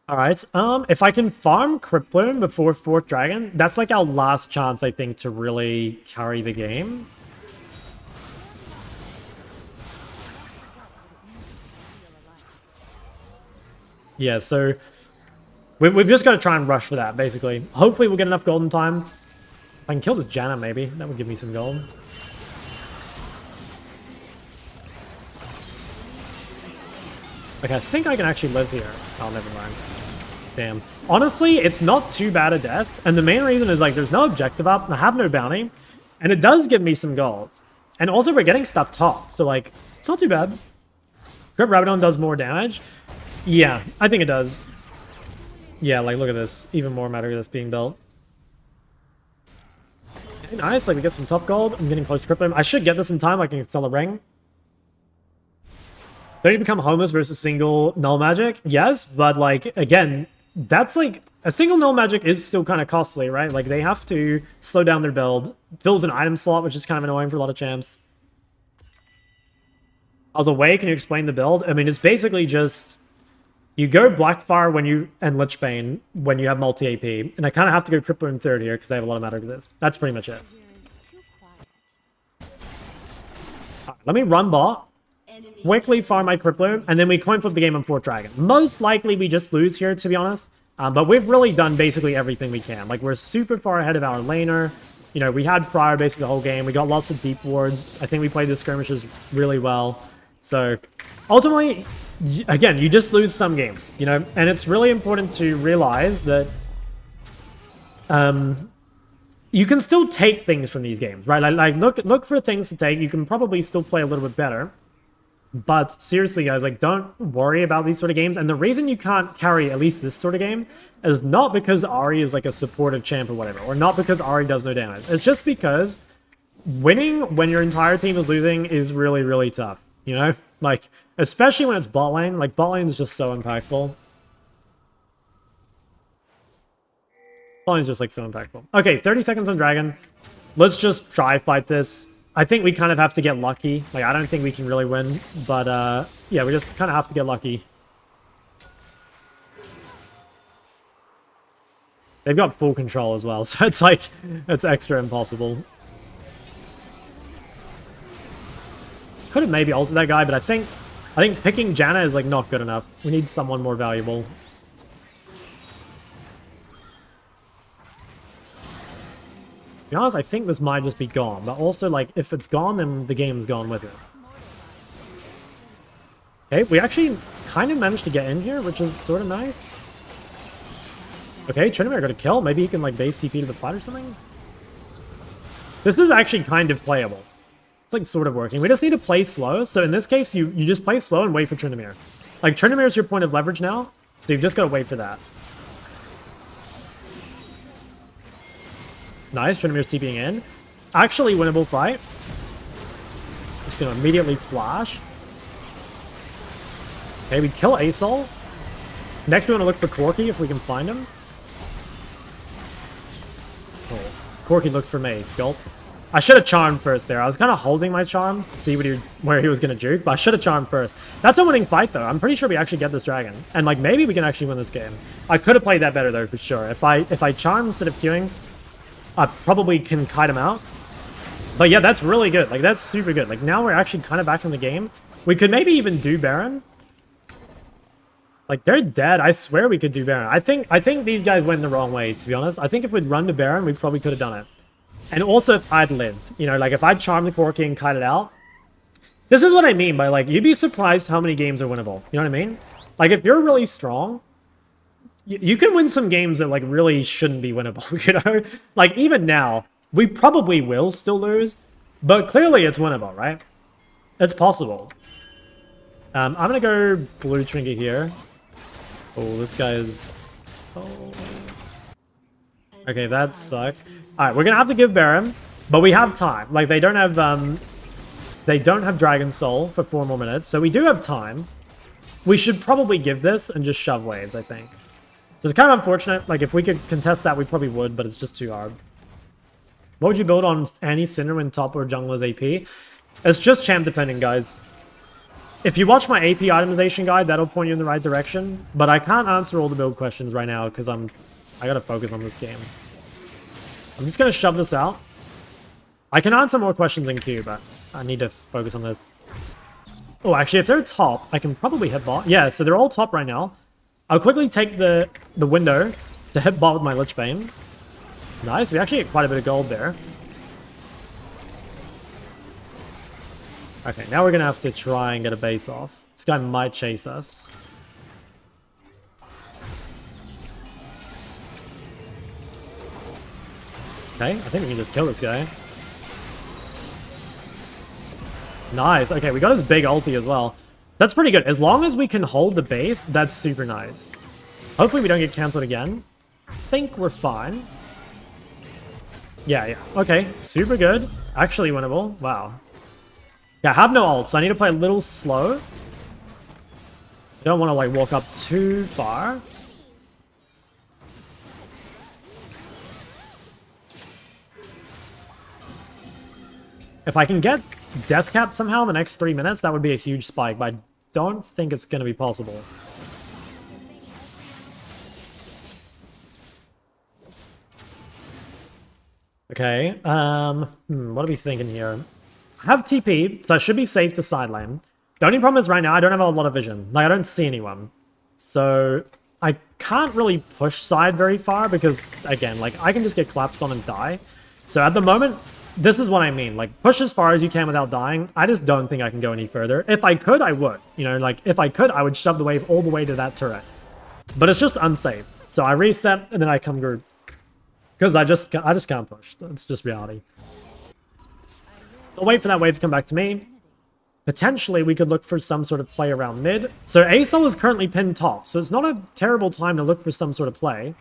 Alright, if I can farm Crippler before 4th Dragon, that's like our last chance, I think, to really carry the game. Yeah, so we've just got to try and rush for that, basically. Hopefully we'll get enough gold in time. If I can kill this Janna, maybe. That would give me some gold. Okay, I think I can actually live here. Oh, never mind. Damn. Honestly, it's not too bad a death. And the main reason is, like, there's no objective up, and I have no bounty. And it does give me some gold. And also, we're getting stuff top. So, like, it's not too bad. Crypt Rabadon does more damage. Yeah, I think it does. Yeah, like, look at this. Even more matter that's being built. Okay, nice, like, we get some top gold. I'm getting close to crypto. I should get this in time. I can sell a ring. Don't you become homeless versus single null magic? Yes, but, like, again, that's, like, a single null magic is still kind of costly, right? Like, they have to slow down their build. Fills an item slot, which is kind of annoying for a lot of champs. I was away. Can you explain the build? I mean, it's basically just... You go Blackfire when you... And Lichbane when you have multi-AP. And I kind of have to go Crypto in third here because they have a lot of matter resist. That's pretty much it. Right, let me run bot. Quickly farm my Crypto. And then we coin flip the game on 4th Dragon. Most likely we just lose here, to be honest. But we've really done basically everything we can. Like, we're super far ahead of our laner. You know, we had Friar basically the whole game. We got lots of deep wards. I think we played the skirmishes really well. So, ultimately, again, you just lose some games, you know? And it's really important to realize that you can still take things from these games, right? Like look for things to take. You can probably still play a little bit better. But seriously, guys, like, don't worry about these sort of games. And the reason you can't carry at least this sort of game is not because Ahri is, like, a supportive champ or whatever. Or not because Ahri does no damage. It's just because winning when your entire team is losing is really, really tough. You know? Like, especially when it's bot lane. Like, bot lane is just so impactful. Bot lane is just, like, so impactful. Okay, 30 seconds on Dragon. Let's just try fight this. I think we kind of have to get lucky. Like, I don't think we can really win. But, yeah, we just kind of have to get lucky. They've got full control as well. So it's, like, it's extra impossible. Could have maybe ulted that guy, but I think picking Janna is, like, not good enough. We need someone more valuable. To be honest, I think this might just be gone. But also, like, if it's gone, then the game's gone with it. Okay, we actually kind of managed to get in here, which is sort of nice. Okay, Trinimir got a kill. Maybe he can, like, base TP to the fight or something. This is actually kind of playable. It's, like, sort of working. We just need to play slow. So in this case, you just play slow and wait for Trinimir. Like, Trinimir is your point of leverage now. So you've just got to wait for that. Nice, Trinimir's TPing in. Actually winnable fight. Just gonna immediately flash. Okay, we kill Asol. Next we want to look for Corki if we can find him. Oh, Corki looked for me. Gulp. I should have charmed first there. I was kind of holding my charm to see where he was going to juke, but I should have charmed first. That's a winning fight, though. I'm pretty sure we actually get this dragon. And, like, maybe we can actually win this game. I could have played that better, though, for sure. If I charm instead of queuing, I probably can kite him out. But yeah, that's really good. Like, that's super good. Like, now we're actually kind of back in the game. We could maybe even do Baron. Like, they're dead. I swear we could do Baron. I think these guys went the wrong way, to be honest. I think if we'd run to Baron, we probably could have done it. And also if I'd lived. You know, like, if I'd charmed the Corki and kite it out. This is what I mean by, like, you'd be surprised how many games are winnable. You know what I mean? Like, if you're really strong, you can win some games that, like, really shouldn't be winnable, you know? Like, even now, we probably will still lose, but clearly it's winnable, right? It's possible. I'm gonna go blue trinket here. Oh, this guy is... Oh. Okay, that sucks. Alright, we're gonna have to give Baron, but we have time. Like, they don't have Dragon Soul for 4 more minutes, so we do have time. We should probably give this and just shove waves, I think. So it's kind of unfortunate. Like, if we could contest that, we probably would, but it's just too hard. What would you build on Annie, Cinder when top or jungler's AP? It's just champ depending, guys. If you watch my AP itemization guide, that'll point you in the right direction. But I can't answer all the build questions right now because I gotta focus on this game. I'm just gonna shove this out. I can answer more questions in queue, but I need to focus on this. Oh, actually, if they're top, I can probably hit bot. Yeah, so they're all top right now. I'll quickly take the window to hit bot with my Lich Bane. Nice, we actually get quite a bit of gold there. Okay, now we're gonna have to try and get a base off. This guy might chase us. Okay, I think we can just kill this guy. Nice, okay, we got his big ulti as well. That's pretty good. As long as we can hold the base, that's super nice. Hopefully we don't get cancelled again. I think we're fine. Yeah. Okay, super good. Actually winnable. Wow. Yeah, I have no ult, so I need to play a little slow. I don't want to, like, walk up too far. If I can get death cap somehow in the next 3 minutes, that would be a huge spike, but I don't think it's going to be possible. Okay, what are we thinking here? I have TP, so I should be safe to side lane. The only problem is right now I don't have a lot of vision. Like, I don't see anyone. So I can't really push side very far because, again, like, I can just get collapsed on and die. So at the moment, this is what I mean. Like, push as far as you can without dying. I just don't think I can go any further. If I could, I would. You know, like, if I could, I would shove the wave all the way to that turret. But it's just unsafe. So I reset, and then I come group. Because I just can't push. It's just reality. I'll wait for that wave to come back to me. Potentially, we could look for some sort of play around mid. So Asol is currently pinned top, so it's not a terrible time to look for some sort of play.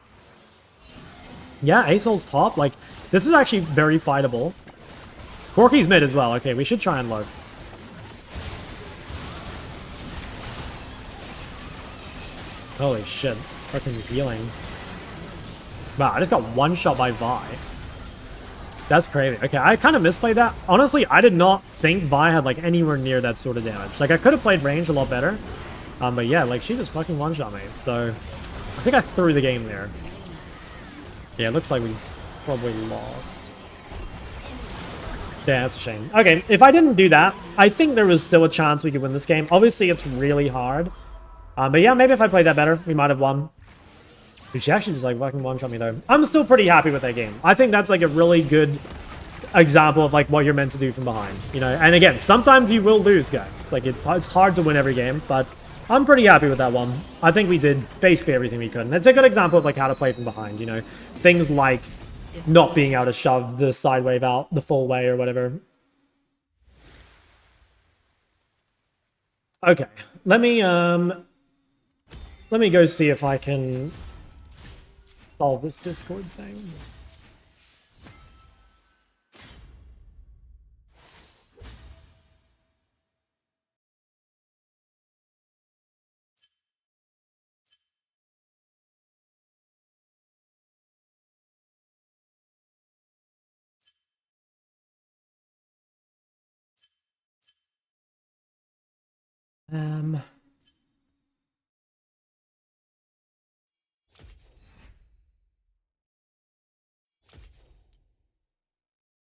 Yeah, Asol's top. Like, this is actually very fightable. Corki's mid as well. Okay, we should try and look. Holy shit. Fucking healing. Wow, I just got one shot by Vi. That's crazy. Okay, I kind of misplayed that. Honestly, I did not think Vi had, like, anywhere near that sort of damage. Like, I could have played range a lot better. But yeah, like, she just fucking one-shot me. So, I think I threw the game there. Yeah, it looks like we probably lost. Yeah, that's a shame. Okay, if I didn't do that, I think there was still a chance we could win this game. Obviously, it's really hard. But yeah, maybe if I played that better, we might have won. Dude, she actually just, like, fucking one-shot me, though. I'm still pretty happy with that game. I think that's, like, a really good example of, like, what you're meant to do from behind, you know? And again, sometimes you will lose, guys. Like, it's hard to win every game, but I'm pretty happy with that one. I think we did basically everything we could. And it's a good example of, like, how to play from behind, you know? Things like not being able to shove the side wave out the full way or whatever. Okay, let me go see if I can solve this Discord thing.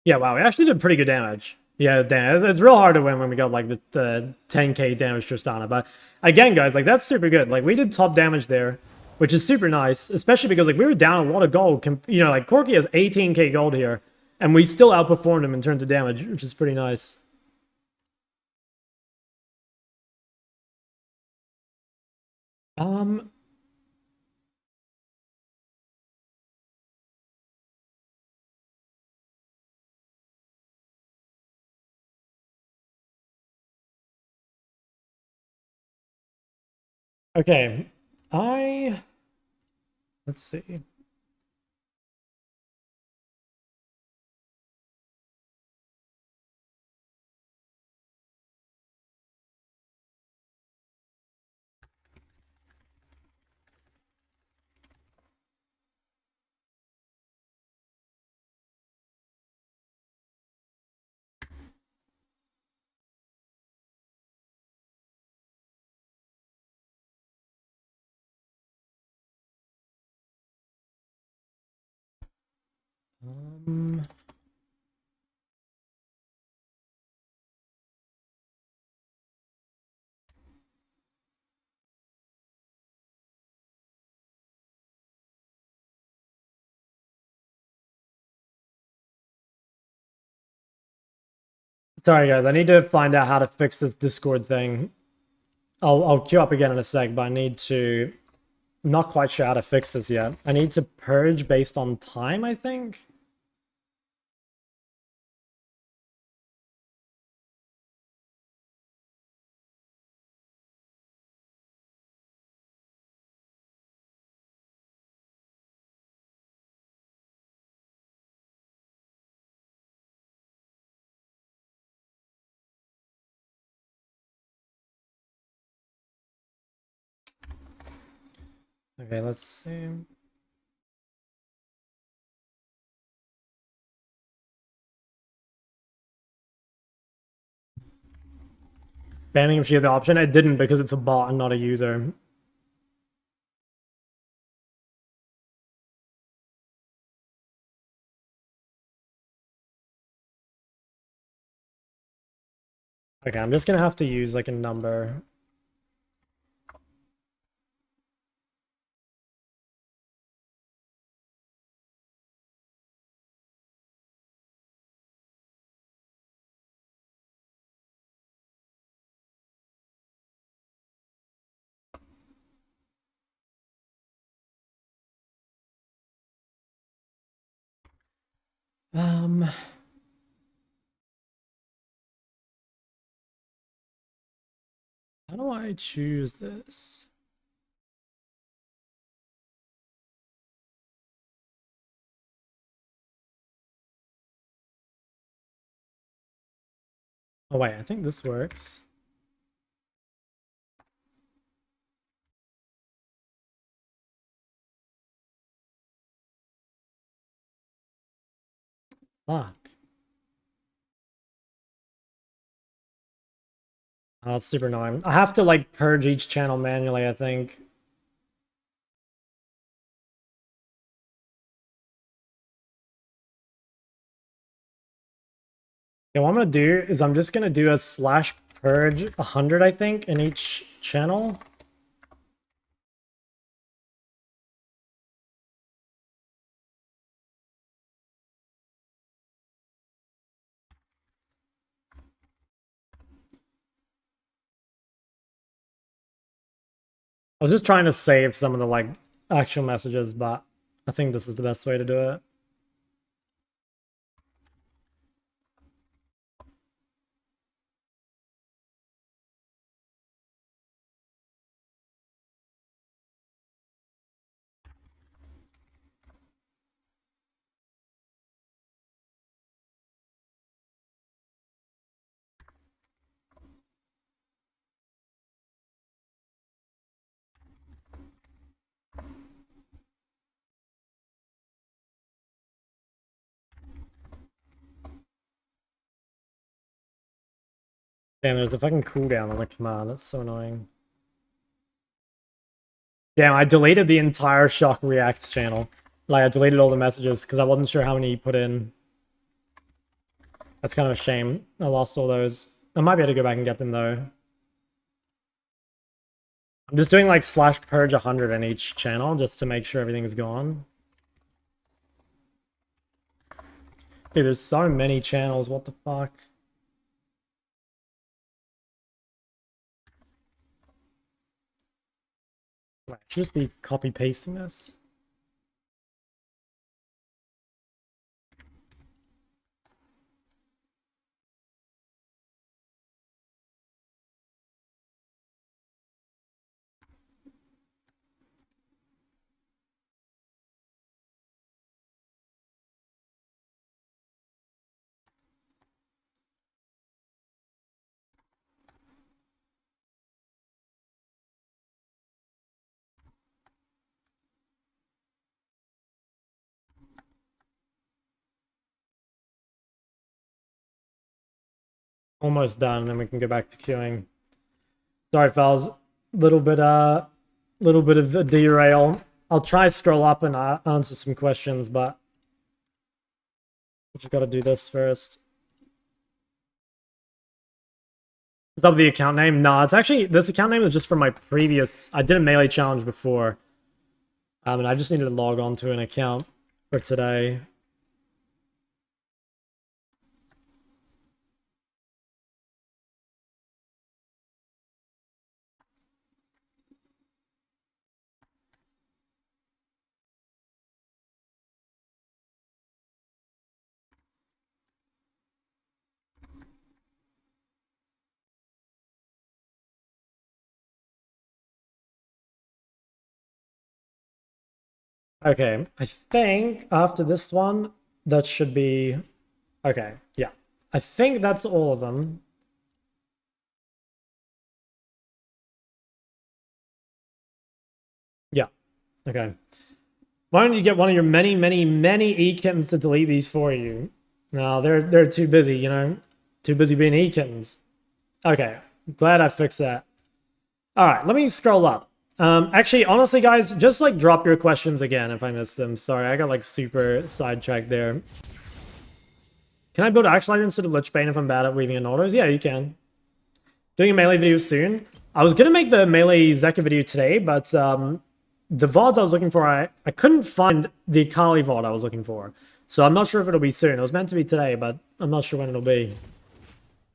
Yeah, wow, we actually did pretty good damage. Yeah, damn, it's real hard to win when we got, like, the 10k damage Tristana. But again, guys, like, that's super good. Like, we did top damage there, which is super nice, especially because, like, we were down a lot of gold. You know, like, Corki has 18k gold here, and we still outperformed him in terms of damage, which is pretty nice. Okay, let's see. Sorry, guys, I need to find out how to fix this Discord thing. I'll queue up again in a sec, but I need to... I'm not quite sure how to fix this yet. I need to purge based on time, I think? Okay, let's see. Banning if she had the option. It didn't because it's a bot and not a user. Okay, I'm just gonna have to use like a number. How do I choose this? Oh wait, I think this works. Fuck. Oh, it's super annoying. I have to like purge each channel manually, I think. Yeah, what I'm gonna do is I'm just gonna do a slash purge 100, I think, in each channel. I was just trying to save some of the like actual messages, but I think this is the best way to do it. Damn, there's a fucking cooldown on the command. That's so annoying. Damn, I deleted the entire Shock React channel. Like, I deleted all the messages because I wasn't sure how many you put in. That's kind of a shame. I lost all those. I might be able to go back and get them, though. I'm just doing, like, slash purge 100 in each channel just to make sure everything's gone. Dude, there's so many channels. What the fuck? I should just be copy-pasting this. Almost done, then we can go back to queuing. Sorry, fellas. Little bit of a derail. I'll try scroll up and answer some questions, but we just gotta do this first. Is that the account name? Nah, it's actually, this account name is just from my previous, I did a melee challenge before. And I just needed to log on to an account for today. Okay, I think after this one, that should be... Okay, yeah. I think that's all of them. Yeah. Okay. Why don't you get one of your many, many, many E-kittens to delete these for you? No, they're too busy, you know? Too busy being E-kittens. Okay, glad I fixed that. Alright, let me scroll up. Actually, honestly, guys, just, like, drop your questions again if I missed them. Sorry, I got, like, super sidetracked there. Can I build Actual Light instead of Lichbane if I'm bad at weaving in autos? Yeah, you can. Doing a melee video soon. I was gonna make the melee Zeka video today, but the VODs I was looking for, I couldn't find the Akali VOD I was looking for. So I'm not sure if it'll be soon. It was meant to be today, but I'm not sure when it'll be.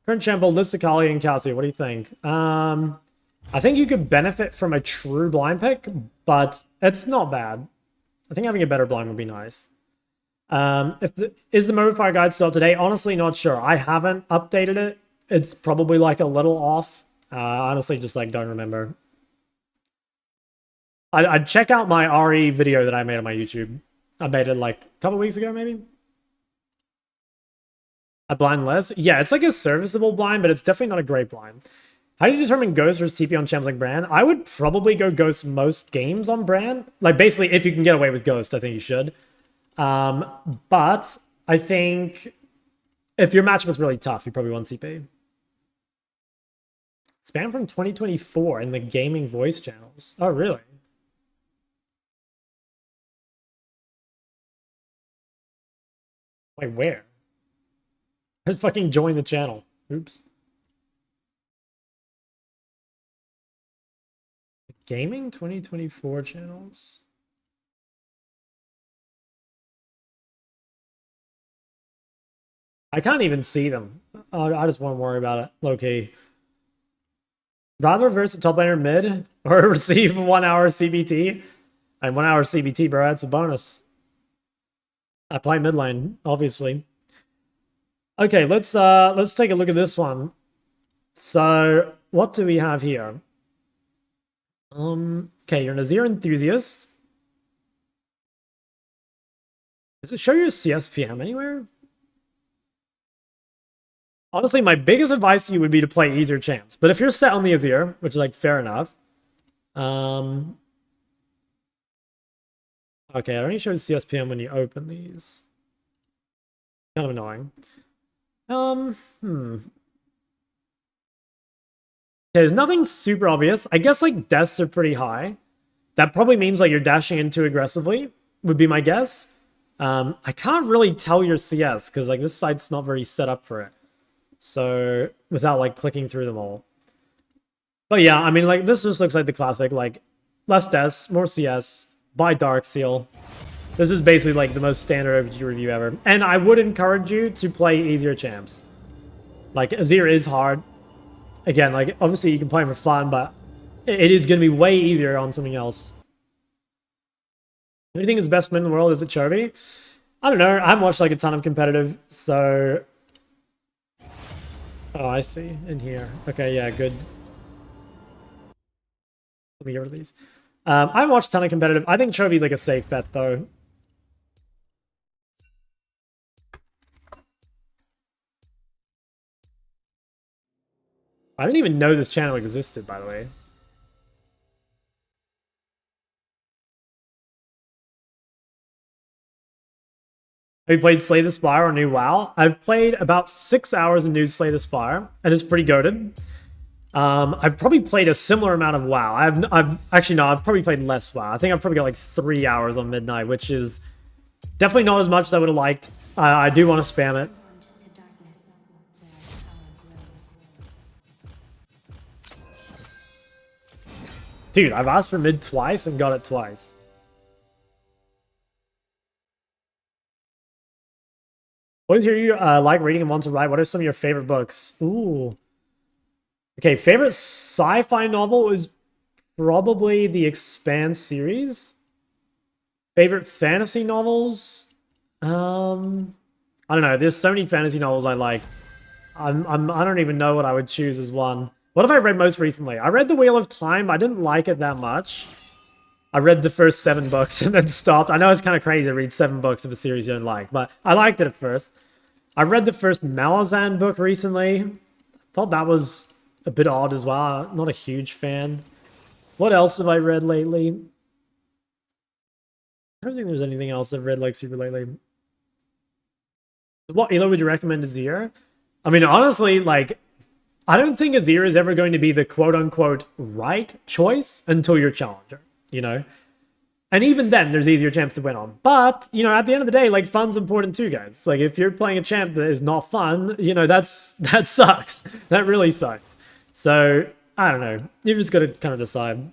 Current champion, list Akali and Cassie. What do you think? I think you could benefit from a true blind pick, but it's not bad. I think having a better blind would be nice. Is the modifier guide still up to date? Honestly, not sure. I haven't updated it. It's probably like a little off. Honestly, just like don't remember. I'd check out my Ahri video that I made on my YouTube. I made it like a couple weeks ago, maybe. A blind less? Yeah, it's like a serviceable blind, but it's definitely not a great blind. How do you determine Ghost versus TP on champs like Bran? I would probably go Ghost most games on Bran. Like, basically, if you can get away with Ghost, I think you should. But I think if your matchup is really tough, you probably want TP. Spam from 2024 in the gaming voice channels. Oh, really? Wait, where? Just fucking join the channel. Oops. Gaming 2024 channels? I can't even see them. I just won't worry about it. Low-key. Rather reverse a top laner mid or receive 1 hour CBT? And 1 hour CBT, bro, that's a bonus. I play mid lane, obviously. Okay, let's take a look at this one. So, what do we have here? Okay, you're an Azir enthusiast. Does it show your CSPM anywhere? Honestly, my biggest advice to you would be to play easier champs. But if you're set on the Azir, which is like fair enough. Okay, it only shows CSPM when you open these. Kind of annoying. Okay, there's nothing super obvious. I guess like deaths are pretty high. That probably means like you're dashing in too aggressively, would be my guess. I can't really tell your CS because like this site's not very set up for it. So without like clicking through them all. But yeah, I mean like this just looks like the classic, like less deaths, more CS, buy Darksteel. This is basically like the most standard OPG review ever. And I would encourage you to play easier champs. Like Azir is hard. Again, like obviously you can play him for fun, but it is going to be way easier on something else. Who do you think is the best mid in the world? Is it Chovy? I don't know. I haven't watched like a ton of competitive, so... Oh, I see. In here. Okay, yeah, good. Let me get rid of these. I haven't watched a ton of competitive. I think Chovy's like a safe bet, though. I didn't even know this channel existed, by the way. Have you played Slay the Spire or New WoW? I've played about 6 hours of New Slay the Spire, and it's pretty goated. I've probably played a similar amount of WoW. I've probably played less WoW. I think I've probably got like 3 hours on Midnight, which is definitely not as much as I would have liked. I do want to spam it. Dude, I've asked for mid twice and got it twice. Always hear you like reading and want to write. What are some of your favorite books? Ooh. Okay, favorite sci-fi novel is probably the Expanse series. Favorite fantasy novels? I don't know. There's so many fantasy novels I like. I don't even know what I would choose as one. What have I read most recently? I read The Wheel of Time. I didn't like it that much. I read the first 7 books and then stopped. I know it's kind of crazy to read 7 books of a series you don't like, but I liked it at first. I read the first Malazan book recently. Thought that was a bit odd as well. Not a huge fan. What else have I read lately? I don't think there's anything else I've read like super lately. What elo would you recommend Azir? I mean, honestly, like, I don't think Azir is ever going to be the quote-unquote right choice until you're challenger, you know? And even then, there's easier champs to win on. But, you know, at the end of the day, like, fun's important too, guys. Like, if you're playing a champ that is not fun, you know, that sucks. That really sucks. So, I don't know. You've just got to kind of decide.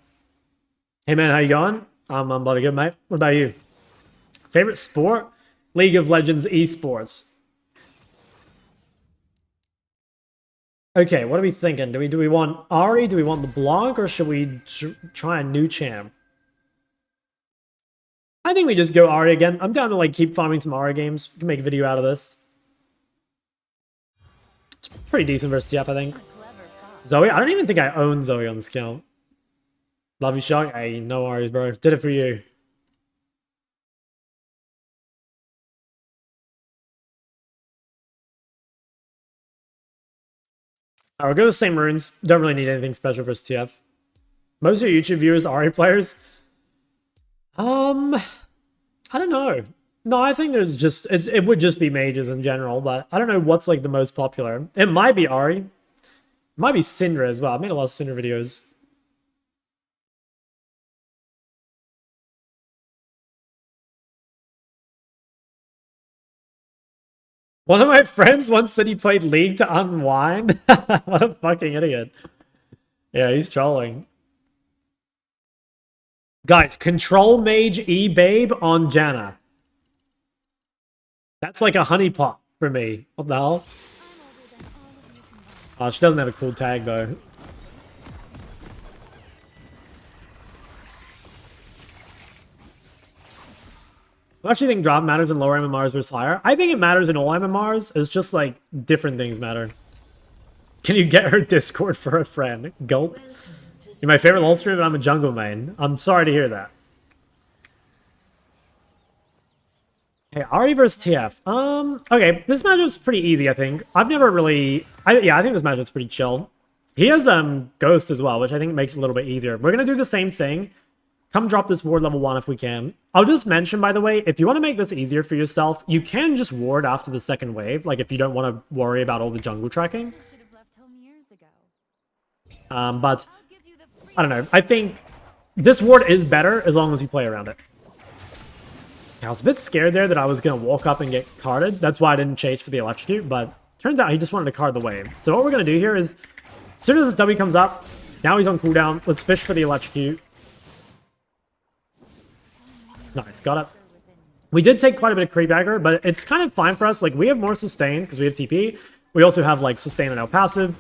Hey, man, how you going? I'm bloody good, mate. What about you? Favorite sport? League of Legends esports. Okay, what are we thinking? Do we want Ahri? Do we want LeBlanc? Or should we try a new champ? I think we just go Ahri again. I'm down to like keep farming some Ahri games. We can make a video out of this. It's pretty decent versus TF, I think. Zoe? I don't even think I own Zoe on this account. Love you, Shock. Hey, no worries, bro. Did it for you. Alright, we'll go the same runes. Don't really need anything special for TF. Most of your YouTube viewers are Ahri players. I don't know. No, I think there's just it would just be mages in general, but I don't know what's like the most popular. It might be Ahri. It might be Syndra as well. I've made a lot of Syndra videos. One of my friends once said he played League to unwind. What a fucking idiot. Yeah, he's trolling. Guys, control mage E-Babe on Janna. That's like a honeypot for me. What the hell? Oh, she doesn't have a cool tag, though. I actually think drop matters in lower MMRs versus higher. I think it matters in all MMRs. It's just like different things matter. Can you get her Discord for a friend? Gulp. You're my favorite LoL streamer, but I'm a jungle main. I'm sorry to hear that. Okay, Ahri versus TF. Okay, this matchup's pretty easy, I think. I've never really... yeah, I think this matchup's pretty chill. He has Ghost as well, which I think makes it a little bit easier. We're going to do the same thing. Come drop this ward level 1 if we can. I'll just mention, by the way, if you want to make this easier for yourself, you can just ward after the second wave, like if you don't want to worry about all the jungle tracking. But, I don't know. I think this ward is better as long as you play around it. I was a bit scared there that I was going to walk up and get carded. That's why I didn't chase for the electrocute, but turns out he just wanted to card the wave. So what we're going to do here is, as soon as this W comes up, now he's on cooldown, let's fish for the electrocute. Nice, got it. We did take quite a bit of creep aggro, but it's kind of fine for us. Like, we have more sustain because we have TP. We also have, like, sustain on our passive.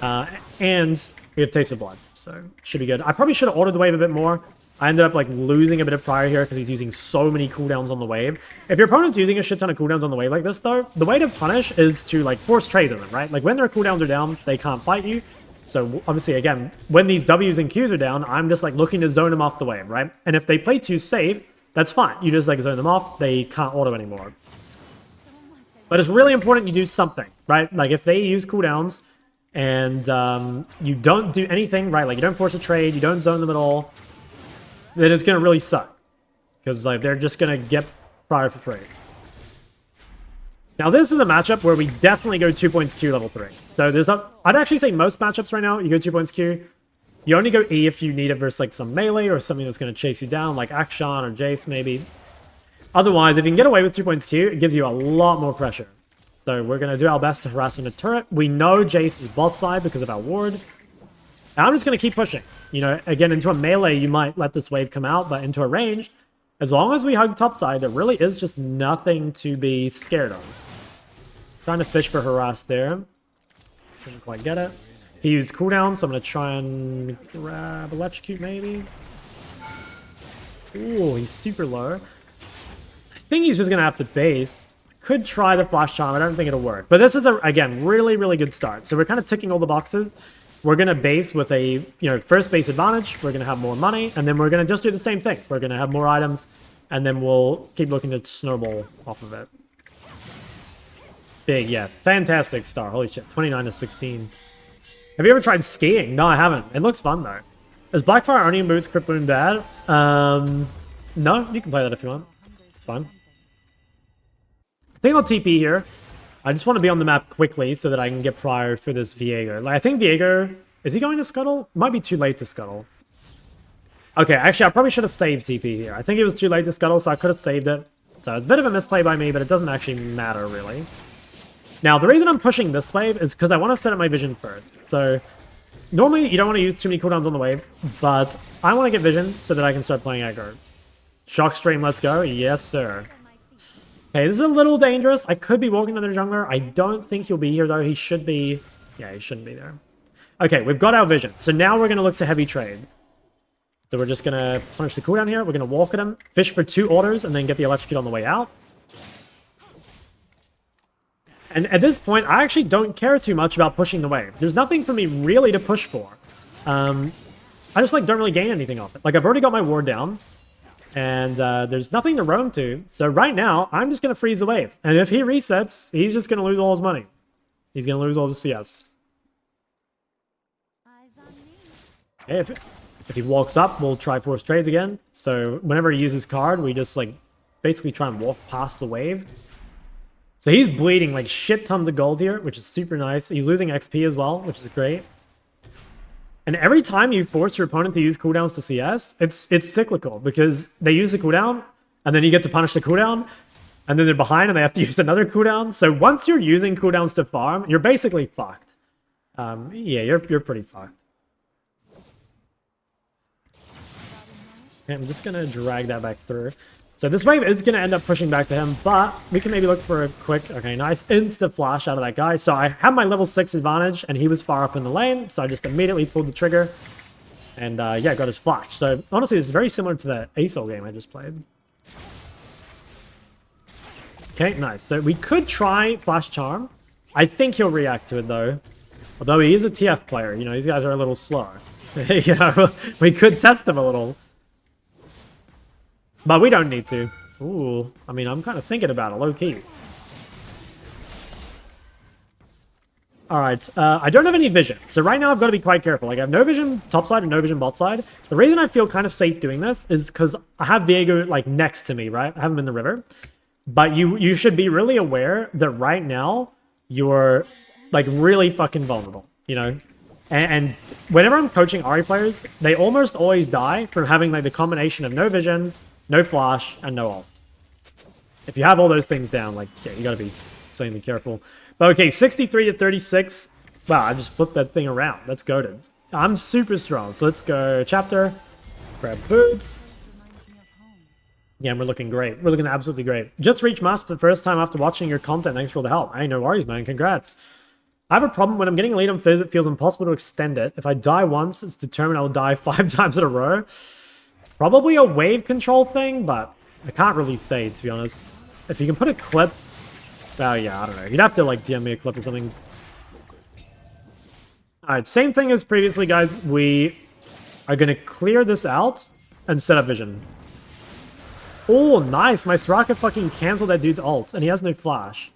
And we have Taste of Blood, so should be good. I probably should have ordered the wave a bit more. I ended up, like, losing a bit of prior here because he's using so many cooldowns on the wave. If your opponent's using a shit ton of cooldowns on the wave like this, though, the way to punish is to, like, force trades on them, right? Like, when their cooldowns are down, they can't fight you. So, obviously, again, when these Ws and Qs are down, I'm just, like, looking to zone them off the wave, right? And if they play too safe, that's fine. You just, like, zone them off. They can't auto anymore. But it's really important you do something, right? Like, if they use cooldowns and you don't do anything, right? Like, you don't force a trade, you don't zone them at all, then it's going to really suck. Because, like, they're just going to get prior for free. Now, this is a matchup where we definitely go 2 points Q level 3. So, there's a... I'd actually say most matchups right now, you go 2 points Q. You only go E if you need it versus, like, some melee or something that's going to chase you down, like Action or Jayce, maybe. Otherwise, if you can get away with 2 points Q, it gives you a lot more pressure. So we're going to do our best to harass in a turret. We know Jayce is bot side because of our ward. And I'm just going to keep pushing. You know, again, into a melee, you might let this wave come out, but into a range, as long as we hug top side, there really is just nothing to be scared of. Trying to fish for harass there. Didn't quite get it. He used cooldown, so I'm going to try and grab electrocute maybe. Ooh, he's super low. I think he's just going to have to base. Could try the flash charm. I don't think it'll work. But this is, again, really, really good start. So we're kind of ticking all the boxes. We're going to base with a, first base advantage. We're going to have more money. And then we're going to just do the same thing. We're going to have more items. And then we'll keep looking to snowball off of it. Big, yeah. Fantastic start. Holy shit. 29 to 16. Have you ever tried skiing? No, I haven't. It looks fun, though. Is Blackfire Onion Boots Crypt Boon bad? No, you can play that if you want. It's fine. I think I'll TP here. I just want to be on the map quickly so that I can get prior for this Viego. Like, I think Viego... Is he going to scuttle? Might be too late to scuttle. Okay, actually, I probably should have saved TP here. I think it was too late to scuttle, so I could have saved it. So it's a bit of a misplay by me, but it doesn't actually matter, really. Now, the reason I'm pushing this wave is because I want to set up my vision first. So, normally, you don't want to use too many cooldowns on the wave, but I want to get vision so that I can start playing aggro. Shock stream, let's go. Yes, sir. Okay, this is a little dangerous. I could be walking to the jungler. I don't think he'll be here, though. He should be... Yeah, he shouldn't be there. Okay, we've got our vision. So now we're going to look to heavy trade. So we're just going to punish the cooldown here. We're going to walk at him, fish for 2 orders, and then get the electrocute on the way out. And at this point, I actually don't care too much about pushing the wave. There's nothing for me really to push for. I just like don't really gain anything off it. Like, I've already got my ward down. And there's nothing to roam to. So right now, I'm just going to freeze the wave. And if he resets, he's just going to lose all his money. He's going to lose all his CS. Eyes on me. Okay, if he walks up, we'll try force trades again. So whenever he uses card, we just like basically try and walk past the wave. So he's bleeding like shit tons of gold here, which is super nice. He's losing XP as well, which is great. And every time you force your opponent to use cooldowns to CS, it's cyclical because they use the cooldown, and then you get to punish the cooldown, and then they're behind and they have to use another cooldown. So once you're using cooldowns to farm, you're basically fucked. Yeah, you're pretty fucked. Okay, I'm just gonna drag that back through. So this wave is going to end up pushing back to him, but we can maybe look for a quick, okay, nice insta flash out of that guy. So I have my level 6 advantage, and he was far up in the lane, so I just immediately pulled the trigger, and yeah, got his flash. So honestly, it's very similar to the ASOL game I just played. Okay, nice. So we could try Flash Charm. I think he'll react to it, though. Although he is a TF player, you know, these guys are a little slow. You know, we could test him a little. But we don't need to. Ooh, I mean, I'm kind of thinking about it, low-key. Alright, I don't have any vision. So right now I've got to be quite careful. Like, I have no vision top side and no vision bot side. The reason I feel kind of safe doing this is because I have Viego, like, next to me, right? I have him in the river. But you should be really aware that right now you're, like, really fucking vulnerable, you know? And whenever I'm coaching Ahri players, they almost always die from having, like, the combination of no vision, no flash, and no ult. If you have all those things down, like, yeah, you gotta be insanely careful. But okay, 63 to 36. Wow, I just flipped that thing around. That's goated. I'm super strong. So let's go chapter. Grab boots. Yeah, we're looking great. We're looking absolutely great. Just reached master for the first time after watching your content. Thanks for all the help. Hey, no worries, man. Congrats. I have a problem when I'm getting a lead on Fizz. It feels impossible to extend it. If I die once, it's determined I will die 5 times in a row. Probably a wave control thing, but I can't really say, to be honest. If you can put a clip... Oh, yeah, I don't know. You'd have to, like, DM me a clip or something. Alright, same thing as previously, guys. We are going to clear this out and set up vision. Oh, nice. My Soraka fucking canceled that dude's ult, and he has no flash.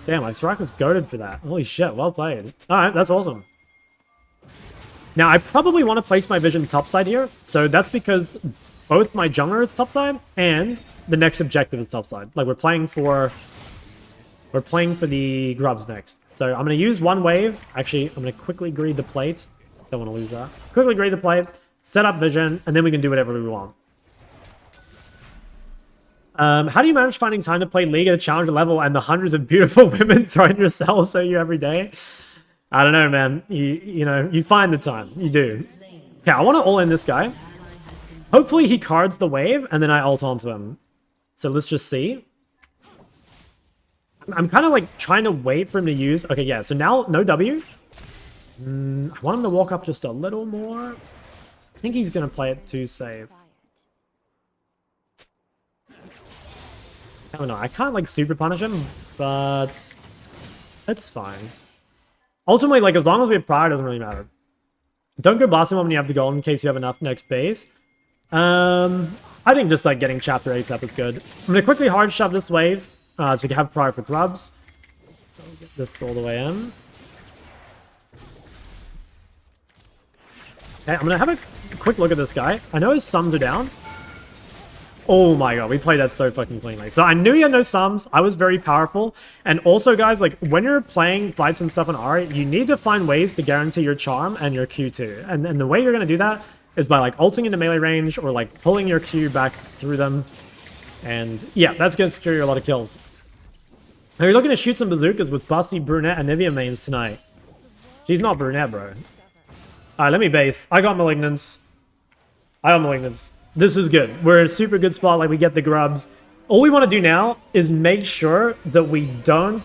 Damn, my Soraka's goated for that. Holy shit, well played. Alright, that's awesome. Now, I probably want to place my vision topside here, so that's because both my jungler is topside and the next objective is topside. Like, we're playing for the grubs next. So I'm going to use one wave. Actually, I'm going to quickly greed the plate. Don't want to lose that. Quickly greed the plate, set up vision, and then we can do whatever we want. How do you manage finding time to play League at a challenger level and the hundreds of beautiful women throwing yourselves at you every day? I don't know, man. You know, you find the time. You do. Yeah, I want to all in this guy. Hopefully he cards the wave, and then I ult onto him. So let's just see. I'm kind of like trying to wait for him to use... Okay, yeah, so now no W. I want him to walk up just a little more. I think he's going to play it too safe. I don't know. I can't like super punish him, but it's fine. Ultimately, like, as long as we have prior, it doesn't really matter. Don't go blasting when you have the gold in case you have enough next base. I think just, like, getting chapter ASAP is good. I'm going to quickly hard shove this wave to have prior for grubs. I'll get this all the way in. Okay, I'm going to have a quick look at this guy. I know his sums are down. Oh my god, we played that so fucking cleanly. So I knew he had no sums. I was very powerful. And also, guys, like, when you're playing fights and stuff on Ahri, you need to find ways to guarantee your charm and your Q2. And the way you're going to do that is by, like, ulting into melee range or, like, pulling your Q back through them. And, yeah, that's going to secure you a lot of kills. Now, you're looking to shoot some bazookas with Busty, Brunette, and Nivea mains tonight. She's not Brunette, bro. Alright, let me base. I got Malignance. This is good. We're in a super good spot. Like, we get the grubs. All we want to do now is make sure that we don't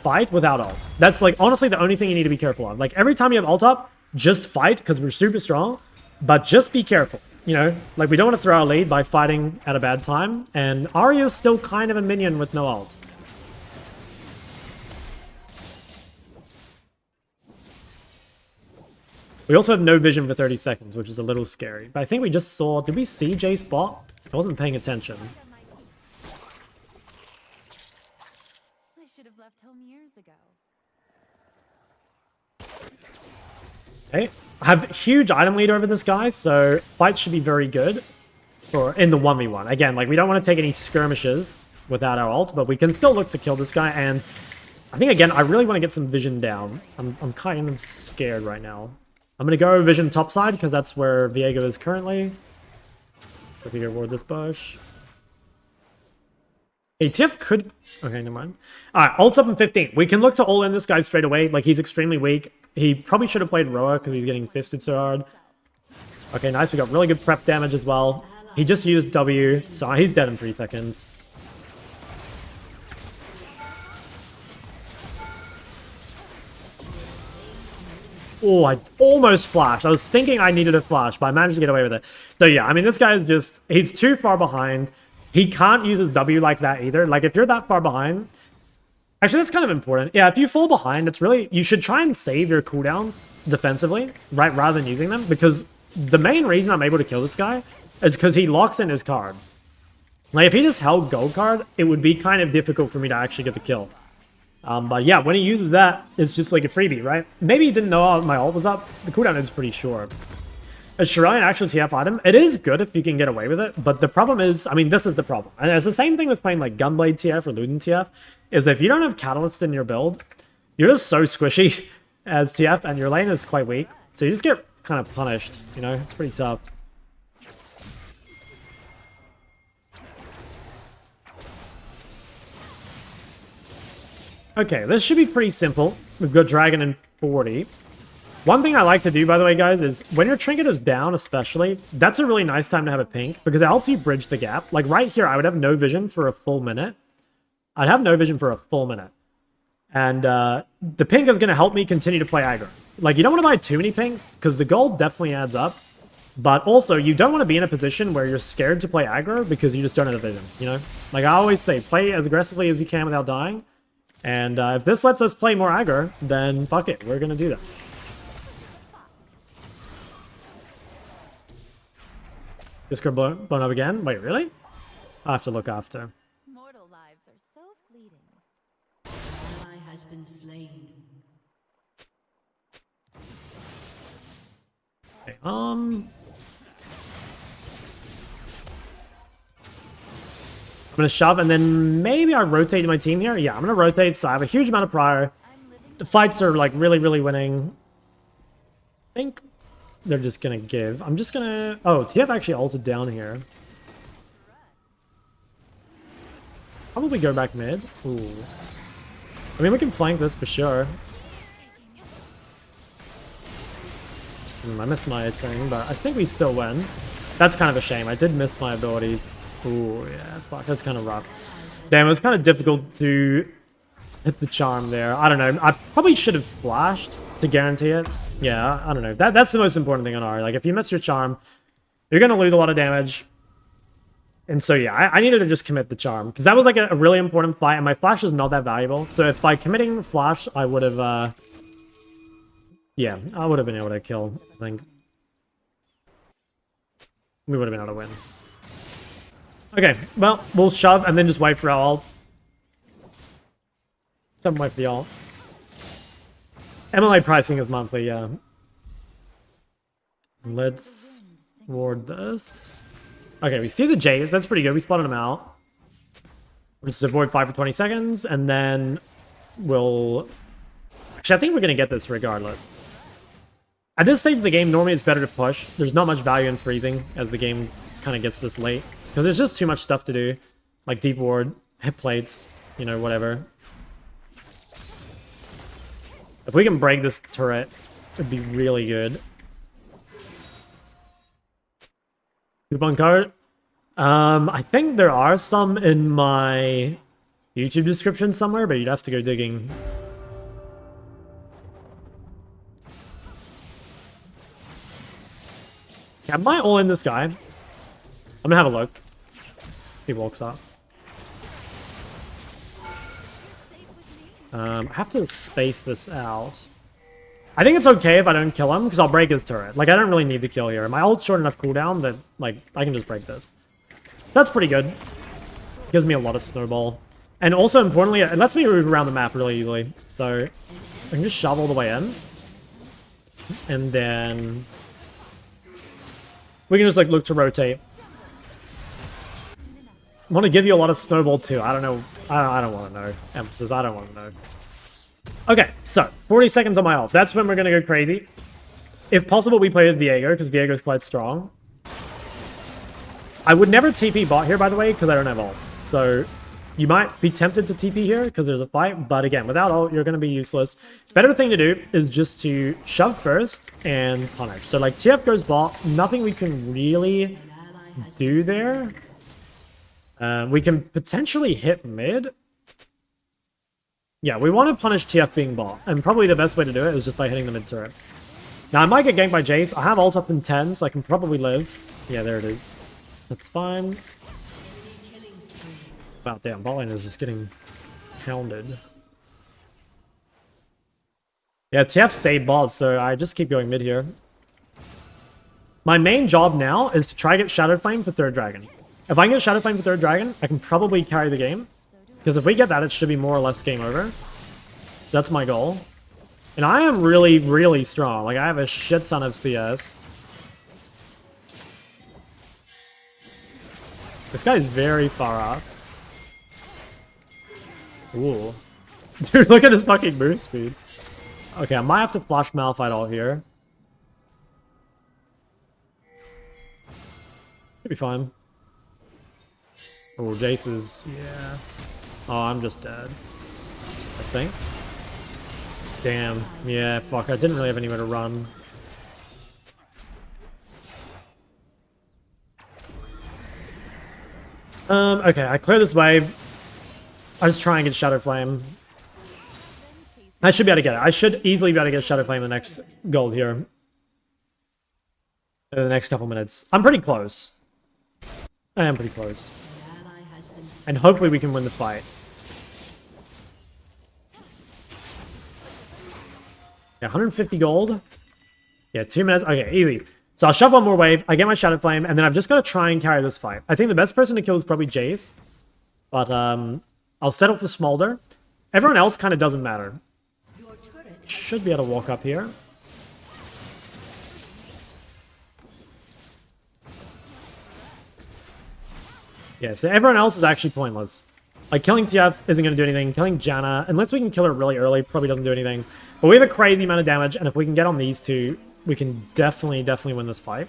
fight without ult. That's, like, honestly the only thing you need to be careful of. Like, every time you have ult up, just fight because we're super strong. But just be careful. You know? Like, we don't want to throw our lead by fighting at a bad time. And Ahri is still kind of a minion with no ult. We also have no vision for 30 seconds, which is a little scary. But I think we just saw... Did we see Jayce bot? I wasn't paying attention. I should have left home years ago. Okay. I have huge item lead over this guy, so fight should be very good for in the 1v1. Again, like, we don't want to take any skirmishes without our ult, but we can still look to kill this guy. And I think, again, I really want to get some vision down. I'm kind of scared right now. I'm going to go vision topside, because that's where Viego is currently. If we get ward this bush. ATF could... Okay, never mind. Alright, ult's up in 15. We can look to all in this guy straight away. Like, he's extremely weak. He probably should have played Roa, because he's getting fisted so hard. Okay, nice. We got really good prep damage as well. He just used W, so he's dead in 3 seconds. Oh, I almost flashed. I was thinking I needed a flash, but I managed to get away with it. So yeah, I mean, this guy is just... He's too far behind. He can't use his W like that either. Like, if you're that far behind... Actually, that's kind of important. Yeah, if you fall behind, it's really... You should try and save your cooldowns defensively, right, rather than using them. Because the main reason I'm able to kill this guy is because he locks in his card. Like, if he just held gold card, it would be kind of difficult for me to actually get the kill. But yeah, when he uses that, it's just like a freebie, right? Maybe he didn't know my ult was up. The cooldown is pretty short. A Shirley an actual TF item, it is good if you can get away with it, but the problem is, I mean, this is the problem. And it's the same thing with playing like Gunblade TF or Luden TF, is if you don't have Catalyst in your build, you're just so squishy as TF, and your lane is quite weak. So you just get kind of punished, you know? It's pretty tough. Okay, this should be pretty simple. We've got Dragon in 40. One thing I like to do, by the way, guys, is when your trinket is down, especially, that's a really nice time to have a pink, because it helps you bridge the gap. Like, right here, I would have no vision for a full minute. I'd have no vision for a full minute. And the pink is going to help me continue to play aggro. Like, you don't want to buy too many pinks, because the gold definitely adds up. But also, you don't want to be in a position where you're scared to play aggro, because you just don't have a vision, you know? Like, I always say, play as aggressively as you can without dying. And if this lets us play more aggro, then fuck it, we're going to do that. Discord blown up again? Wait, really? I'll have to look after. Mortal lives are so fleeting. Ally has been slain. Okay, I'm going to shove, and then maybe I rotate my team here. Yeah, I'm going to rotate, so I have a huge amount of prior. The fights are, like, really, really winning. I think they're just going to give. I'm just going to... Oh, TF actually ulted down here. Probably go back mid. Ooh. I mean, we can flank this for sure. I missed my thing, but I think we still win. That's kind of a shame. I did miss my abilities. Ooh, yeah, fuck, that's kind of rough. Damn, it was kind of difficult to hit the charm there. I don't know. I probably should have flashed to guarantee it. Yeah, I don't know. That's the most important thing on Ahri. Like, if you miss your charm, you're going to lose a lot of damage. And so, yeah, I needed to just commit the charm. Because that was, like, a really important fight, and my flash is not that valuable. So if by committing flash, I would have... yeah, I would have been able to kill, I think. We would have been able to win. Okay, well, we'll shove and then just wait for our ult. Don't wait for the ult. MLA pricing is monthly, yeah. Let's ward this. Okay, we see the Jayce. That's pretty good. We spotted him out. We'll just avoid 5 for 20 seconds, and then we'll... Actually, I think we're going to get this regardless. At this stage of the game, normally it's better to push. There's not much value in freezing as the game kind of gets this late. Because there's just too much stuff to do. Like deep ward, hit plates, you know, whatever. If we can break this turret, it'd be really good. Coupon code? I think there are some in my YouTube description somewhere, but you'd have to go digging. Yeah, I might all in this guy. I'm gonna have a look. He walks up. I have to space this out. I think it's okay if I don't kill him, because I'll break his turret. Like, I don't really need the kill here. My ult's short enough cooldown that, like, I can just break this. So that's pretty good. Gives me a lot of snowball. And also, importantly, it lets me move around the map really easily. So, I can just shove all the way in. And then... we can just, like, look to rotate. I want to give you a lot of snowball, too. I don't know. I don't want to know. Emphasis, I don't want to know. Okay, so 40 seconds on my ult. That's when we're going to go crazy. If possible, we play with Viego, because Viego's quite strong. I would never TP bot here, by the way, because I don't have ult. So you might be tempted to TP here, because there's a fight. But again, without ult, you're going to be useless. Better thing to do is just to shove first and punish. So like TF goes bot. Nothing we can really do there. We can potentially hit mid. Yeah, we want to punish TF being bot, and probably the best way to do it is just by hitting the mid turret. Now, I might get ganked by Jayce. I have ult up in 10, so I can probably live. Yeah, there it is. That's fine. Wow, damn, bot lane is just getting pounded. Yeah, TF stayed bot, so I just keep going mid here. My main job now is to try to get Shadow Flame for 3rd Dragon. If I can get Shadow Flame for 3rd Dragon, I can probably carry the game. Because if we get that, it should be more or less game over. So that's my goal. And I am really, really strong. Like, I have a shit ton of CS. This guy's very far up. Ooh. Dude, look at his fucking move speed. Okay, I might have to flash Malphite all here. Should be fine. Oh, Jayce is... yeah. Oh, I'm just dead. I think. Damn. Yeah, fuck. I didn't really have anywhere to run. Okay, I clear this wave. I just try and get Shadow Flame. I should be able to get it. I should easily be able to get Shadow Flame in the next gold here. In the next couple minutes. I'm pretty close. I am pretty close. And hopefully we can win the fight. Yeah, 150 gold. Yeah, 2 minutes. Okay, easy. So I'll shove one more wave. I get my Shadow Flame, and then I've just got to try and carry this fight. I think the best person to kill is probably Jayce. But I'll settle for Smolder. Everyone else kind of doesn't matter. Should be able to walk up here. Yeah, so everyone else is actually pointless. Like, killing TF isn't going to do anything. Killing Janna, unless we can kill her really early, probably doesn't do anything. But we have a crazy amount of damage, and if we can get on these two, we can definitely win this fight.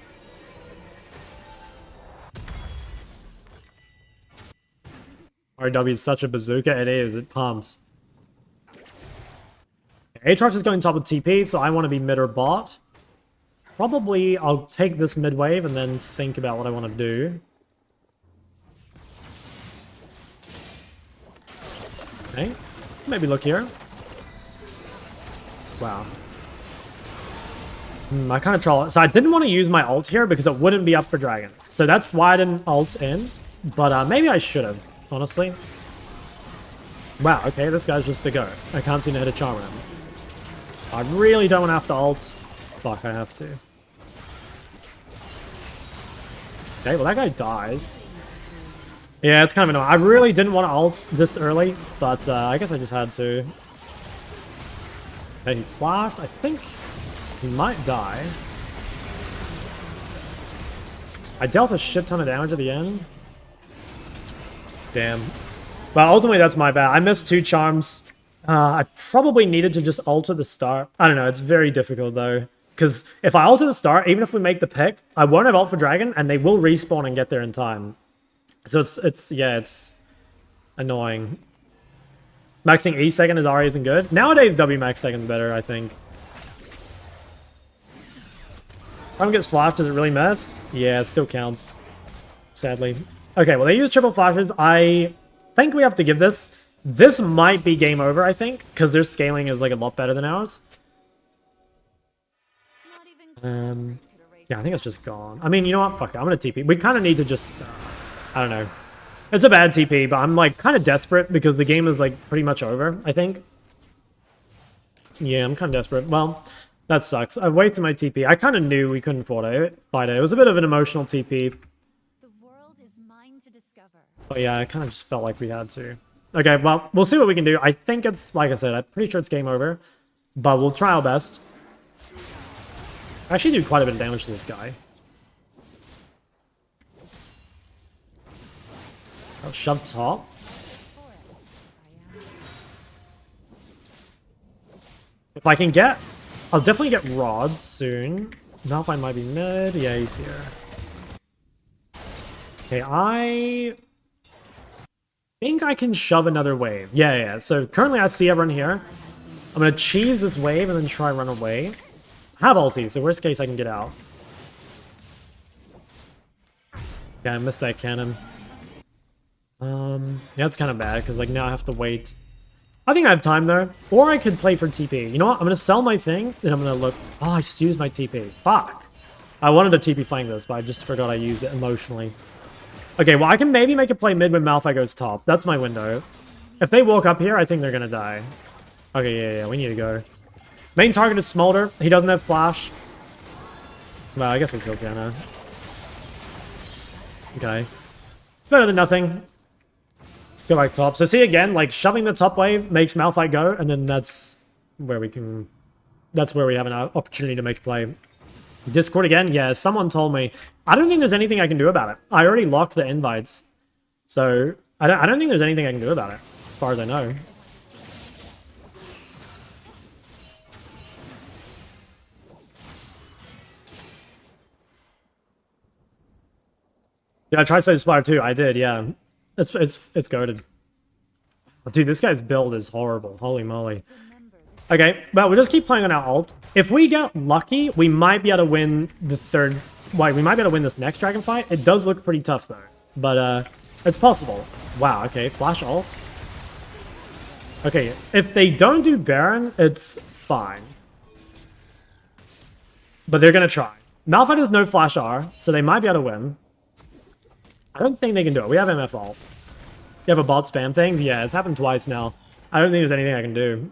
RW is such a bazooka. It is. It pumps. Aatrox is going top with TP, so I want to be mid or bot. Probably I'll take this mid wave and then think about what I want to do. Okay, maybe look here. Wow. I kind of troll it. So I didn't want to use my ult here because it wouldn't be up for Dragon. So that's why I didn't ult in. But maybe I should have, honestly. Wow, okay, this guy's just the go. I can't seem to hit a charm on him. I really don't want to have to ult. Fuck, I have to. Okay, well that guy dies. Yeah, it's kind of annoying. I really didn't want to ult this early, but I guess I just had to. Okay, he flashed. I think he might die. I dealt a shit ton of damage at the end. Damn. Well, ultimately, that's my bad. I missed 2 charms. I probably needed to just alter the start. I don't know. It's very difficult, though. Because if I alter the start, even if we make the pick, I won't have ult for Dragon, and they will respawn and get there in time. So it's annoying. Maxing E second as Ahri isn't good. Nowadays, W max second's better, I think. If one gets flashed, does it really mess? Yeah, it still counts. Sadly. Okay, well, they use triple flashes. I think we have to give this. This might be game over, I think, because their scaling is like a lot better than ours. Yeah, I think it's just gone. I mean, you know what? Fuck it. I'm gonna TP. We kind of need to just... I don't know. It's a bad TP, but I'm like kind of desperate because the game is like pretty much over, I think. Yeah, I'm kind of desperate. Well, that sucks. I waited my TP. I kind of knew we couldn't fight it. It was a bit of an emotional TP. The world is mine to discover. But yeah, I kind of just felt like we had to. Okay, well, we'll see what we can do. I think it's, like I said, I'm pretty sure it's game over. But we'll try our best. I actually do quite a bit of damage to this guy. I'll shove top. If I can get... I'll definitely get Rod soon. Malphite might be mid. Yeah, he's here. Okay, I think I can shove another wave. Yeah. So currently I see everyone here. I'm going to cheese this wave and then try run away. I have ulti, so worst case I can get out. Yeah, I missed that cannon. Yeah, it's kind of bad, because like now I have to wait. I think I have time there. Or I could play for TP. You know what? I'm going to sell my thing, then I'm going to look... Oh, I just used my TP. Fuck. I wanted to TP flank this, but I just forgot I used it emotionally. Okay, well, I can maybe make a play mid when Malphite goes top. That's my window. If they walk up here, I think they're going to die. Okay, yeah, we need to go. Main target is Smolder. He doesn't have flash. Well, I guess we'll kill Kiana. Okay. Better than nothing. Go back top. So see again, like shoving the top wave makes Malphite go, and then that's where we can... That's where we have an opportunity to make a play. Discord again? Yeah, someone told me. I don't think there's anything I can do about it. I already locked the invites. So, I don't think there's anything I can do about it, as far as I know. Yeah, I tried to Spire too. I did, yeah. It's goated. Dude, this guy's build is horrible. Holy moly. Okay, well, we'll just keep playing on our ult. If we get lucky, we might be able to win the third... Wait, we might be able to win this next dragon fight. It does look pretty tough, though. But, it's possible. Wow, okay, flash ult. Okay, if they don't do Baron, it's fine. But they're gonna try. Malphite has no flash R, so they might be able to win. I don't think they can do it. We have MF ult. You have a bot spam things? Yeah, it's happened twice now. I don't think there's anything I can do.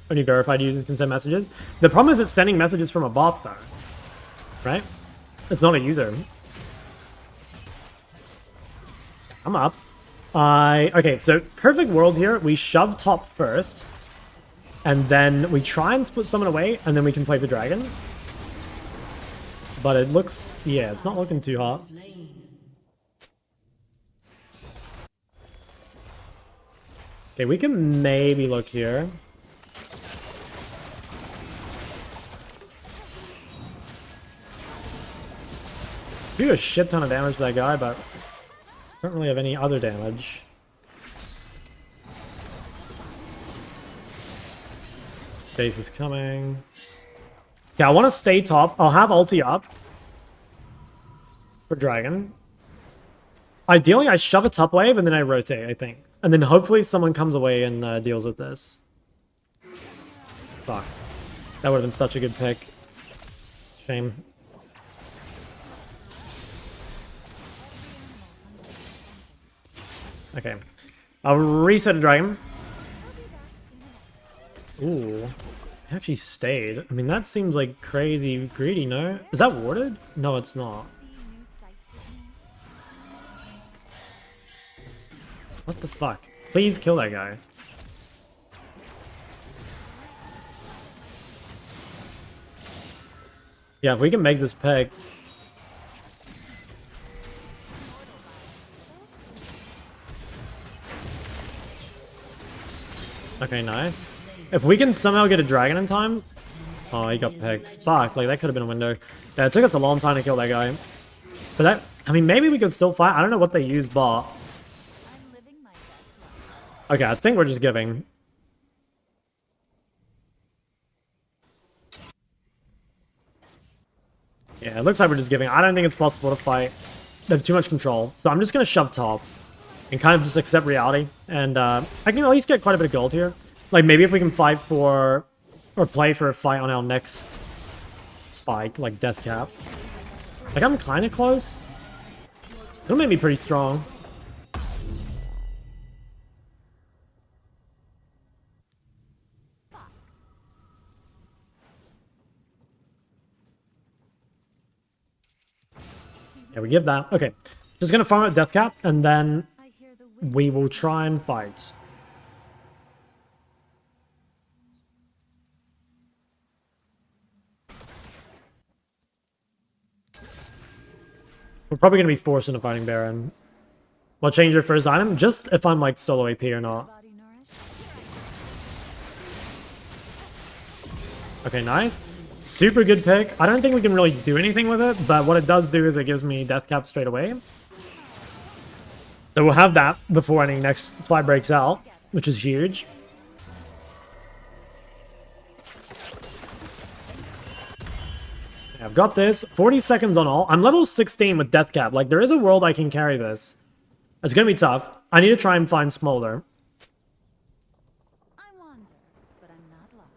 Only verified users can send messages. The problem is it's sending messages from a bot, though. Right? It's not a user. I'm up. Okay, so perfect world here. We shove top first. And then we try and split someone away, and then we can play the dragon. But it looks... Yeah, it's not looking too hot. Okay, we can maybe look here. Do a shit ton of damage to that guy, but don't really have any other damage. Jayce is coming. Yeah, I want to stay top. I'll have ulti up for dragon. Ideally, I shove a top wave and then I rotate, I think. And then hopefully someone comes away and deals with this. Fuck. That would have been such a good pick. Shame. Okay. I'll reset a dragon. Ooh. It actually stayed. I mean, that seems like crazy greedy, no? Is that warded? No, it's not. What the fuck? Please kill that guy. Yeah, if we can make this pick. Okay, nice. If we can somehow get a dragon in time. Oh, he got picked. Fuck, like that could have been a window. Yeah, it took us a long time to kill that guy. But that, I mean, maybe we could still fight. I don't know what they use, but. Okay, I think we're just giving. Yeah, it looks like we're just giving. I don't think it's possible to fight. They have too much control. So I'm just going to shove top and kind of just accept reality. And I can at least get quite a bit of gold here. Like, maybe if we can fight for, or play for a fight on our next spike, like death cap. Like, I'm kind of close. It'll make me pretty strong. Yeah, we give that. Okay. Just gonna farm out death cap, and then we will try and fight. We're probably going to be forced into fighting Baron. We'll change your first item, just if I'm like solo AP or not. Okay, nice. Super good pick. I don't think we can really do anything with it, but what it does do is it gives me death cap straight away. So we'll have that before any next fight breaks out, which is huge. I've got this. 40 seconds on all. I'm level 16 with death cap. Like, there is a world I can carry this. It's gonna be tough. I need to try and find Smolder. I wander, but I'm not lost.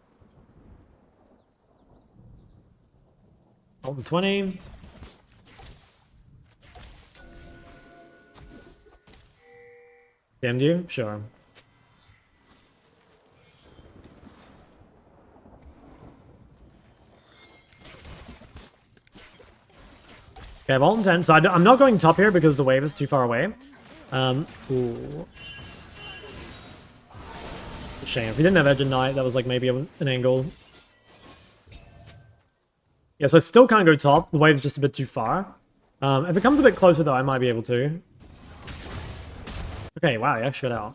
Alton 20. Damned you? Sure. Okay, I have Alton 10, so I'm not going top here because the wave is too far away. Ooh. Shame. If we didn't have Edge and Knight, that was like maybe an angle. Yeah, so I still can't go top. The wave's just a bit too far. If it comes a bit closer, though, I might be able to. Okay, wow, he actually got out.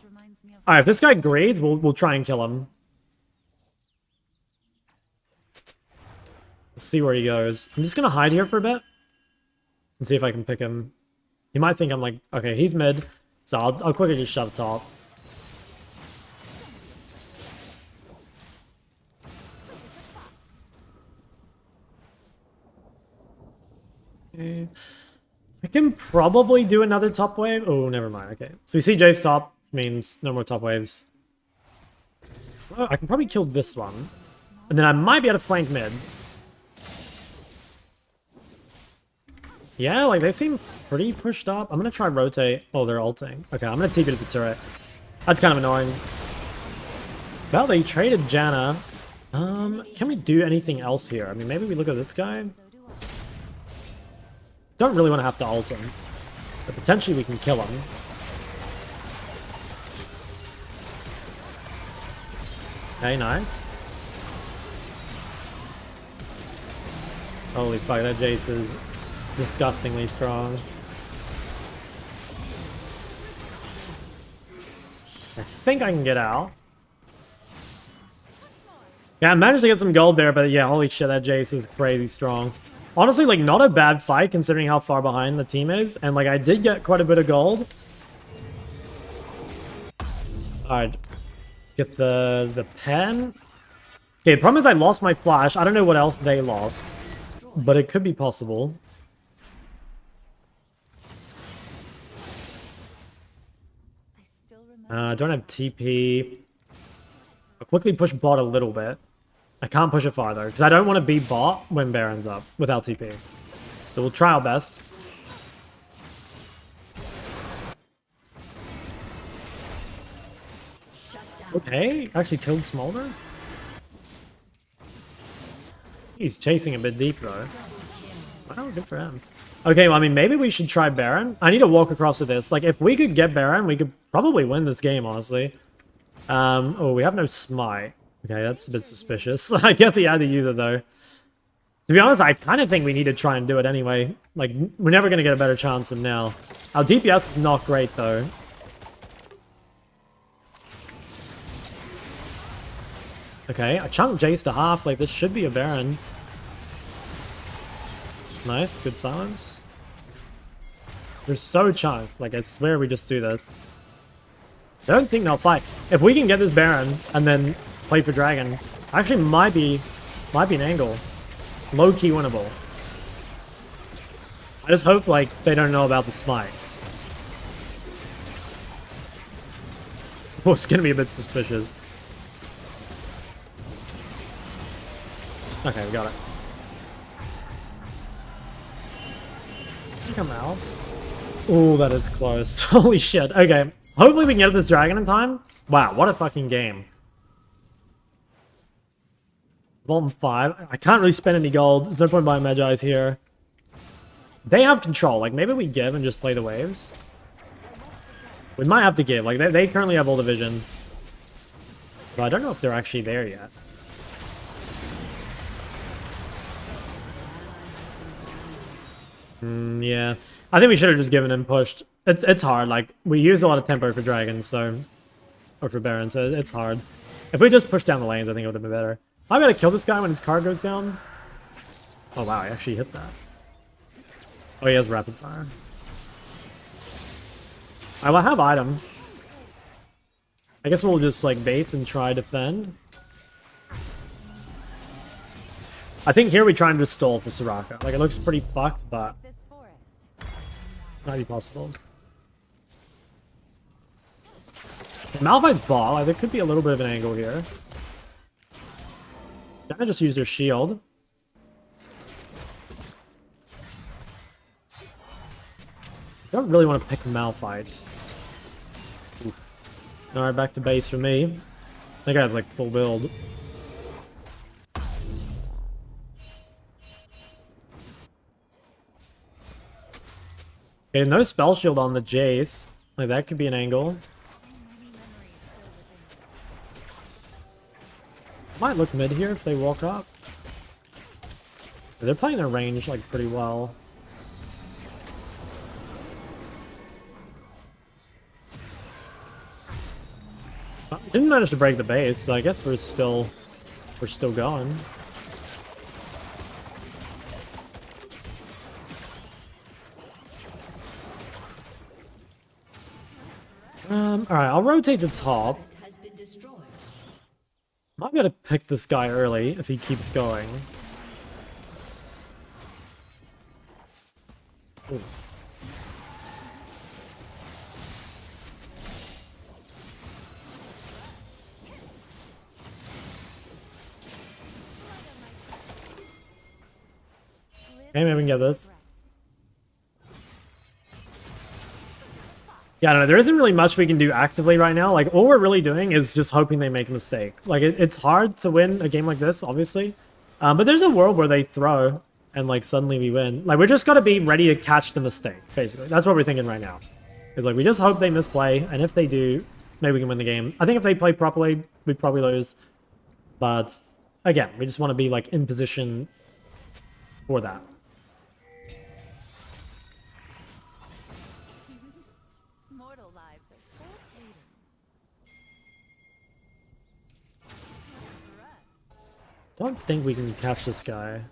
Alright, if this guy grades, we'll try and kill him. Let's see where he goes. I'm just gonna hide here for a bit. And see if I can pick him. He might think I'm like, okay, he's mid. So I'll quickly just shove top. Okay. I can probably do another top wave. Oh, never mind. Okay. So we see Jayce top. Means no more top waves. Oh, I can probably kill this one. And then I might be able to flank mid. Yeah, like they seem pretty pushed up. I'm gonna try rotate. Oh, they're ulting. Okay, I'm gonna TP to the turret. That's kind of annoying. Well, they traded Janna. Can we do anything else here? I mean, maybe we look at this guy. Don't really want to have to ult him, but potentially we can kill him. Okay, nice. Holy fuck, that Jayce is disgustingly strong. I think I can get out. Yeah, I managed to get some gold there, but yeah, holy shit, that Jayce is crazy strong. Honestly, like, not a bad fight considering how far behind the team is, and like, I did get quite a bit of gold. Alright. Get the pen. Okay, the problem is I lost my flash. I don't know what else they lost, but it could be possible. I don't have TP. I'll quickly push bot a little bit. I can't push it farther, because I don't want to be bot when Baron's up without TP. So we'll try our best. Okay, actually killed Smolder. He's chasing a bit deep though. Wow, good for him. Okay, well, I mean, maybe we should try Baron. I need to walk across to this. Like, if we could get Baron, we could probably win this game, honestly. Oh, we have no smite. Okay, that's a bit suspicious. I guess he had to use it, though. To be honest, I kind of think we need to try and do it anyway. Like, we're never going to get a better chance than now. Our DPS is not great, though. Okay, I chunked Jayce to half. Like, this should be a Baron. Nice, good silence. They're so chunked. Like, I swear we just do this. I don't think they'll fight. If we can get this Baron and then play for Dragon, actually might be an angle. Low-key winnable. I just hope, like, they don't know about the smite. Oh, it's gonna be a bit suspicious. Okay, we got it. Come out. Oh, that is close. Holy shit. Okay. Hopefully we can get this dragon in time. Wow, what a fucking game. Vault 5. I can't really spend any gold. There's no point buying Magi's here. They have control. Like, maybe we give and just play the waves. We might have to give. Like, they currently have all the vision. But I don't know if they're actually there yet. Yeah. I think we should have just given and pushed. It's hard. Like, we use a lot of tempo for dragons, so... Or for barons, so it's hard. If we just push down the lanes, I think it would have been better. I'm gonna kill this guy when his card goes down. Oh wow, I actually hit that. Oh, he has rapid fire. I will have item. I guess we'll just like base and try defend. I think here we try and just stall for Soraka. Like, it looks pretty fucked, but might be possible. Malphite's ball. Like, there could be a little bit of an angle here. Can I just use their shield? I don't really want to pick Malphite. Alright, back to base for me. That guy's like full build. Okay, no spell shield on the Jayce. Like, that could be an angle. Might look mid here if they walk up. They're playing their range like pretty well. Didn't manage to break the base, so I guess we're still going. Alright, I'll rotate to top. I'm gonna pick this guy early if he keeps going. Ooh. Okay, maybe we can get this. Yeah, I don't know, there isn't really much we can do actively right now. Like, all we're really doing is just hoping they make a mistake. Like, it's hard to win a game like this, obviously. But there's a world where they throw, and, like, suddenly we win. Like, we just gotta be ready to catch the mistake, basically. That's what we're thinking right now. Is like, we just hope they misplay, and if they do, maybe we can win the game. I think if they play properly, we'd probably lose. But, again, we just want to be, like, in position for that. Don't think we can catch this guy.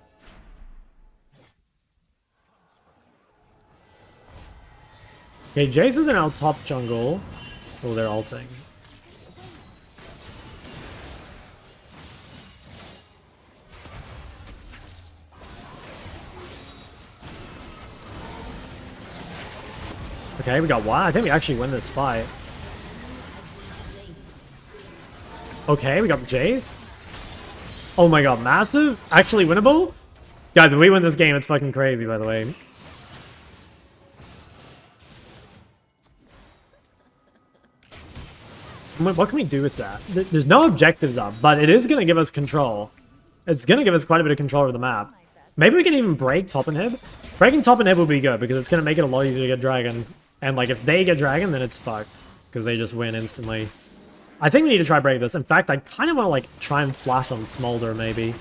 Okay, Jayce is in our top jungle. Oh, they're ulting. Okay, we got one. I think we actually win this fight. Okay, we got the Jayce. Oh my god, massive? Actually winnable? Guys, if we win this game, it's fucking crazy, by the way. What can we do with that? There's no objectives up, but it is going to give us control. It's going to give us quite a bit of control over the map. Maybe we can even break top inhib. Breaking top inhib would be good because it's going to make it a lot easier to get dragon. And like if they get dragon, then it's fucked because they just win instantly. I think we need to try break this. In fact, I kind of want to like try and flash on Smolder maybe.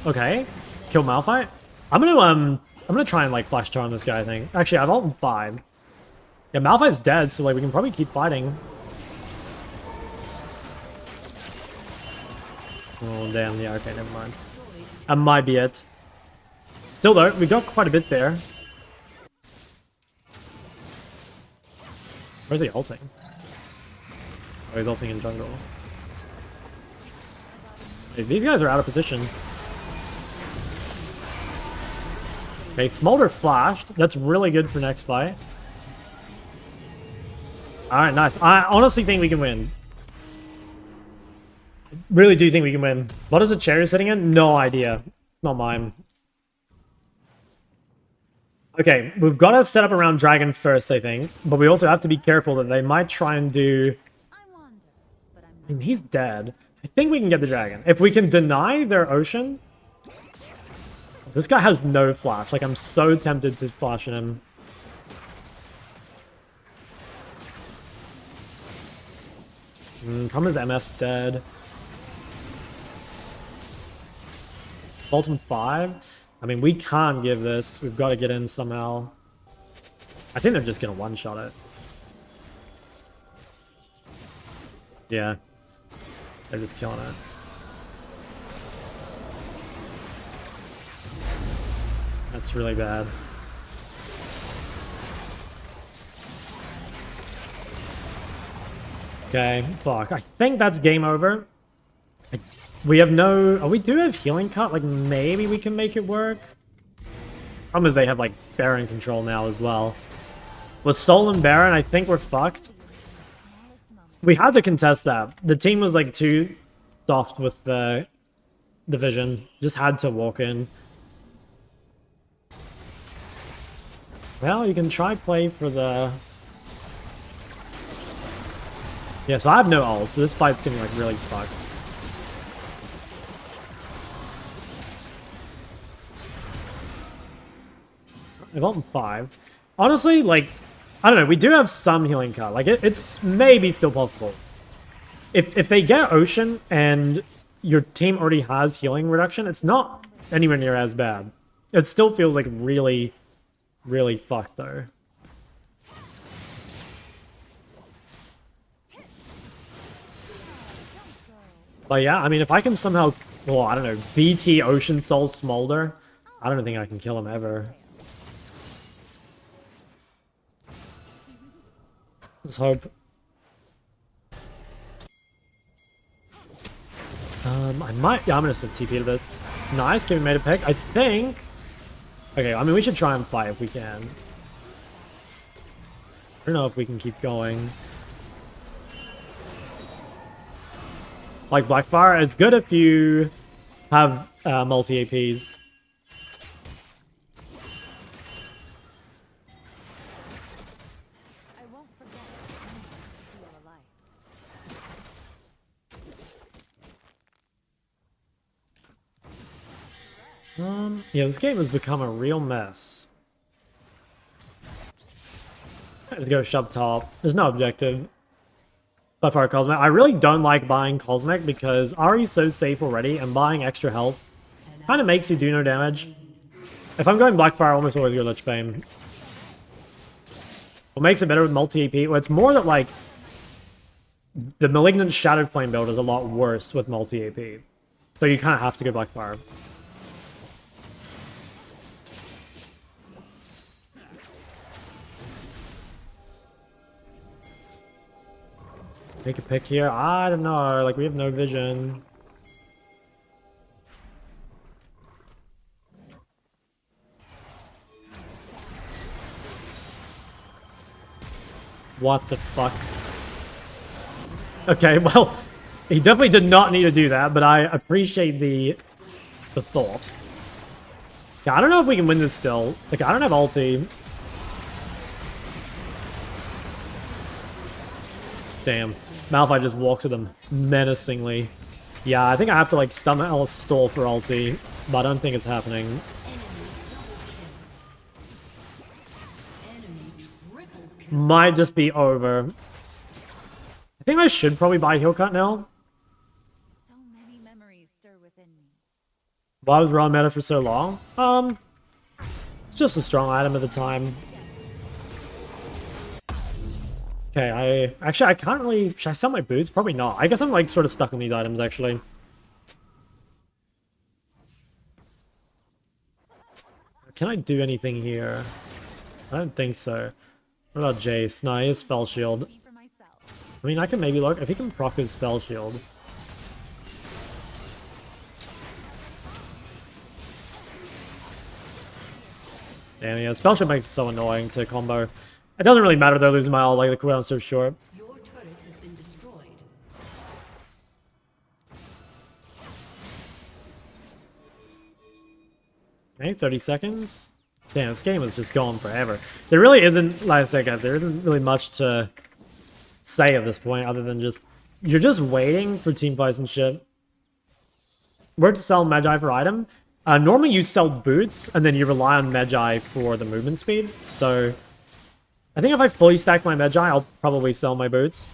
Okay, kill Malphite. I'm gonna try and like flash charm this guy. I think. Actually, I've ult 5. Yeah, Malphite's dead, so like we can probably keep fighting. Oh damn! Yeah, okay, never mind. That might be it. Still though, we got quite a bit there. Where's he ulting? Oh, he's ulting in jungle. Hey, these guys are out of position. Okay, Smolder flashed. That's really good for next fight. Alright, nice. I honestly think we can win. I really do think we can win. What is the cherry sitting in? No idea. It's not mine. Okay, we've got to set up around Dragon first, I think. But we also have to be careful that they might try and do... I mean, he's dead. I think we can get the Dragon. If we can deny their Ocean... This guy has no flash. Like, I'm so tempted to flash at him. Problem is MF's dead. Ultimate 5? I mean, we can't give this. We've got to get in somehow. I think they're just going to one-shot it. Yeah. They're just killing it. That's really bad. Okay, fuck. I think that's game over. We have no... Oh, we do have healing cut. Like, maybe we can make it work. Problem is they have, like, Baron control now as well. With Sol and Baron, I think we're fucked. We had to contest that. The team was, like, too soft with the vision. Just had to walk in. Well, you can try play for the... Yeah, so I have no ult, so this fight's getting, like, really fucked. I've ult 5. Honestly, like, I don't know, we do have some healing cut. Like, it's maybe still possible. If they get Ocean and your team already has healing reduction, it's not anywhere near as bad. It still feels, like, really... really fucked though. But yeah, I mean, if I can somehow, well, I don't know, BT Ocean Sol Smolder, I don't think I can kill him ever. Let's hope. I might, yeah, I'm gonna send TP to this. Nice, Kevin made a pick. I think. Okay, I mean, we should try and fight if we can. I don't know if we can keep going. Like Blackfire, it's good if you have multi-APs. I won't forget steal a life. Yeah, this game has become a real mess. Let's go shove top. There's no objective. By far, Cosmic. I really don't like buying Cosmic because Ahri's so safe already, and buying extra health kind of makes you do no damage. If I'm going Blackfire, I almost always go Lich Bane. What makes it better with multi-AP? Well, it's more that, like, the Malignant Shattered Flame build is a lot worse with multi-AP. So you kind of have to go Blackfire. Make a pick here. I don't know. Like, we have no vision. What the fuck? Okay, well, he definitely did not need to do that, but I appreciate the thought. Yeah, I don't know if we can win this still. Like, I don't have ulti. Damn. Malphite just walks at them menacingly. Yeah, I think I have to like stun stall for ulti, but I don't think it's happening. Enemy triple kill. Might just be over. I think I should probably buy heal cut now. So many memories stir within me. Why was Ron meta for so long? It's just a strong item at the time. Okay, I can't really... Should I sell my boots? Probably not. I guess I'm like sort of stuck on these items actually. Can I do anything here? I don't think so. What about Jayce? No, he has spell shield. Me for myself. I mean, I can maybe look if he can proc his spell shield. Damn, yeah, spell shield makes it so annoying to combo. It doesn't really matter though, losing my ult, like the cooldown's so short. Your turret has been destroyed. Okay, 30 seconds. Damn, this game is just going forever. There really isn't, like I said guys, there isn't really much to say at this point other than just, you're just waiting for team fights and shit. Where to sell Magi for item? Normally you sell boots and then you rely on Magi for the movement speed. So I think if I fully stack my Magi, I'll probably sell my boots.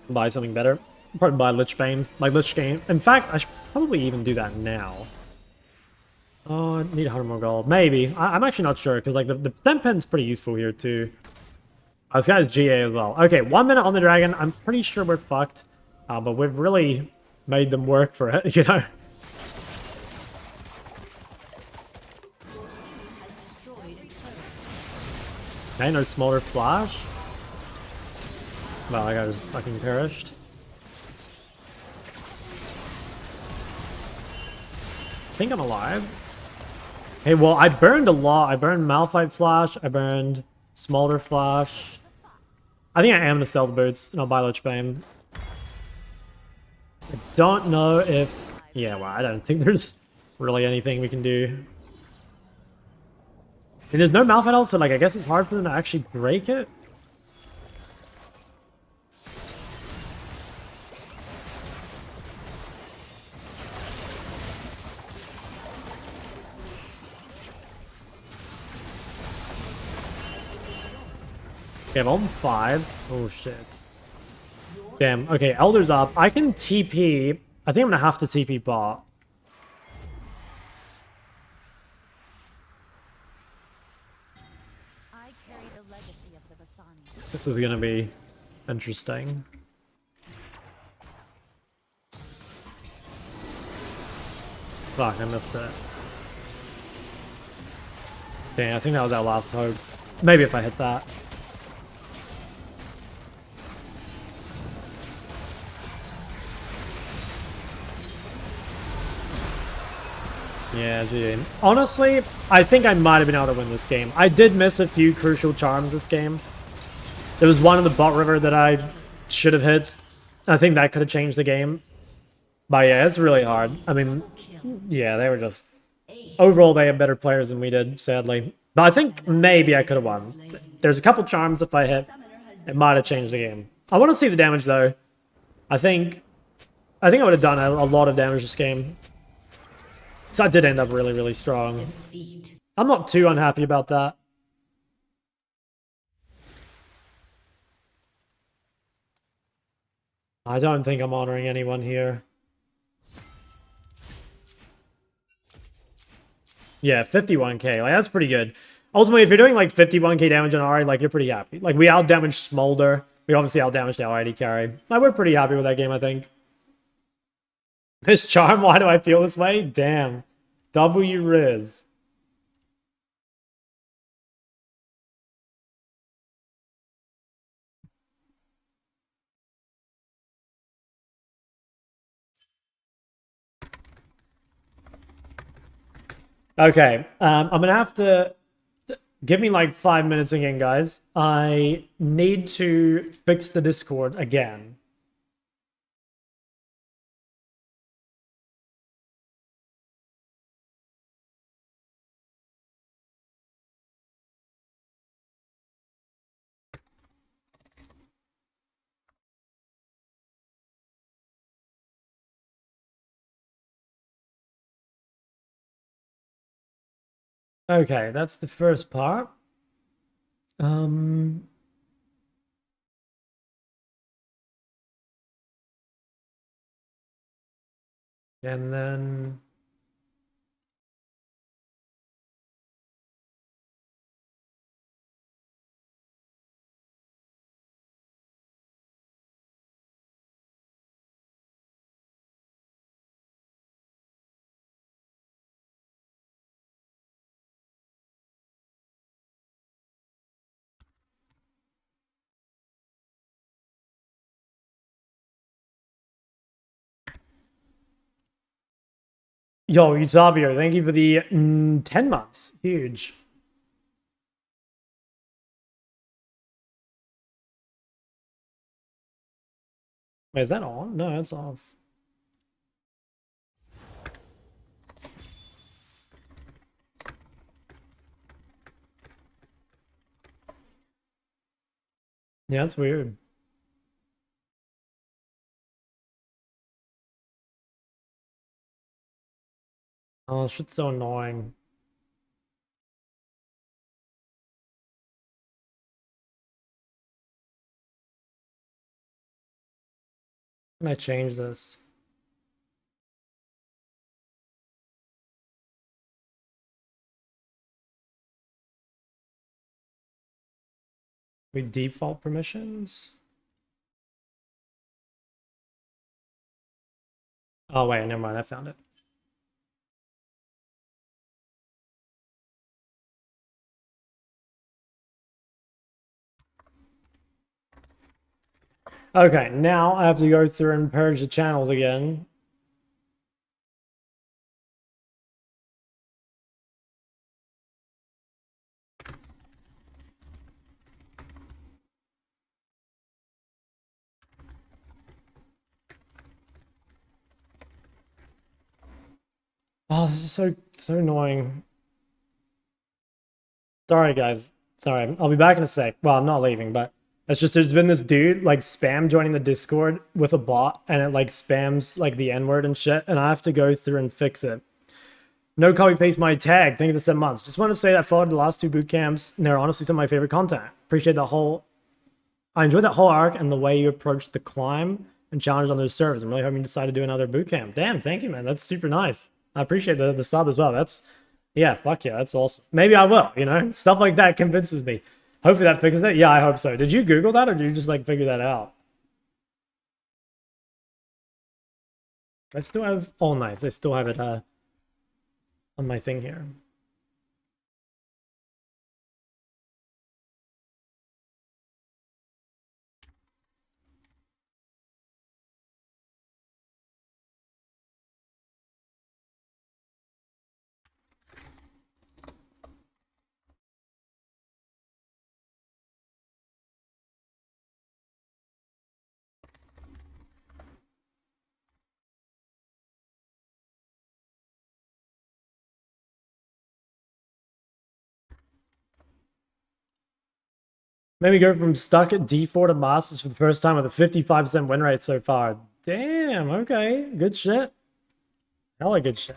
Buy something better. Probably buy Lich Bane. Like Lich Bane. In fact, I should probably even do that now. Oh, I need 100 more gold. Maybe. I'm actually not sure, because like the Stem Pen's pretty useful here too. Oh, this guy's GA as well. Okay, 1 minute on the dragon. I'm pretty sure we're fucked. But we've really made them work for it, you know? Has destroyed a turret. Okay, no Smolder Flash. Well, that guy just fucking perished. I think I'm alive. Hey, well, I burned a lot. I burned Malphite Flash. I burned Smolder Flash. I think I am going to sell the boots, and I'll buy Lich Bane. I don't know if... Yeah, well, I don't think there's really anything we can do. And there's no Malphite ult, so like, I guess it's hard for them to actually break it. Okay, I'm on 5. Oh, shit. Damn. Okay, Elder's up. I can TP. I think I'm gonna have to TP bot. I carry the legacy of the Vasani. This is gonna be interesting. Fuck, I missed it. Dang, I think that was our last hope. Maybe if I hit that. Yeah, GG. Honestly, I think I might have been able to win this game. I did miss a few crucial charms this game. There was one in the bot river that I should have hit. I think that could have changed the game. But yeah, it's really hard. I mean, yeah, they were just... Overall, they had better players than we did, sadly. But I think maybe I could have won. There's a couple charms if I hit. It might have changed the game. I want to see the damage, though. I think I would have done a lot of damage this game. So I did end up really, really strong. Defeat. I'm not too unhappy about that. I don't think I'm honoring anyone here. Yeah, 51k. Like, that's pretty good. Ultimately, if you're doing like 51k damage on Ahri, like, you're pretty happy. Like, we outdamaged Smolder. We obviously outdamaged our ID carry. Like, we're pretty happy with that game, I think. This charm, why do I feel this way? Damn. W Riz. Okay, I'm gonna have to give me like 5 minutes again, guys. I need to fix the Discord again. Okay, that's the first part. And then yo, Utavio, thank you for the 10 months. Huge. Wait, is that on? No, it's off. Yeah, it's weird. Oh, shit's so annoying. Can I change this? We default permissions? Oh, wait, never mind. I found it. Okay, now I have to go through and purge the channels again. Oh, this is so annoying. Sorry, guys. Sorry, I'll be back in a sec. Well, I'm not leaving, but it's just there's been this dude like spam joining the Discord with a bot, and it like spams like the N-word and shit, and I have to go through and fix it. No copy paste my tag. Thank you for 7 months. Just want to say that I followed the last 2 boot camps, and they're honestly some of my favorite content. Appreciate the whole. I enjoyed that whole arc and the way you approached the climb and challenge on those servers. I'm really hoping you decide to do another boot camp. Damn, thank you, man. That's super nice. I appreciate the sub as well. That's, yeah, fuck yeah, that's awesome. Maybe I will, you know? Stuff like that convinces me. Hopefully that fixes it. Yeah, I hope so. Did you Google that or did you just like figure that out? I still have, oh nice, I still have it on my thing here. Maybe go from stuck at D4 to Masters for the first time with a 55% win rate so far. Damn, okay. Good shit. Hella good shit.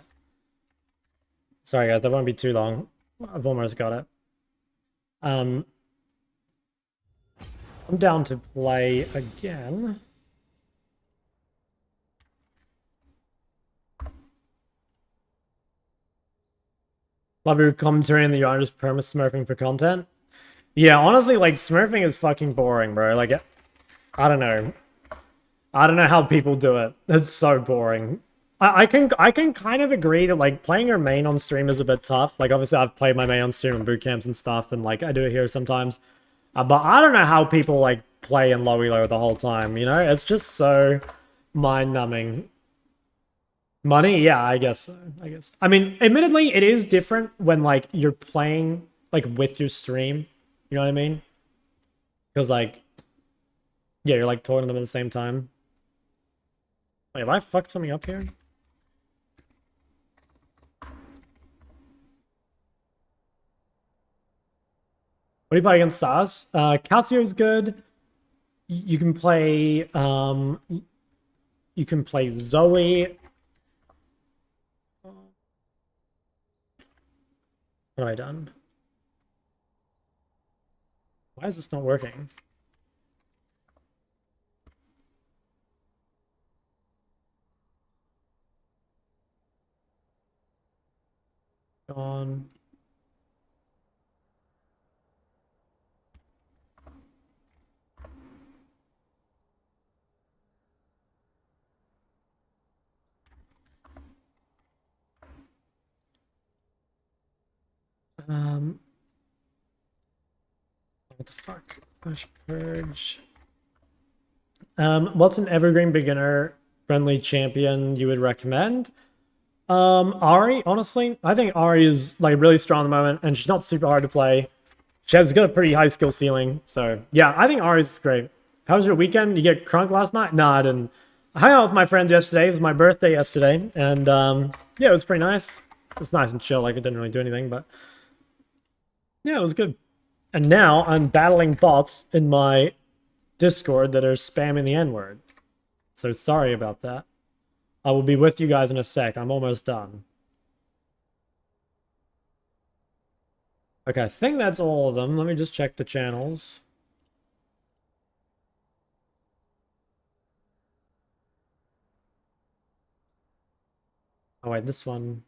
Sorry guys, that won't be too long. I've almost got it. I'm down to play again. Love your commentary and that you aren't just perma-smurfing for content. Yeah, honestly, like, smurfing is fucking boring, bro. Like, I don't know. I don't know how people do it. It's so boring. I can kind of agree that, like, playing your main on stream is a bit tough. Like, obviously, I've played my main on stream in boot camps and stuff, and, like, I do it here sometimes. But I don't know how people, like, play in low elo the whole time, you know? It's just so mind-numbing. Money? Yeah, I guess so. I guess. I mean, admittedly, it is different when, like, you're playing, like, with your stream. You know what I mean? Because, like, yeah, you're, like, talking to them at the same time. Wait, have I fucked something up here? What do you play against Stars? Calcio's good. You can play, you can play Zoe. What have I done? Why is this not working? Gone. What the fuck? Flash purge. What's an evergreen beginner friendly champion you would recommend? Ahri, honestly. I think Ahri is like really strong at the moment, and she's not super hard to play. She has got a pretty high skill ceiling. So yeah, I think Ahri's great. How was your weekend? You get crunk last night? Nah, I didn't. I hung out with my friends yesterday. It was my birthday yesterday, and yeah, it was pretty nice. It was nice and chill. Like, it didn't really do anything, but yeah, it was good. And now I'm battling bots in my Discord that are spamming the N-word. So sorry about that. I will be with you guys in a sec. I'm almost done. Okay, I think that's all of them. Let me just check the channels. Oh wait, this one.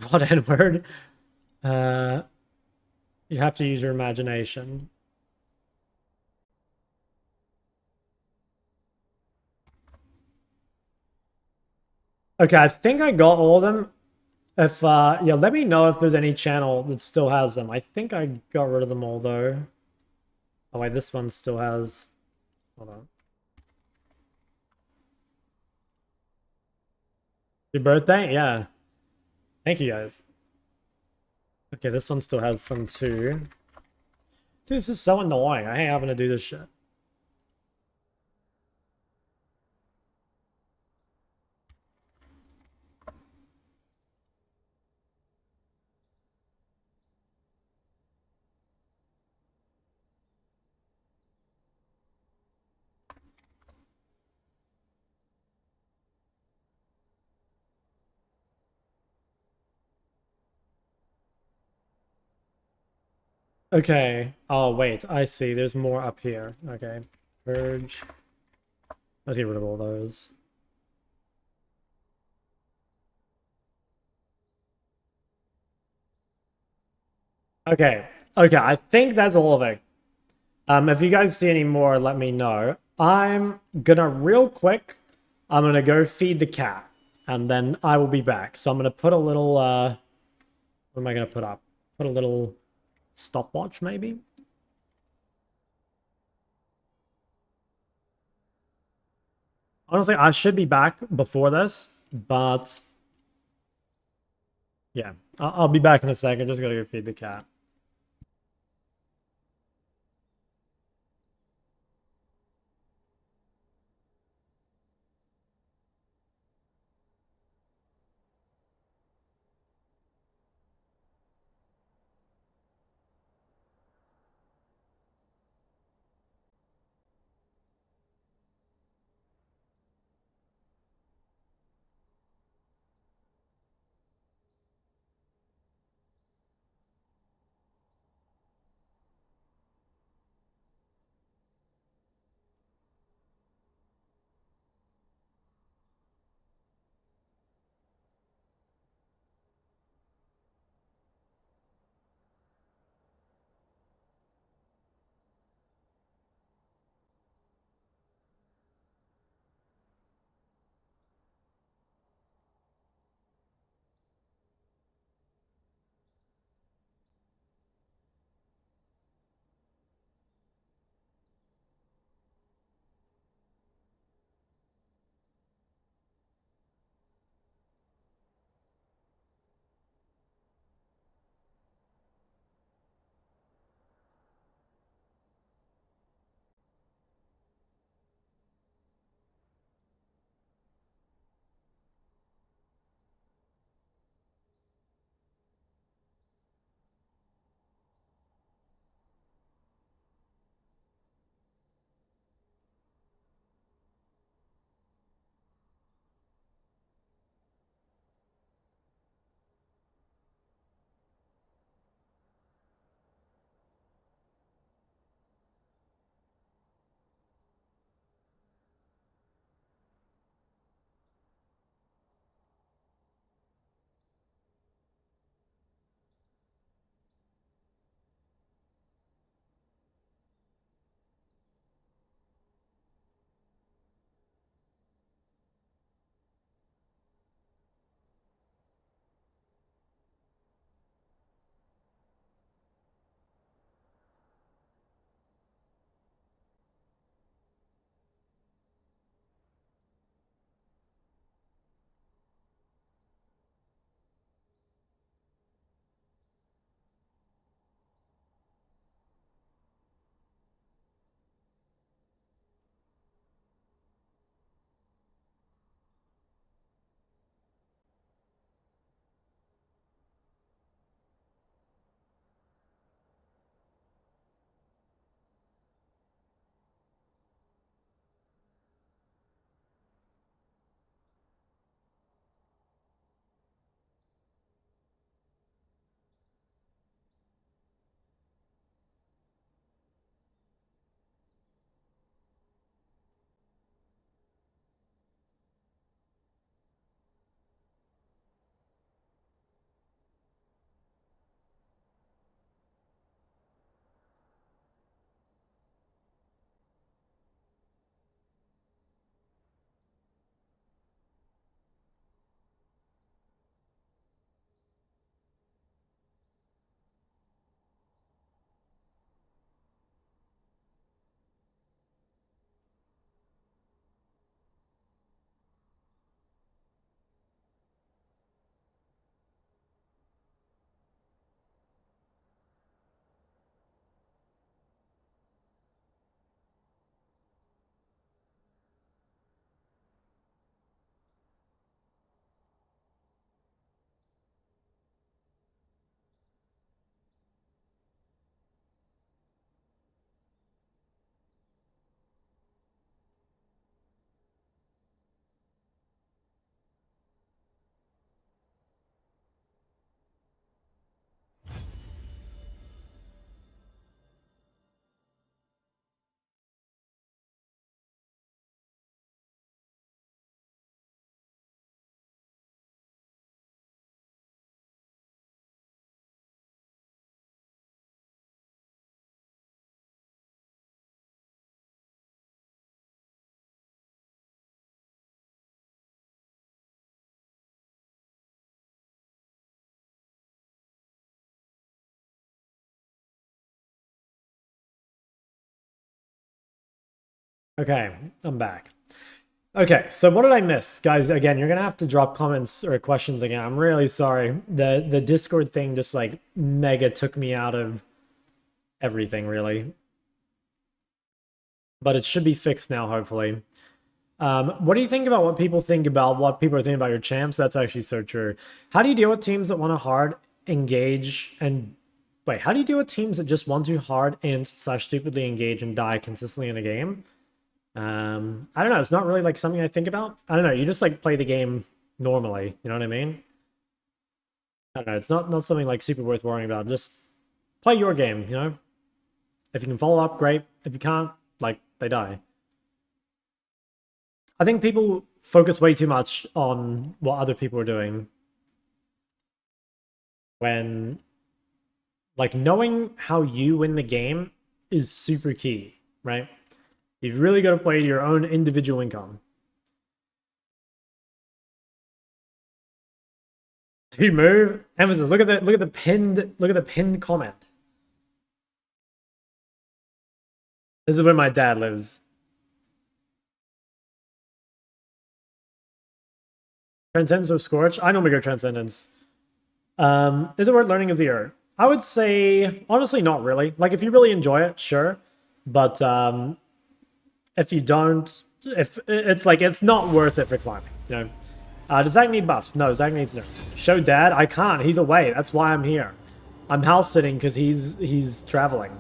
What N-word? Uh, you have to use your imagination. Okay, I think I got all of them. If yeah, let me know if there's any channel that still has them. I think I got rid of them all though. Oh wait, this one still has. Hold on. Your birthday? Yeah. Thank you guys. Okay, this one still has some too. Dude, this is so annoying. I hate having to do this shit. Okay. Oh, wait. I see. There's more up here. Okay. Purge. Let's get rid of all those. Okay. Okay, I think that's all of it. If you guys see any more, let me know. I'm gonna real quick, I'm gonna go feed the cat, and then I will be back. So I'm gonna put a little, what am I gonna put up? Put a little stopwatch, maybe? Honestly, I should be back before this, but yeah, I'll be back in a second. Just gotta go feed the cat. Okay, I'm back. Okay, so what did I miss? Guys, again, you're gonna have to drop comments or questions again. I'm really sorry. The Discord thing just like mega took me out of everything, really. But it should be fixed now, hopefully. What do you think about what people think about what people are thinking about your champs? That's actually so true. How do you deal with teams that want to hard engage and wait? How do you deal with teams that just want to hard and slash stupidly engage and die consistently in a game? I don't know. It's not really like something I think about. I don't know. You just like play the game normally. You know what I mean? I don't know. It's not something like super worth worrying about. Just play your game. You know. If you can follow up, great. If you can't, like they die. I think people focus way too much on what other people are doing when, like, knowing how you win the game is super key, right? You've really got to play to your own individual income. Do you move? Emphasis. Look at the pinned comment. This is where my dad lives. Transcendence or Scorch? I normally go Transcendence. Is it worth learning as a year? I would say, honestly, not really. Like, if you really enjoy it, sure. But if you don't, if it's like, it's not worth it for climbing, you know? Does Zach need buffs? No, Zach needs nerfs. Show Dad? I can't. He's away. That's why I'm here. I'm house sitting because he's traveling.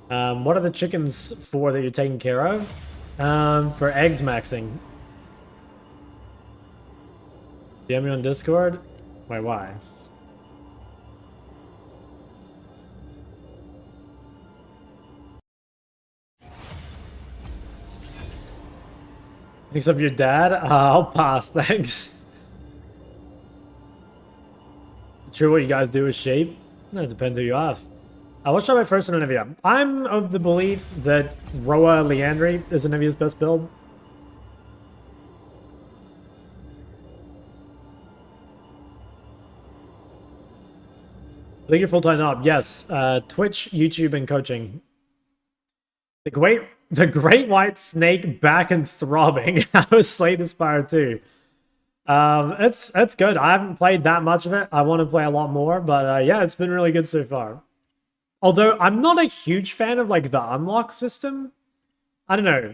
What are the chickens for that you're taking care of? For eggs maxing. DM me on Discord? Wait, why? Thanks of your dad? I'll pass, thanks. True, what you guys do is shape? No, it depends who you ask. What should I first in Anivia? I'm of the belief that Roa Leandri is Anivia's best build. I think you're full-time job. Yes. Twitch, YouTube, and coaching. The great white snake back and throbbing. I was Slay the Spire too. It's good. I haven't played that much of it. I want to play a lot more, but yeah, it's been really good so far. Although I'm not a huge fan of like the unlock system. I don't know.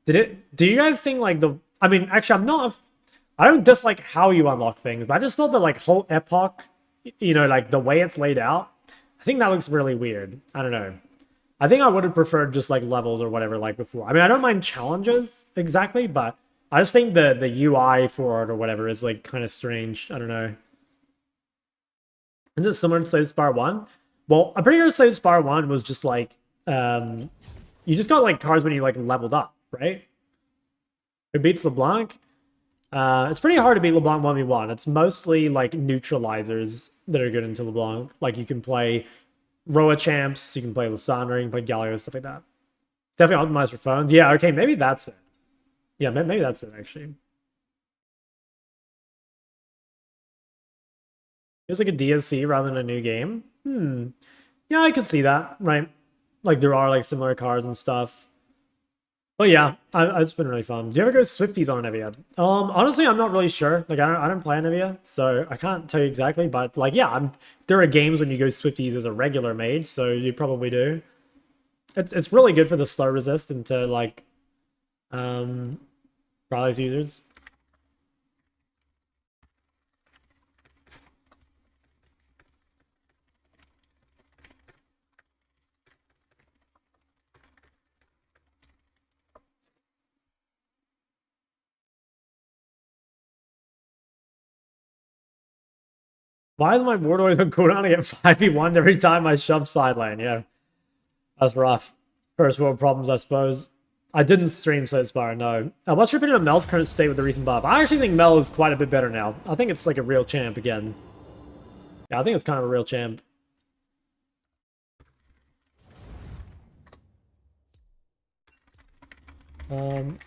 Do you guys think like I mean, actually, I don't dislike how you unlock things, but I just thought the like whole epoch, you know, like the way it's laid out, I think that looks really weird. I don't know. I think I would have preferred just like levels or whatever like before. I mean, I don't mind challenges exactly, but I just think the UI for it or whatever is like kind of strange. I don't know. Is it similar to Slay Spire 1? Well, I'm pretty sure Slay Spire 1 was just like you just got like cards when you like leveled up, right? Who beats LeBlanc? It's pretty hard to beat LeBlanc 1v1. It's mostly like neutralizers that are good into LeBlanc. Like you can play Roa champs, you can play Lysandra, you can play Galio, stuff like that. Definitely optimized for phones. Yeah, okay, maybe that's it. Yeah, maybe that's it, actually. It's like a DSC rather than a new game. Yeah, I could see that, right? Like there are like similar cards and stuff. But yeah, it's been really fun. Do you ever go Swifties on Anivia? Honestly, I'm not really sure. Like I don't play Anivia, so I can't tell you exactly. But like, yeah, there are games when you go Swifties as a regular mage, so you probably do. It's really good for the slow resist into like Paralyze users. Why is my ward always on cooldown to get 5v1 every time I shove side lane? Yeah. That's rough. First world problems, I suppose. I didn't stream Slay Spire, no. What's your opinion on Mel's current state with the recent buff? I actually think Mel is quite a bit better now. I think it's like a real champ again. Yeah, I think it's kind of a real champ.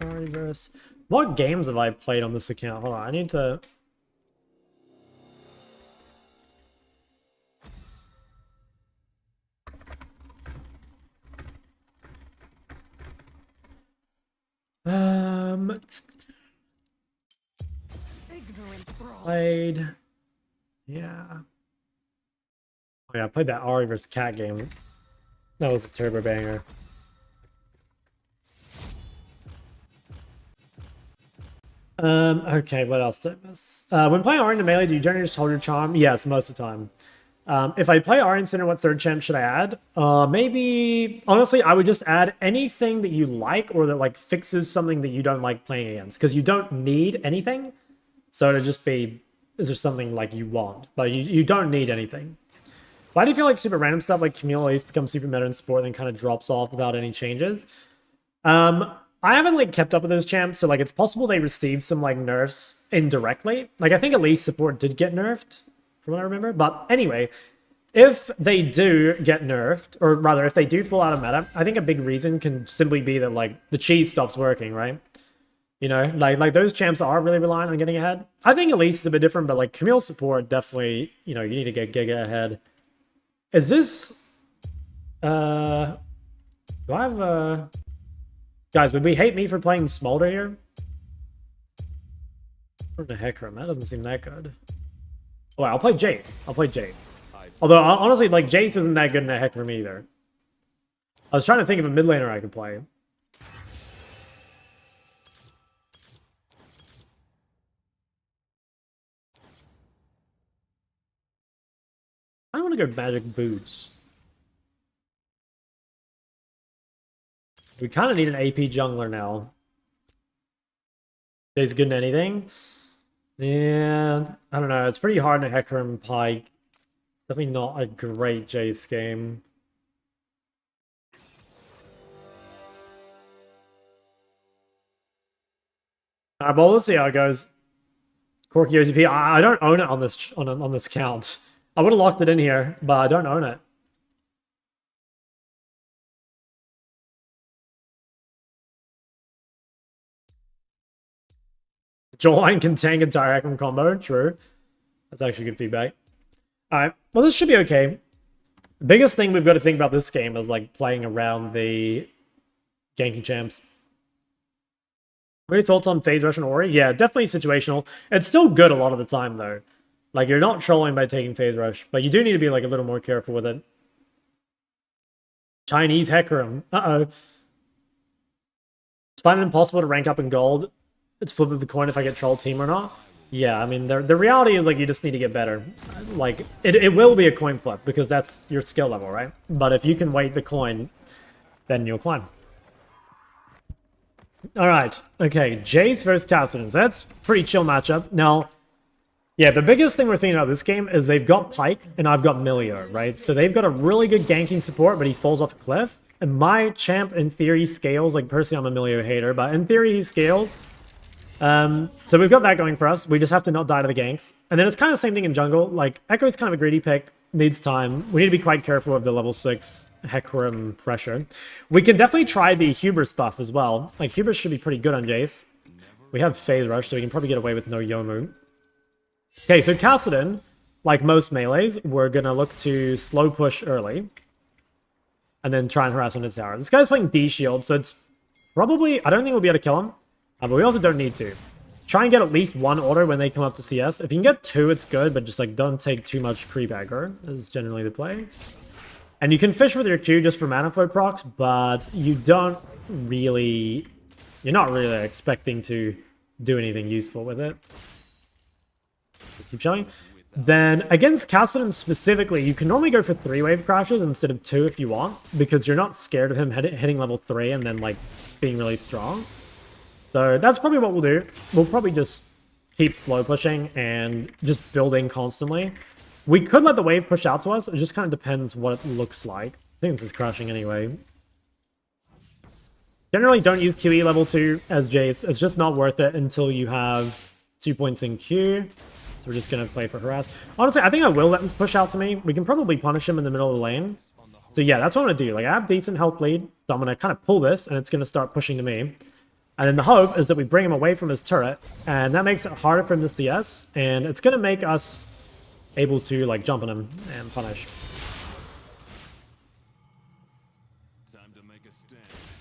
Reverse. What games have I played on this account? Hold on, I need to... Played. Yeah. Oh yeah, I played that Ahri versus Cat game. That was a turbo banger. Okay, what else did I miss? When playing Ahri in melee, do you generally just hold your charm? Yes, most of the time. If I play Ahri in center, what third champ should I add? Maybe, honestly, I would just add anything that you like or that like fixes something that you don't like playing against. Because you don't need anything. So it'll just be, is there something like you want? But you don't need anything. Why do you feel like super random stuff like Camille Ace becomes super meta in sport and then kind of drops off without any changes? I haven't like kept up with those champs, so like it's possible they received some like nerfs indirectly. Like I think Elise support did get nerfed, from what I remember. But anyway, if they do get nerfed, or rather if they do fall out of meta, I think a big reason can simply be that like the cheese stops working, right? You know, like those champs are really reliant on getting ahead. I think Elise is a bit different, but like Camille support definitely, you know, you need to get Giga ahead. Is this do I have a guys, would we hate me for playing Smolder here? What the heck, that doesn't seem that good. Oh, I'll play Jayce. I'll play Jayce. Although, honestly, like, Jayce isn't that good in a Hecarim either. I was trying to think of a mid laner I could play. I want to go Magic Boots. We kind of need an AP jungler now. Is good in anything? Yeah, I don't know. It's pretty hard in a Hecarim Pike. It's definitely not a great Jayce game. Alright, well, let's see how it goes. Corky OTP. I don't own it on this account. I would have locked it in here, but I don't own it. Jawline can tank entire Hecarim combo. True. That's actually good feedback. Alright, well, this should be okay. The biggest thing we've got to think about this game is like playing around the ganking champs. What are your thoughts on phase rush and Ori? Yeah, definitely situational. It's still good a lot of the time, though. Like, you're not trolling by taking phase rush, but you do need to be like a little more careful with it. Chinese Hecarim. Uh-oh. It's fine and impossible to rank up in gold. It's flip of the coin if I get troll team or not. Yeah, I mean, the reality is, like, you just need to get better. Like, it will be a coin flip, because that's your skill level, right? But if you can weight the coin, then you'll climb. Alright, okay, Jayce versus Kassadin. So that's a pretty chill matchup. Now, yeah, the biggest thing we're thinking about this game is they've got Pike, and I've got Milio, right? So they've got a really good ganking support, but he falls off a cliff. And my champ, in theory, scales. Like, personally, I'm a Milio hater, but in theory, he scales. So we've got that going for us. We just have to not die to the ganks. And then it's kind of the same thing in jungle. Like, Echo's kind of a greedy pick. Needs time. We need to be quite careful of the level 6 Hecarim pressure. We can definitely try the Hubris buff as well. Like, Hubris should be pretty good on Jayce. We have Phase Rush, so we can probably get away with no Yomu. Okay, so Kassadin, like most melees, we're going to look to slow push early. And then try and harass on the tower. This guy's playing D-Shield, so it's probably... I don't think we'll be able to kill him. But we also don't need to. Try and get at least one order when they come up to CS. If you can get 2, it's good, but just like don't take too much creep aggro is generally the play. And you can fish with your Q just for mana flow procs, but you don't really... You're not really expecting to do anything useful with it. Keep showing. Then against Kassadin specifically, you can normally go for 3 wave crashes instead of 2 if you want, because you're not scared of him hitting level 3 and then like being really strong. So that's probably what we'll do. We'll probably just keep slow pushing and just building constantly. We could let the wave push out to us. It just kind of depends what it looks like. I think this is crashing anyway. Generally don't use QE level 2 as Jayce. It's just not worth it until you have 2 points in Q. So we're just going to play for harass. Honestly, I think I will let this push out to me. We can probably punish him in the middle of the lane. So yeah, that's what I'm going to do. Like, I have decent health lead. So I'm going to kind of pull this and it's going to start pushing to me. And then the hope is that we bring him away from his turret, and that makes it harder for him to CS, and it's going to make us able to, like, jump on him and punish.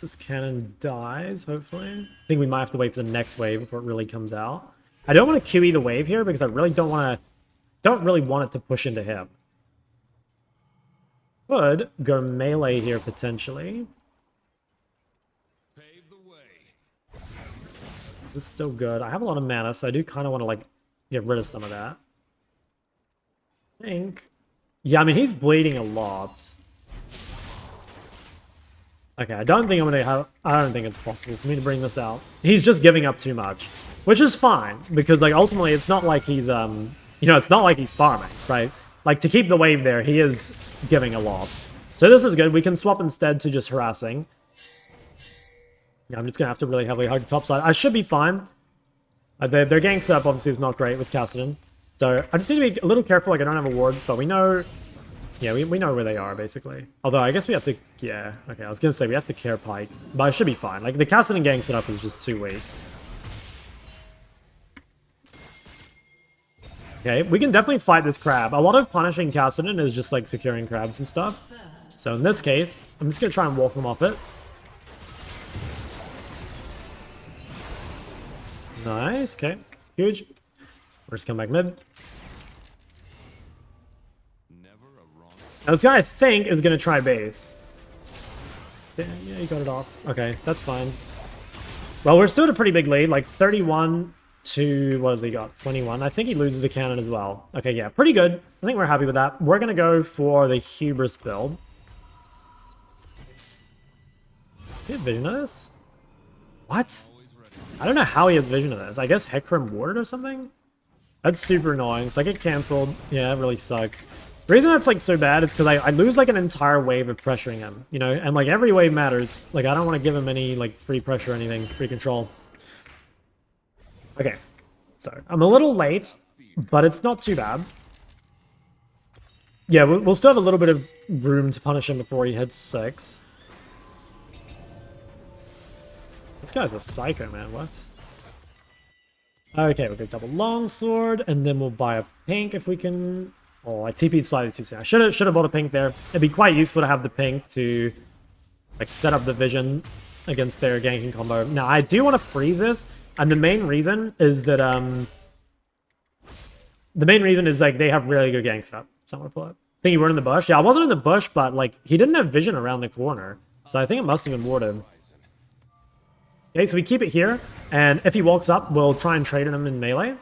This cannon dies, hopefully. I think we might have to wait for the next wave before it really comes out. I don't want to QE the wave here because I really don't really want it to push into him. Could go melee here potentially. Pave the way. This is still good. I have a lot of mana, so I do kind of want to like get rid of some of that. I think. Yeah, I mean he's bleeding a lot. Okay, I don't think I'm gonna have. I don't think it's possible for me to bring this out. He's just giving up too much, which is fine because like ultimately it's not like he's it's not like he's farming, right? Like to keep the wave there, he is giving a lot. So this is good. We can swap instead to just harassing. Yeah, I'm just gonna have to really heavily hug top side. I should be fine. Their gang setup obviously is not great with Kassadin, so I just need to be a little careful. Like I don't have a ward, but we know. Yeah, we know where they are, basically. Although, I guess we have to... Yeah, okay, I was gonna say we have to care Pike. But I should be fine. Like, the Kassadin gang setup is just too weak. Okay, we can definitely fight this crab. A lot of punishing Kassadin is just, like, securing crabs and stuff. So, in this case, I'm just gonna try and walk them off it. Nice, okay. Huge. We're just come back mid. Now this guy, I think, is going to try base. Yeah, he got it off. Okay, that's fine. Well, we're still at a pretty big lead, like 31 to, what has he got? 21. I think he loses the cannon as well. Okay, yeah, pretty good. I think we're happy with that. We're going to go for the Hubris build. Do you have vision of this? What? I don't know how he has vision of this. I guess Hecarim warded or something? That's super annoying. So I get cancelled. Yeah, it really sucks. The reason that's like so bad is because I lose like an entire wave of pressuring him, you know, and like every wave matters. Like I don't want to give him any like free pressure or anything, free control. Okay, so I'm a little late, but it's not too bad. Yeah, we'll still have a little bit of room to punish him before he hits 6. This guy's a psycho, man. What? Okay, we'll go double longsword, and then we'll buy a pink if we can. Oh, I TP'd slightly too soon. I should have bought a pink there. It'd be quite useful to have the pink to like set up the vision against their ganking combo. Now, I do want to freeze this, and the main reason is that like they have really good gank setup. So I'm gonna pull it. I think you were in the bush. Yeah, I wasn't in the bush, but like he didn't have vision around the corner, so I think it must have been warded. Okay, so we keep it here, and if he walks up, we'll try and trade him in melee.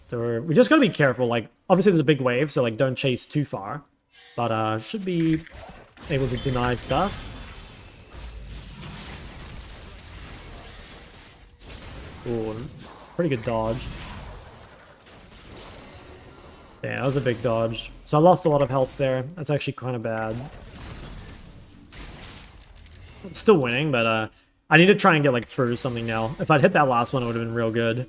So we just gotta be careful. Like, obviously there's a big wave, so like don't chase too far. But should be able to deny stuff. Ooh, pretty good dodge. Yeah, that was a big dodge. So I lost a lot of health there. That's actually kind of bad. I'm still winning, but I need to try and get like through something now. If I'd hit that last one, it would have been real good.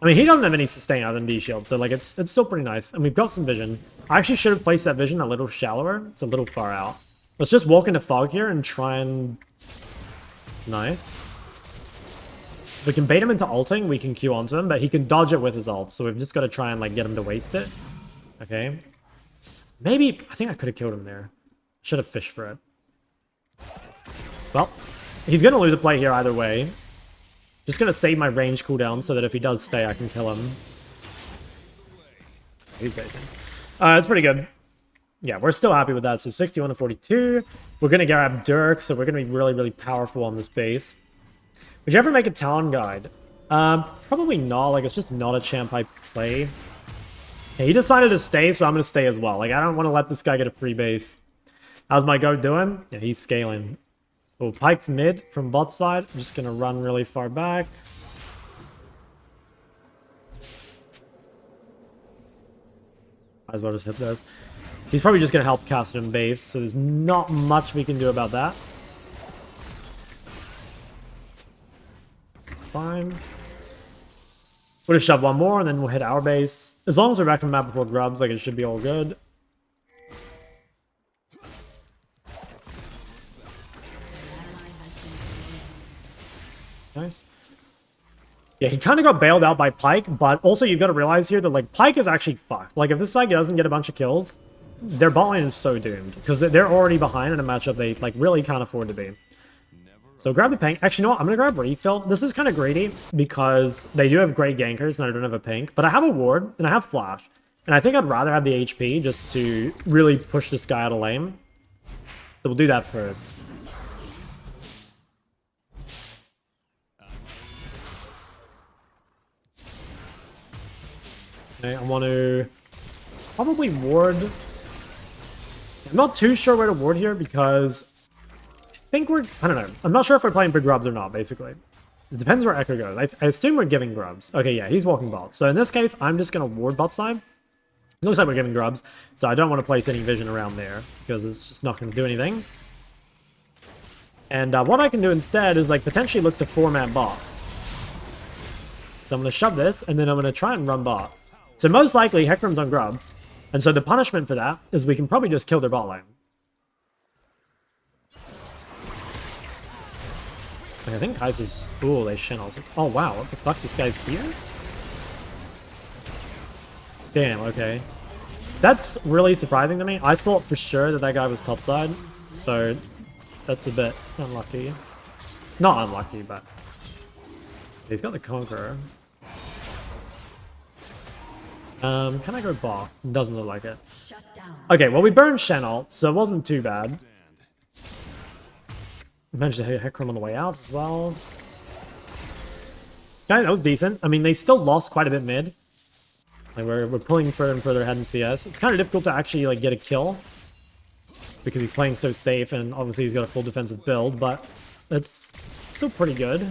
I mean, he doesn't have any sustain other than D-Shield, so like it's still pretty nice. And we've got some vision. I actually should have placed that vision a little shallower. It's a little far out. Let's just walk into fog here and try and... Nice. If we can bait him into ulting, we can Q onto him, but he can dodge it with his ult, so we've just got to try and like get him to waste it. Okay. Maybe... I think I could have killed him there. Should have fished for it. Well, he's going to lose a play here either way. Just going to save my range cooldown so that if he does stay, I can kill him. He's basing. That's pretty good. Yeah, we're still happy with that. So 61 to 42. We're going to grab Dirk, so we're going to be really, really powerful on this base. Would you ever make a Talon guide? Probably not. Like, it's just not a champ I play. Yeah, he decided to stay, so I'm going to stay as well. Like, I don't want to let this guy get a free base. How's my goat doing? Yeah, he's scaling. Oh, Pike's mid from bot side. I'm just going to run really far back. Might as well just hit this. He's probably just going to help Kassadin base, so there's not much we can do about that. Fine. We'll just shove one more, and then we'll hit our base. As long as we're back to the map before grubs, like, it should be all good. Nice. Yeah, he kind of got bailed out by Pike, but also you've got to realize here that, like, Pike is actually fucked. Like, if this side doesn't get a bunch of kills, their bot lane is so doomed because they're already behind in a matchup they like really can't afford to be. So grab the pink. Actually, you know what? I'm going to grab refill. This is kind of greedy because they do have great gankers and I don't have a pink. But I have a ward and I have flash. And I think I'd rather have the HP just to really push this guy out of lane. So we'll do that first. Okay, I want to probably ward. I'm not too sure where to ward here because I think I don't know. I'm not sure if we're playing for grubs or not, basically. It depends where Echo goes. I assume we're giving grubs. Okay, yeah, he's walking bot. So in this case, I'm just going to ward bot side. It looks like we're giving grubs, so I don't want to place any vision around there because it's just not going to do anything. And what I can do instead is like potentially look to 4-man bot. So I'm going to shove this, and then I'm going to try and run bot. So most likely, Hecarim's on grubs. And so the punishment for that is we can probably just kill their bot lane. Like, I think Jayce is... Ooh, they channeled. Oh, wow. What the fuck? This guy's here? Damn, okay. That's really surprising to me. I thought for sure that guy was topside. So, that's a bit unlucky. Not unlucky, but... He's got the Conqueror. Can I go bot? Doesn't look like it. Shut down. Okay, well we burned Channel, so it wasn't too bad. Managed to hit Hecarim on the way out as well. Okay, that was decent. I mean, they still lost quite a bit mid. Like we're pulling further and further ahead in CS. It's kind of difficult to actually like get a kill because he's playing so safe, and obviously he's got a full defensive build, but it's still pretty good.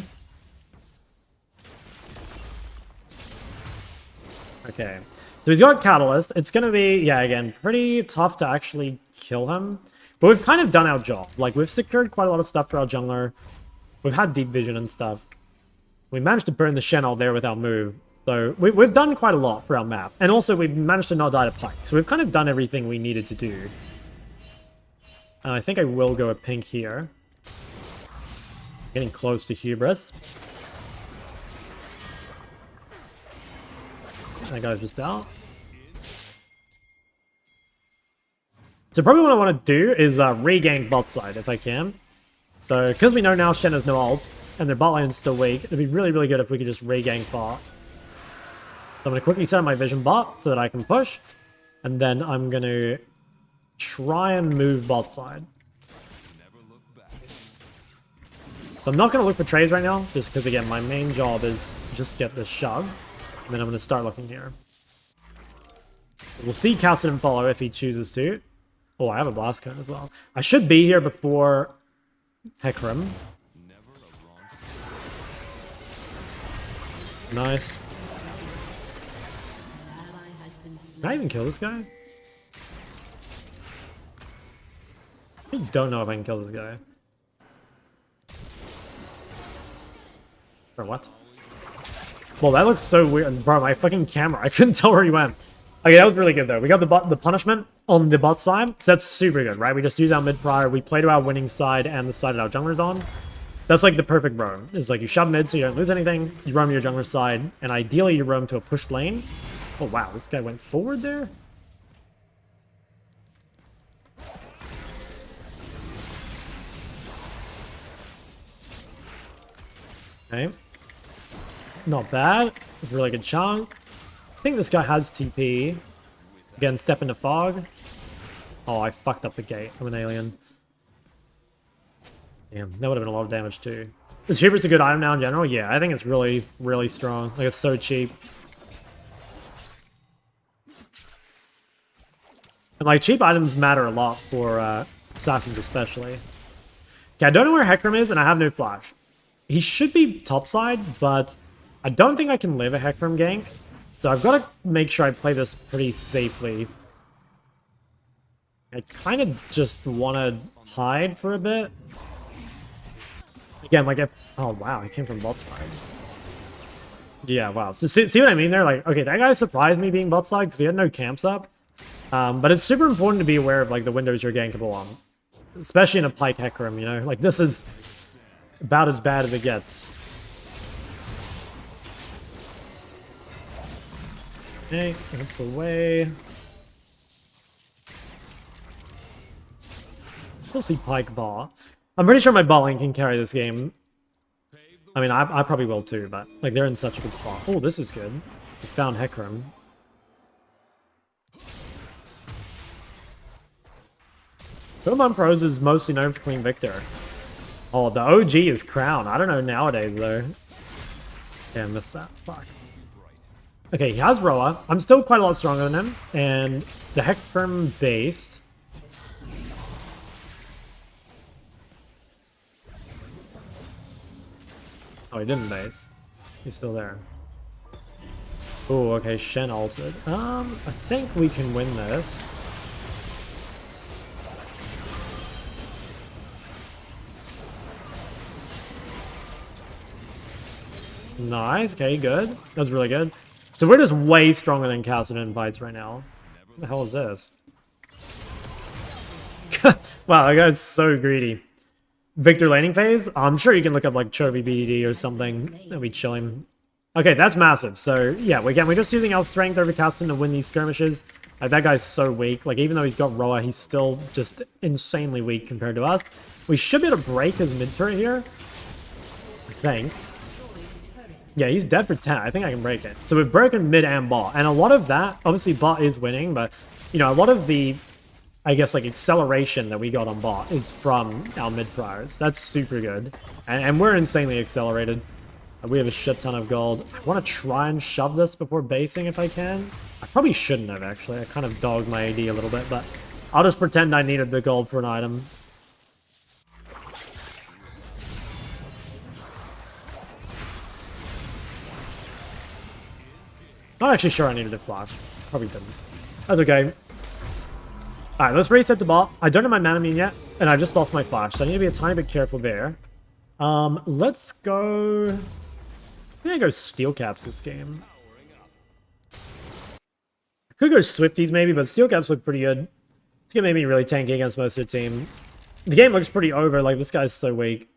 Okay, so he's got Catalyst. It's going to be, yeah, again, pretty tough to actually kill him. But we've kind of done our job. Like, we've secured quite a lot of stuff for our jungler. We've had deep vision and stuff. We managed to burn the Shen out there with our move. So we've done quite a lot for our map. And also, we've managed to not die to Pike. So we've kind of done everything we needed to do. And I think I will go a pink here. Getting close to Hubris. That guy's just out. So probably what I want to do is regain bot side if I can. So because we know now Shen has no ult and their bot lane's still weak, it'd be really, really good if we could just regain bot. So I'm going to quickly set up my vision bot so that I can push. And then I'm going to try and move bot side. So I'm not going to look for trades right now, just because again, my main job is just get this shove. And then I'm going to start looking here. We'll see Kassadin follow if he chooses to. Oh, I have a blast cone as well. I should be here before Hecarim. Nice. Can I even kill this guy? I don't know if I can kill this guy. Or what? Well, that looks so weird. Bro, my fucking camera. I couldn't tell where he went. Okay, that was really good, though. We got the punishment on the bot side. So that's super good, right? We just use our mid prior. We play to our winning side and the side that our jungler's on. That's like the perfect roam. It's like you shove mid so you don't lose anything. You roam your jungler side. And ideally, you roam to a pushed lane. Oh, wow. This guy went forward there? Okay. Not bad. It's a really good chunk. I think this guy has TP. Again, step into fog. Oh, I fucked up the gate. I'm an alien. Damn, that would have been a lot of damage too. Is Hubris a good item now in general? Yeah, I think it's really, really strong. Like, it's so cheap. And like, cheap items matter a lot for assassins especially. Okay, I don't know where Hecarim is, and I have no flash. He should be topside, but I don't think I can live a Hecarim gank. So I've got to make sure I play this pretty safely. I kind of just want to hide for a bit. Again, like if... Oh, wow, he came from bot side. Yeah, wow. So see what I mean there? Like, okay, that guy surprised me being bot side because he had no camps up. But it's super important to be aware of like the windows you're gankable on. Especially in a Pike Hecarim, you know? Like, this is about as bad as it gets. Okay, that's away. still see Pyke bot. I'm pretty sure my bot lane can carry this game. I mean, I probably will too, but like they're in such a good spot. Oh, this is good. We found Hecarim. Pokemon Pros is mostly known for Clean Victor. Oh, the OG is Crown. I don't know nowadays though. Yeah, I missed that. Fuck. Okay, he has Roa. I'm still quite a lot stronger than him. And the Hecarim based. Oh, he didn't base. He's still there. Oh, okay, Shen altered. I think we can win this. Nice, okay, good. That's really good. So we're just way stronger than Kassadin in fights right now. What the hell is this? Wow, that guy's so greedy. Victor laning phase? I'm sure you can look up like Chovy BDD or something. That'd be chilling. Okay, that's massive. So yeah, we're just using Elf Strength over Kassadin to win these skirmishes. Like that guy's so weak. Like even though he's got Roa, he's still just insanely weak compared to us. We should be able to break his mid turret here. I think. Yeah, he's dead for 10. I think I can break it. So we've broken mid and bot. And a lot of that, obviously bot is winning, but, you know, a lot of the, I guess, like, acceleration that we got on bot is from our mid priors. That's super good. And we're insanely accelerated. We have a shit ton of gold. I want to try and shove this before basing if I can. I probably shouldn't have, actually. I kind of dogged my AD a little bit, but I'll just pretend I needed the gold for an item. Not actually sure I needed a flash. Probably didn't. That's okay. Alright, let's reset the bot. I don't have my mana minion yet, and I just lost my flash, so I need to be a tiny bit careful there. Let's go... I think I go Steel Caps this game. I could go Swifties maybe, but Steel Caps look pretty good. It's gonna make me really tanky against most of the team. The game looks pretty over, like this guy's so weak.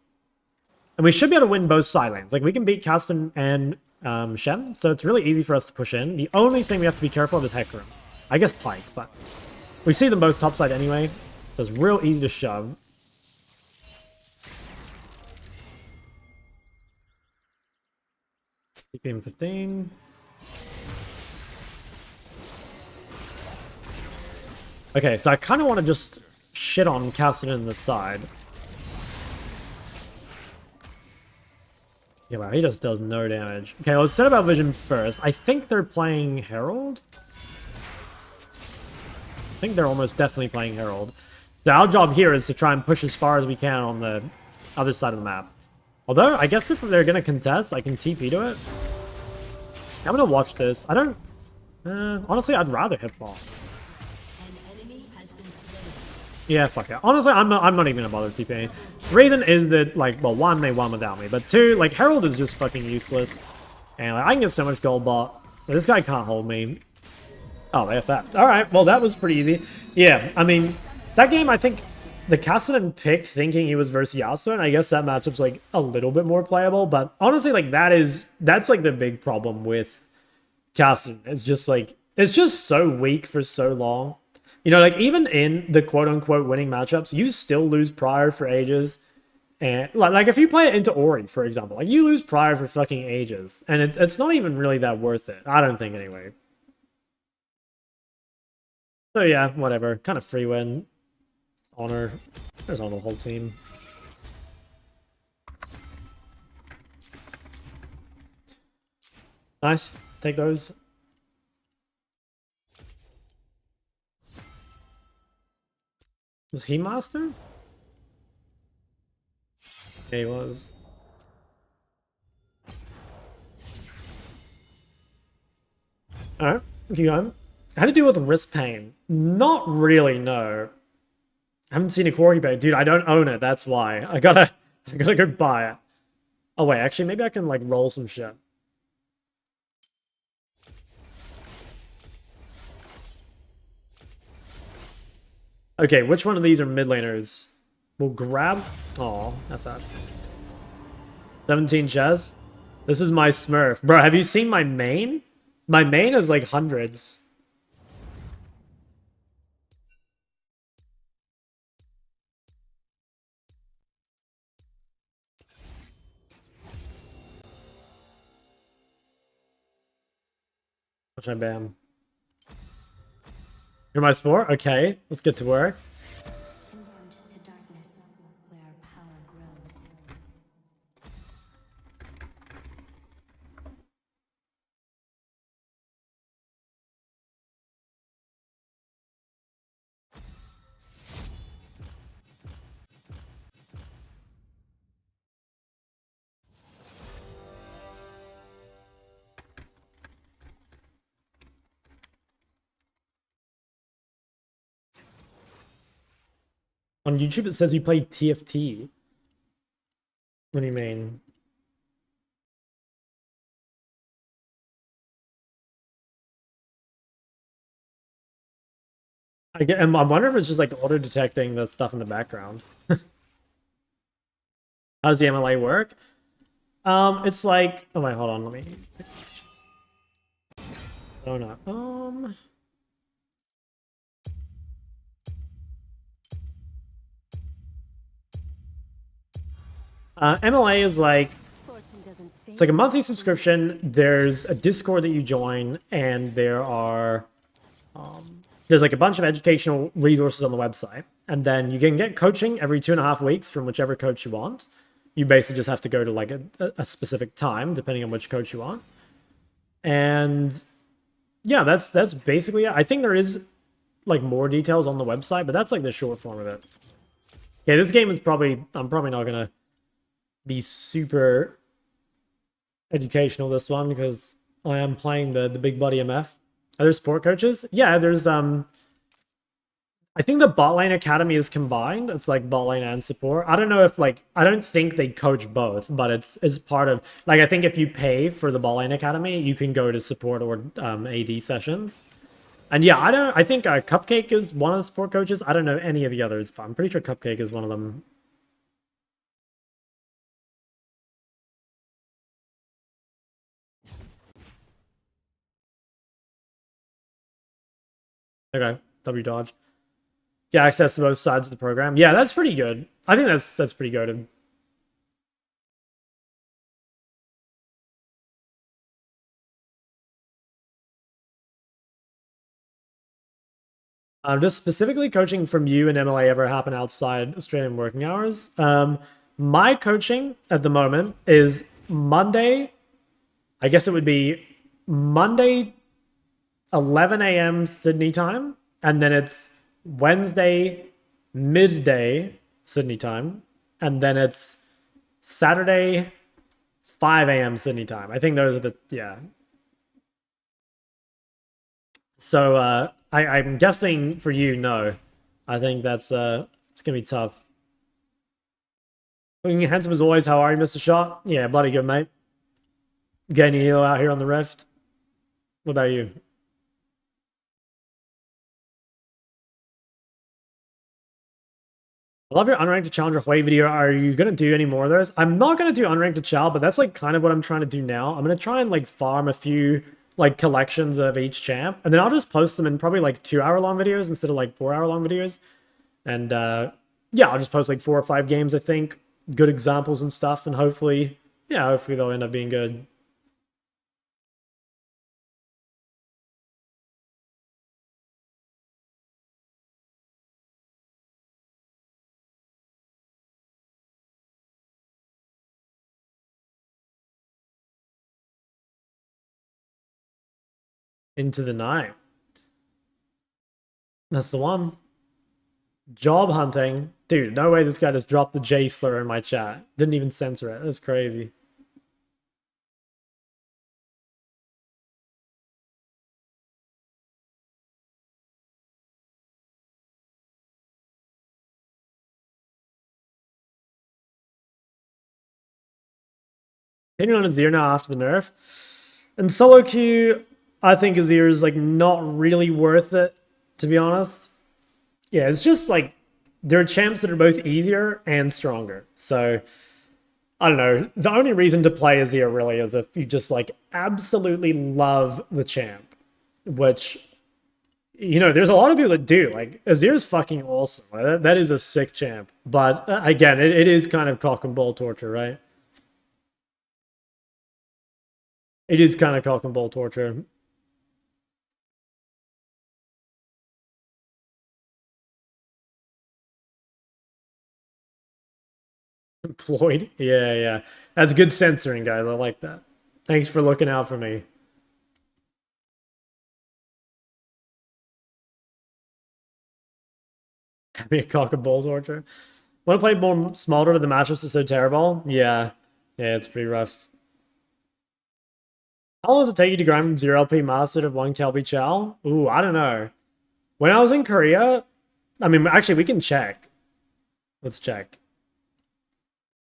And we should be able to win both side lanes. Like we can beat Kassadin and Shen, so it's really easy for us to push in. The only thing we have to be careful of is Hecarim. I guess Pyke, but we see them both topside anyway, so it's real easy to shove. Game 15. Okay, so I kind of want to just shit on Kassadin on the side. Yeah, wow, he just does no damage. Okay, let's set up our vision first. I think they're playing Herald. I think they're almost definitely playing Herald. So our job here is to try and push as far as we can on the other side of the map. Although, I guess if they're going to contest, I can TP to it. I'm going to watch this. I don't... honestly, I'd rather hit ball. Yeah, fuck it. Honestly, I'm not even gonna bother TPing. Reason is that, like, well, one, they won without me, but two, like, Herald is just fucking useless. And like, I can get so much gold bot. But this guy can't hold me. Oh, they FF'd. Alright, well, that was pretty easy. Yeah, I mean, that game, I think, the Kassadin picked thinking he was versus Yasuo, and I guess that matchup's, like, a little bit more playable, but honestly, like, that's, like, the big problem with Kassadin. It's just, like, it's just so weak for so long. You know, like, even in the quote-unquote winning matchups, you still lose prior for ages. And, like if you play it into Ori, for example, like, you lose prior for fucking ages. And it's not even really that worth it. I don't think, anyway. So, yeah, whatever. Kind of free win. Honor. There's on the whole team. Nice. Take those. Was he master? Yeah, he was. Alright, keep going. How to deal with wrist pain? Not really, no. I haven't seen a Quarry Bay. Dude, I don't own it, that's why. I gotta go buy it. Oh wait, actually, maybe I can, like, roll some shit. Okay, which one of these are mid laners? We'll grab... Oh, that's that. 17 chess. This is my Smurf. Bro, have you seen my main? My main is like hundreds. Watch my bam. You're my sport? Okay, let's get to work. Condemned to darkness, where power grows. On YouTube it says you play TFT. What do you mean? I'm wondering if it's just like auto-detecting the stuff in the background. How does the MLA work? It's like, oh wait, hold on, let me. Oh no. MLA is like, it's like a monthly subscription. There's a Discord that you join, and there's like a bunch of educational resources on the website. And then you can get coaching every 2.5 weeks from whichever coach you want. You basically just have to go to like a specific time, depending on which coach you want. And yeah, that's basically it. I think there is like more details on the website, but that's like the short form of it. Yeah, this game is I'm probably not gonna be super educational this one because I am playing the big buddy MF. Are there support coaches? Yeah, there's I think the bot lane academy is combined. It's like bot lane and support. I don't know if like I don't think they coach both, but it's part of like I think if you pay for the bot lane academy, you can go to support or AD sessions. And yeah, I think Cupcake is one of the support coaches. I don't know any of the others, but I'm pretty sure Cupcake is one of them. Okay, W dodge. Yeah, access to both sides of the program. Yeah, that's pretty good. I think that's pretty good. Does specifically coaching from you and MLA ever happen outside Australian working hours? My coaching at the moment is Monday. I guess it would be Monday, 11 a.m. Sydney time, and then it's Wednesday, midday Sydney time, and then it's Saturday, 5 a.m. Sydney time. I think those are yeah. So I'm guessing for you, no. I think that's it's gonna be tough. Looking handsome as always. How are you, Mr. Shot? Yeah, bloody good, mate. Getting a heal out here on the Rift. What about you? I love your unranked to challenger Hui video. Are you gonna do any more of those? I'm not gonna do unranked to chal, but that's like kind of what I'm trying to do now. I'm gonna try and like farm a few like collections of each champ, and then I'll just post them in probably like 2-hour-long videos instead of like 4-hour-long videos. And yeah, I'll just post like 4 or 5 games, I think, good examples and stuff, and hopefully, yeah, hopefully they'll end up being good. Into the night. That's the one. Job hunting. Dude, no way this guy just dropped the J slur in my chat. Didn't even censor it. That's crazy. Continuing on Azir now after the nerf. And solo queue, I think Azir is like not really worth it, to be honest. Yeah, it's just like there are champs that are both easier and stronger. So I don't know. The only reason to play Azir really is if you just like absolutely love the champ, which, you know, there's a lot of people that do. Like Azir is fucking awesome. That is a sick champ. But again, it is kind of cock and ball torture, right? It is kind of cock and ball torture. Employed? Yeah, yeah. That's good censoring, guys. I like that. Thanks for looking out for me. Having a cock and balls orchard. Want to play more Smolder, but the matchups are so terrible? Yeah. Yeah, it's pretty rough. How long does it take you to grind from 0 LP master to 1 KLP Chow? Ooh, I don't know. When I was in Korea, I mean, actually, we can check. Let's check.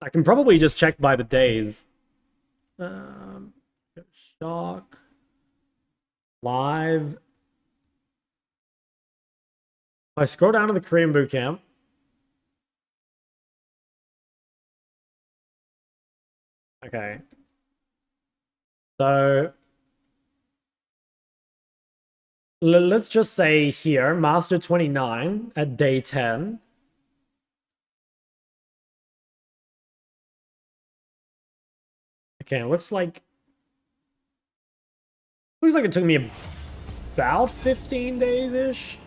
I can probably just check by the days. Shock. Live. If I scroll down to the Korean boot camp. Okay. So let's just say here, Master 29 at day 10. Okay, it looks like it took me about 15 days-ish.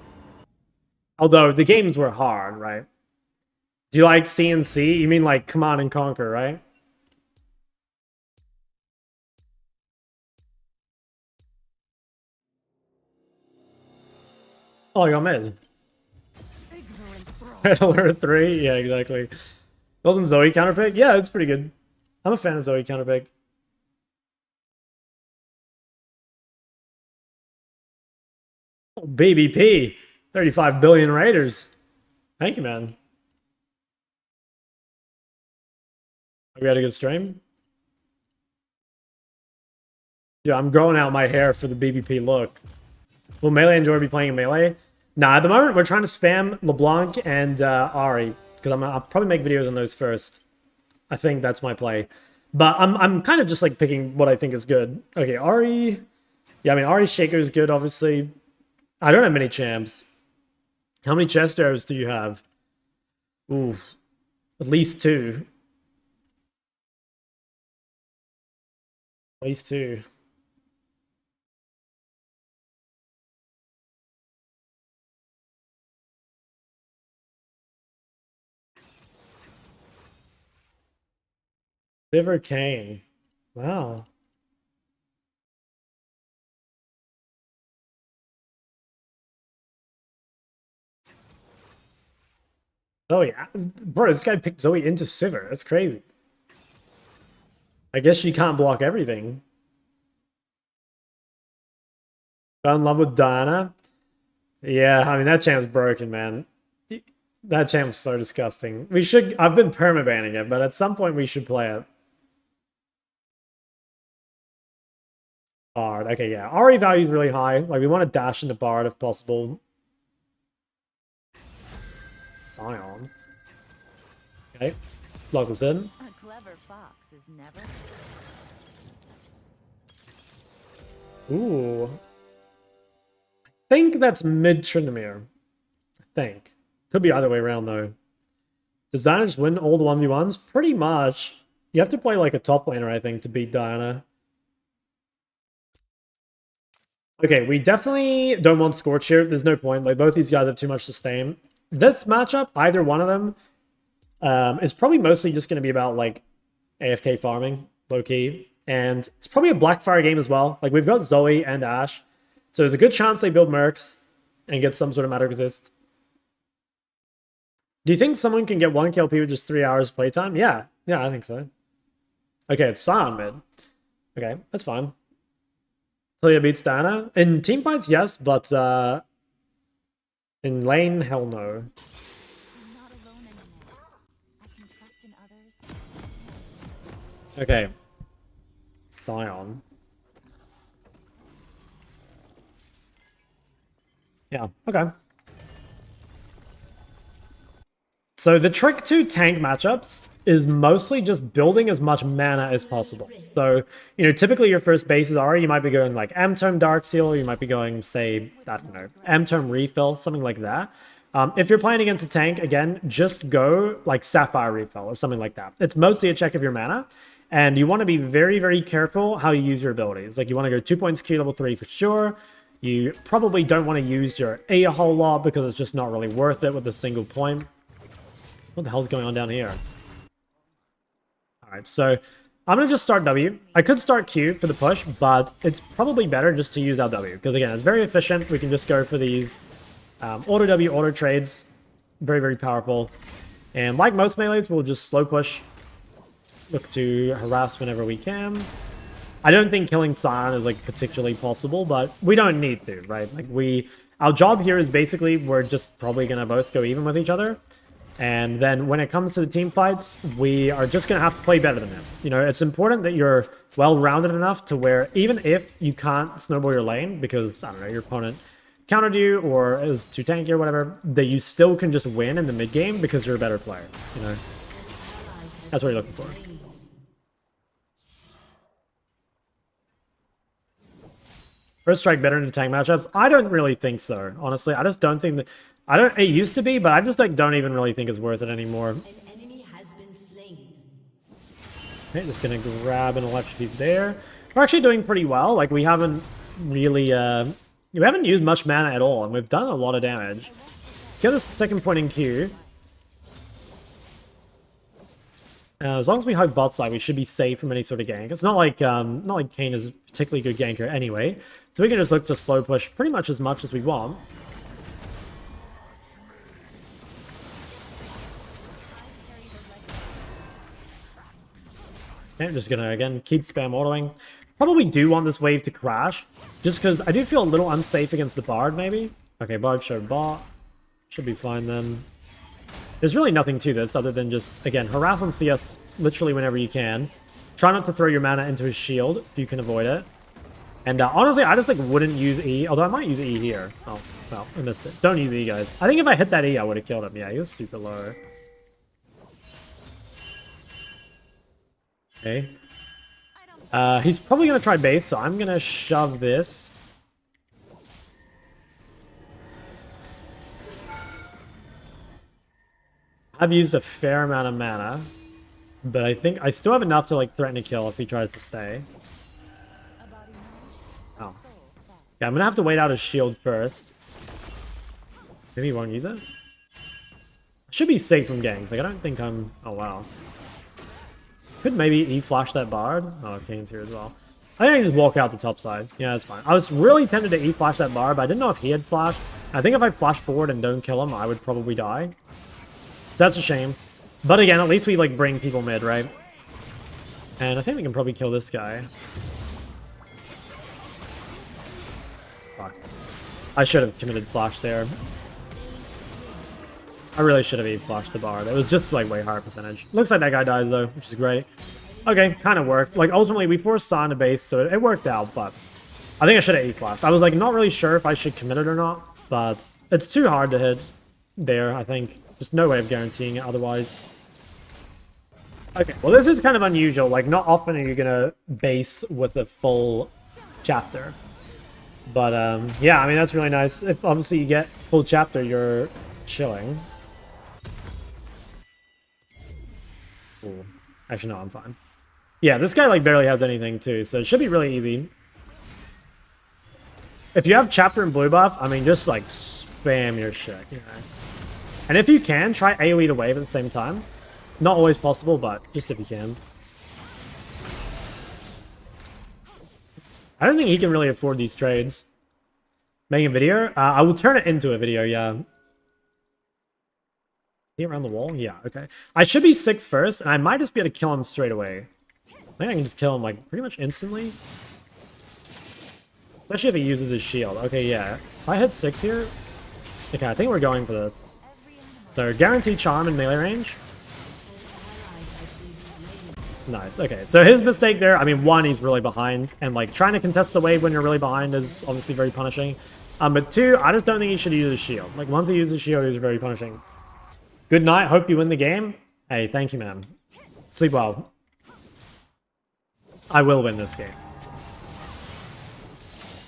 Although the games were hard, right? Do you like CNC? You mean like Command and Conquer, right? Oh, you got mid. Red Alert 3? Yeah, exactly. Wasn't Zoe counterpick? Yeah, it's pretty good. I'm a fan of Zoe counterpick. Oh, BBP. 35 billion Raiders. Thank you, man. We had a good stream. Yeah, I'm growing out my hair for the BBP look. Will Melee enjoy be playing in Melee? Nah, at the moment, we're trying to spam LeBlanc and Ahri. Because I'll probably make videos on those first. I think that's my play. But I'm kind of just like picking what I think is good. Okay, Ahri. Yeah, I mean, Ahri Shaker is good, obviously. I don't have many champs. How many chest arrows do you have? Oof. At least 2. At least 2. Liver Kane. Wow. Zoe. Bro, this guy picked Zoe into Sivir. That's crazy. I guess she can't block everything. Fell in love with Diana? Yeah, I mean, that champ's broken, man. That champ's so disgusting. We should... I've been permabanning it, but at some point we should play it. Bard. Okay, yeah. RE value is really high. Like, we want to dash into Bard if possible. Sion. Okay. Lock this in. A clever fox is never... Ooh. I think that's mid Tryndamere. I think. Could be either way around, though. Does Diana just win all the 1v1s? Pretty much. You have to play like a top laner, I think, to beat Diana. Okay, we definitely don't want Scorch here. There's no point. Like, both these guys have too much sustain. This matchup, either one of them, is probably mostly just going to be about, like, AFK farming, low-key. And it's probably a Blackfire game as well. Like, we've got Zoe and Ashe. So there's a good chance they build Mercs and get some sort of Matter Resist. Do you think someone can get 1 KLP with just 3 hours playtime? Yeah. Yeah, I think so. Okay, it's Sion mid. Okay, that's fine. Taliyah beats Diana. In teamfights, yes, but in lane, hell no. I'm not alone anymore. I can trust in others. Okay. Sion. Yeah, okay. So the trick to tank matchups is mostly just building as much mana as possible. So, you know, typically your first bases are, you might be going like M-Tome Darkseal, you might be going, say, I don't know, M-Tome Refill, something like that. If you're playing against a tank, again, just go like Sapphire Refill or something like that. It's mostly a check of your mana, and you want to be very, very careful how you use your abilities. Like, you want to go 2 points Q level 3 for sure. You probably don't want to use your A a whole lot because it's just not really worth it with a single point. What the hell's going on down here? Alright, so I'm going to just start W. I could start Q for the push, but it's probably better just to use our W. Because again, it's very efficient. We can just go for these auto W, auto trades. Very, very powerful. And like most melees, we'll just slow push. Look to harass whenever we can. I don't think killing Sion is like particularly possible, but we don't need to, right? Like our job here is basically we're just probably going to both go even with each other. And then when it comes to the team fights, we are just going to have to play better than him. You know, it's important that you're well-rounded enough to where even if you can't snowball your lane because, I don't know, your opponent countered you or is too tanky or whatever, that you still can just win in the mid game because you're a better player, you know? That's what you're looking for. First strike better in the tank matchups? I don't really think so, honestly. I just don't think that... It used to be, but I just like don't even really think it's worth it anymore. An enemy has been slain. Okay, just gonna grab an electrocute there. We're actually doing pretty well. Like we haven't really we haven't used much mana at all, and we've done a lot of damage. Let's get this second point in Q. As long as we hug bot side, we should be safe from any sort of gank. It's not like Kayn is a particularly good ganker anyway, so we can just look to slow push pretty much as we want. Okay, I'm just gonna, again, keep spam autoing. Probably do want this wave to crash, just because I do feel a little unsafe against the Bard, maybe. Okay, Bard showed bot. Should be fine then. There's really nothing to this other than just, again, harass on CS literally whenever you can. Try not to throw your mana into his shield if you can avoid it. And honestly, I just like wouldn't use E, although I might use E here. Oh, well, I missed it. Don't use E, guys. I think if I hit that E, I would have killed him. Yeah, he was super low. Okay. He's probably going to try base, so I'm going to shove this. I've used a fair amount of mana, but I think I still have enough to like threaten to kill if he tries to stay. Oh. Yeah, I'm going to have to wait out his shield first. Maybe he won't use it? I should be safe from gangs. Like, I don't think I'm... Oh, wow. Could maybe E-flash that Bard. Oh, Kane's here as well. I think I can just walk out the top side. Yeah, that's fine. I was really tempted to E-flash that Bard, but I didn't know if he had flash. I think if I flash forward and don't kill him, I would probably die. So that's a shame. But again, at least we like bring people mid, right? And I think we can probably kill this guy. Fuck. I should have committed flash there. I really should have E-flashed the Bard. It was just like way higher percentage. Looks like that guy dies though, which is great. Okay, kind of worked. Like ultimately we forced Sion to base, so it worked out, but I think I should have E-flashed. I was like not really sure if I should commit it or not, but it's too hard to hit there, I think. Just no way of guaranteeing it otherwise. Okay, well this is kind of unusual. Like not often are you gonna base with a full chapter. But yeah, I mean that's really nice. If obviously you get full chapter, you're chilling. Ooh. Actually, no, I'm fine. Yeah, this guy like barely has anything too, so it should be really easy. If you have chapter and blue buff, I mean, just like spam your shit, you know. And if you can, try AoE the wave at the same time. Not always possible, but just if you can. I don't think he can really afford these trades. Making a video? I will turn it into a video, yeah. He around the wall? Yeah, okay. I should be 6 first, and I might just be able to kill him straight away. I think I can just kill him, like, pretty much instantly. Especially if he uses his shield. Okay, yeah. If I hit 6 here... Okay, I think we're going for this. So, guaranteed charm in melee range. Nice, okay. So his mistake there, I mean, one, he's really behind. And, like, trying to contest the wave when you're really behind is obviously very punishing. But 2, I just don't think he should use his shield. Like, once he uses his shield, he's very punishing. Good night. Hope you win the game. Hey, thank you, man. Sleep well. I will win this game.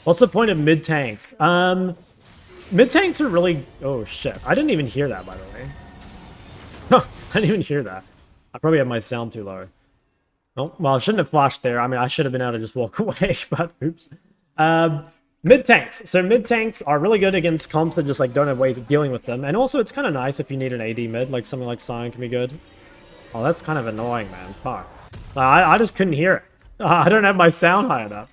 What's the point of mid-tanks? Mid-tanks are really... Oh, shit. I didn't even hear that, by the way. I didn't even hear that. I probably have my sound too low. Oh, well, I shouldn't have flashed there. I mean, I should have been able to just walk away, but oops. Mid-tanks. So mid-tanks are really good against comps that just like don't have ways of dealing with them. And also it's kind of nice if you need an AD mid, like something like Sion can be good. Oh, that's kind of annoying, man. Fuck. I just couldn't hear it. I don't have my sound high enough.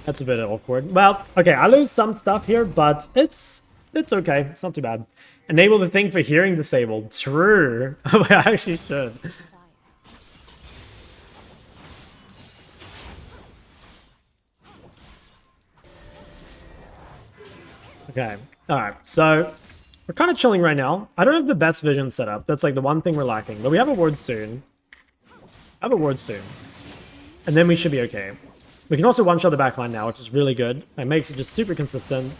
That's a bit awkward. Well, okay, I lose some stuff here, but it's okay. It's not too bad. Enable the thing for hearing disabled. True. I actually should. Okay. Alright, so we're kind of chilling right now. I don't have the best vision set up. That's like the one thing we're lacking. But we have a ward soon. I have a ward soon. And then we should be okay. We can also one-shot the backline now, which is really good. It makes it just super consistent.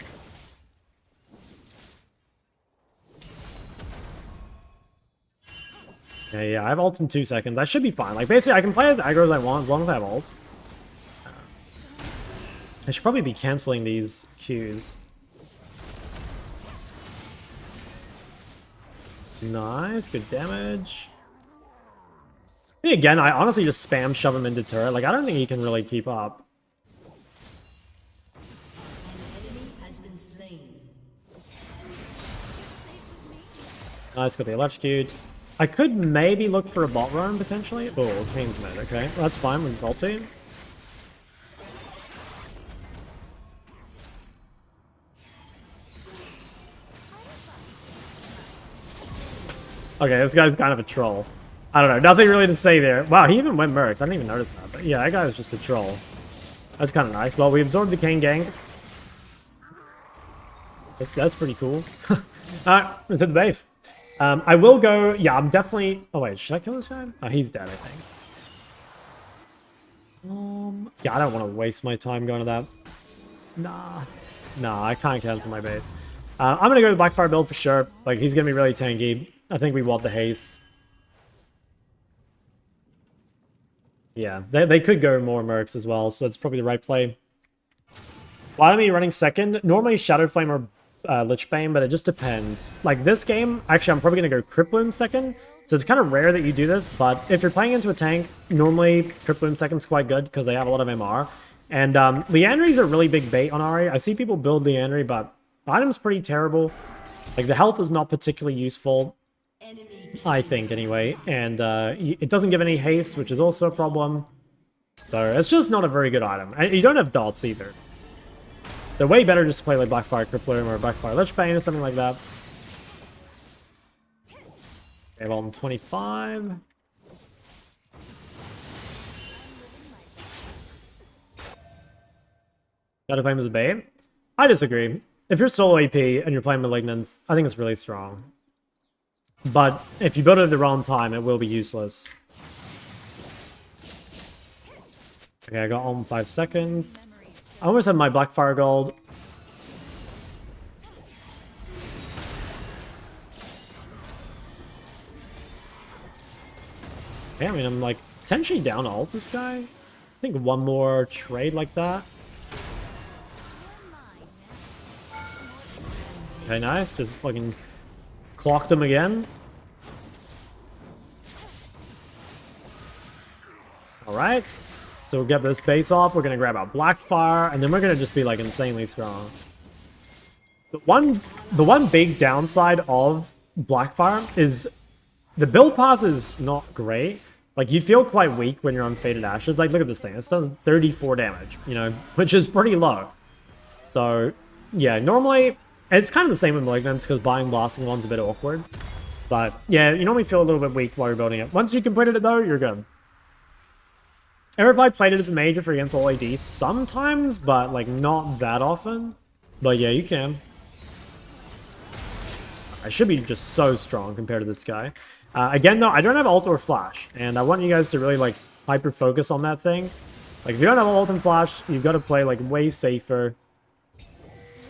Yeah, I have ult in 2 seconds. I should be fine. Like, basically, I can play as aggro as I want as long as I have ult. I should probably be canceling these Qs. Nice, good damage. Again, I honestly just spam shove him into turret. Like, I don't think he can really keep up. Nice, got the electrocute. I could maybe look for a bot run, potentially. Oh, Kane's mid. Okay, well, that's fine. We're just ulti. Okay, this guy's kind of a troll. I don't know. Nothing really to say there. Wow, he even went Mercs. I didn't even notice that. But yeah, that guy was just a troll. That's kind of nice. Well, we absorbed the Kane gang. That's pretty cool. Alright, let's hit the base. I will go... Yeah, I'm definitely... Oh, wait. Should I kill this guy? Oh, he's dead, I think. Yeah, I don't want to waste my time going to that. Nah, I can't cancel my base. I'm going to go to the Blackfire build for sure. Like, he's going to be really tanky. I think we want the haste. Yeah, they could go more Mercs as well, so it's probably the right play. Why am I running second? Normally Shadow Flame or Lich Bane, but it just depends. Like this game, actually I'm probably going to go Crypt Bloom second, so it's kind of rare that you do this, but if you're playing into a tank, normally Crypt Bloom second's quite good because they have a lot of MR. And Liandry's a really big bait on Ahri. I see people build Liandry, but the item's pretty terrible. Like the health is not particularly useful. I think, anyway. And it doesn't give any haste, which is also a problem. So it's just not a very good item. And you don't have dots either. So way better just to play like Blackfire Crypt Bloom or Blackfire Lich Bane or something like that. Okay, well, 25. Shadow Flame is a bait? I disagree. If you're solo AP and you're playing Malignance, I think it's really strong. But if you build it at the wrong time, it will be useless. Okay, I got on 5 seconds. I almost have my Blackfire gold. Yeah, I mean, I'm like potentially down ult this guy. I think one more trade like that. Okay, nice. Just fucking clocked him again. Alright. So we'll get this base off. We're going to grab our Blackfire. And then we're going to just be like insanely strong. The one big downside of Blackfire is the build path is not great. Like, you feel quite weak when you're on Faded Ashes. Like, look at this thing. It does 34 damage, you know, which is pretty low. So, yeah, normally... It's kind of the same with Malignance, because buying Blasting Wand's a bit awkward. But, yeah, you normally feel a little bit weak while you're building it. Once you completed it, though, you're good. Everybody played it as a major for against all AD sometimes, but, like, not that often. But, yeah, you can. I should be just so strong compared to this guy. Again, though, I don't have ult or flash, and I want you guys to really, like, hyper-focus on that thing. Like, if you don't have ult and flash, you've got to play, like, way safer.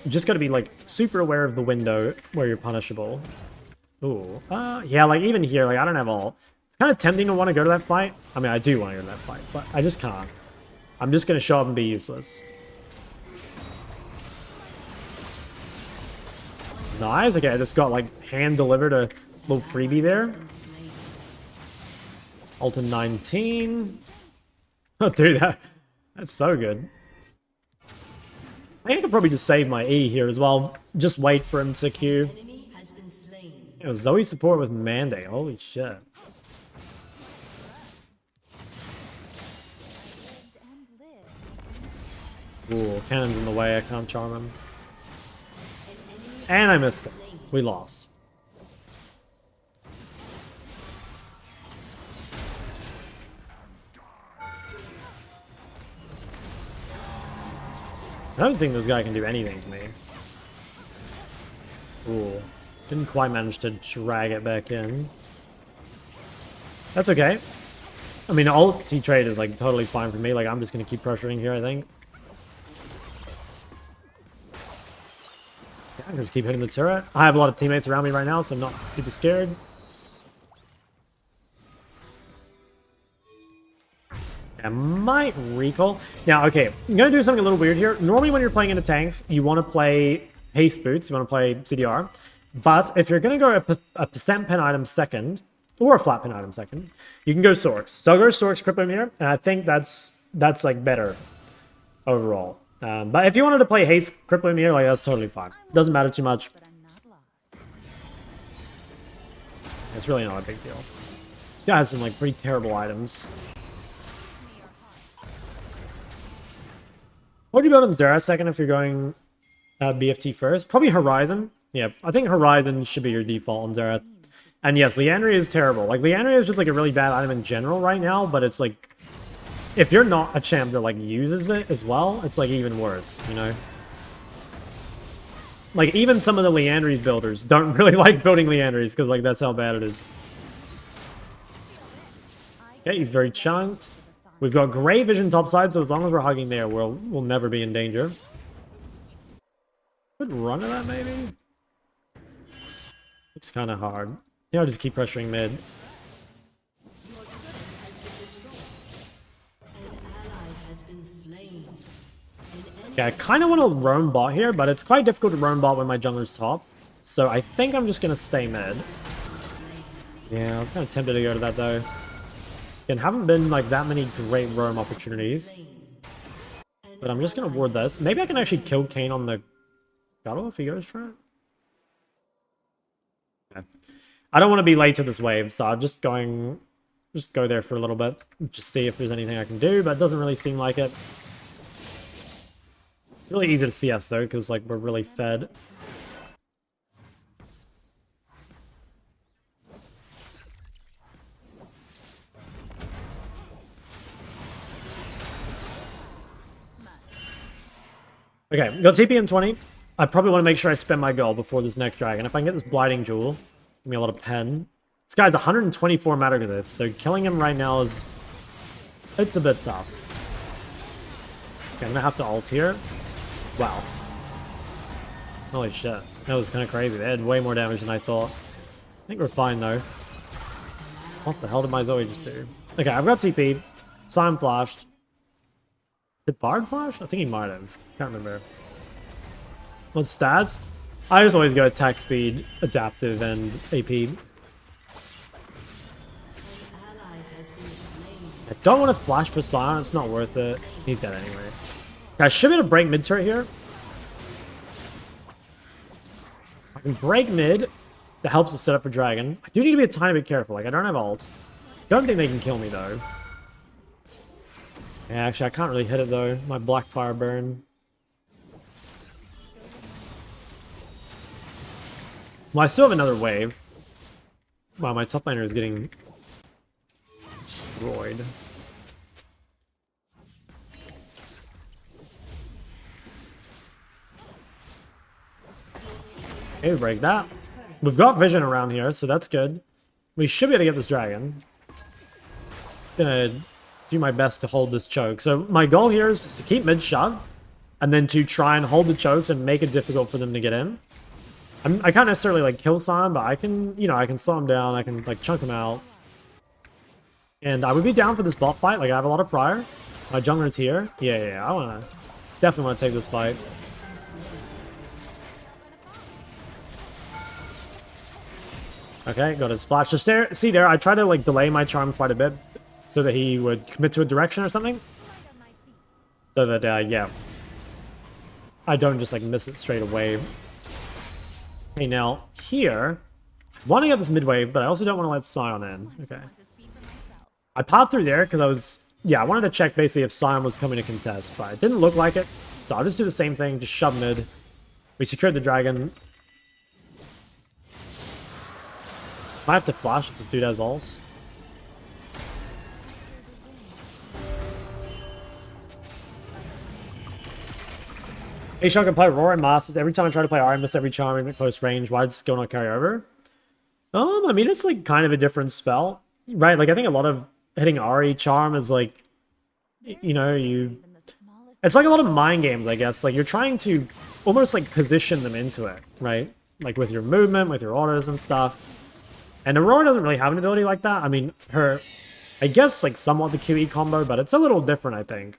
You just got to be, like, super aware of the window where you're punishable. Ooh. Yeah, like, even here, like, I don't have ult. It's kind of tempting to want to go to that fight. I mean, I do want to go to that fight, but I just can't. I'm just going to show up and be useless. Nice. Okay, I just got, like, hand-delivered a little freebie there. Ult in 19. Oh, dude, that's so good. I think I could probably just save my E here as well. Just wait for him to Q. It was Zoe support with Mandate. Holy shit. Ooh, cannon's in the way. I can't charm him. And I missed it. We lost. I don't think this guy can do anything to me. Ooh. Didn't quite manage to drag it back in. That's okay. I mean, ulti trade is like totally fine for me. Like, I'm just gonna keep pressuring here, I think. Yeah, I just keep hitting the turret. I have a lot of teammates around me right now, so I'm not super scared. I might recall. Now, okay, I'm gonna do something a little weird here. Normally when you're playing into tanks, you want to play haste boots, you want to play CDR. But if you're gonna go a percent pen item second, or a flat pen item second, you can go Sorks. So I'll go Sorks, Crippling here, and I think that's like better overall. But if you wanted to play haste, Crippling here, like that's totally fine. Doesn't matter too much. But I'm not lost. It's really not a big deal. This guy has some like pretty terrible items. What would you build on Zera second if you're going BFT first? Probably Horizon. Yeah, I think Horizon should be your default on Zera. And yes, Liandry is terrible. Like, Liandry is just like a really bad item in general right now, but it's like, if you're not a champ that like uses it as well, it's like even worse, you know? Like, even some of the Liandry's builders don't really like building Liandry's because like that's how bad it is. Okay, he's very chunked. We've got Grey Vision topside, so as long as we're hugging there, we'll never be in danger. Could run to that maybe? Looks kind of hard. Yeah, I'll just keep pressuring mid. Your turret has been destroyed. An ally has been slain. Yeah, I kind of want to roam bot here, but it's quite difficult to roam bot when my jungler's top. So I think I'm just going to stay mid. Yeah, I was kind of tempted to go to that though. Again, haven't been like that many great roam opportunities. But I'm just going to ward this. Maybe I can actually kill Kayn on the Scuttle if he goes for it. Yeah. I don't want to be late to this wave, so I'm just go there for a little bit. Just see if there's anything I can do, but it doesn't really seem like it. Really easy to CS though, because like we're really fed. Okay, got TP in 20. I probably want to make sure I spend my gold before this next dragon. If I can get this Blighting Jewel, give me a lot of pen. This guy's 124 matter resist, so killing him right now is... it's a bit tough. Okay, I'm gonna have to ult here. Wow. Holy shit. That was kind of crazy. They had way more damage than I thought. I think we're fine though. What the hell did my Zoe just do? Okay, I've got TP. Sion flashed. Did Bard flash? I think he might have. Can't remember. What's stats? I just always go attack speed, adaptive, and AP. I don't want to flash for Sion. It's not worth it. He's dead anyway. I should be able to break mid turret here. I can break mid. That helps us set up for dragon. I do need to be a tiny bit careful. Like, I don't have ult. Don't think they can kill me, though. Yeah, actually, I can't really hit it, though. My black fire burn. Well, I still have another wave. Wow, my top laner is getting destroyed. Okay, we break that. We've got vision around here, so that's good. We should be able to get this dragon. Gonna do my best to hold this choke. So my goal here is just to keep mid shove, and then to try and hold the chokes and make it difficult for them to get in. I can't necessarily like kill Sion, but I can, you know, I can slow him down. I can like chunk him out. And I would be down for this bot fight. Like I have a lot of prior. My jungler's here. Yeah. I definitely want to take this fight. Okay, got his flash. Just there, see there, I try to like delay my charm quite a bit so that he would commit to a direction or something. So that, yeah, I don't just like miss it straight away. Okay, now here, I want to get this mid wave, but I also don't want to let Sion in. Okay. I popped through there because I wanted to check basically if Sion was coming to contest, but it didn't look like it. So I'll just do the same thing, just shove mid. We secured the dragon. Might have to flash if this dude has ult. A-Shot can play Roar and Masters. Every time I try to play Ahri, I miss every charm even at close range. Why does the skill not carry over? I mean, it's like kind of a different spell. Right, like I think a lot of hitting Ahri charm is like, you know, it's like a lot of mind games, I guess. Like you're trying to almost like position them into it, right? Like with your movement, with your orders and stuff. And Aurora doesn't really have an ability like that. I mean, I guess like somewhat the QE combo, but it's a little different, I think.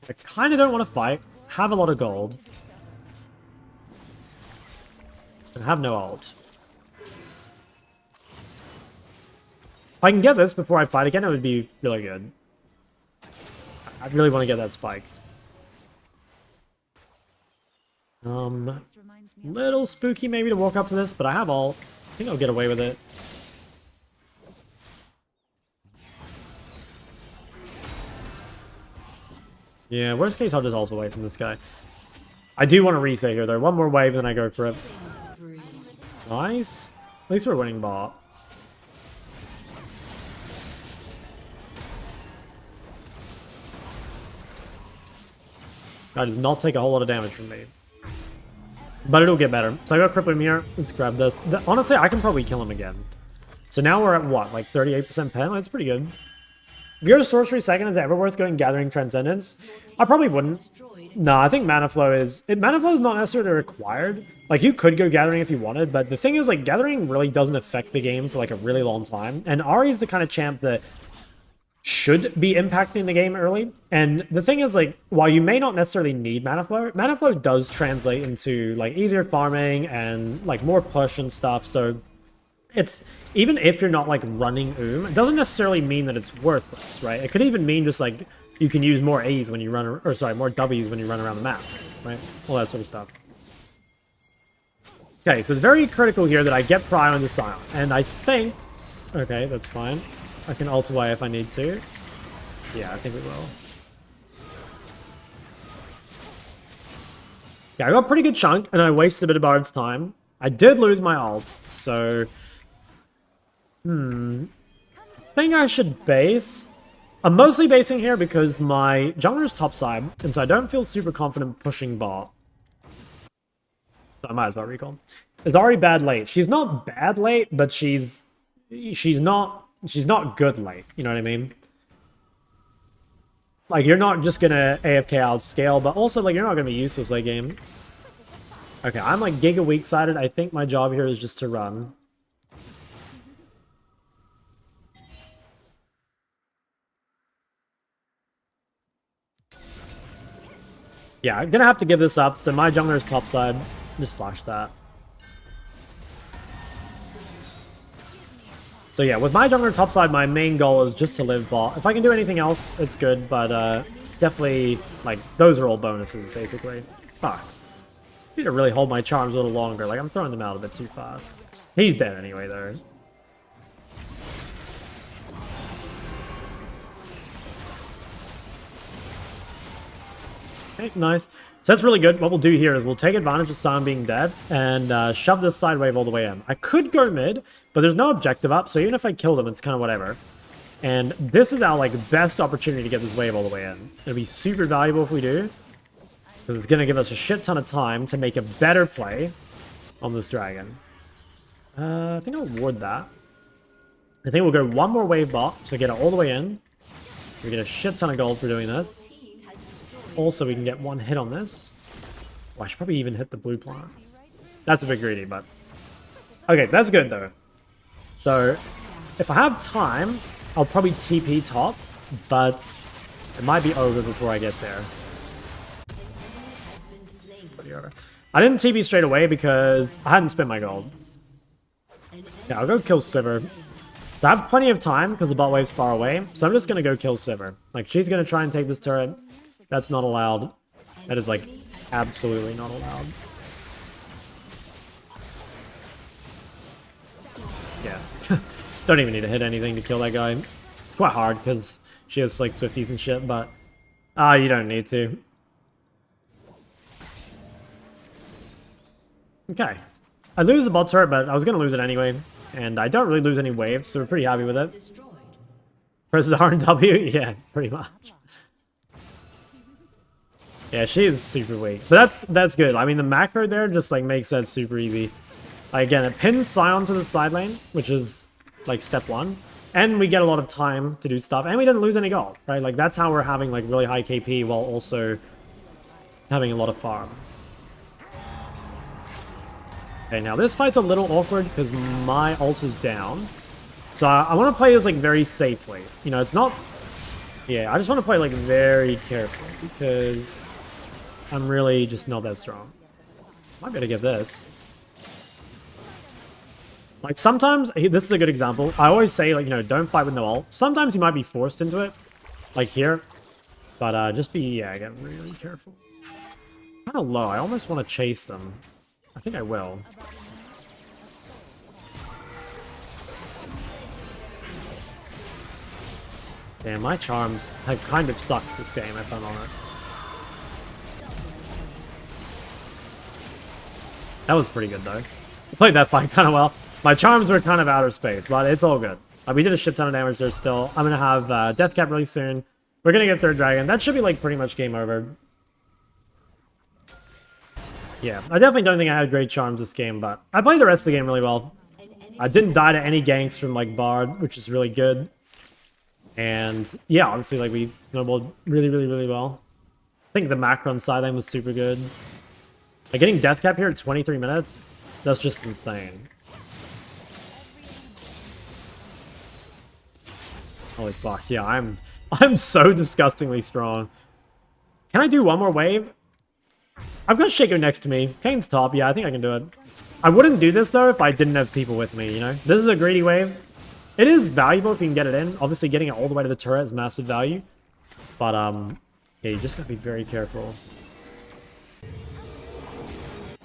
I kind of don't want to fight. Have a lot of gold. And have no ult. If I can get this before I fight again, it would be really good. I really want to get that spike. Little spooky maybe to walk up to this, but I have ult. I think I'll get away with it. Yeah, worst case I'll just ult away from this guy. I do want to reset here though. One more wave, then I go for it. Nice. At least we're winning bot. That does not take a whole lot of damage from me. But it'll get better. So I got cripple him here. Let's grab this. Honestly, I can probably kill him again. So now we're at what? Like 38% pen? That's pretty good. If you're a sorcery second, is it ever worth going Gathering Transcendence? I probably wouldn't. No, I think Mana Flow is... Mana Flow is not necessarily required. Like, you could go Gathering if you wanted, but the thing is, like, Gathering really doesn't affect the game for, like, a really long time. And Ahri's the kind of champ that should be impacting the game early. And the thing is, like, while you may not necessarily need Mana Flow does translate into, like, easier farming and, like, more push and stuff. So it's... Even if you're not, like, running it doesn't necessarily mean that it's worthless, right? It could even mean just, like, you can use more A's when you run... Or, sorry, more W's when you run around the map, right? All that sort of stuff. Okay, so it's very critical here that I get Pry on the Sion. And I think... Okay, that's fine. I can ult away if I need to. Yeah, I think we will. Yeah, I got a pretty good chunk, and I wasted a bit of Bard's time. I did lose my ult, so... I think I should base. I'm mostly basing here because my jungler's topside, and so I don't feel super confident pushing bot. So I might as well recall. It's already bad late. She's not bad late, but she's not good late. You know what I mean? Like, you're not just gonna AFK out scale, but also, like, you're not gonna be useless late game. Okay, I'm like giga weak sided. I think my job here is just to run. Yeah, I'm gonna have to give this up. So my jungler's topside. Just flash that. So yeah, with my jungler topside, my main goal is just to live bot. If I can do anything else, it's good, but it's definitely, like, those are all bonuses, basically. Fuck. I need to really hold my charms a little longer. Like, I'm throwing them out a bit too fast. He's dead anyway, though. Okay, nice. So that's really good. What we'll do here is we'll take advantage of Sion being dead and shove this side wave all the way in. I could go mid, but there's no objective up, so even if I killed him, it's kind of whatever. And this is our, like, best opportunity to get this wave all the way in. It'll be super valuable if we do, because it's going to give us a shit ton of time to make a better play on this dragon. I think I'll ward that. I think we'll go one more wave bot, so get it all the way in. We get a shit ton of gold for doing this. Also, we can get one hit on this. Oh, I should probably even hit the blue plant. That's a bit greedy, but... Okay, that's good, though. So, if I have time, I'll probably TP top, but it might be over before I get there. I didn't TP straight away because I hadn't spent my gold. Yeah, I'll go kill Sivir. So I have plenty of time because the bot wave's far away, so I'm just going to go kill Sivir. Like, she's going to try and take this turret. That's not allowed. That is, like, absolutely not allowed. Yeah. Don't even need to hit anything to kill that guy. It's quite hard because she has, like, Swifties and shit, but... you don't need to. Okay. I lose the bot turret, but I was going to lose it anyway. And I don't really lose any waves, so we're pretty happy with it. Destroyed. Versus R and W? Yeah, pretty much. Yeah, she is super weak. But that's good. I mean, the macro there just like makes that super easy. Like, again, it pins Sion to the side lane, which is like step one. And we get a lot of time to do stuff. And we didn't lose any gold, right? Like, that's how we're having like really high KP while also having a lot of farm. Okay, now this fight's a little awkward because my ult is down. So I want to play this like very safely. You know, it's not... Yeah, I just want to play like very carefully because I'm really just not that strong. Might be able to get this. Like sometimes, this is a good example. I always say like, you know, don't fight with no ult. Sometimes you might be forced into it, like here. But just be, yeah, again, really careful. Kind of low. I almost want to chase them. I think I will. Damn, my charms have kind of sucked this game, if I'm honest. That was pretty good, though. I played that fight kind of well. My charms were kind of outer space, but it's all good. We did a shit ton of damage there still. I'm going to have death cap really soon. We're going to get third dragon. That should be, like, pretty much game over. Yeah, I definitely don't think I had great charms this game, but I played the rest of the game really well. I didn't die to any ganks from, like, Bard, which is really good. And, yeah, obviously, like, we snowballed really, really, really well. I think the macro on side lane was super good. Like, getting death cap here at 23 minutes, that's just insane. Holy fuck, yeah, I'm so disgustingly strong. Can I do one more wave? I've got Shaco next to me. Kane's top, yeah, I think I can do it. I wouldn't do this, though, if I didn't have people with me, you know? This is a greedy wave. It is valuable if you can get it in. Obviously, getting it all the way to the turret is massive value. But, yeah, you just gotta be very careful.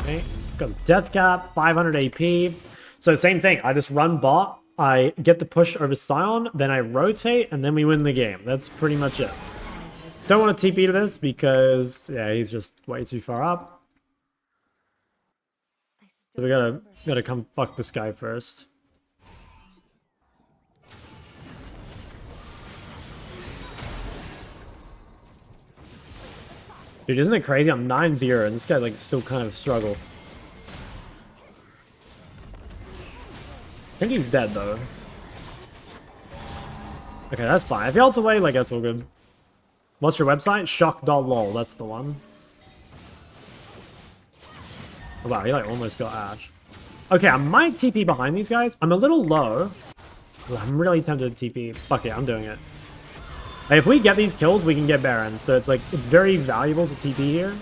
Okay, got death cap, 500 AP. So, same thing. I just run bot. I get the push over Sion, then I rotate, and then we win the game. That's pretty much it. Don't want to TP to this because, yeah, he's just way too far up. So we gotta come fuck this guy first. Dude, isn't it crazy? I'm 9-0 and this guy like still kind of struggle. I think he's dead though. Okay, that's fine. If he ults away, like that's all good. What's your website? Shock.lol, that's the one. Oh, wow, he like almost got Ash. Okay, I might TP behind these guys. I'm a little low. Ooh, I'm really tempted to TP. Fuck it, I'm doing it. Hey, if we get these kills, we can get Baron. So it's like, it's very valuable to TP here.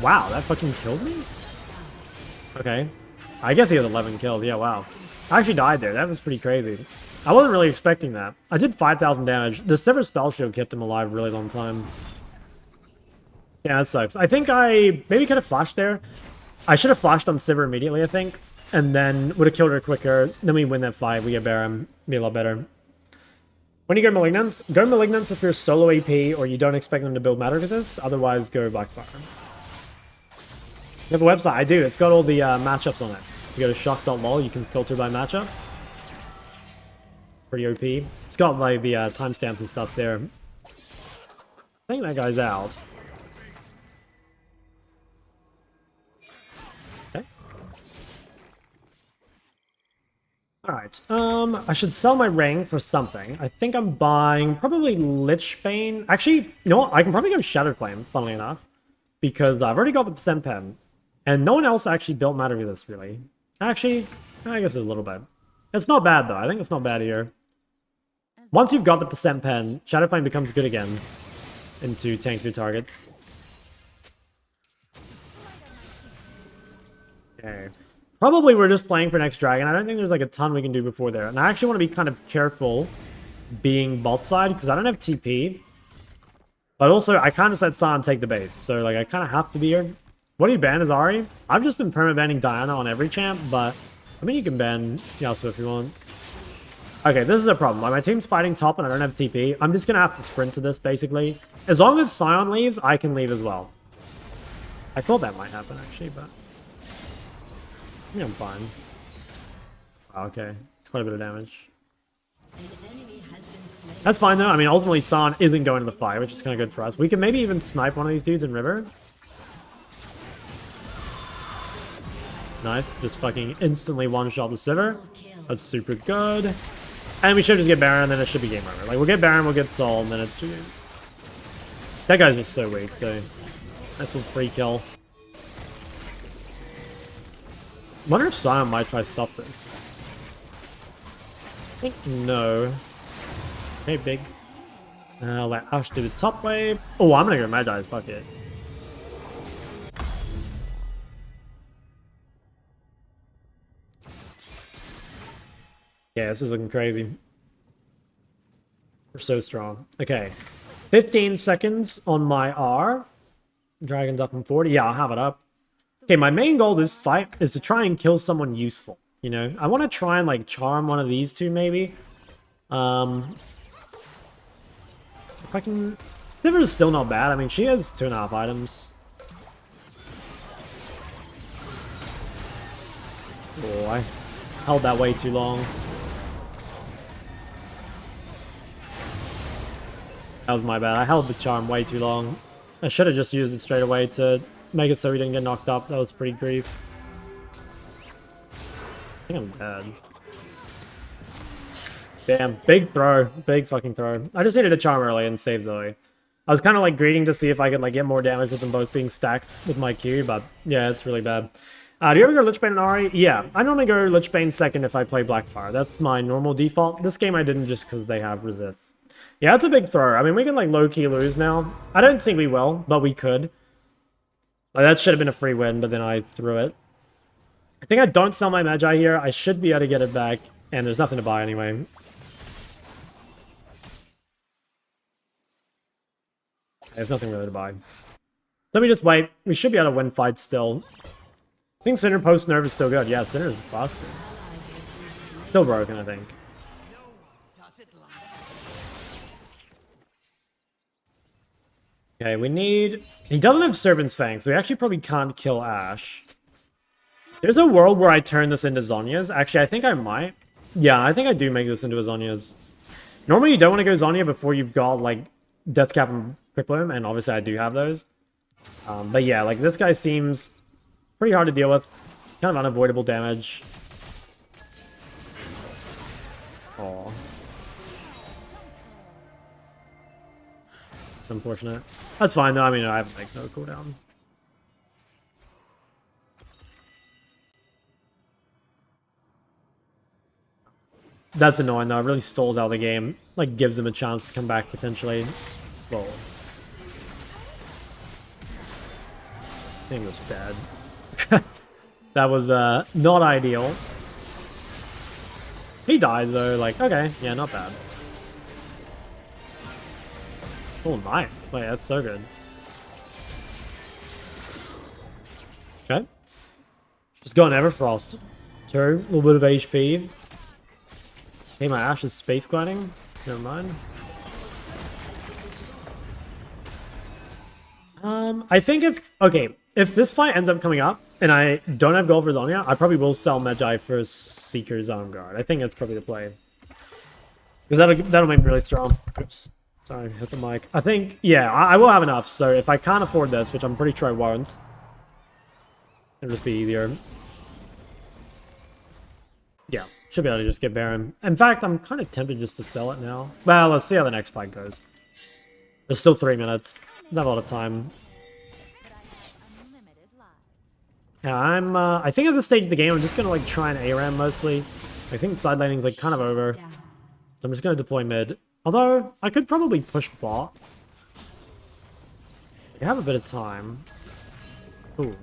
Wow, that fucking killed me? Okay. I guess he has 11 kills. Yeah, wow. I actually died there. That was pretty crazy. I wasn't really expecting that. I did 5,000 damage. The Sever spell shield kept him alive a really long time. Yeah, that sucks. I think I maybe could have flashed there. I should have flashed on Sivir immediately, I think. And then would have killed her quicker. Then we win that fight. We get Baron. Be a lot better. When you go Malignance if you're solo AP or you don't expect them to build Matter Resist. Otherwise, go Blackfire. You have a website? I do. It's got all the matchups on it. You go to shock.lol, you can filter by matchup. Pretty OP. It's got like the timestamps and stuff there. I think that guy's out. Okay. Alright. I should sell my ring for something. I think I'm buying probably Lichbane. Actually, you know what? I can probably go Shadow Flame, funnily enough. Because I've already got the percent pen. And no one else actually built Matter Resist, really. Actually, I guess it's a little bit. It's not bad, though. I think it's not bad here. Once you've got the percent pen, Shadow Flame becomes good again into tank your targets. Okay. Probably we're just playing for next dragon. I don't think there's like a ton we can do before there. And I actually want to be kind of careful being bot side because I don't have TP. But also, I kind of said Sion take the base. So like I kind of have to be here. What do you ban as Ahri? I've just been perma-banning Diana on every champ, but I mean you can ban Yasuo if you want. Okay, this is a problem. Like, my team's fighting top and I don't have TP. I'm just gonna have to sprint to this, basically. As long as Sion leaves, I can leave as well. I thought that might happen, actually, but... yeah, I'm fine. Oh, okay. It's quite a bit of damage. That's fine, though. I mean, ultimately, Sion isn't going to the fight, which is kind of good for us. We can maybe even snipe one of these dudes in river. Nice. Just fucking instantly one-shot the Sivir. That's super good. And we should just get Baron, and then it should be game over. Like, we'll get Baron, we'll get Sol, and then it's GG. That guy's just so weak, so... that's a free kill. Wonder if Sion might try to stop this. I think no. Okay, big. Let Ash do the top wave. Oh, I'm gonna go Magi, fuck it. Yeah, this is looking crazy. We're so strong. Okay. 15 seconds on my R. Dragon's up in 40. Yeah, I'll have it up. Okay, my main goal this fight is to try and kill someone useful. You know, I want to try and like charm one of these two maybe. If I can... Sivir is still not bad. I mean, she has 2.5 items. Oh, I held that way too long. That was my bad. I held the charm way too long. I should have just used it straight away to make it so we didn't get knocked up. That was pretty grief. I think I'm dead. Damn, big throw. Big fucking throw. I just needed a charm early and save Zoe. I was kind of like greeting to see if I could like get more damage with them both being stacked with my Q, but yeah, it's really bad. Do you ever go Lichbane and Ahri? Yeah, I normally go Lichbane second if I play Blackfire. That's my normal default. This game I didn't just because they have resists. Yeah, that's a big throw. I mean, we can like low-key lose now. I don't think we will, but we could. Like, that should have been a free win, but then I threw it. I think I don't sell my Magi here. I should be able to get it back, and there's nothing to buy anyway. There's nothing really to buy. Let me just wait. We should be able to win fights still. I think Sinner post-nerve is still good. Yeah, Sinner is busted. Still broken, I think. Okay, we need... He doesn't have Serpent's Fang, so we actually probably can't kill Ashe. There's a world where I turn this into Zhonya's. Actually, I think I might. Yeah, I think I do make this into a Zhonya's. Normally, you don't want to go Zhonya before you've got, like, Death Cap and Quick Bloom, and obviously I do have those. But yeah, like, this guy seems pretty hard to deal with. Kind of unavoidable damage. Aww. It's unfortunate. That's fine though. I mean, I have like no cooldown. That's annoying though. It really stalls out the game. Like gives him a chance to come back potentially. Whoa. I think it was dead. That was not ideal. He dies though. Like okay, yeah, not bad. Oh, nice. Wait, that's so good. Okay. Just got an Everfrost. Sure, a little bit of HP. Hey, my Ashe is space gliding. Never mind. I think if this fight ends up coming up, and I don't have gold for Zhonya, I probably will sell Magi for Seeker's Guard. I think that's probably the play. Because that'll make me really strong. Oops. Sorry, hit the mic. I think, yeah, I will have enough. So if I can't afford this, which I'm pretty sure I won't, it'll just be easier. Yeah, should be able to just get Baron. In fact, I'm kind of tempted just to sell it now. Well, let's see how the next fight goes. There's still 3 minutes. Not a lot of time. Yeah, I think at this stage of the game, I'm just going to like try and ARAM mostly. I think side laning's like kind of over. So I'm just going to deploy mid. Although, I could probably push bot. I have a bit of time. Ooh.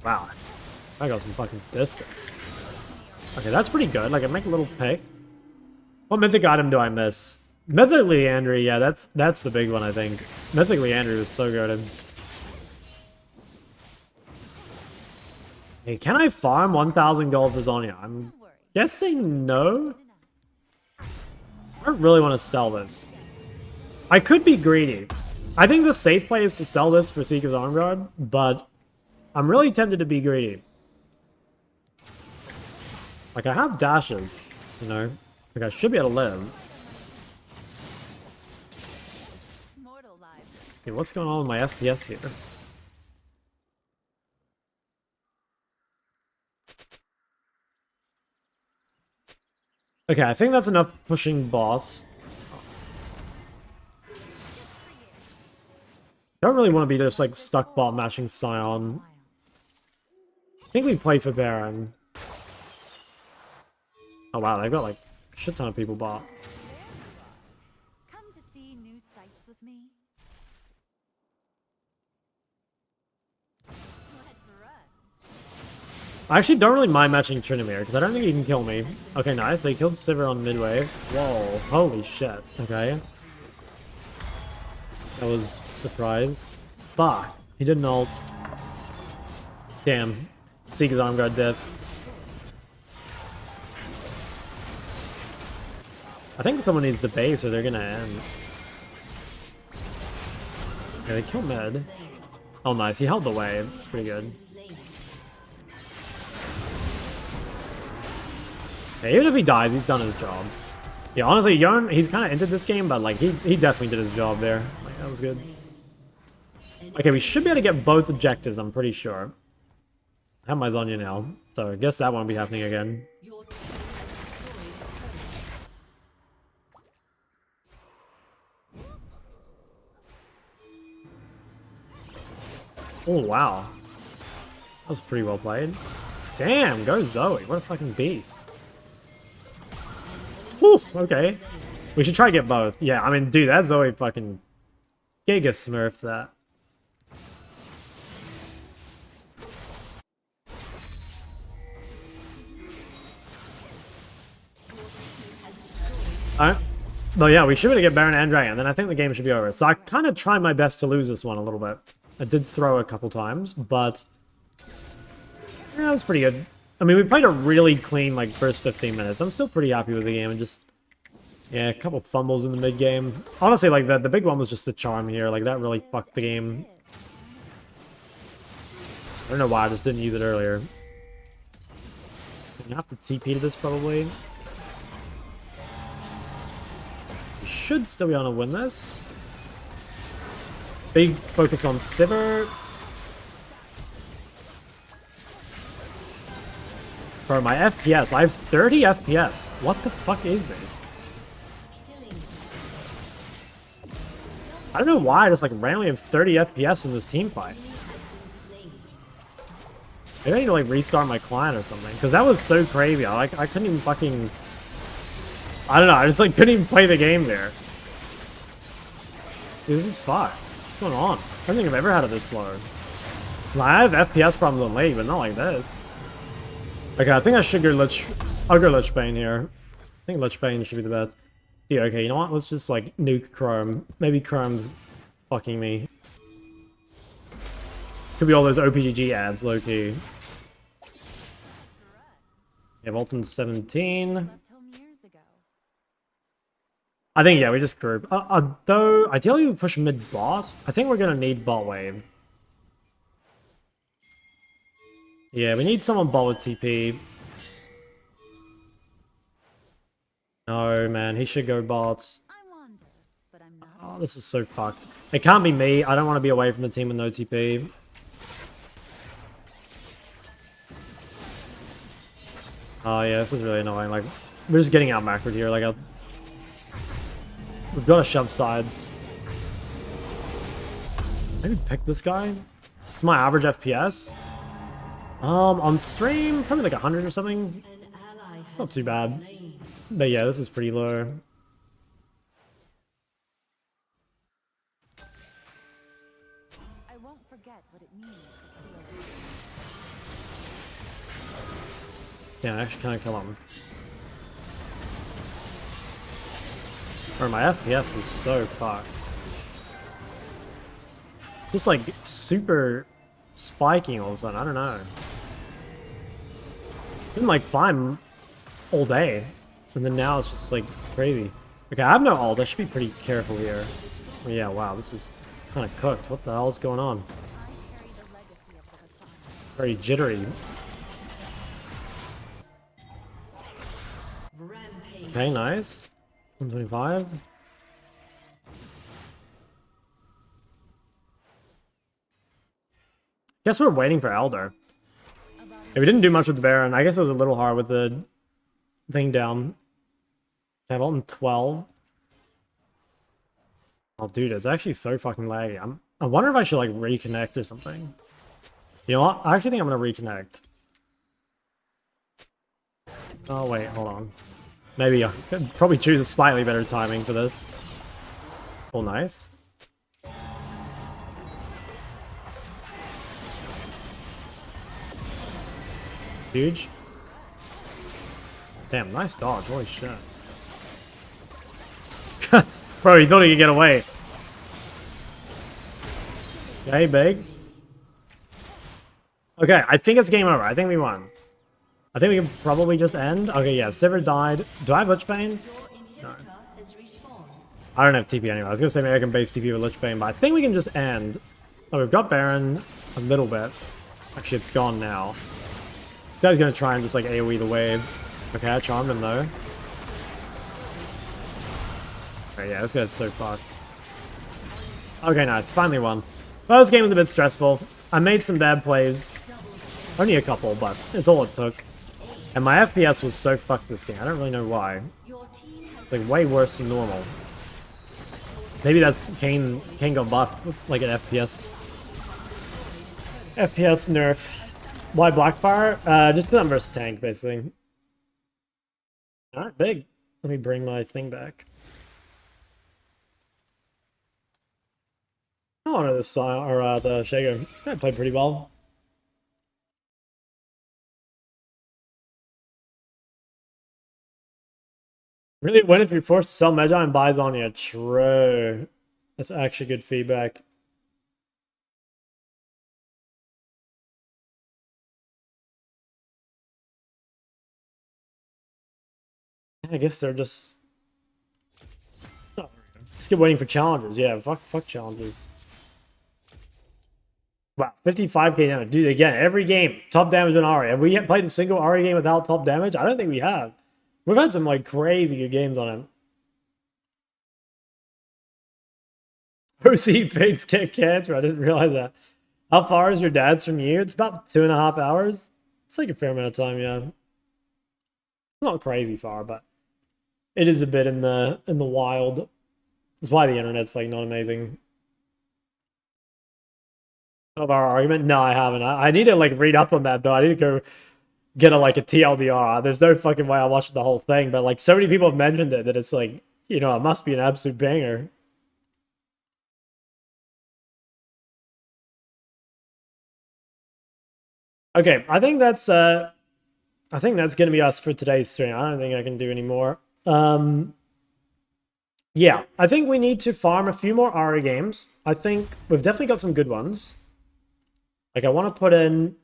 Wow. I got some fucking distance. Okay, that's pretty good. Like, I make a little pick. What mythic item do I miss? Mythic Leandry, yeah, that's the big one, I think. Mythic Leandry was so good. Hey, can I farm 1,000 gold for Zonya? I'm Don't worry. guessing no. I don't really want to sell this. I could be greedy. I think the safe play is to sell this for Seeker's Arm Guard, but I'm really tempted to be greedy. Like, I have dashes, you know? Like, I should be able to live. Mortal lives. Okay, what's going on with my FPS here? Okay, I think that's enough pushing boss. Don't really want to be just like stuck bot matching Sion. Wild. I think we play for Baron. Oh wow, they've got like a shit ton of people bot. There you are. Come to see new sights with me. Let's run. I actually don't really mind matching Trinimir because I don't think he can kill me. Okay, nice. They killed Sivir on midway. Whoa, holy shit. Okay. I was surprised. Fuck. He didn't ult. Damn. Seeker's Arm Guard diff. I think someone needs to base or they're gonna end. Okay, they kill mid. Oh nice, he held the wave. It's pretty good. Yeah, even if he dies, he's done his job. Yeah, honestly, Yarn, he's kind of entered this game, but like he definitely did his job there. Like, that was good. Okay, we should be able to get both objectives, I'm pretty sure. I have my Zonya now, so I guess that won't be happening again. Your team has destroyed a turret. Oh, wow. That was pretty well played. Damn, go Zoe. What a fucking beast. Whew, okay. We should try to get both. Yeah, I mean, dude, that Zoe fucking Giga Smurf that. Alright. Well, yeah, we should be able to get Baron and Dragon, then I think the game should be over. So I kind of tried my best to lose this one a little bit. I did throw a couple times, but yeah, it was pretty good. I mean, we played a really clean, like, first 15 minutes. I'm still pretty happy with the game, and just, yeah, a couple fumbles in the mid-game. Honestly, like, the big one was just the charm here. Like, that really fucked the game. I don't know why I just didn't use it earlier. I'm gonna have to TP to this, probably. We should still be able to win this. Big focus on Sivir. Bro, my FPS. I have 30 FPS. What the fuck is this? I don't know why I just like randomly have 30 FPS in this team fight. Maybe I need to like restart my client or something. Because that was so crazy. I couldn't even fucking... I don't know. I just like couldn't even play the game there. Dude, this is fucked. What's going on? I don't think I've ever had it this slow. Like, I have FPS problems on late, but not like this. Okay, I think I should go I'll go Lich Bane here. I think Lich Bane should be the best. Yeah, okay, you know what? Let's just like nuke Chrome. Maybe Chrome's fucking me. Could be all those OPGG ads, low-key. Yeah, Volton 17. Left home years ago. I think, yeah, we just group. Though, ideally we push mid-bot. I think we're gonna need bot wave. Yeah, we need someone bot with TP. No, man, he should go bot. I wander, but I'm not. Oh, this is so fucked. It can't be me. I don't want to be away from the team with no TP. Oh, yeah, this is really annoying. Like, we're just getting out macroed here. Like, we've got to shove sides. Maybe pick this guy. It's my average FPS. On stream, probably like 100 or something. An ally It's has not too been bad. slain. But yeah, this is pretty low. I won't forget what it means to steal. Yeah, I actually can't kill him. Or my FPS is so fucked. Just like super spiking all of a sudden, I don't know. Been like fine all day. And then now it's just like crazy. Okay, I have no ult. I should be pretty careful here. Oh, yeah, wow, this is kind of cooked. What the hell is going on? Very jittery. Okay, nice. 125. Guess we're waiting for Elder. Yeah, we didn't do much with the Baron. I guess it was a little hard with the thing down. I have ult in 12. Oh, dude, it's actually so fucking laggy. I wonder if I should, like, reconnect or something. You know what? I actually think I'm gonna reconnect. Oh, wait, hold on. Maybe I could probably choose a slightly better timing for this. Oh, nice. Huge. Damn, nice dodge. Holy shit. Bro, he thought he could get away. Okay, big. Okay, I think it's game over. I think we won. I think we can probably just end. Okay, yeah, Sivir died. Do I have Lich Bane? No. I don't have TP anyway. I was gonna say maybe I can base TP with Lich Bane, but I think we can just end. Oh, we've got Baron a little bit. Actually, it's gone now. This guy's gonna try and just like AoE the wave. Okay, I charmed him though. Okay, yeah, this guy's so fucked. Okay, nice. Finally won. First game was a bit stressful. I made some bad plays. Only a couple, but it's all it took. And my FPS was so fucked this game. I don't really know why. It's like way worse than normal. Maybe that's Kane got buffed with like an FPS nerf. Why Blackfire? Just because I'm versus tank, basically. Alright, big. Let me bring my thing back. Oh, no, this or the Shago. I played pretty well. Really, when if you're forced to sell Magi and buys on you? True. That's actually good feedback. I guess they're just... Oh, just keep waiting for challenges. Yeah, fuck challenges. Wow, 55k damage. Dude, again, every game, top damage on Ahri. Have we yet played a single Ahri game without top damage? I don't think we have. We've had some, like, crazy good games on him. OC pigs get cancer. I didn't realize that. How far is your dad's from you? It's about 2.5 hours. It's like a fair amount of time, yeah. Not crazy far, but it is a bit in the wild. That's why the internet's, like, not amazing. Of our argument? No, I haven't. I need to, like, read up on that, though. I need to go get a TLDR. There's no fucking way I watched the whole thing, but like so many people have mentioned it that it's like, you know, it must be an absolute banger. Okay, I think that's gonna be us for today's stream. I don't think I can do any more. Yeah, I think we need to farm a few more Ahri games. I think we've definitely got some good ones. Like I want to put in...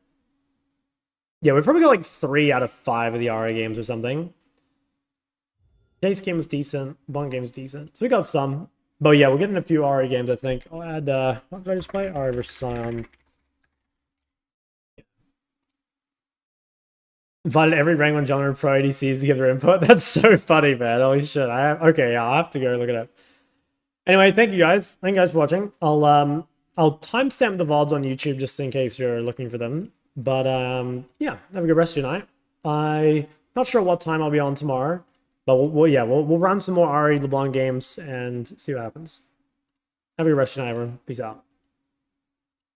Yeah, we probably got like 3 out of 5 of the Ahri games or something. Jayce game was decent. Bond game was decent. So we got some. But yeah, we're getting a few Ahri games, I think. I'll add, what did I just play? Ahri vs. Sion. Invited every rank 1 genre pro ADCs to give their input. That's so funny, man. Holy shit. Okay, yeah, I'll have to go look it up. Anyway, thank you guys. Thank you guys for watching. I'll timestamp the VODs on YouTube just in case you're looking for them. But yeah, have a good rest of your night. I'm not sure what time I'll be on tomorrow, but we'll run some more Ahri LeBlanc games and see what happens. Have a good rest of your night, everyone. Peace out.